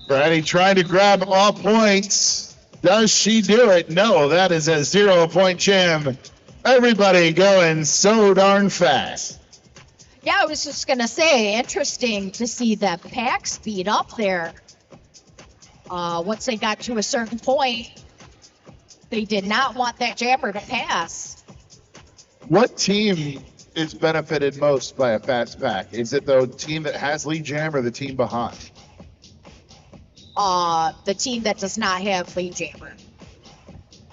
Bratty trying to grab all points. Does she do it? No, that is a 0-point jam. Everybody going so darn fast. Yeah, I was just going to say, interesting to see that pack speed up there. Once they got to a certain point, they did not want that jammer to pass. What team is benefited most by a fast pack? Is it the team that has lead jam or the team behind? The team that does not have lead jammer.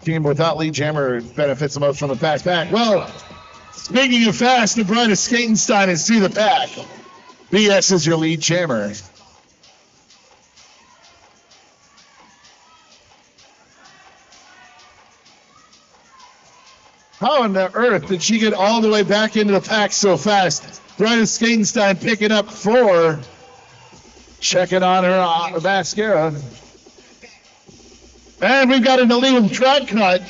Team without lead jammer benefits the most from a fast pack. Well, speaking of fast, the Bride of Skatenstein is through the pack. BS is your lead jammer. How in the earth did she get all the way back into the pack so fast? Bryna Skatenstein picking up 4. Checking on her mascara. And we've got an illegal track cut.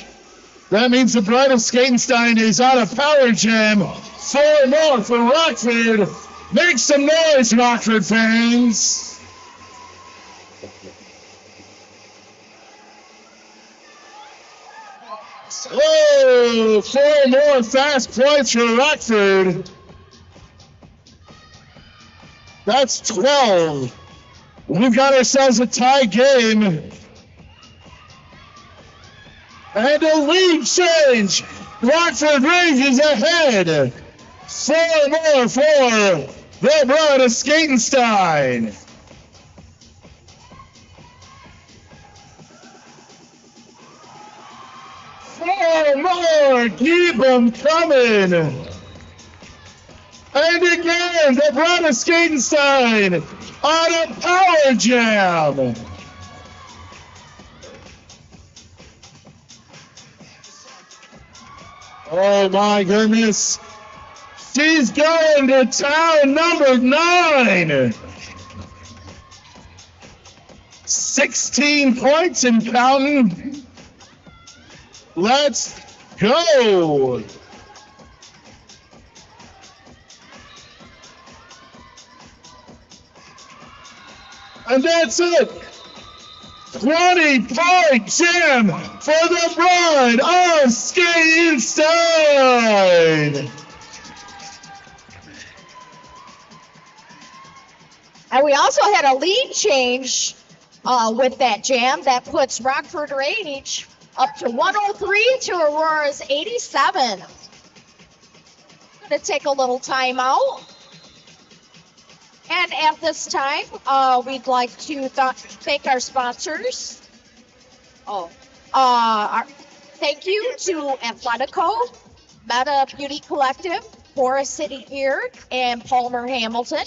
That means the Bryna Skatenstein is on a power jam. 4 more for Rockford. Make some noise, Rockford fans. Whoa, 4 more fast points for Rockford. That's 12. We've got ourselves a tie game. And a lead change. Rockford Range is ahead. 4 more for the Bryna Skatenstein. Four more, keep them coming. And again, the Bryna Skatenstein on a power jam. Oh my goodness. She's going to town, number 9. 16 points and counting. Let's go. And that's it. 20-point jam for the Bryna Skatenstein. And we also had a lead change with that jam that puts Rockford Range up to 103 to Aurora's 87. I'm going to take a little time out. And at this time, we'd like to thank our sponsors. Thank you to Athletico, Meta Beauty Collective, Forest City Gear, and Palmer Hamilton.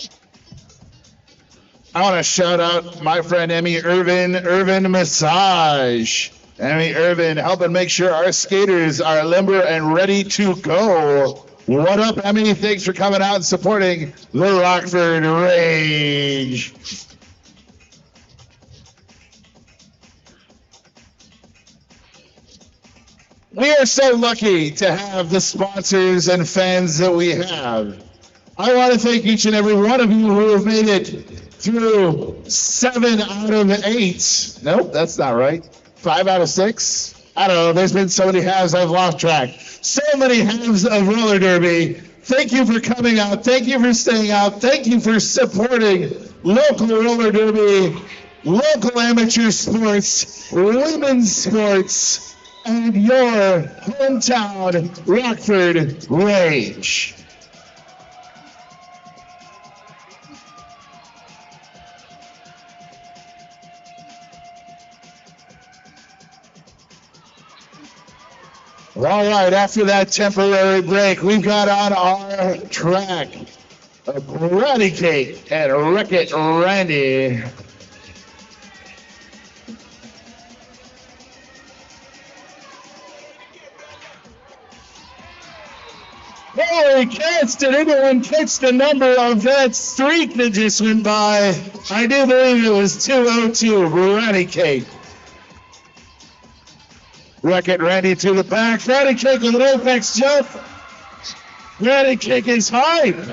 I want to shout out my friend Emmy Irvin Massage. Emmy Irvin helping make sure our skaters are limber and ready to go. What up, Emmy? Thanks for coming out and supporting the Rockford Range. We are so lucky to have the sponsors and fans that we have. I want to thank each and every one of you who have made it through 7 out of 8. Nope, that's not right. 5 out of 6. I don't know. There's been so many halves I've lost track. So many halves of roller derby. Thank you for coming out. Thank you for staying out. Thank you for supporting local roller derby, local amateur sports, women's sports, and your hometown Rockford Range. All right, after that temporary break, we've got on our track Bratty Cake and Wreck-It Randy. Holy cats, did anyone catch the number of that streak that just went by? I do believe it was 202, Bratty Cake. Wreck-It Randy to the back. Bratty Cake with an apex jump. Bratty Cake is hype.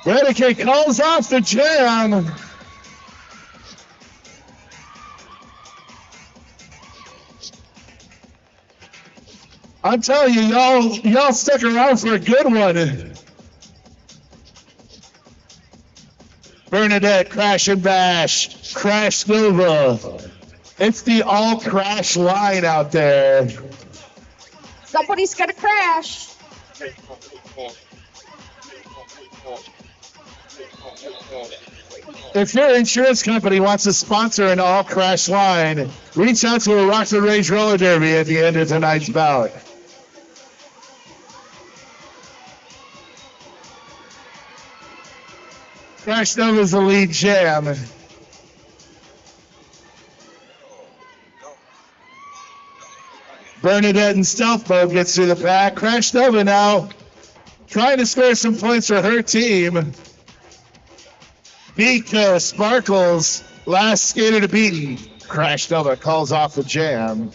Bratty Cake calls off the jam. I'm telling you, y'all stuck around for a good one. Bernadette, Crash and Bash, Crash Nova. It's the all crash line out there. Somebody's gonna crash. If your insurance company wants to sponsor an all crash line, reach out to a Rockford Range roller derby at the end of tonight's bout. Crash Nova's the lead jam. Bernadette in stealth mode gets through the pack. Crash Nova now trying to score some points for her team. Mika Sparkles, last skater to beat. Crash Nova calls off the jam.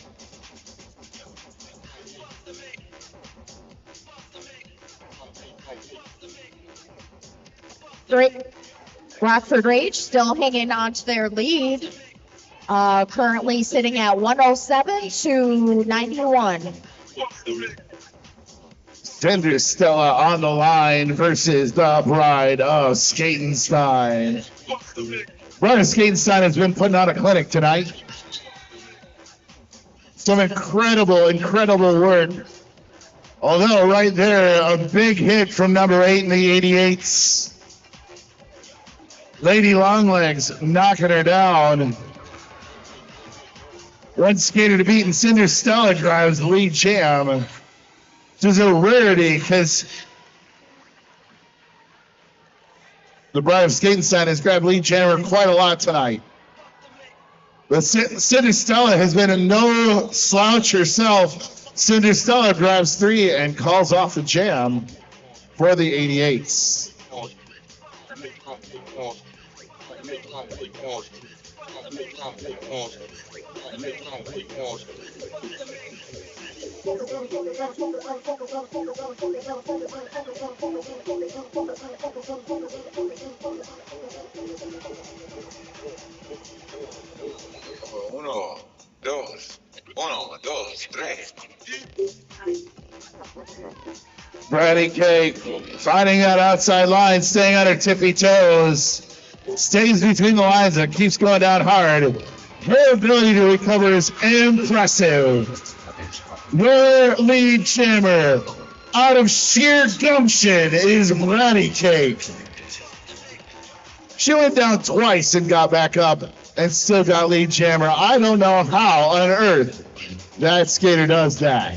Rockford Rage still hanging on to their lead. Currently sitting at 107 to 91. Cinder Stella on the line versus the Bride of Skatenstein. Bride of Skatenstein has been putting on a clinic tonight. Some incredible work. Although right there, a big hit from number 8 in the 88s. Lady Longlegs knocking her down. One skater to beat, and Cinder Stella drives the lead jam. Which is a rarity because the Bride of Skatenstein has grabbed lead jammer quite a lot tonight. But Cinder Stella has been a no slouch herself. Cinder Stella grabs 3 and calls off the jam for the 88s. Bradley Cake finding that outside line, staying on her tippy toes. Stays between the lines and keeps going down hard. Her ability to recover is impressive. Your lead jammer, out of sheer gumption, is Bradley Cake. She went down twice and got back up and still got lead jammer. I don't know how on earth that skater does that.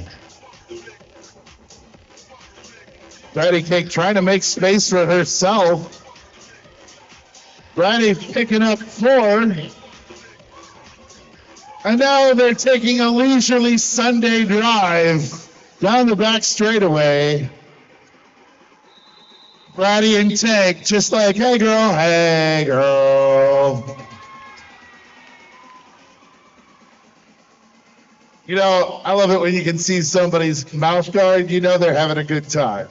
Bradley Cake trying to make space for herself. Bradley picking up 4. And now they're taking a leisurely Sunday drive down the back straightaway. Bradley and Tank just like, hey girl, hey girl. You know, I love it when you can see somebody's mouth guard, you know they're having a good time.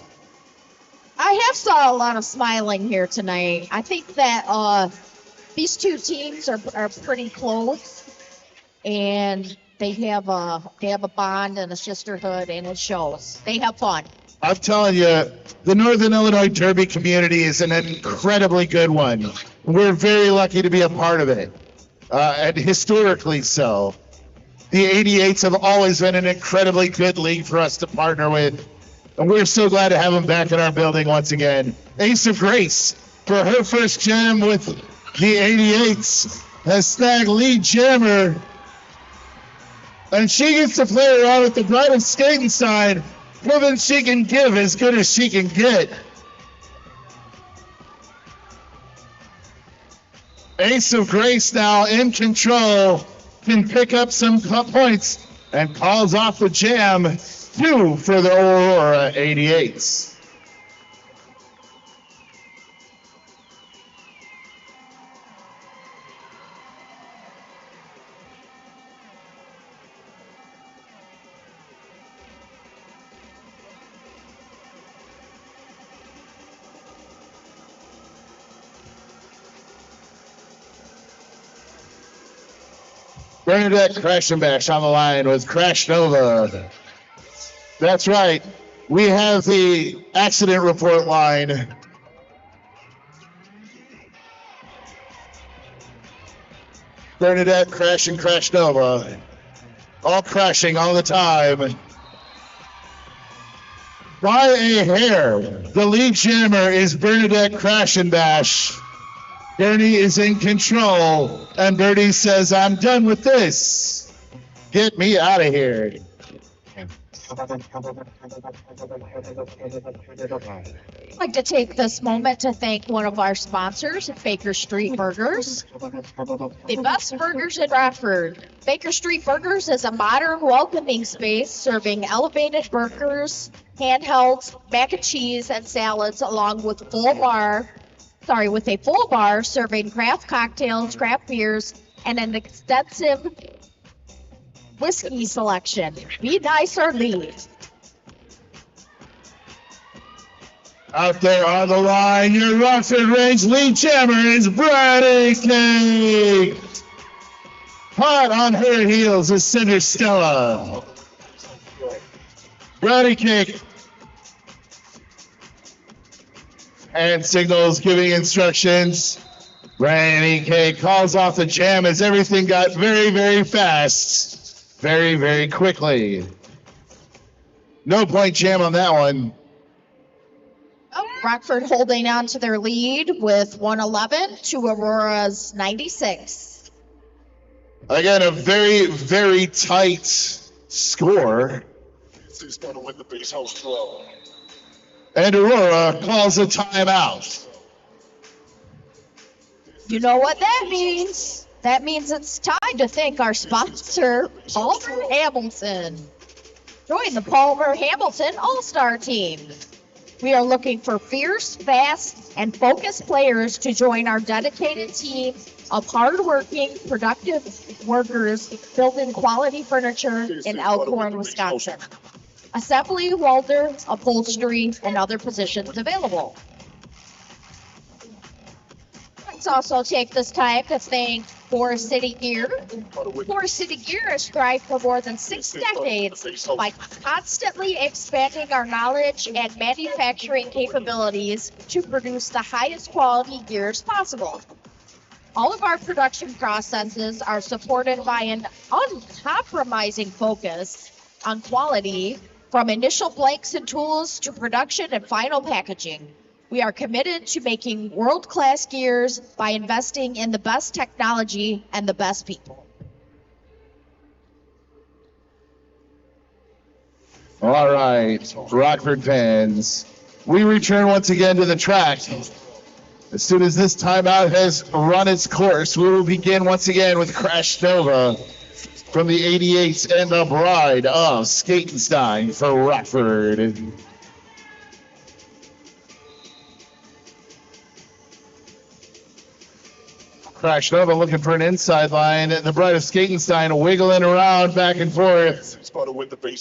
I have saw a lot of smiling here tonight. I think that these two teams are pretty close, and they have a bond and a sisterhood, and it shows. They have fun. I'm telling you, the Northern Illinois Derby community is an incredibly good one. We're very lucky to be a part of it, and historically so. The 88s have always been an incredibly good league for us to partner with. And we're so glad to have him back in our building once again. Ace of Grace, for her first jam with the 88s, has snagged lead jammer. And she gets to play around with the Bride of Skatenstein, proving she can give as good as she can get. Ace of Grace now in control, can pick up some points and calls off the jam. 2 for the Aurora 88s. Bernadette Crash and Bash on the line with Crash Nova. That's right. We have the accident report line. Bernadette, Crash, and Crash Nova. All crashing all the time. By a hair, the lead jammer is Bernadette Crash and Bash. Bernie is in control, and Bernie says, I'm done with this. Get me out of here. I'd like to take this moment to thank one of our sponsors, Baker Street Burgers, the best burgers in Rockford. Baker Street Burgers is a modern, welcoming space serving elevated burgers, handhelds, mac and cheese, and salads, along with a full bar serving craft cocktails, craft beers, and an extensive whiskey selection. Be nice or leave. Out there on the line, your Rockford Range lead jammer is Brady Cake. Hot on her heels is Cinder Stella. Brady Cake. Hand signals giving instructions. Brady Cake calls off the jam as everything got very, very fast. Very, very quickly. No point jam on that one. Rockford holding on to their lead with 111 to Aurora's 96. Again, a very, very tight score. And Aurora calls a timeout. You know what that means? That means it's time to thank our sponsor, Palmer Hamilton. Join the Palmer Hamilton All-Star Team. We are looking for fierce, fast, and focused players to join our dedicated team of hardworking, productive workers building quality furniture in Elkhorn, Wisconsin. Assembly, welder, upholstery, and other positions available. Let's also take this time to thank Forest City Gear. Forest City Gear has thrived for more than 6 decades by constantly expanding our knowledge and manufacturing capabilities to produce the highest quality gears possible. All of our production processes are supported by an uncompromising focus on quality, from initial blanks and tools to production and final packaging. We are committed to making world-class gears by investing in the best technology and the best people. All right, Rockford fans, we return once again to the track. As soon as this timeout has run its course, we will begin once again with Crash Nova from the 88s and the Bride of Skatenstein for Rockford. Crash Nova looking for an inside line. The Bride of Skatenstein wiggling around back and forth,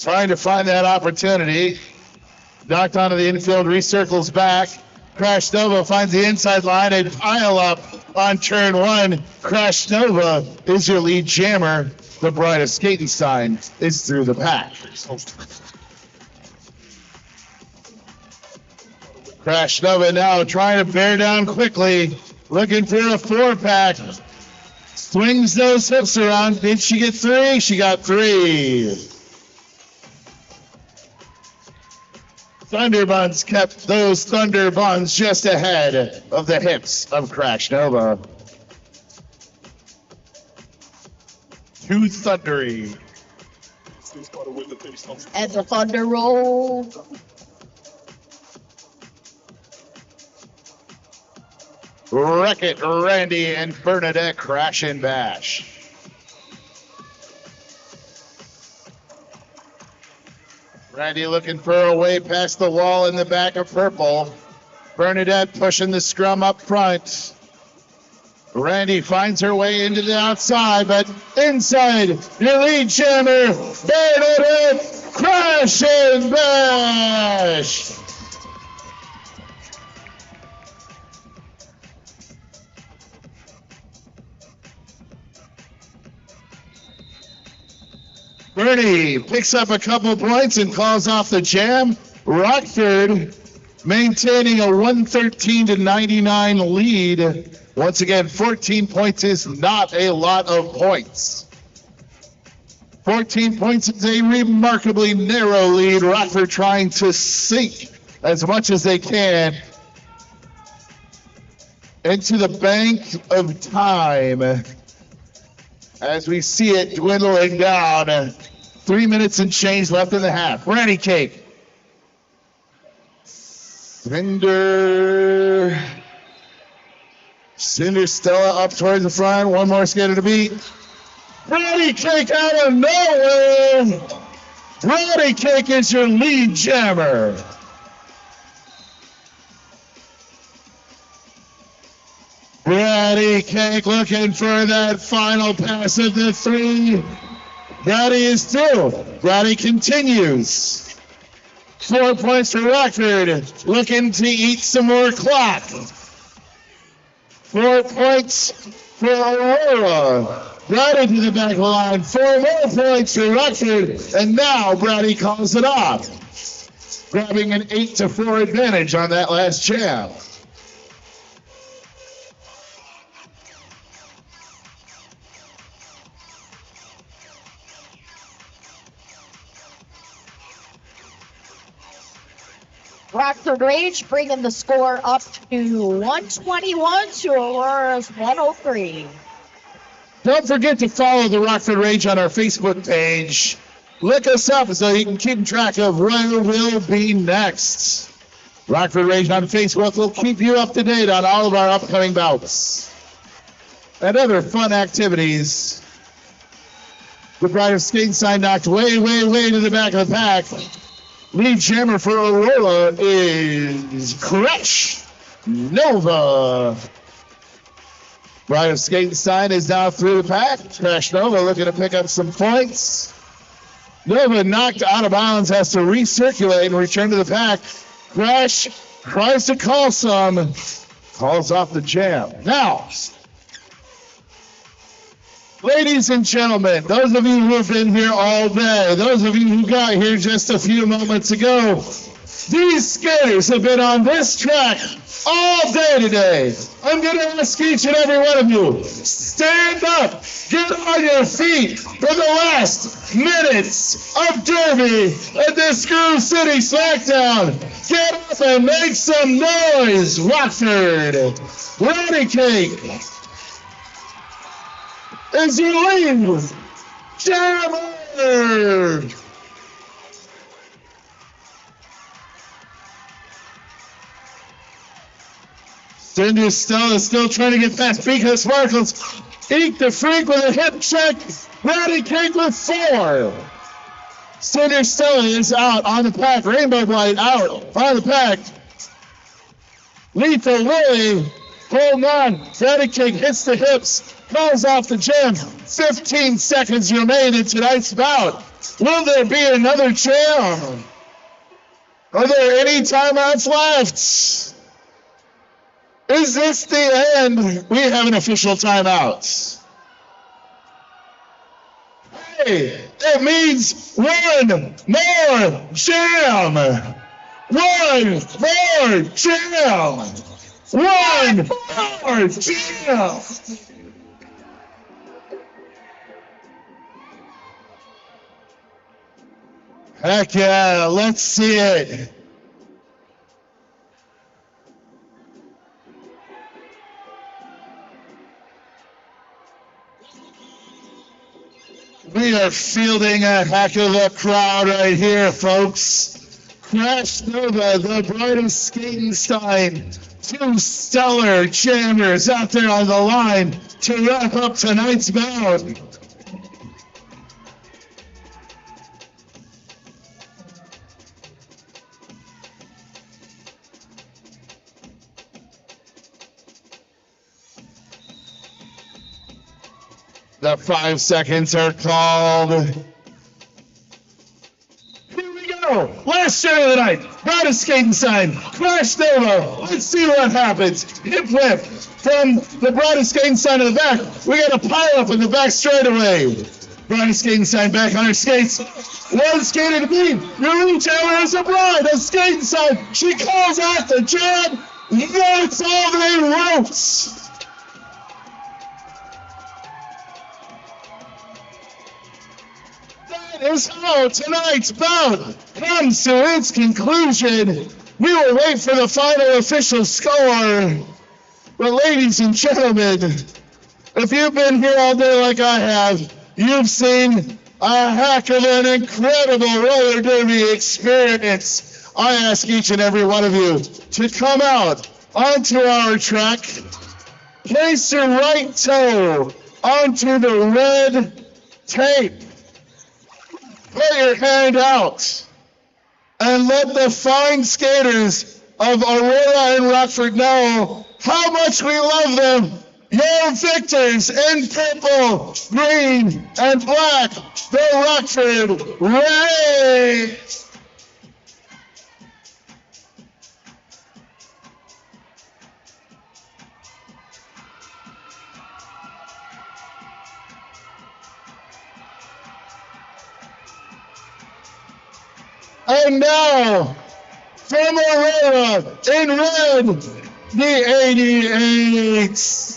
trying to find that opportunity. Knocked onto the infield, recircles back. Crash Nova finds the inside line, a pile up on turn one. Crash Nova is your lead jammer. The Bride of Skatenstein is through the pack. Crash Nova now trying to bear down quickly, looking for a 4-pack. Swings those hips around. Did she get 3? She got 3. Thunderbuns kept those Thunderbuns just ahead of the hips of Crash Nova. Too thundery. And the thunder roll. Wreck-It Randy and Bernadette crash and bash. Randy looking for a way past the wall in the back of purple. Bernadette pushing the scrum up front. Randy finds her way into the outside, but inside, your lead jammer, Bernadette, crash and bash. Bernie picks up a couple points and calls off the jam. Rockford maintaining a 113-99 lead. Once again, 14 points is not a lot of points. 14 points is a remarkably narrow lead. Rockford trying to sink as much as they can into the bank of time as we see it dwindling down 3 minutes and change left in the half. Ratty Cake. Cinder Stella up towards the front. One more skater to beat. Ratty Cake out of nowhere. Ratty Cake is your lead jammer. Ratty Cake looking for that final pass of the 3. Ratty is through. Ratty continues. 4 points for Rockford. Looking to eat some more clock. 4 points for Aurora. Ratty to the back line. 4 more points for Rockford. And now Ratty calls it off. Grabbing an 8-4 advantage on that last jam. Rockford Rage bringing the score up to 121 to Aurora's 103. Don't forget to follow the Rockford Rage on our Facebook page. Look us up so you can keep track of what will be next. Rockford Rage on Facebook will keep you up to date on all of our upcoming bouts and other fun activities. The Bride of Skate sign knocked way to the back of the pack. Lead jammer for Aurora is Crash Nova. Bride of Skating Sign is now through the pack. Crash Nova looking to pick up some points. Nova knocked out of bounds, has to recirculate and return to the pack. Crash tries to call some, calls off the jam. Now, ladies and gentlemen, those of you who have been here all day, those of you who got here just a few moments ago, these skaters have been on this track all day today. I'm going to ask each and every one of you, stand up, get on your feet for the last minutes of Derby at the Screw City Smackdown. Get up and make some noise, Rockford. Ratty Cake is your lead jammer. Cinder Stella still trying to get past Pika Sparkles. Eek the Freak with a hip check. Ratty Cake with 4. Cinder Stella is out on the pack. Rainbow Blight out on the pack. Lethal Lily holding on. Ratty Cake hits the hips. Calls off the jam. 15 seconds remain in tonight's bout. Will there be another jam? Are there any timeouts left? Is this the end? We have an official timeout. Hey, it means one more jam. One more jam. One more jam. Heck yeah, let's see it. We are fielding a heck of a crowd right here, folks. Crash Nova, the Bride of Skatenstein, 2 stellar jammers out there on the line to wrap up tonight's bout. The 5 seconds are called. Here we go. Last jam of the night. Bride of Skatenstein. Crash Nova. Let's see what happens. Hip whip from the Bride of Skatenstein to the back. We got a pile up in the back straightaway. Bride of Skatenstein back on her skates. One skater to beat. Your lead jammer is the Bride of Skatenstein. She calls out the jam. That's all they wrote. Is how tonight's bout comes to its conclusion. We will wait for the final official score. But ladies and gentlemen, if you've been here all day like I have, you've seen a heck of an incredible roller derby experience. I ask each and every one of you to come out onto our track, place your right toe onto the red tape, put your hand out, and let the fine skaters of Aurora and Rockford know how much we love them. Your victors in purple, green, and black, the Rockford Rays. And now, from Aurora, in red, the 88s.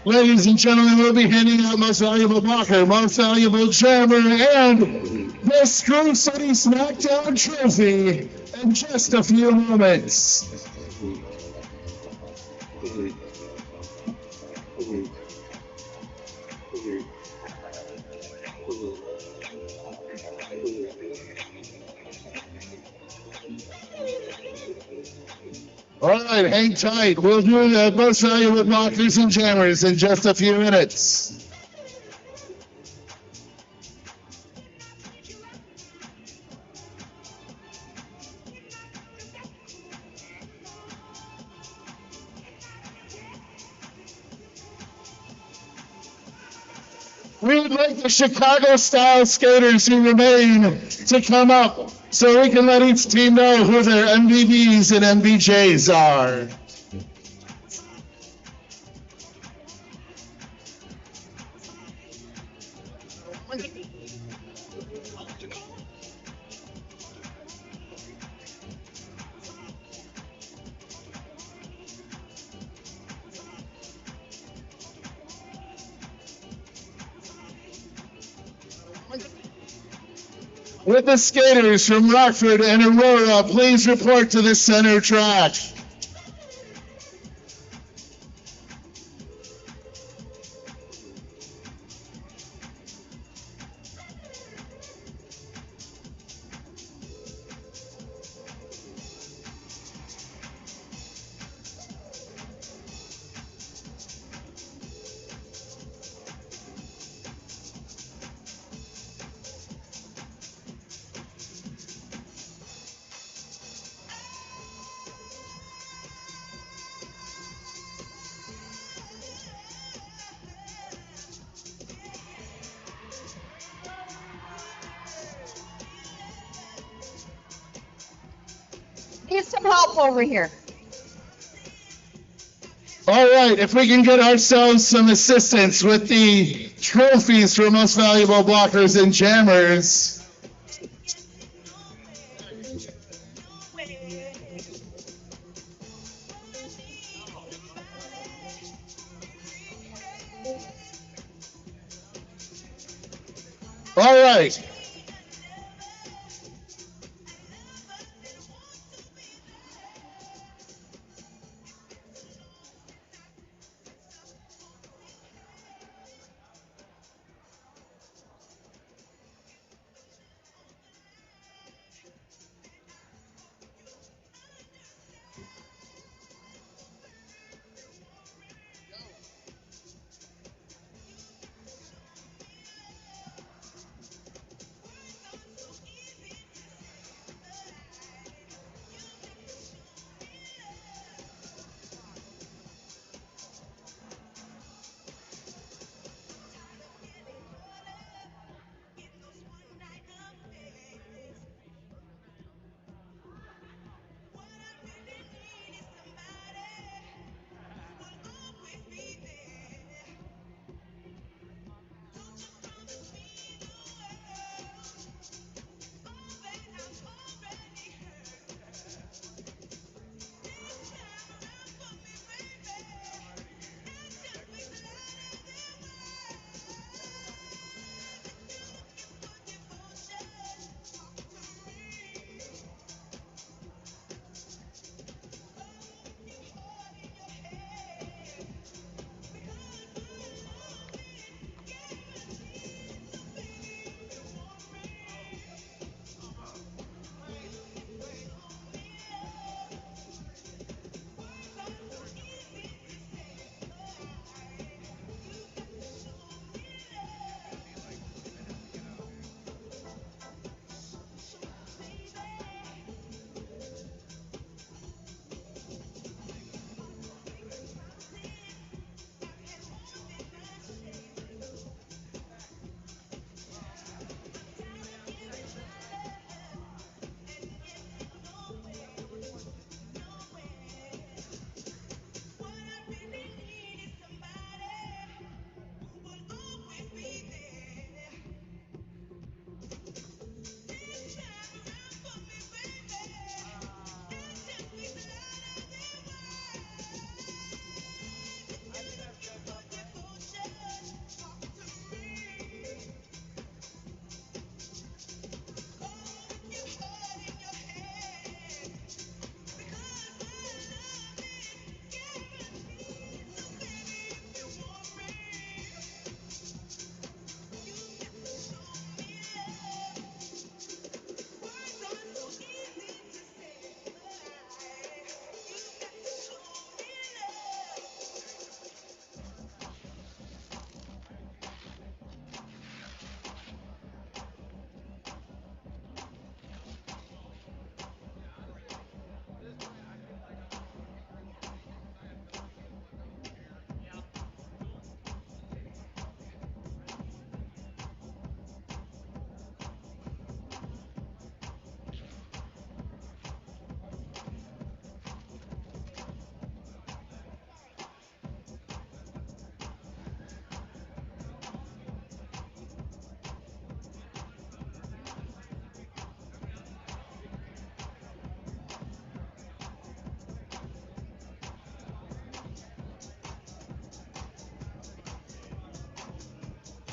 Ladies and gentlemen, we'll be handing out most valuable blocker, most valuable jammer, and the Screw City Smackdown trophy in just a few moments. All right, hang tight. We'll do the most valuable blockers and jammers in just a few minutes. We would like the Chicago-style skaters who remain to come up so we can let each team know who their MVBs and MVJs are. With the skaters from Rockford and Aurora, please report to the center track. Need some help over here. All right, if we can get ourselves some assistance with the trophies for most valuable blockers and jammers. All right.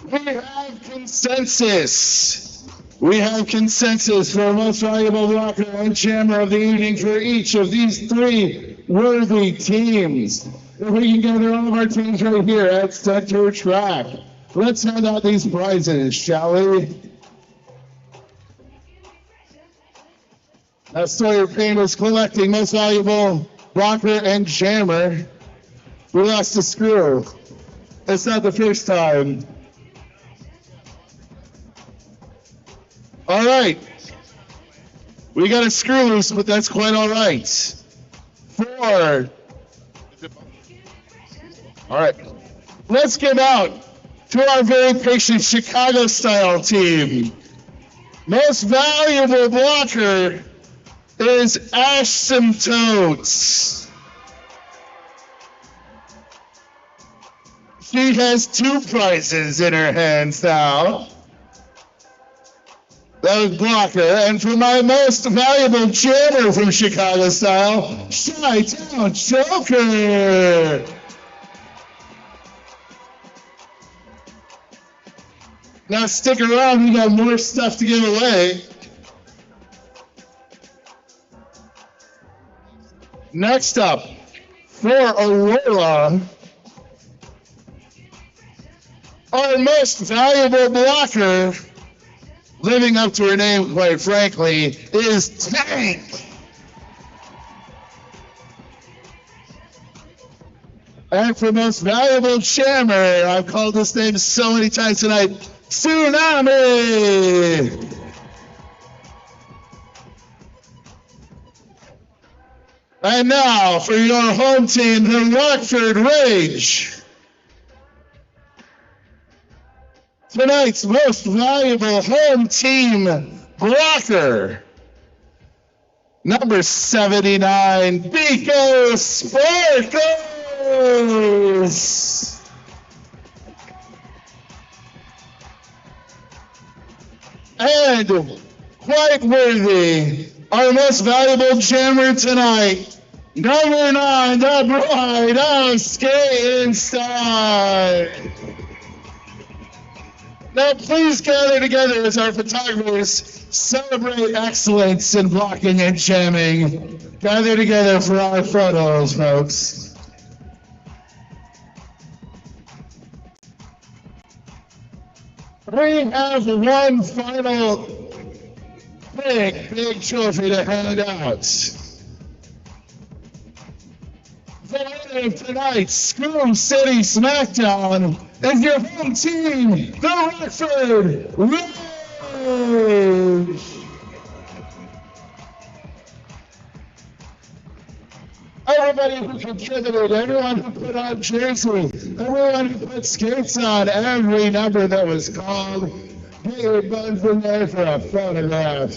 We have consensus. We have consensus for most valuable blocker and jammer of the evening for each of these three worthy teams. If we can gather all of our teams right here at center track, let's hand out these prizes, shall we? Now, Sawyer Payne is collecting most valuable blocker and jammer. We lost a screw. It's not the first time. All right. We got a screw loose, but that's quite all right. 4. All right. Let's give out to our very patient Chicago-style team. Most valuable blocker is Asymptotes. She has 2 prizes in her hands now. That was blocker. And for my most valuable jammer from Chicago style, Chi-Town Joker. Now stick around, we got more stuff to give away. Next up, for Aurora, our most valuable blocker, living up to her name, quite frankly, is Tank. And for most valuable jammer, I've called this name so many times tonight, Tsunami. And now for your home team, the Rockford Rage. Tonight's most valuable home team blocker, number 79, Biko Sparkles. And quite worthy, our most valuable jammer tonight, number 9, the Bride of Skating Side. Now please gather together as our photographers celebrate excellence in blocking and jamming. Gather together for our photos, folks. We have one final big trophy to hand out. The winner of tonight's Screw City Smackdown is your home team, the Rockford Rage. Everybody who contributed, everyone who put on jersey, everyone who put skates on, every number that was called, get your buns in there for a photograph.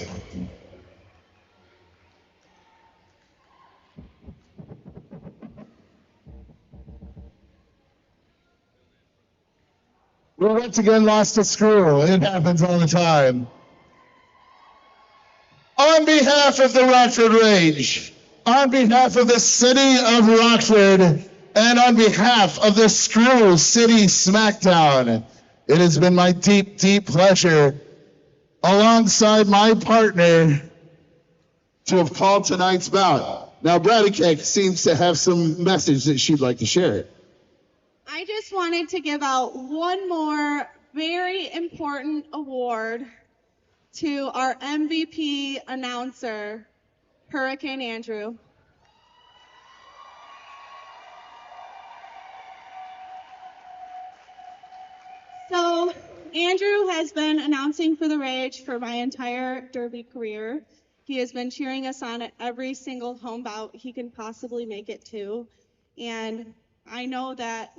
We once again lost a screw. It happens all the time. On behalf of the Rockford Rage, on behalf of the city of Rockford, and on behalf of the Screw City Smackdown, it has been my deep pleasure, alongside my partner, to have called tonight's bout. Now, Bradley Cake seems to have some message that she'd like to share. I just wanted to give out one more very important award to our MVP announcer, Hurricane Andrew. So, Andrew has been announcing for the Rage for my entire Derby career. He has been cheering us on at every single home bout he can possibly make it to. And I know that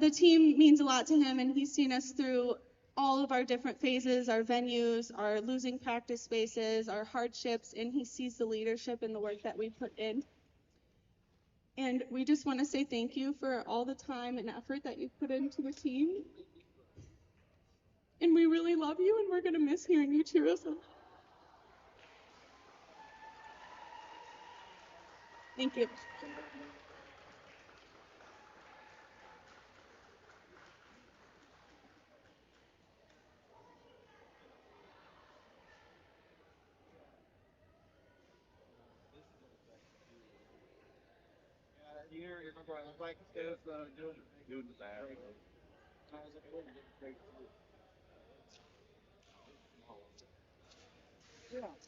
the team means a lot to him, and he's seen us through all of our different phases, our venues, our losing practice spaces, our hardships, and he sees the leadership and the work that we put in. And we just want to say thank you for all the time and effort that you've put into the team. And we really love you, and we're going to miss hearing you cheer us on. Thank you. remember what I look like? It was doing the bad. Yeah.